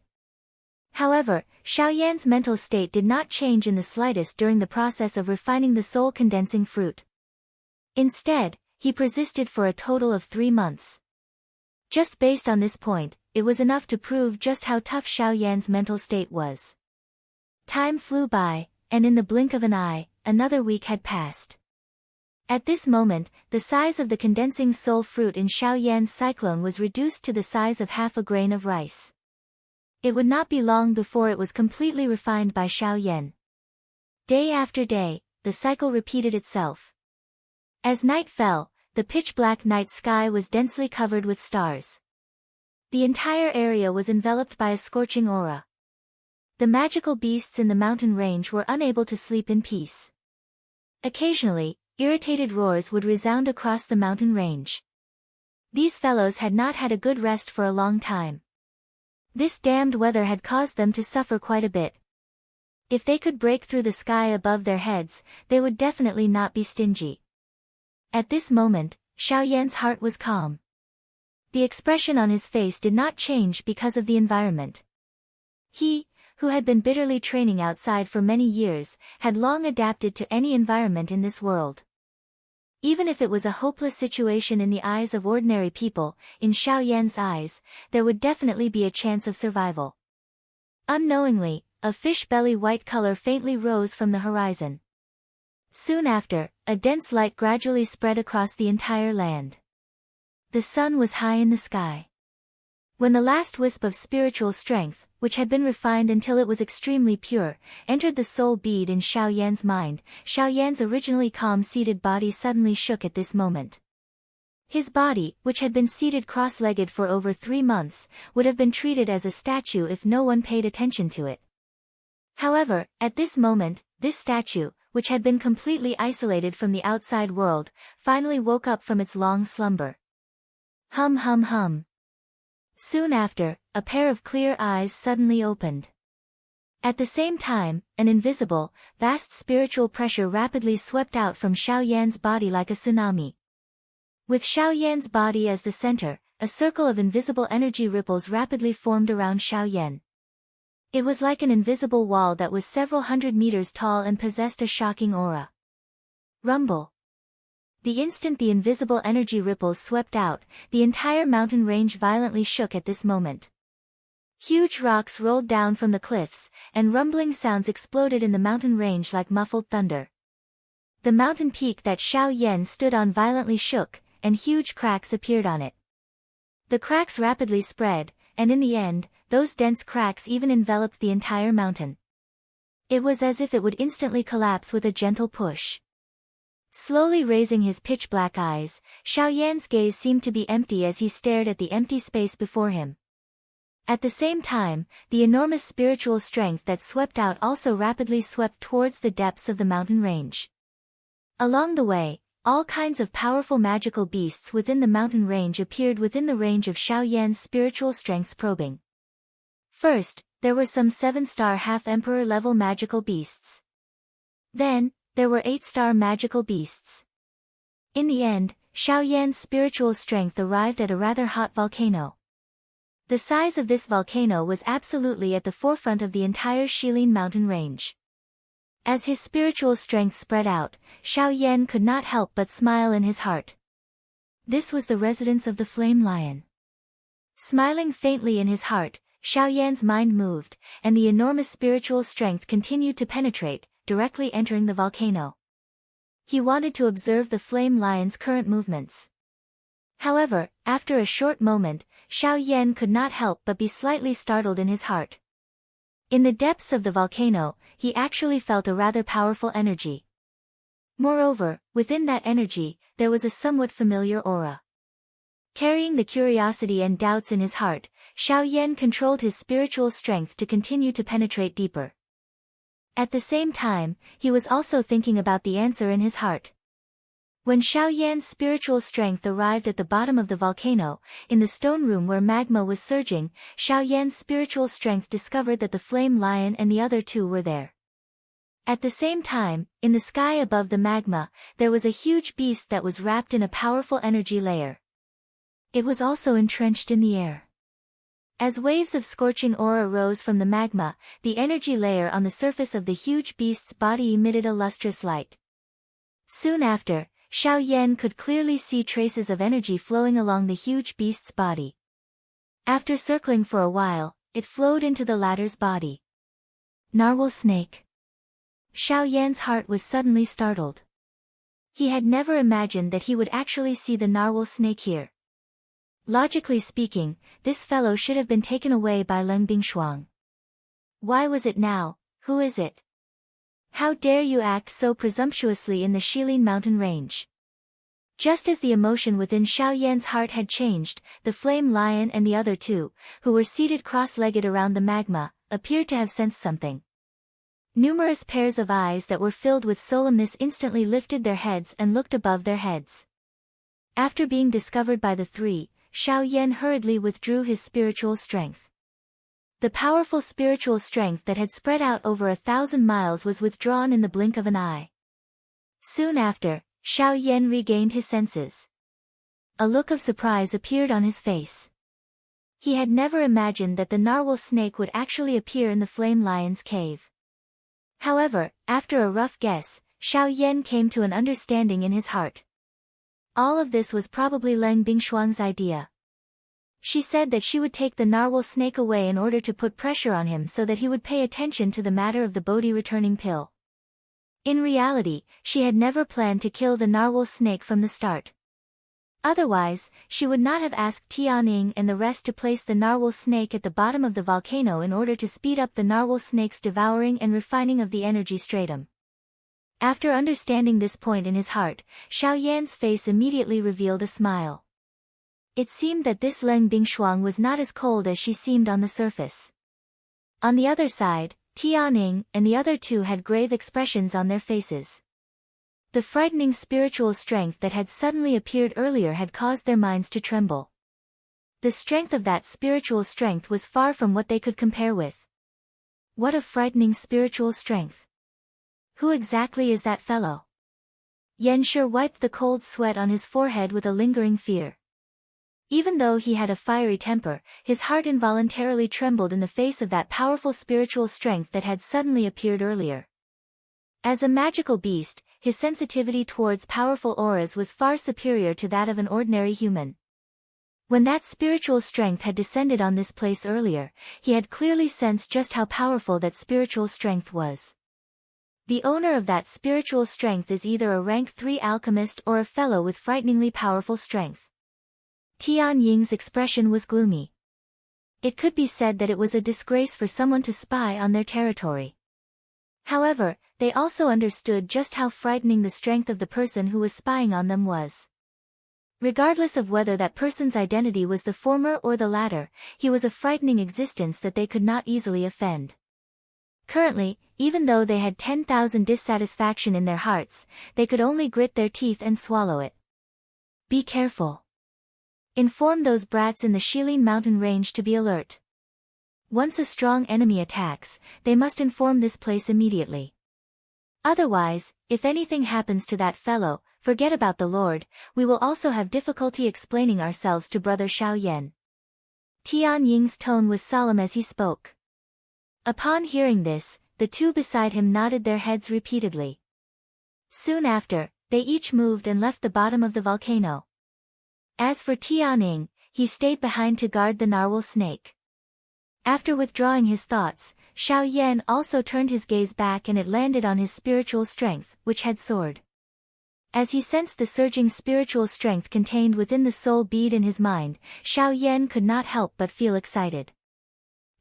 However, Xiaoyan's mental state did not change in the slightest during the process of refining the soul-condensing fruit. Instead, he persisted for a total of 3 months. Just based on this point, it was enough to prove just how tough Xiaoyan's mental state was. Time flew by, and in the blink of an eye, another week had passed. At this moment, the size of the condensing soul fruit in Xiaoyan's cyclone was reduced to the size of half a grain of rice. It would not be long before it was completely refined by Xiaoyan. Day after day, the cycle repeated itself. As night fell, the pitch-black night sky was densely covered with stars. The entire area was enveloped by a scorching aura. The magical beasts in the mountain range were unable to sleep in peace. Occasionally, irritated roars would resound across the mountain range. These fellows had not had a good rest for a long time. This damned weather had caused them to suffer quite a bit. If they could break through the sky above their heads, they would definitely not be stingy. At this moment, Xiaoyan's heart was calm. The expression on his face did not change because of the environment. He, who had been bitterly training outside for many years, had long adapted to any environment in this world. Even if it was a hopeless situation in the eyes of ordinary people, in Xiaoyan's eyes, there would definitely be a chance of survival. Unknowingly, a fish-belly white color faintly rose from the horizon. Soon after, a dense light gradually spread across the entire land. The sun was high in the sky. When the last wisp of spiritual strength, which had been refined until it was extremely pure, entered the soul bead in Xiaoyan's mind, Xiaoyan's originally calm-seated body suddenly shook at this moment. His body, which had been seated cross-legged for over 3 months, would have been treated as a statue if no one paid attention to it. However, at this moment, this statue, which had been completely isolated from the outside world, finally woke up from its long slumber. Hum hum hum. Soon after, a pair of clear eyes suddenly opened. At the same time, an invisible, vast spiritual pressure rapidly swept out from Xiaoyan's body like a tsunami. With Xiaoyan's body as the center, a circle of invisible energy ripples rapidly formed around Xiaoyan. It was like an invisible wall that was several hundred meters tall and possessed a shocking aura. Rumble. The instant the invisible energy ripples swept out, the entire mountain range violently shook at this moment. Huge rocks rolled down from the cliffs, and rumbling sounds exploded in the mountain range like muffled thunder. The mountain peak that Xiaoyan stood on violently shook, and huge cracks appeared on it. The cracks rapidly spread, and in the end, those dense cracks even enveloped the entire mountain. It was as if it would instantly collapse with a gentle push. Slowly raising his pitch-black eyes, Xiaoyan's gaze seemed to be empty as he stared at the empty space before him. At the same time, the enormous spiritual strength that swept out also rapidly swept towards the depths of the mountain range. Along the way, all kinds of powerful magical beasts within the mountain range appeared within the range of Xiaoyan's spiritual strength's probing. First, there were some 7-star half-emperor level magical beasts. Then, there were 8-star magical beasts. In the end, Xiaoyan's spiritual strength arrived at a rather hot volcano. The size of this volcano was absolutely at the forefront of the entire Shilin mountain range. As his spiritual strength spread out, Xiaoyan could not help but smile in his heart. This was the residence of the flame lion. Smiling faintly in his heart, Xiaoyan's mind moved, and the enormous spiritual strength continued to penetrate, directly entering the volcano. He wanted to observe the flame lion's current movements. However, after a short moment, Xiaoyan could not help but be slightly startled in his heart. In the depths of the volcano, he actually felt a rather powerful energy. Moreover, within that energy, there was a somewhat familiar aura. Carrying the curiosity and doubts in his heart, Xiaoyan controlled his spiritual strength to continue to penetrate deeper. At the same time, he was also thinking about the answer in his heart. When Xiaoyan's spiritual strength arrived at the bottom of the volcano, in the stone room where magma was surging, Xiaoyan's spiritual strength discovered that the flame lion and the other two were there. At the same time, in the sky above the magma, there was a huge beast that was wrapped in a powerful energy layer. It was also entrenched in the air. As waves of scorching aura rose from the magma, the energy layer on the surface of the huge beast's body emitted a lustrous light. Soon after, Xiao Yan could clearly see traces of energy flowing along the huge beast's body. After circling for a while, it flowed into the latter's body. Narwhal snake. Xiao Yan's heart was suddenly startled. He had never imagined that he would actually see the narwhal snake here. Logically speaking, this fellow should have been taken away by Leng Bingshuang. Why was it now? Who is it? How dare you act so presumptuously in the Shilin mountain range? Just as the emotion within Xiao Yan's heart had changed, the flame lion and the other two, who were seated cross-legged around the magma, appeared to have sensed something. Numerous pairs of eyes that were filled with solemnness instantly lifted their heads and looked above their heads. After being discovered by the three, Xiao Yan hurriedly withdrew his spiritual strength. The powerful spiritual strength that had spread out over 1,000 miles was withdrawn in the blink of an eye. Soon after, Xiao Yan regained his senses. A look of surprise appeared on his face. He had never imagined that the narwhal snake would actually appear in the flame lion's cave. However, after a rough guess, Xiao Yan came to an understanding in his heart. All of this was probably Leng Bingshuang's idea. She said that she would take the narwhal snake away in order to put pressure on him so that he would pay attention to the matter of the Bodhi returning pill. In reality, she had never planned to kill the narwhal snake from the start. Otherwise, she would not have asked Tianning and the rest to place the narwhal snake at the bottom of the volcano in order to speed up the narwhal snake's devouring and refining of the energy stratum. After understanding this point in his heart, Xiao Yan's face immediately revealed a smile. It seemed that this Leng Bingshuang was not as cold as she seemed on the surface. On the other side, Tianning and the other two had grave expressions on their faces. The frightening spiritual strength that had suddenly appeared earlier had caused their minds to tremble. The strength of that spiritual strength was far from what they could compare with. What a frightening spiritual strength! Who exactly is that fellow? Yanshi wiped the cold sweat on his forehead with a lingering fear. Even though he had a fiery temper, his heart involuntarily trembled in the face of that powerful spiritual strength that had suddenly appeared earlier. As a magical beast, his sensitivity towards powerful auras was far superior to that of an ordinary human. When that spiritual strength had descended on this place earlier, he had clearly sensed just how powerful that spiritual strength was. The owner of that spiritual strength is either a rank 3 alchemist or a fellow with frighteningly powerful strength. Tian Ying's expression was gloomy. It could be said that it was a disgrace for someone to spy on their territory. However, they also understood just how frightening the strength of the person who was spying on them was. Regardless of whether that person's identity was the former or the latter, he was a frightening existence that they could not easily offend. Currently, even though they had 10,000 dissatisfaction in their hearts, they could only grit their teeth and swallow it. Be careful. Inform those brats in the Shilin mountain range to be alert. Once a strong enemy attacks, they must inform this place immediately. Otherwise, if anything happens to that fellow, forget about the Lord, we will also have difficulty explaining ourselves to Brother Xiao Yan. Tian Ying's tone was solemn as he spoke. Upon hearing this, the two beside him nodded their heads repeatedly. Soon after, they each moved and left the bottom of the volcano. As for Tianning, he stayed behind to guard the narwhal snake. After withdrawing his thoughts, Xiao Yan also turned his gaze back and it landed on his spiritual strength, which had soared. As he sensed the surging spiritual strength contained within the soul bead in his mind, Xiao Yan could not help but feel excited.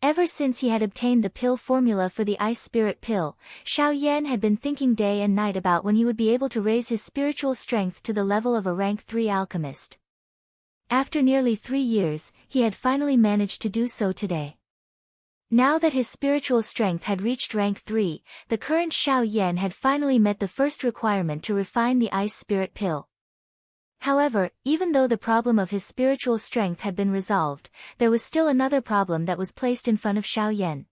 Ever since he had obtained the pill formula for the ice spirit pill, Xiao Yan had been thinking day and night about when he would be able to raise his spiritual strength to the level of a rank 3 alchemist. After nearly 3 years, he had finally managed to do so today. Now that his spiritual strength had reached rank 3, the current Xiao Yan had finally met the first requirement to refine the ice spirit pill. However, even though the problem of his spiritual strength had been resolved, there was still another problem that was placed in front of Xiao Yan.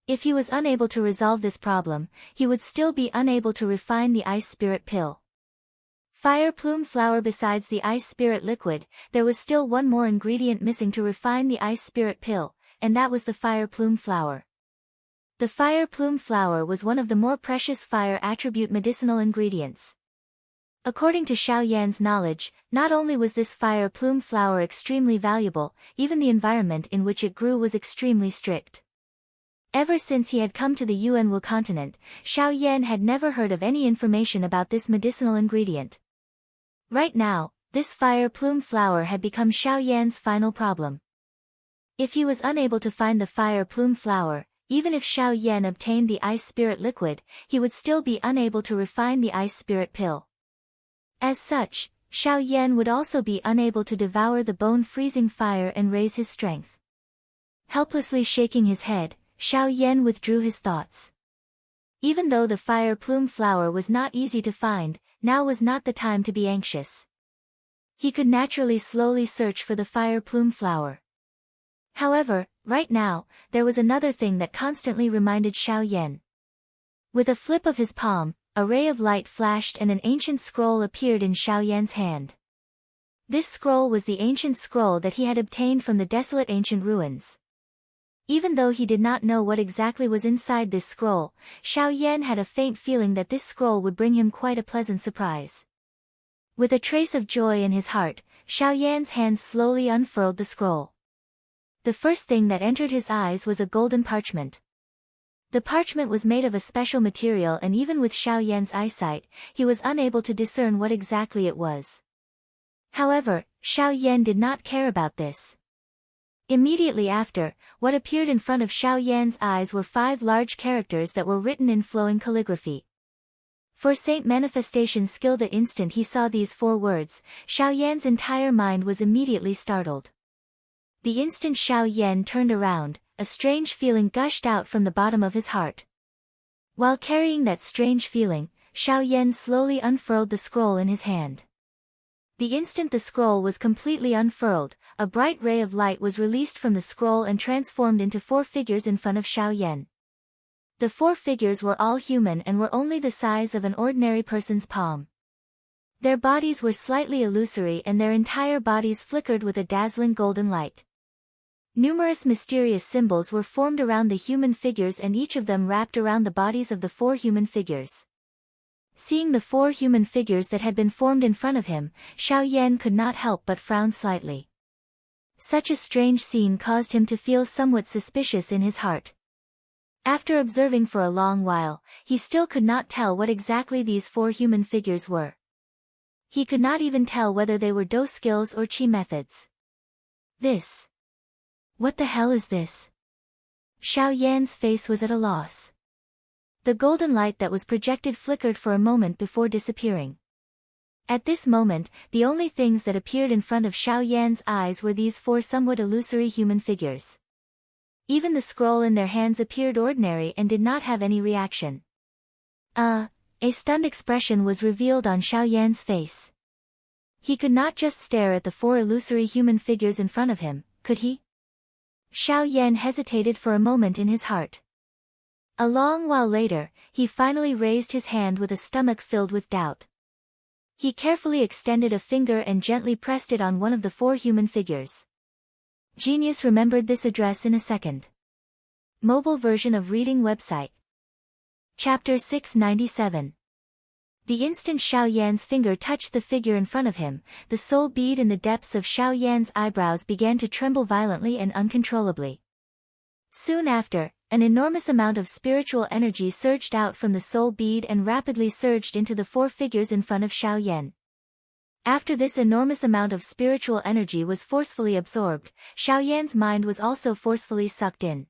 If he was unable to resolve this problem, he would still be unable to refine the ice spirit pill. Fire plume flower. Besides the ice spirit liquid, there was still one more ingredient missing to refine the ice spirit pill, and that was the fire plume flower. The fire plume flower was one of the more precious fire attribute medicinal ingredients. According to Xiao Yan's knowledge, not only was this fire plume flower extremely valuable, even the environment in which it grew was extremely strict. Ever since he had come to the Yuan continent, Xiao Yan had never heard of any information about this medicinal ingredient. Right now, this fire plume flower had become Xiao Yan's final problem. If he was unable to find the fire plume flower, even if Xiao Yan obtained the ice spirit liquid, he would still be unable to refine the ice spirit pill. As such, Xiao Yan would also be unable to devour the bone-freezing fire and raise his strength. Helplessly shaking his head, Xiao Yan withdrew his thoughts. Even though the fire plume flower was not easy to find, now was not the time to be anxious. He could naturally slowly search for the fire plume flower. However, right now, there was another thing that constantly reminded Xiao Yan. With a flip of his palm, a ray of light flashed and an ancient scroll appeared in Xiao Yan's hand. This scroll was the ancient scroll that he had obtained from the desolate ancient ruins. Even though he did not know what exactly was inside this scroll, Xiao Yan had a faint feeling that this scroll would bring him quite a pleasant surprise. With a trace of joy in his heart, Xiao Yan's hand slowly unfurled the scroll. The first thing that entered his eyes was a golden parchment. The parchment was made of a special material, and even with Xiao Yan's eyesight, he was unable to discern what exactly it was. However, Xiao Yan did not care about this. Immediately after, what appeared in front of Xiao Yan's eyes were 5 large characters that were written in flowing calligraphy. For Saint Manifestation Skill, the instant he saw these 4 words, Xiao Yan's entire mind was immediately startled. The instant Xiao Yan turned around, a strange feeling gushed out from the bottom of his heart. While carrying that strange feeling, Xiao Yan slowly unfurled the scroll in his hand. The instant the scroll was completely unfurled, a bright ray of light was released from the scroll and transformed into 4 figures in front of Xiao Yan. The 4 figures were all human and were only the size of an ordinary person's palm. Their bodies were slightly illusory and their entire bodies flickered with a dazzling golden light. Numerous mysterious symbols were formed around the human figures, and each of them wrapped around the bodies of the 4 human figures. Seeing the 4 human figures that had been formed in front of him, Xiao Yan could not help but frown slightly. Such a strange scene caused him to feel somewhat suspicious in his heart. After observing for a long while, he still could not tell what exactly these 4 human figures were. He could not even tell whether they were Do skills or Qi methods. What the hell is this? Xiao Yan's face was at a loss. The golden light that was projected flickered for a moment before disappearing. At this moment, the only things that appeared in front of Xiao Yan's eyes were these 4 somewhat illusory human figures. Even the scroll in their hands appeared ordinary and did not have any reaction. A stunned expression was revealed on Xiao Yan's face. He could not just stare at the 4 illusory human figures in front of him, could he? Xiao Yan hesitated for a moment in his heart. A long while later, he finally raised his hand with a stomach filled with doubt. He carefully extended a finger and gently pressed it on one of the 4 human figures. Genius remembered this address in a second. Mobile version of reading website. Chapter 697. The instant Xiao Yan's finger touched the figure in front of him, the soul bead in the depths of Xiao Yan's eyebrows began to tremble violently and uncontrollably. Soon after, an enormous amount of spiritual energy surged out from the soul bead and rapidly surged into the 4 figures in front of Xiao Yan. After this enormous amount of spiritual energy was forcefully absorbed, Xiao Yan's mind was also forcefully sucked in.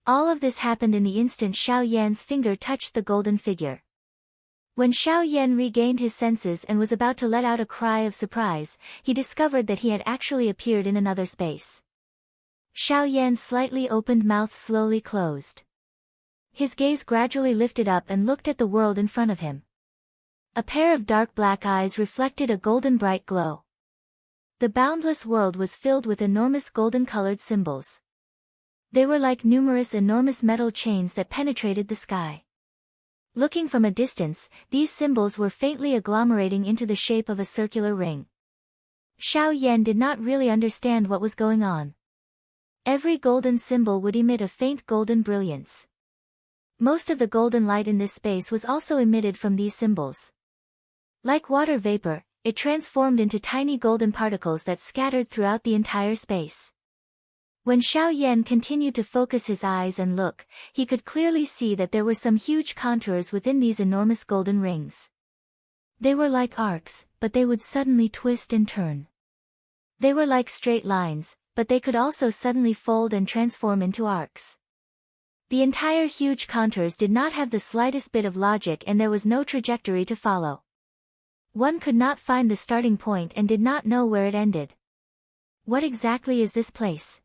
All of this happened in the instant Xiao Yan's finger touched the golden figure. When Xiao Yan regained his senses and was about to let out a cry of surprise, he discovered that he had actually appeared in another space. Xiao Yan's slightly opened mouth slowly closed. His gaze gradually lifted up and looked at the world in front of him. A pair of dark black eyes reflected a golden bright glow. The boundless world was filled with enormous golden-colored symbols. They were like numerous enormous metal chains that penetrated the sky. Looking from a distance, these symbols were faintly agglomerating into the shape of a circular ring. Xiao Yan did not really understand what was going on. Every golden symbol would emit a faint golden brilliance. Most of the golden light in this space was also emitted from these symbols. Like water vapor, it transformed into tiny golden particles that scattered throughout the entire space. When Xiao Yan continued to focus his eyes and look, he could clearly see that there were some huge contours within these enormous golden rings. They were like arcs, but they would suddenly twist and turn. They were like straight lines, but they could also suddenly fold and transform into arcs. The entire huge contours did not have the slightest bit of logic, and there was no trajectory to follow. One could not find the starting point and did not know where it ended. What exactly is this place?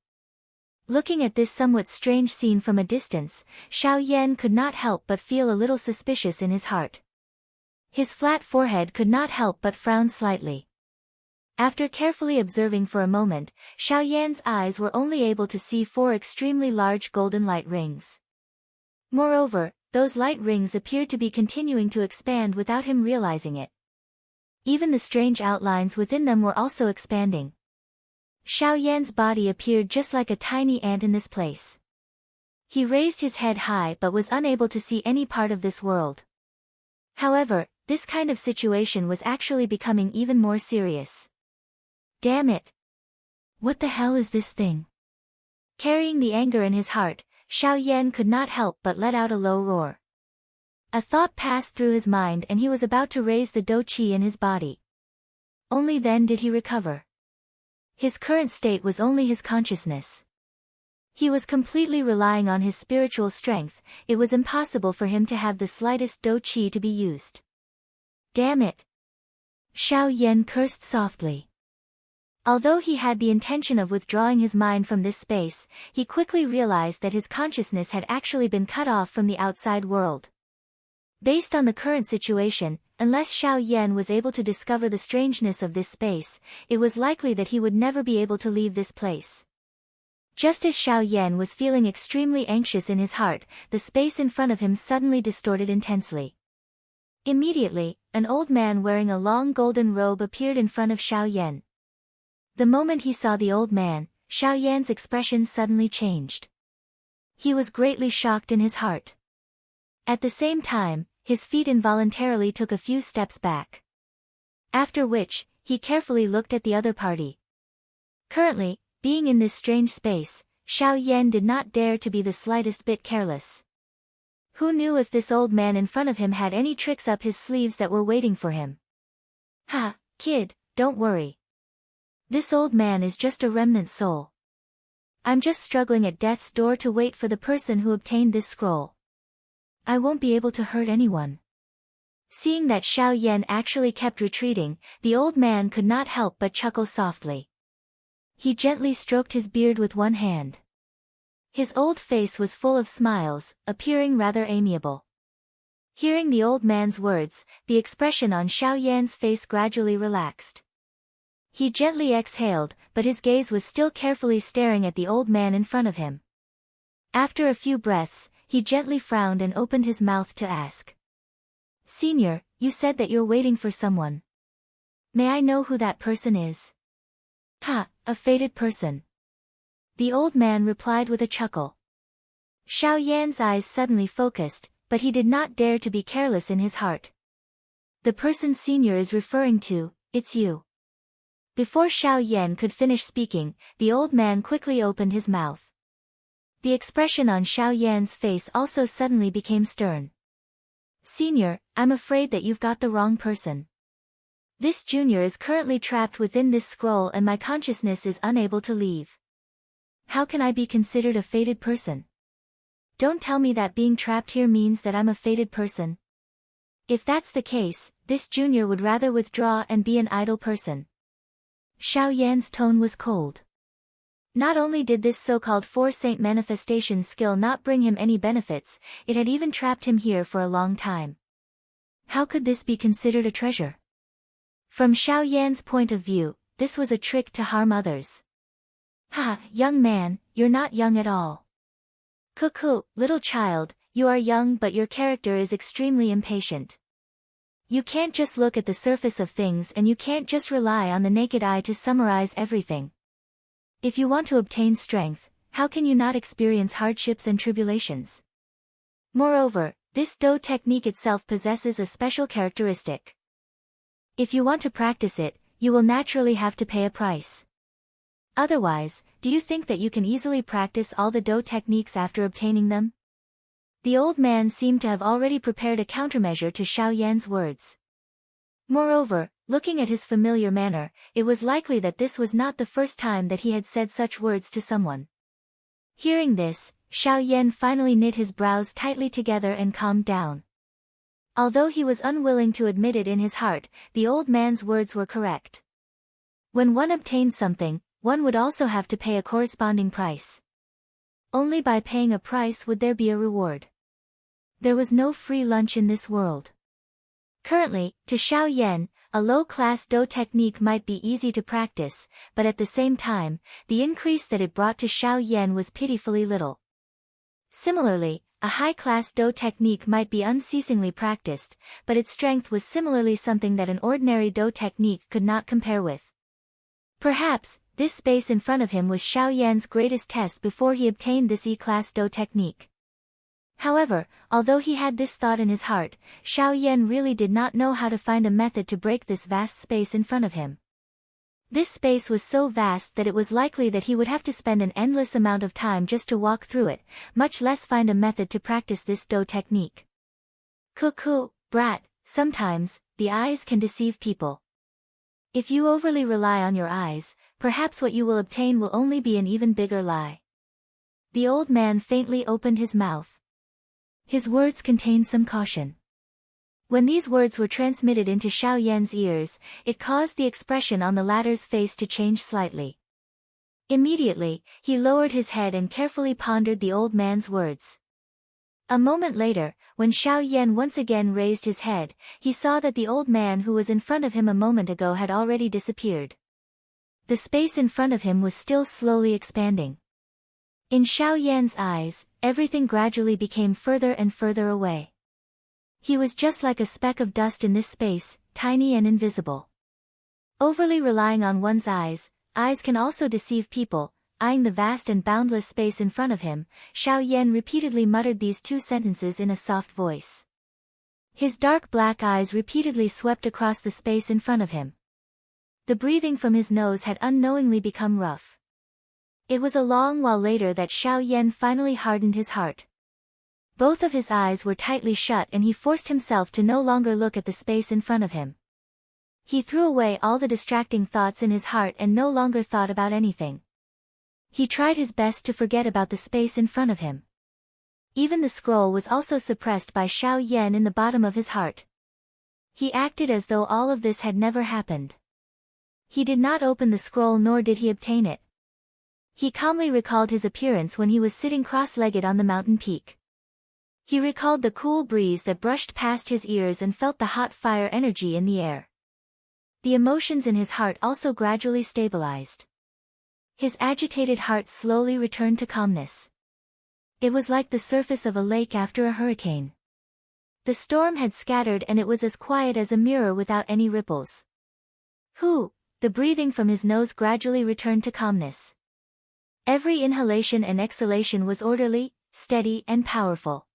Looking at this somewhat strange scene from a distance, Xiao Yan could not help but feel a little suspicious in his heart. His flat forehead could not help but frown slightly. After carefully observing for a moment, Xiao Yan's eyes were only able to see 4 extremely large golden light rings. Moreover, those light rings appeared to be continuing to expand without him realizing it. Even the strange outlines within them were also expanding. Xiao Yan's body appeared just like a tiny ant in this place. He raised his head high but was unable to see any part of this world. However, this kind of situation was actually becoming even more serious. Damn it! What the hell is this thing? Carrying the anger in his heart, Xiao Yan could not help but let out a low roar. A thought passed through his mind and he was about to raise the dou qi in his body. Only then did he recover. His current state was only his consciousness. He was completely relying on his spiritual strength. It was impossible for him to have the slightest dou qi to be used. Damn it! Xiao Yan cursed softly. Although he had the intention of withdrawing his mind from this space, he quickly realized that his consciousness had actually been cut off from the outside world. Based on the current situation, unless Xiao Yan was able to discover the strangeness of this space, it was likely that he would never be able to leave this place. Just as Xiao Yan was feeling extremely anxious in his heart, the space in front of him suddenly distorted intensely. Immediately, an old man wearing a long golden robe appeared in front of Xiao Yan. The moment he saw the old man, Xiao Yan's expression suddenly changed. He was greatly shocked in his heart. At the same time, his feet involuntarily took a few steps back. After which, he carefully looked at the other party. Currently, being in this strange space, Xiao Yan did not dare to be the slightest bit careless. Who knew if this old man in front of him had any tricks up his sleeves that were waiting for him? Ha, kid, don't worry. This old man is just a remnant soul. I'm just struggling at death's door to wait for the person who obtained this scroll. I won't be able to hurt anyone. Seeing that Xiao Yan actually kept retreating, the old man could not help but chuckle softly. He gently stroked his beard with one hand. His old face was full of smiles, appearing rather amiable. Hearing the old man's words, the expression on Xiao Yan's face gradually relaxed. He gently exhaled, but his gaze was still carefully staring at the old man in front of him. After a few breaths, he gently frowned and opened his mouth to ask. Senior, you said that you're waiting for someone. May I know who that person is? Ha, a fated person. The old man replied with a chuckle. Xiao Yan's eyes suddenly focused, but he did not dare to be careless in his heart. The person Senior is referring to, it's you. Before Xiao Yan could finish speaking, the old man quickly opened his mouth. The expression on Xiao Yan's face also suddenly became stern. Senior, I'm afraid that you've got the wrong person. This junior is currently trapped within this scroll and my consciousness is unable to leave. How can I be considered a fated person? Don't tell me that being trapped here means that I'm a fated person. If that's the case, this junior would rather withdraw and be an idle person. Xiao Yan's tone was cold. Not only did this so-called four-saint manifestation skill not bring him any benefits, it had even trapped him here for a long time. How could this be considered a treasure? From Xiao Yan's point of view, this was a trick to harm others. Ha, young man, you're not young at all. Cuckoo, little child, you are young but your character is extremely impatient. You can't just look at the surface of things and you can't just rely on the naked eye to summarize everything. If you want to obtain strength, how can you not experience hardships and tribulations? Moreover, this Do technique itself possesses a special characteristic. If you want to practice it, you will naturally have to pay a price. Otherwise, do you think that you can easily practice all the Do techniques after obtaining them? The old man seemed to have already prepared a countermeasure to Xiao Yan's words. Moreover, looking at his familiar manner, it was likely that this was not the first time that he had said such words to someone. Hearing this, Xiao Yan finally knit his brows tightly together and calmed down. Although he was unwilling to admit it in his heart, the old man's words were correct. When one obtains something, one would also have to pay a corresponding price. Only by paying a price would there be a reward. There was no free lunch in this world. Currently, to Xiao Yan, a low-class Do technique might be easy to practice, but at the same time, the increase that it brought to Xiao Yan was pitifully little. Similarly, a high-class Do technique might be unceasingly practiced, but its strength was similarly something that an ordinary Do technique could not compare with. Perhaps, this space in front of him was Xiao Yan's greatest test before he obtained this E-class Do technique. However, although he had this thought in his heart, Xiao Yan really did not know how to find a method to break this vast space in front of him. This space was so vast that it was likely that he would have to spend an endless amount of time just to walk through it, much less find a method to practice this Do technique. Cuckoo, brat, sometimes, the eyes can deceive people. If you overly rely on your eyes, perhaps what you will obtain will only be an even bigger lie. The old man faintly opened his mouth. His words contained some caution. When these words were transmitted into Xiao Yan's ears, it caused the expression on the latter's face to change slightly. Immediately, he lowered his head and carefully pondered the old man's words. A moment later, when Xiao Yan once again raised his head, he saw that the old man who was in front of him a moment ago had already disappeared. The space in front of him was still slowly expanding. In Xiao Yan's eyes, everything gradually became further and further away. He was just like a speck of dust in this space, tiny and invisible. Overly relying on one's eyes can also deceive people. Eyeing the vast and boundless space in front of him, Xiao Yan repeatedly muttered these two sentences in a soft voice. His dark black eyes repeatedly swept across the space in front of him. The breathing from his nose had unknowingly become rough. It was a long while later that Xiao Yan finally hardened his heart. Both of his eyes were tightly shut and he forced himself to no longer look at the space in front of him. He threw away all the distracting thoughts in his heart and no longer thought about anything. He tried his best to forget about the space in front of him. Even the scroll was also suppressed by Xiao Yan in the bottom of his heart. He acted as though all of this had never happened. He did not open the scroll nor did he obtain it. He calmly recalled his appearance when he was sitting cross-legged on the mountain peak. He recalled the cool breeze that brushed past his ears and felt the hot fire energy in the air. The emotions in his heart also gradually stabilized. His agitated heart slowly returned to calmness. It was like the surface of a lake after a hurricane. The storm had scattered and it was as quiet as a mirror without any ripples. The breathing from his nose gradually returned to calmness. Every inhalation and exhalation was orderly, steady and powerful.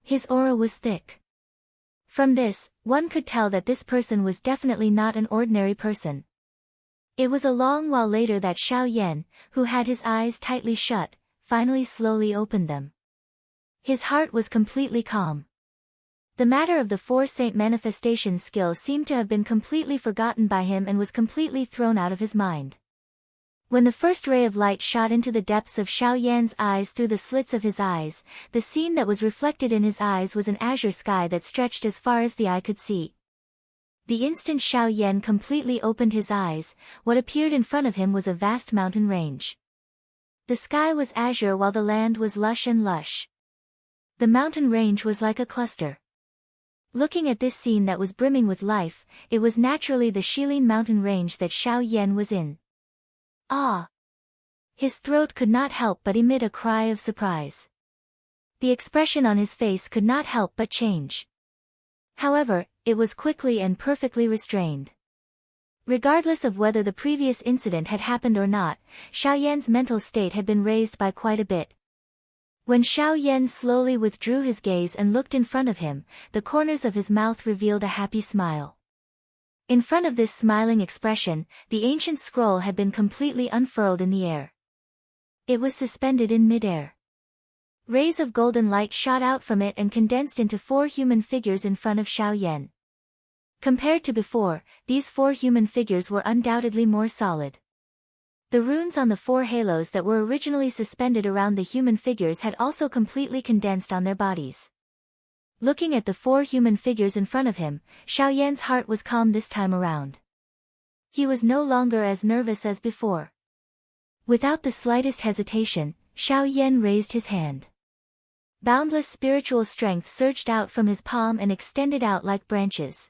His aura was thick. From this, one could tell that this person was definitely not an ordinary person. It was a long while later that Xiao Yan, who had his eyes tightly shut, finally slowly opened them. His heart was completely calm. The matter of the 4 saint manifestation skill seemed to have been completely forgotten by him and was completely thrown out of his mind. When the first ray of light shot into the depths of Xiao Yan's eyes through the slits of his eyes, the scene that was reflected in his eyes was an azure sky that stretched as far as the eye could see. The instant Xiao Yan completely opened his eyes, what appeared in front of him was a vast mountain range. The sky was azure while the land was lush and lush. The mountain range was like a cluster. Looking at this scene that was brimming with life, it was naturally the Shilin mountain range that Xiao Yan was in. Ah! His throat could not help but emit a cry of surprise. The expression on his face could not help but change. However, it was quickly and perfectly restrained. Regardless of whether the previous incident had happened or not, Xiao Yan's mental state had been raised by quite a bit. When Xiao Yan slowly withdrew his gaze and looked in front of him, the corners of his mouth revealed a happy smile. In front of this smiling expression, the ancient scroll had been completely unfurled in the air. It was suspended in mid-air. Rays of golden light shot out from it and condensed into 4 human figures in front of Xiao Yan. Compared to before, these 4 human figures were undoubtedly more solid. The runes on the 4 halos that were originally suspended around the human figures had also completely condensed on their bodies. Looking at the 4 human figures in front of him, Xiao Yan's heart was calm this time around. He was no longer as nervous as before. Without the slightest hesitation, Xiao Yan raised his hand. Boundless spiritual strength surged out from his palm and extended out like branches.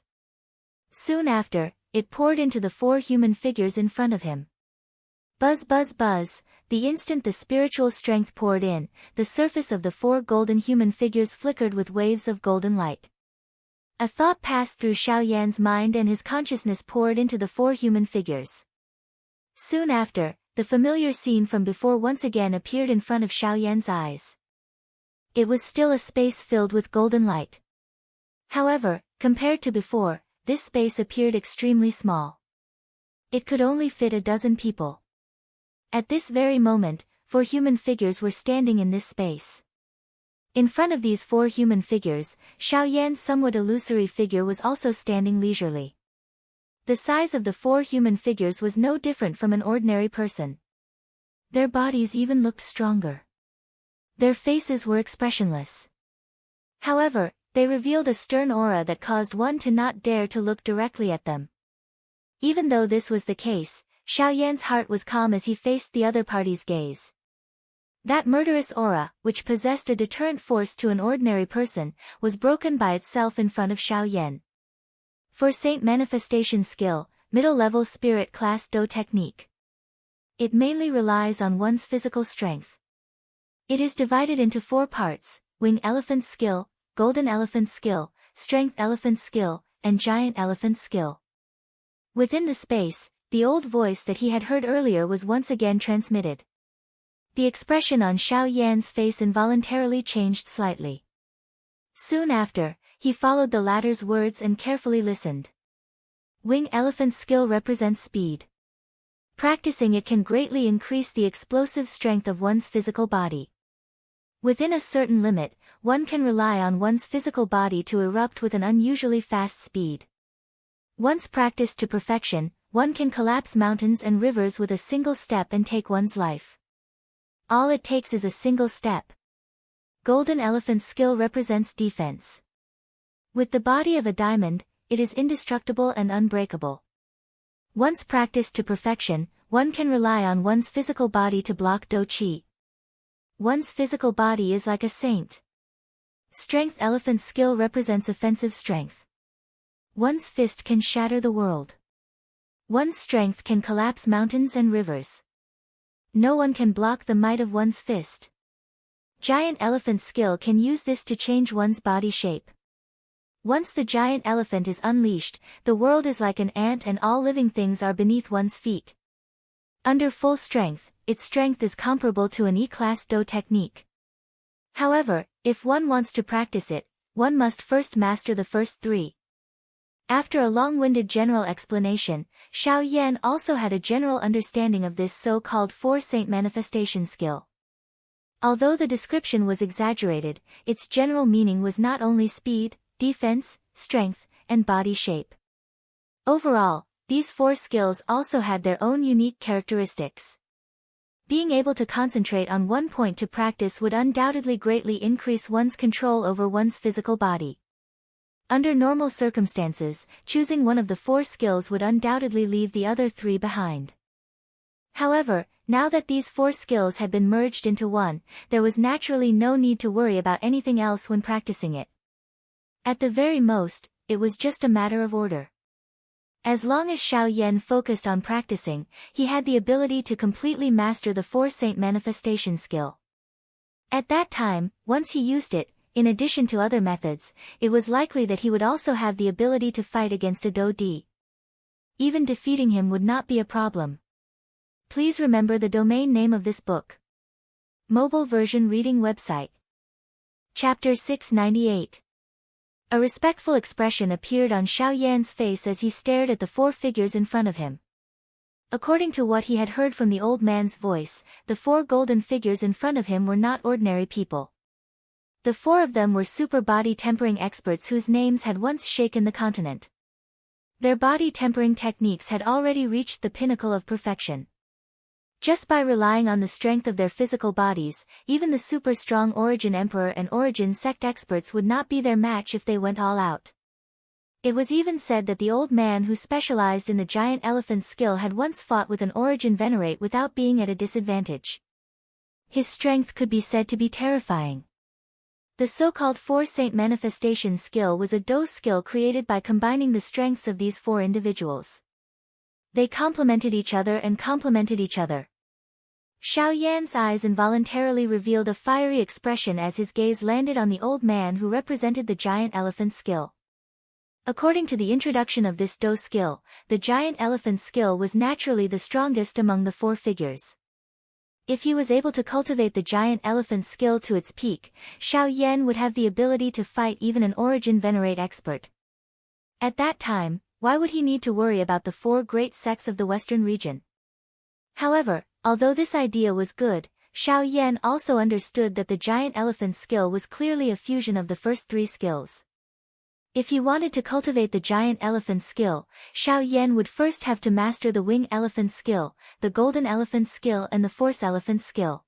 Soon after, it poured into the 4 human figures in front of him. Buzz buzz buzz, the instant the spiritual strength poured in, the surface of the 4 golden human figures flickered with waves of golden light. A thought passed through Xiao Yan's mind and his consciousness poured into the 4 human figures. Soon after, the familiar scene from before once again appeared in front of Xiao Yan's eyes. It was still a space filled with golden light. However, compared to before, this space appeared extremely small. It could only fit a dozen people. At this very moment, 4 human figures were standing in this space. In front of these 4 human figures, Xiao Yan's somewhat illusory figure was also standing leisurely. The size of the 4 human figures was no different from an ordinary person. Their bodies even looked stronger. Their faces were expressionless. However, they revealed a stern aura that caused one to not dare to look directly at them. Even though this was the case, Xiao Yan's heart was calm as he faced the other party's gaze. That murderous aura, which possessed a deterrent force to an ordinary person, was broken by itself in front of Xiao Yan. For Saint Manifestation Skill, Middle-Level Spirit Class Do Technique. It mainly relies on one's physical strength. It is divided into 4 parts: Wing Elephant Skill, Golden Elephant Skill, Strength Elephant Skill, and Giant Elephant Skill. Within the space, the old voice that he had heard earlier was once again transmitted. The expression on Xiao Yan's face involuntarily changed slightly. Soon after, he followed the latter's words and carefully listened. Wing Elephant Skill represents speed. Practicing it can greatly increase the explosive strength of one's physical body. Within a certain limit, one can rely on one's physical body to erupt with an unusually fast speed. Once practiced to perfection, one can collapse mountains and rivers with a single step and take one's life. All it takes is a single step. Golden Elephant Skill represents defense. With the body of a diamond, it is indestructible and unbreakable. Once practiced to perfection, one can rely on one's physical body to block Do Qi. One's physical body is like a saint. Strength Elephant Skill represents offensive strength. One's fist can shatter the world. One's strength can collapse mountains and rivers. No one can block the might of one's fist. Giant Elephant Skill can use this to change one's body shape. Once the giant elephant is unleashed, the world is like an ant and all living things are beneath one's feet. Under full strength, its strength is comparable to an E-class Do technique. However, if one wants to practice it, one must first master the first 3. After a long-winded general explanation, Xiao Yan also had a general understanding of this so-called 4 Saint Manifestation Skill. Although the description was exaggerated, its general meaning was not only speed, defense, strength, and body shape. Overall, these 4 skills also had their own unique characteristics. Being able to concentrate on one point to practice would undoubtedly greatly increase one's control over one's physical body. Under normal circumstances, choosing one of the 4 skills would undoubtedly leave the other 3 behind. However, now that these 4 skills had been merged into one, there was naturally no need to worry about anything else when practicing it. At the very most, it was just a matter of order. As long as Xiao Yan focused on practicing, he had the ability to completely master the 4 Saint Manifestation Skill. At that time, once he used it, in addition to other methods, it was likely that he would also have the ability to fight against a Do-D. Even defeating him would not be a problem. Please remember the domain name of this book. Mobile version reading website. Chapter 698. A respectful expression appeared on Xiao Yan's face as he stared at the 4 figures in front of him. According to what he had heard from the old man's voice, the 4 golden figures in front of him were not ordinary people. The 4 of them were super body tempering experts whose names had once shaken the continent. Their body tempering techniques had already reached the pinnacle of perfection. Just by relying on the strength of their physical bodies, even the super strong Origin Emperor and Origin Sect experts would not be their match if they went all out. It was even said that the old man who specialized in the giant elephant's skill had once fought with an Origin Venerate without being at a disadvantage. His strength could be said to be terrifying. The so-called 4 Saint Manifestation skill was a Do skill created by combining the strengths of these 4 individuals. They complemented each other and complemented each other. Xiao Yan's eyes involuntarily revealed a fiery expression as his gaze landed on the old man who represented the giant elephant's skill. According to the introduction of this Do skill, the giant elephant's skill was naturally the strongest among the 4 figures. If he was able to cultivate the giant elephant's skill to its peak, Xiao Yan would have the ability to fight even an Origin Venerate expert. At that time, why would he need to worry about the 4 great sects of the Western region? However, although this idea was good, Xiao Yan also understood that the giant elephant's skill was clearly a fusion of the first 3 skills. If he wanted to cultivate the giant elephant skill, Xiao Yan would first have to master the wing elephant skill, the golden elephant skill and the force elephant skill.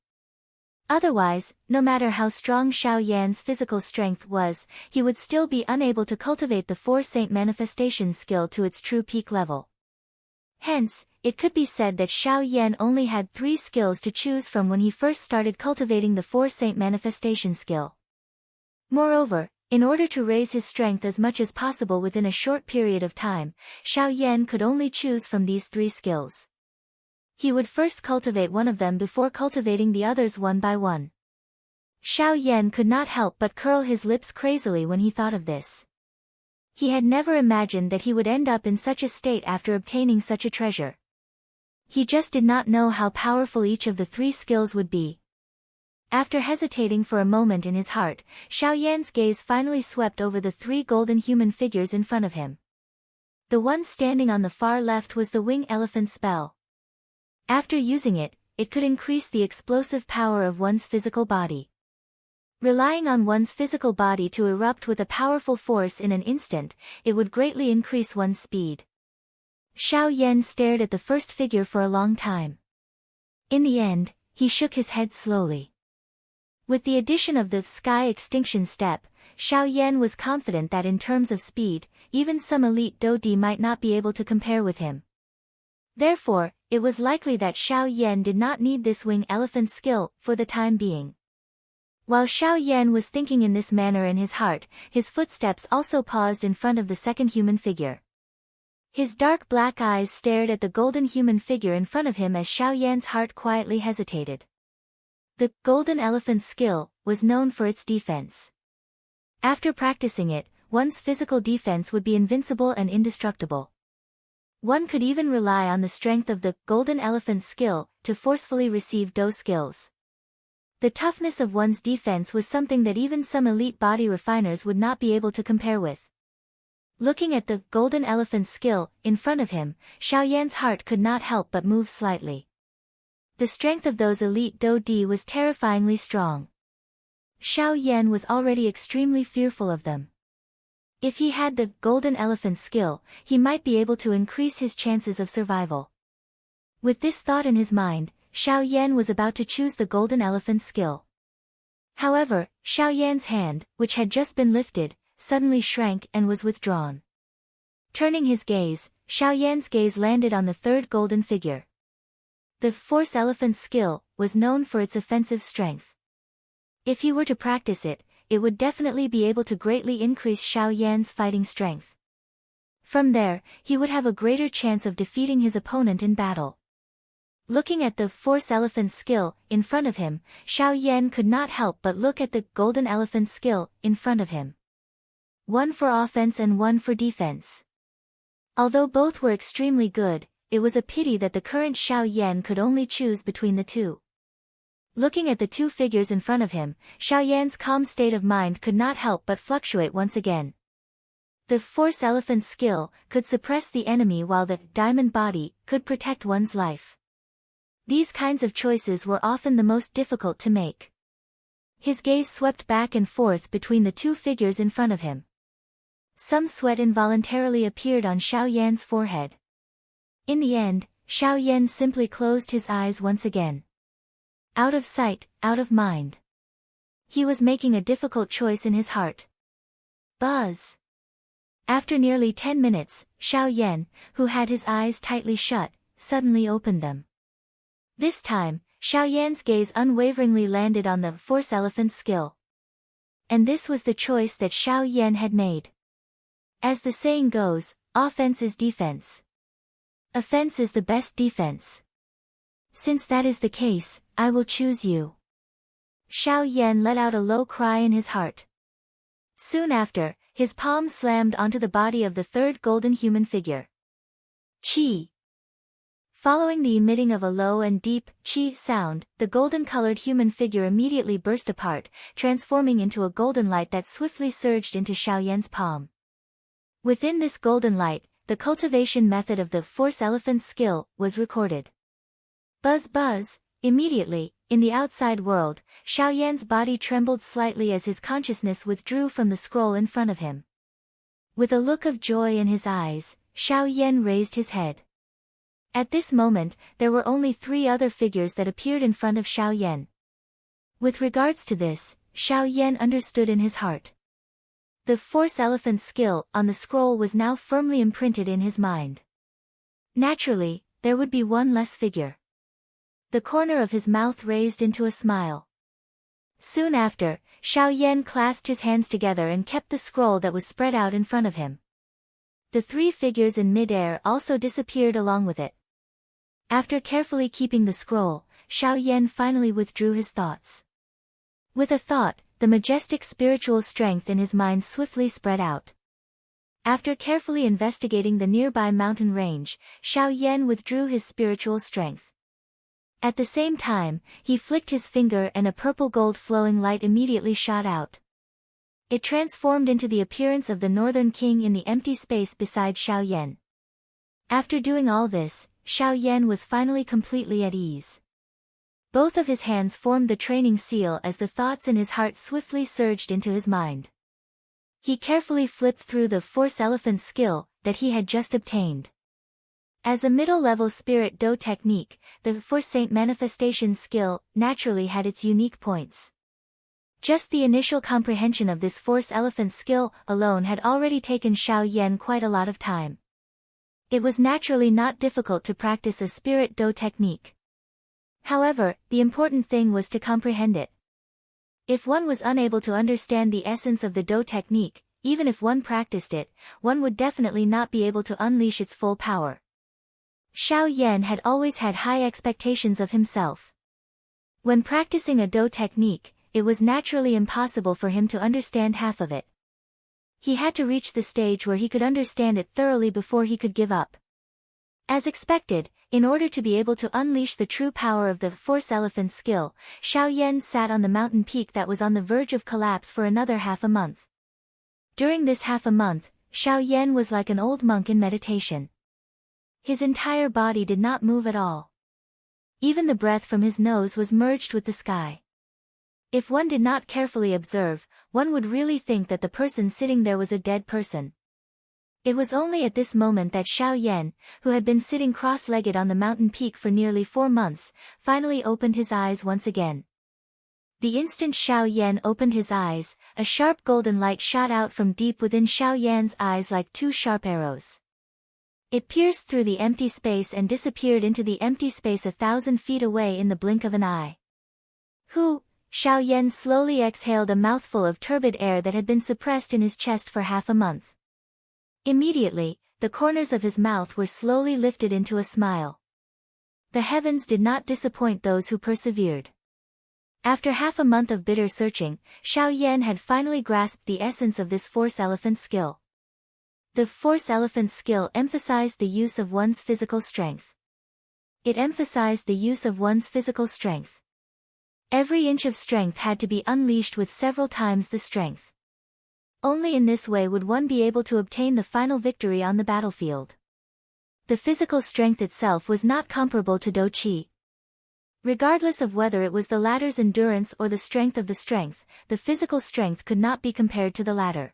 Otherwise, no matter how strong Xiao Yan's physical strength was, he would still be unable to cultivate the 4 Saint Manifestation skill to its true peak level. Hence, it could be said that Xiao Yan only had 3 skills to choose from when he first started cultivating the 4 Saint Manifestation skill. Moreover, in order to raise his strength as much as possible within a short period of time, Xiao Yan could only choose from these 3 skills. He would first cultivate one of them before cultivating the others one by one. Xiao Yan could not help but curl his lips crazily when he thought of this. He had never imagined that he would end up in such a state after obtaining such a treasure. He just did not know how powerful each of the 3 skills would be. After hesitating for a moment in his heart, Xiao Yan's gaze finally swept over the 3 golden human figures in front of him. The one standing on the far left was the wing elephant spell. After using it, it could increase the explosive power of one's physical body. Relying on one's physical body to erupt with a powerful force in an instant, it would greatly increase one's speed. Xiao Yan stared at the first figure for a long time. In the end, he shook his head slowly. With the addition of the Sky Extinction step, Xiao Yan was confident that in terms of speed, even some elite Do-D might not be able to compare with him. Therefore, it was likely that Xiao Yan did not need this wing elephant skill for the time being. While Xiao Yan was thinking in this manner in his heart, his footsteps also paused in front of the second human figure. His dark black eyes stared at the golden human figure in front of him as Xiao Yan's heart quietly hesitated. The golden elephant skill was known for its defense. After practicing it, one's physical defense would be invincible and indestructible. One could even rely on the strength of the golden elephant skill to forcefully receive Do skills. The toughness of one's defense was something that even some elite body refiners would not be able to compare with. Looking at the golden elephant skill in front of him, Xiao Yan's heart could not help but move slightly. The strength of those elite Do-D was terrifyingly strong. Xiao Yan was already extremely fearful of them. If he had the golden elephant skill, he might be able to increase his chances of survival. With this thought in his mind, Xiao Yan was about to choose the golden elephant skill. However, Xiao Yan's hand, which had just been lifted, suddenly shrank and was withdrawn. Turning his gaze, Xiao Yan's gaze landed on the 3rd golden figure. The Force Elephant skill was known for its offensive strength. If he were to practice it, it would definitely be able to greatly increase Xiao Yan's fighting strength. From there, he would have a greater chance of defeating his opponent in battle. Looking at the Force Elephant skill in front of him, Xiao Yan could not help but look at the Golden Elephant skill in front of him. One for offense and one for defense. Although both were extremely good, it was a pity that the current Xiao Yan could only choose between the two. Looking at the two figures in front of him, Xiao Yan's calm state of mind could not help but fluctuate once again. The Force Elephant skill could suppress the enemy while the Diamond Body could protect one's life. These kinds of choices were often the most difficult to make. His gaze swept back and forth between the two figures in front of him. Some sweat involuntarily appeared on Xiao Yan's forehead. In the end, Xiao Yan simply closed his eyes once again. Out of sight, out of mind. He was making a difficult choice in his heart. Buzz. After nearly 10 minutes, Xiao Yan, who had his eyes tightly shut, suddenly opened them. This time, Xiao Yan's gaze unwaveringly landed on the Force Elephant skill. And this was the choice that Xiao Yan had made. As the saying goes, offense is defense. Offense is the best defense. Since that is the case, I will choose you. Xiao Yan let out a low cry in his heart. Soon after, his palm slammed onto the body of the third golden human figure. Chi. Following the emitting of a low and deep chi sound, the golden-colored human figure immediately burst apart, transforming into a golden light that swiftly surged into Xiao Yan's palm. Within this golden light, the cultivation method of the Force Elephant skill was recorded. Buzz buzz, immediately, in the outside world, Xiao Yan's body trembled slightly as his consciousness withdrew from the scroll in front of him. With a look of joy in his eyes, Xiao Yan raised his head. At this moment, there were only 3 other figures that appeared in front of Xiao Yan. With regards to this, Xiao Yan understood in his heart. The Force Elephant skill on the scroll was now firmly imprinted in his mind. Naturally, there would be one less figure. The corner of his mouth raised into a smile. Soon after, Xiao Yan clasped his hands together and kept the scroll that was spread out in front of him. The 3 figures in mid-air also disappeared along with it. After carefully keeping the scroll, Xiao Yan finally withdrew his thoughts. With a thought, the majestic spiritual strength in his mind swiftly spread out. After carefully investigating the nearby mountain range, Xiao Yan withdrew his spiritual strength. At the same time, he flicked his finger and a purple gold flowing light immediately shot out. It transformed into the appearance of the Northern King in the empty space beside Xiao Yan. After doing all this, Xiao Yan was finally completely at ease. Both of his hands formed the training seal as the thoughts in his heart swiftly surged into his mind. He carefully flipped through the Force Elephant skill that he had just obtained. As a middle-level spirit Do technique, the Force Saint manifestation skill naturally had its unique points. Just the initial comprehension of this Force Elephant skill alone had already taken Xiao Yan quite a lot of time. It was naturally not difficult to practice a spirit Do technique. However, the important thing was to comprehend it. If one was unable to understand the essence of the Do technique, even if one practiced it, one would definitely not be able to unleash its full power. Xiao Yan had always had high expectations of himself. When practicing a Do technique, it was naturally impossible for him to understand half of it. He had to reach the stage where he could understand it thoroughly before he could give up. As expected, in order to be able to unleash the true power of the Force Elephant skill, Xiao Yan sat on the mountain peak that was on the verge of collapse for another half a month. During this half a month, Xiao Yan was like an old monk in meditation. His entire body did not move at all. Even the breath from his nose was merged with the sky. If one did not carefully observe, one would really think that the person sitting there was a dead person. It was only at this moment that Xiao Yan, who had been sitting cross-legged on the mountain peak for nearly 4 months, finally opened his eyes once again. The instant Xiao Yan opened his eyes, a sharp golden light shot out from deep within Xiao Yan's eyes like 2 sharp arrows. It pierced through the empty space and disappeared into the empty space 1,000 feet away in the blink of an eye. Hu! Xiao Yan slowly exhaled a mouthful of turbid air that had been suppressed in his chest for half a month. Immediately, the corners of his mouth were slowly lifted into a smile. The heavens did not disappoint those who persevered. After half a month of bitter searching, Xiao Yan had finally grasped the essence of this Force Elephant skill. The Force Elephant skill emphasized the use of one's physical strength. It emphasized the use of one's physical strength. Every inch of strength had to be unleashed with several times the strength. Only in this way would one be able to obtain the final victory on the battlefield. The physical strength itself was not comparable to Do Qi. Regardless of whether it was the latter's endurance or the strength of the strength, the physical strength could not be compared to the latter.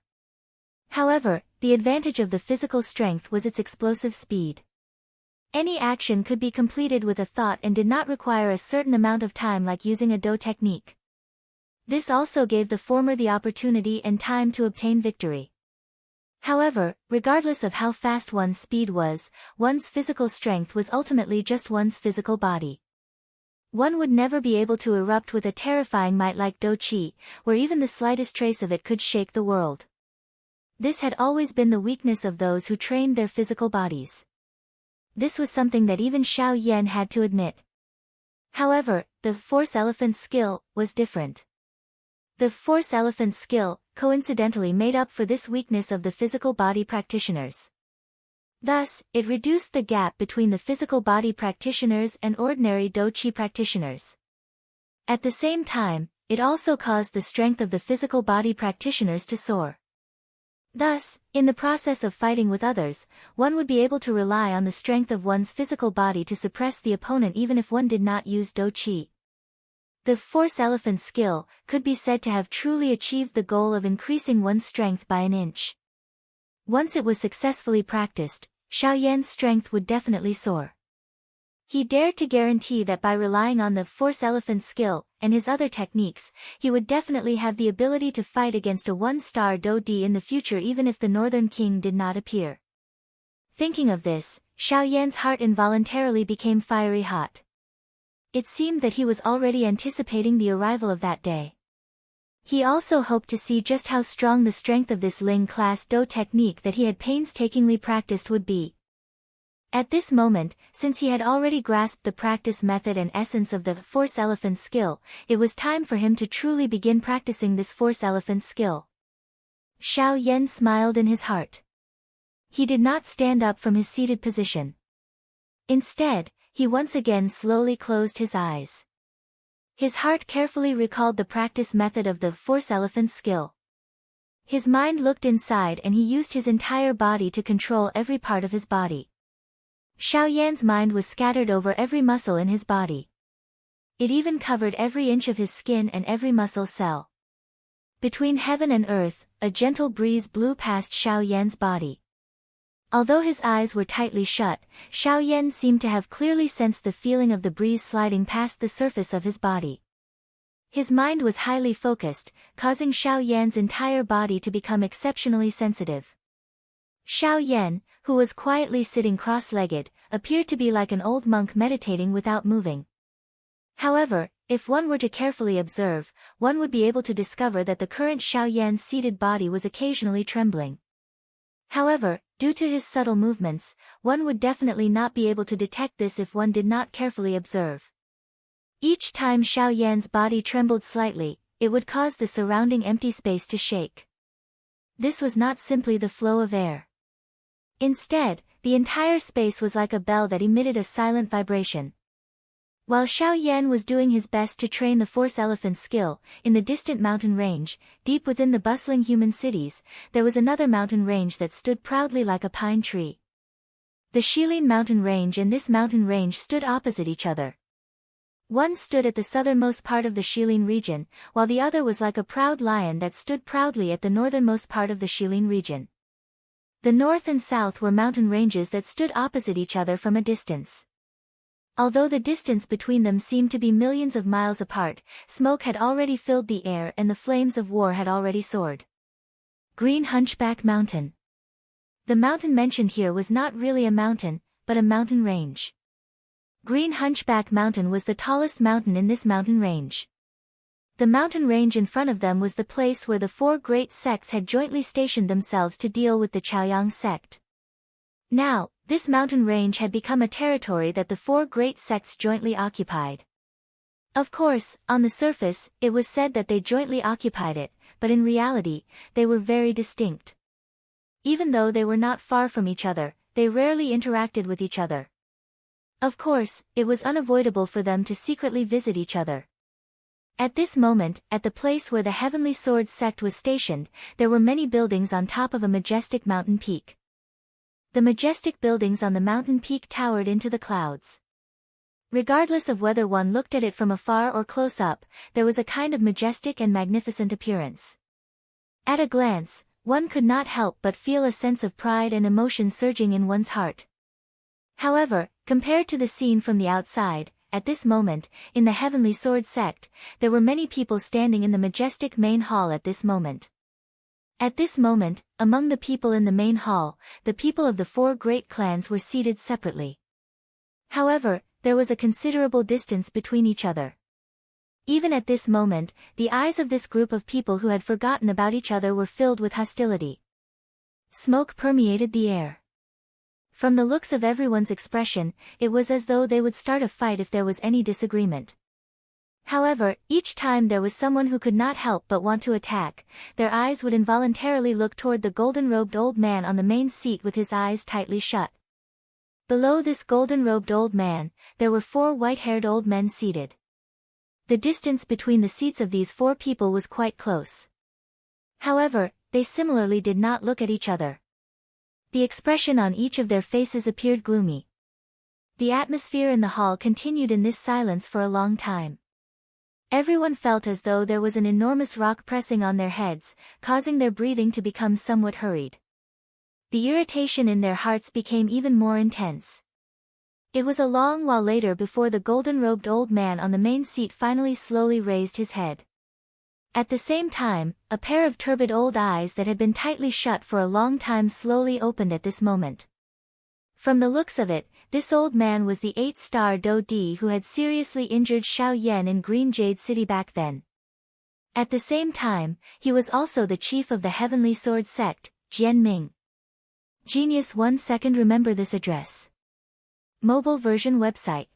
However, the advantage of the physical strength was its explosive speed. Any action could be completed with a thought and did not require a certain amount of time like using a Do technique. This also gave the former the opportunity and time to obtain victory. However, regardless of how fast one's speed was, one's physical strength was ultimately just one's physical body. One would never be able to erupt with a terrifying might like Do Qi, where even the slightest trace of it could shake the world. This had always been the weakness of those who trained their physical bodies. This was something that even Xiao Yan had to admit. However, the Force Elephant skill was different. The Force Elephant skill, coincidentally made up for this weakness of the physical body practitioners. Thus, it reduced the gap between the physical body practitioners and ordinary Do Qi practitioners. At the same time, it also caused the strength of the physical body practitioners to soar. Thus, in the process of fighting with others, one would be able to rely on the strength of one's physical body to suppress the opponent even if one did not use Do Qi. The Force Elephant skill could be said to have truly achieved the goal of increasing one's strength by an inch. Once it was successfully practiced, Xiao Yan's strength would definitely soar. He dared to guarantee that by relying on the Force Elephant skill and his other techniques, he would definitely have the ability to fight against a one-star Do Di in the future even if the Northern King did not appear. Thinking of this, Xiao Yan's heart involuntarily became fiery hot. It seemed that he was already anticipating the arrival of that day. He also hoped to see just how strong the strength of this Ling-class Do technique that he had painstakingly practiced would be. At this moment, since he had already grasped the practice method and essence of the Force Elephant skill, it was time for him to truly begin practicing this Force Elephant skill. Xiao Yan smiled in his heart. He did not stand up from his seated position. Instead, he once again slowly closed his eyes. His heart carefully recalled the practice method of the Force Elephant skill. His mind looked inside and he used his entire body to control every part of his body. Xiao Yan's mind was scattered over every muscle in his body. It even covered every inch of his skin and every muscle cell. Between heaven and earth, a gentle breeze blew past Xiao Yan's body. Although his eyes were tightly shut, Xiao Yan seemed to have clearly sensed the feeling of the breeze sliding past the surface of his body. His mind was highly focused, causing Xiao Yan's entire body to become exceptionally sensitive. Xiao Yan, who was quietly sitting cross-legged, appeared to be like an old monk meditating without moving. However, if one were to carefully observe, one would be able to discover that the current Xiao Yan's seated body was occasionally trembling. However, due to his subtle movements, one would definitely not be able to detect this if one did not carefully observe. Each time Xiao Yan's body trembled slightly, it would cause the surrounding empty space to shake. This was not simply the flow of air. Instead, the entire space was like a bell that emitted a silent vibration. While Xiao Yan was doing his best to train the Force Elephant skill, in the distant mountain range, deep within the bustling human cities, there was another mountain range that stood proudly like a pine tree. The Shilin mountain range and this mountain range stood opposite each other. One stood at the southernmost part of the Shilin region, while the other was like a proud lion that stood proudly at the northernmost part of the Shilin region. The north and south were mountain ranges that stood opposite each other from a distance. Although the distance between them seemed to be millions of miles apart, smoke had already filled the air and the flames of war had already soared. Green Hunchback Mountain. The mountain mentioned here was not really a mountain, but a mountain range. Green Hunchback Mountain was the tallest mountain in this mountain range. The mountain range in front of them was the place where the four great sects had jointly stationed themselves to deal with the Chaoyang sect. Now, This mountain range had become a territory that the four great sects jointly occupied. Of course, on the surface, it was said that they jointly occupied it, but in reality, they were very distinct. Even though they were not far from each other, they rarely interacted with each other. Of course, it was unavoidable for them to secretly visit each other. At this moment, at the place where the Heavenly Sword sect was stationed, there were many buildings on top of a majestic mountain peak. The majestic buildings on the mountain peak towered into the clouds. Regardless of whether one looked at it from afar or close up, there was a kind of majestic and magnificent appearance. At a glance, one could not help but feel a sense of pride and emotion surging in one's heart. However, compared to the scene from the outside, at this moment, in the Heavenly Sword sect, there were many people standing in the majestic main hall at this moment. At this moment, among the people in the main hall, the people of the four great clans were seated separately. However, there was a considerable distance between each other. Even at this moment, the eyes of this group of people who had forgotten about each other were filled with hostility. Smoke permeated the air. From the looks of everyone's expression, it was as though they would start a fight if there was any disagreement. However, each time there was someone who could not help but want to attack, their eyes would involuntarily look toward the golden-robed old man on the main seat with his eyes tightly shut. Below this golden-robed old man, there were four white-haired old men seated. The distance between the seats of these four people was quite close. However, they similarly did not look at each other. The expression on each of their faces appeared gloomy. The atmosphere in the hall continued in this silence for a long time. Everyone felt as though there was an enormous rock pressing on their heads, causing their breathing to become somewhat hurried. The irritation in their hearts became even more intense. It was a long while later before the golden-robed old man on the main seat finally slowly raised his head. At the same time, a pair of turbid old eyes that had been tightly shut for a long time slowly opened at this moment. From the looks of it, this old man was the 8-star Do Di who had seriously injured Xiao Yan in Green Jade City back then. At the same time, he was also the chief of the Heavenly Sword sect, Jian Ming. Genius 1 second. Remember this address. Mobile version website.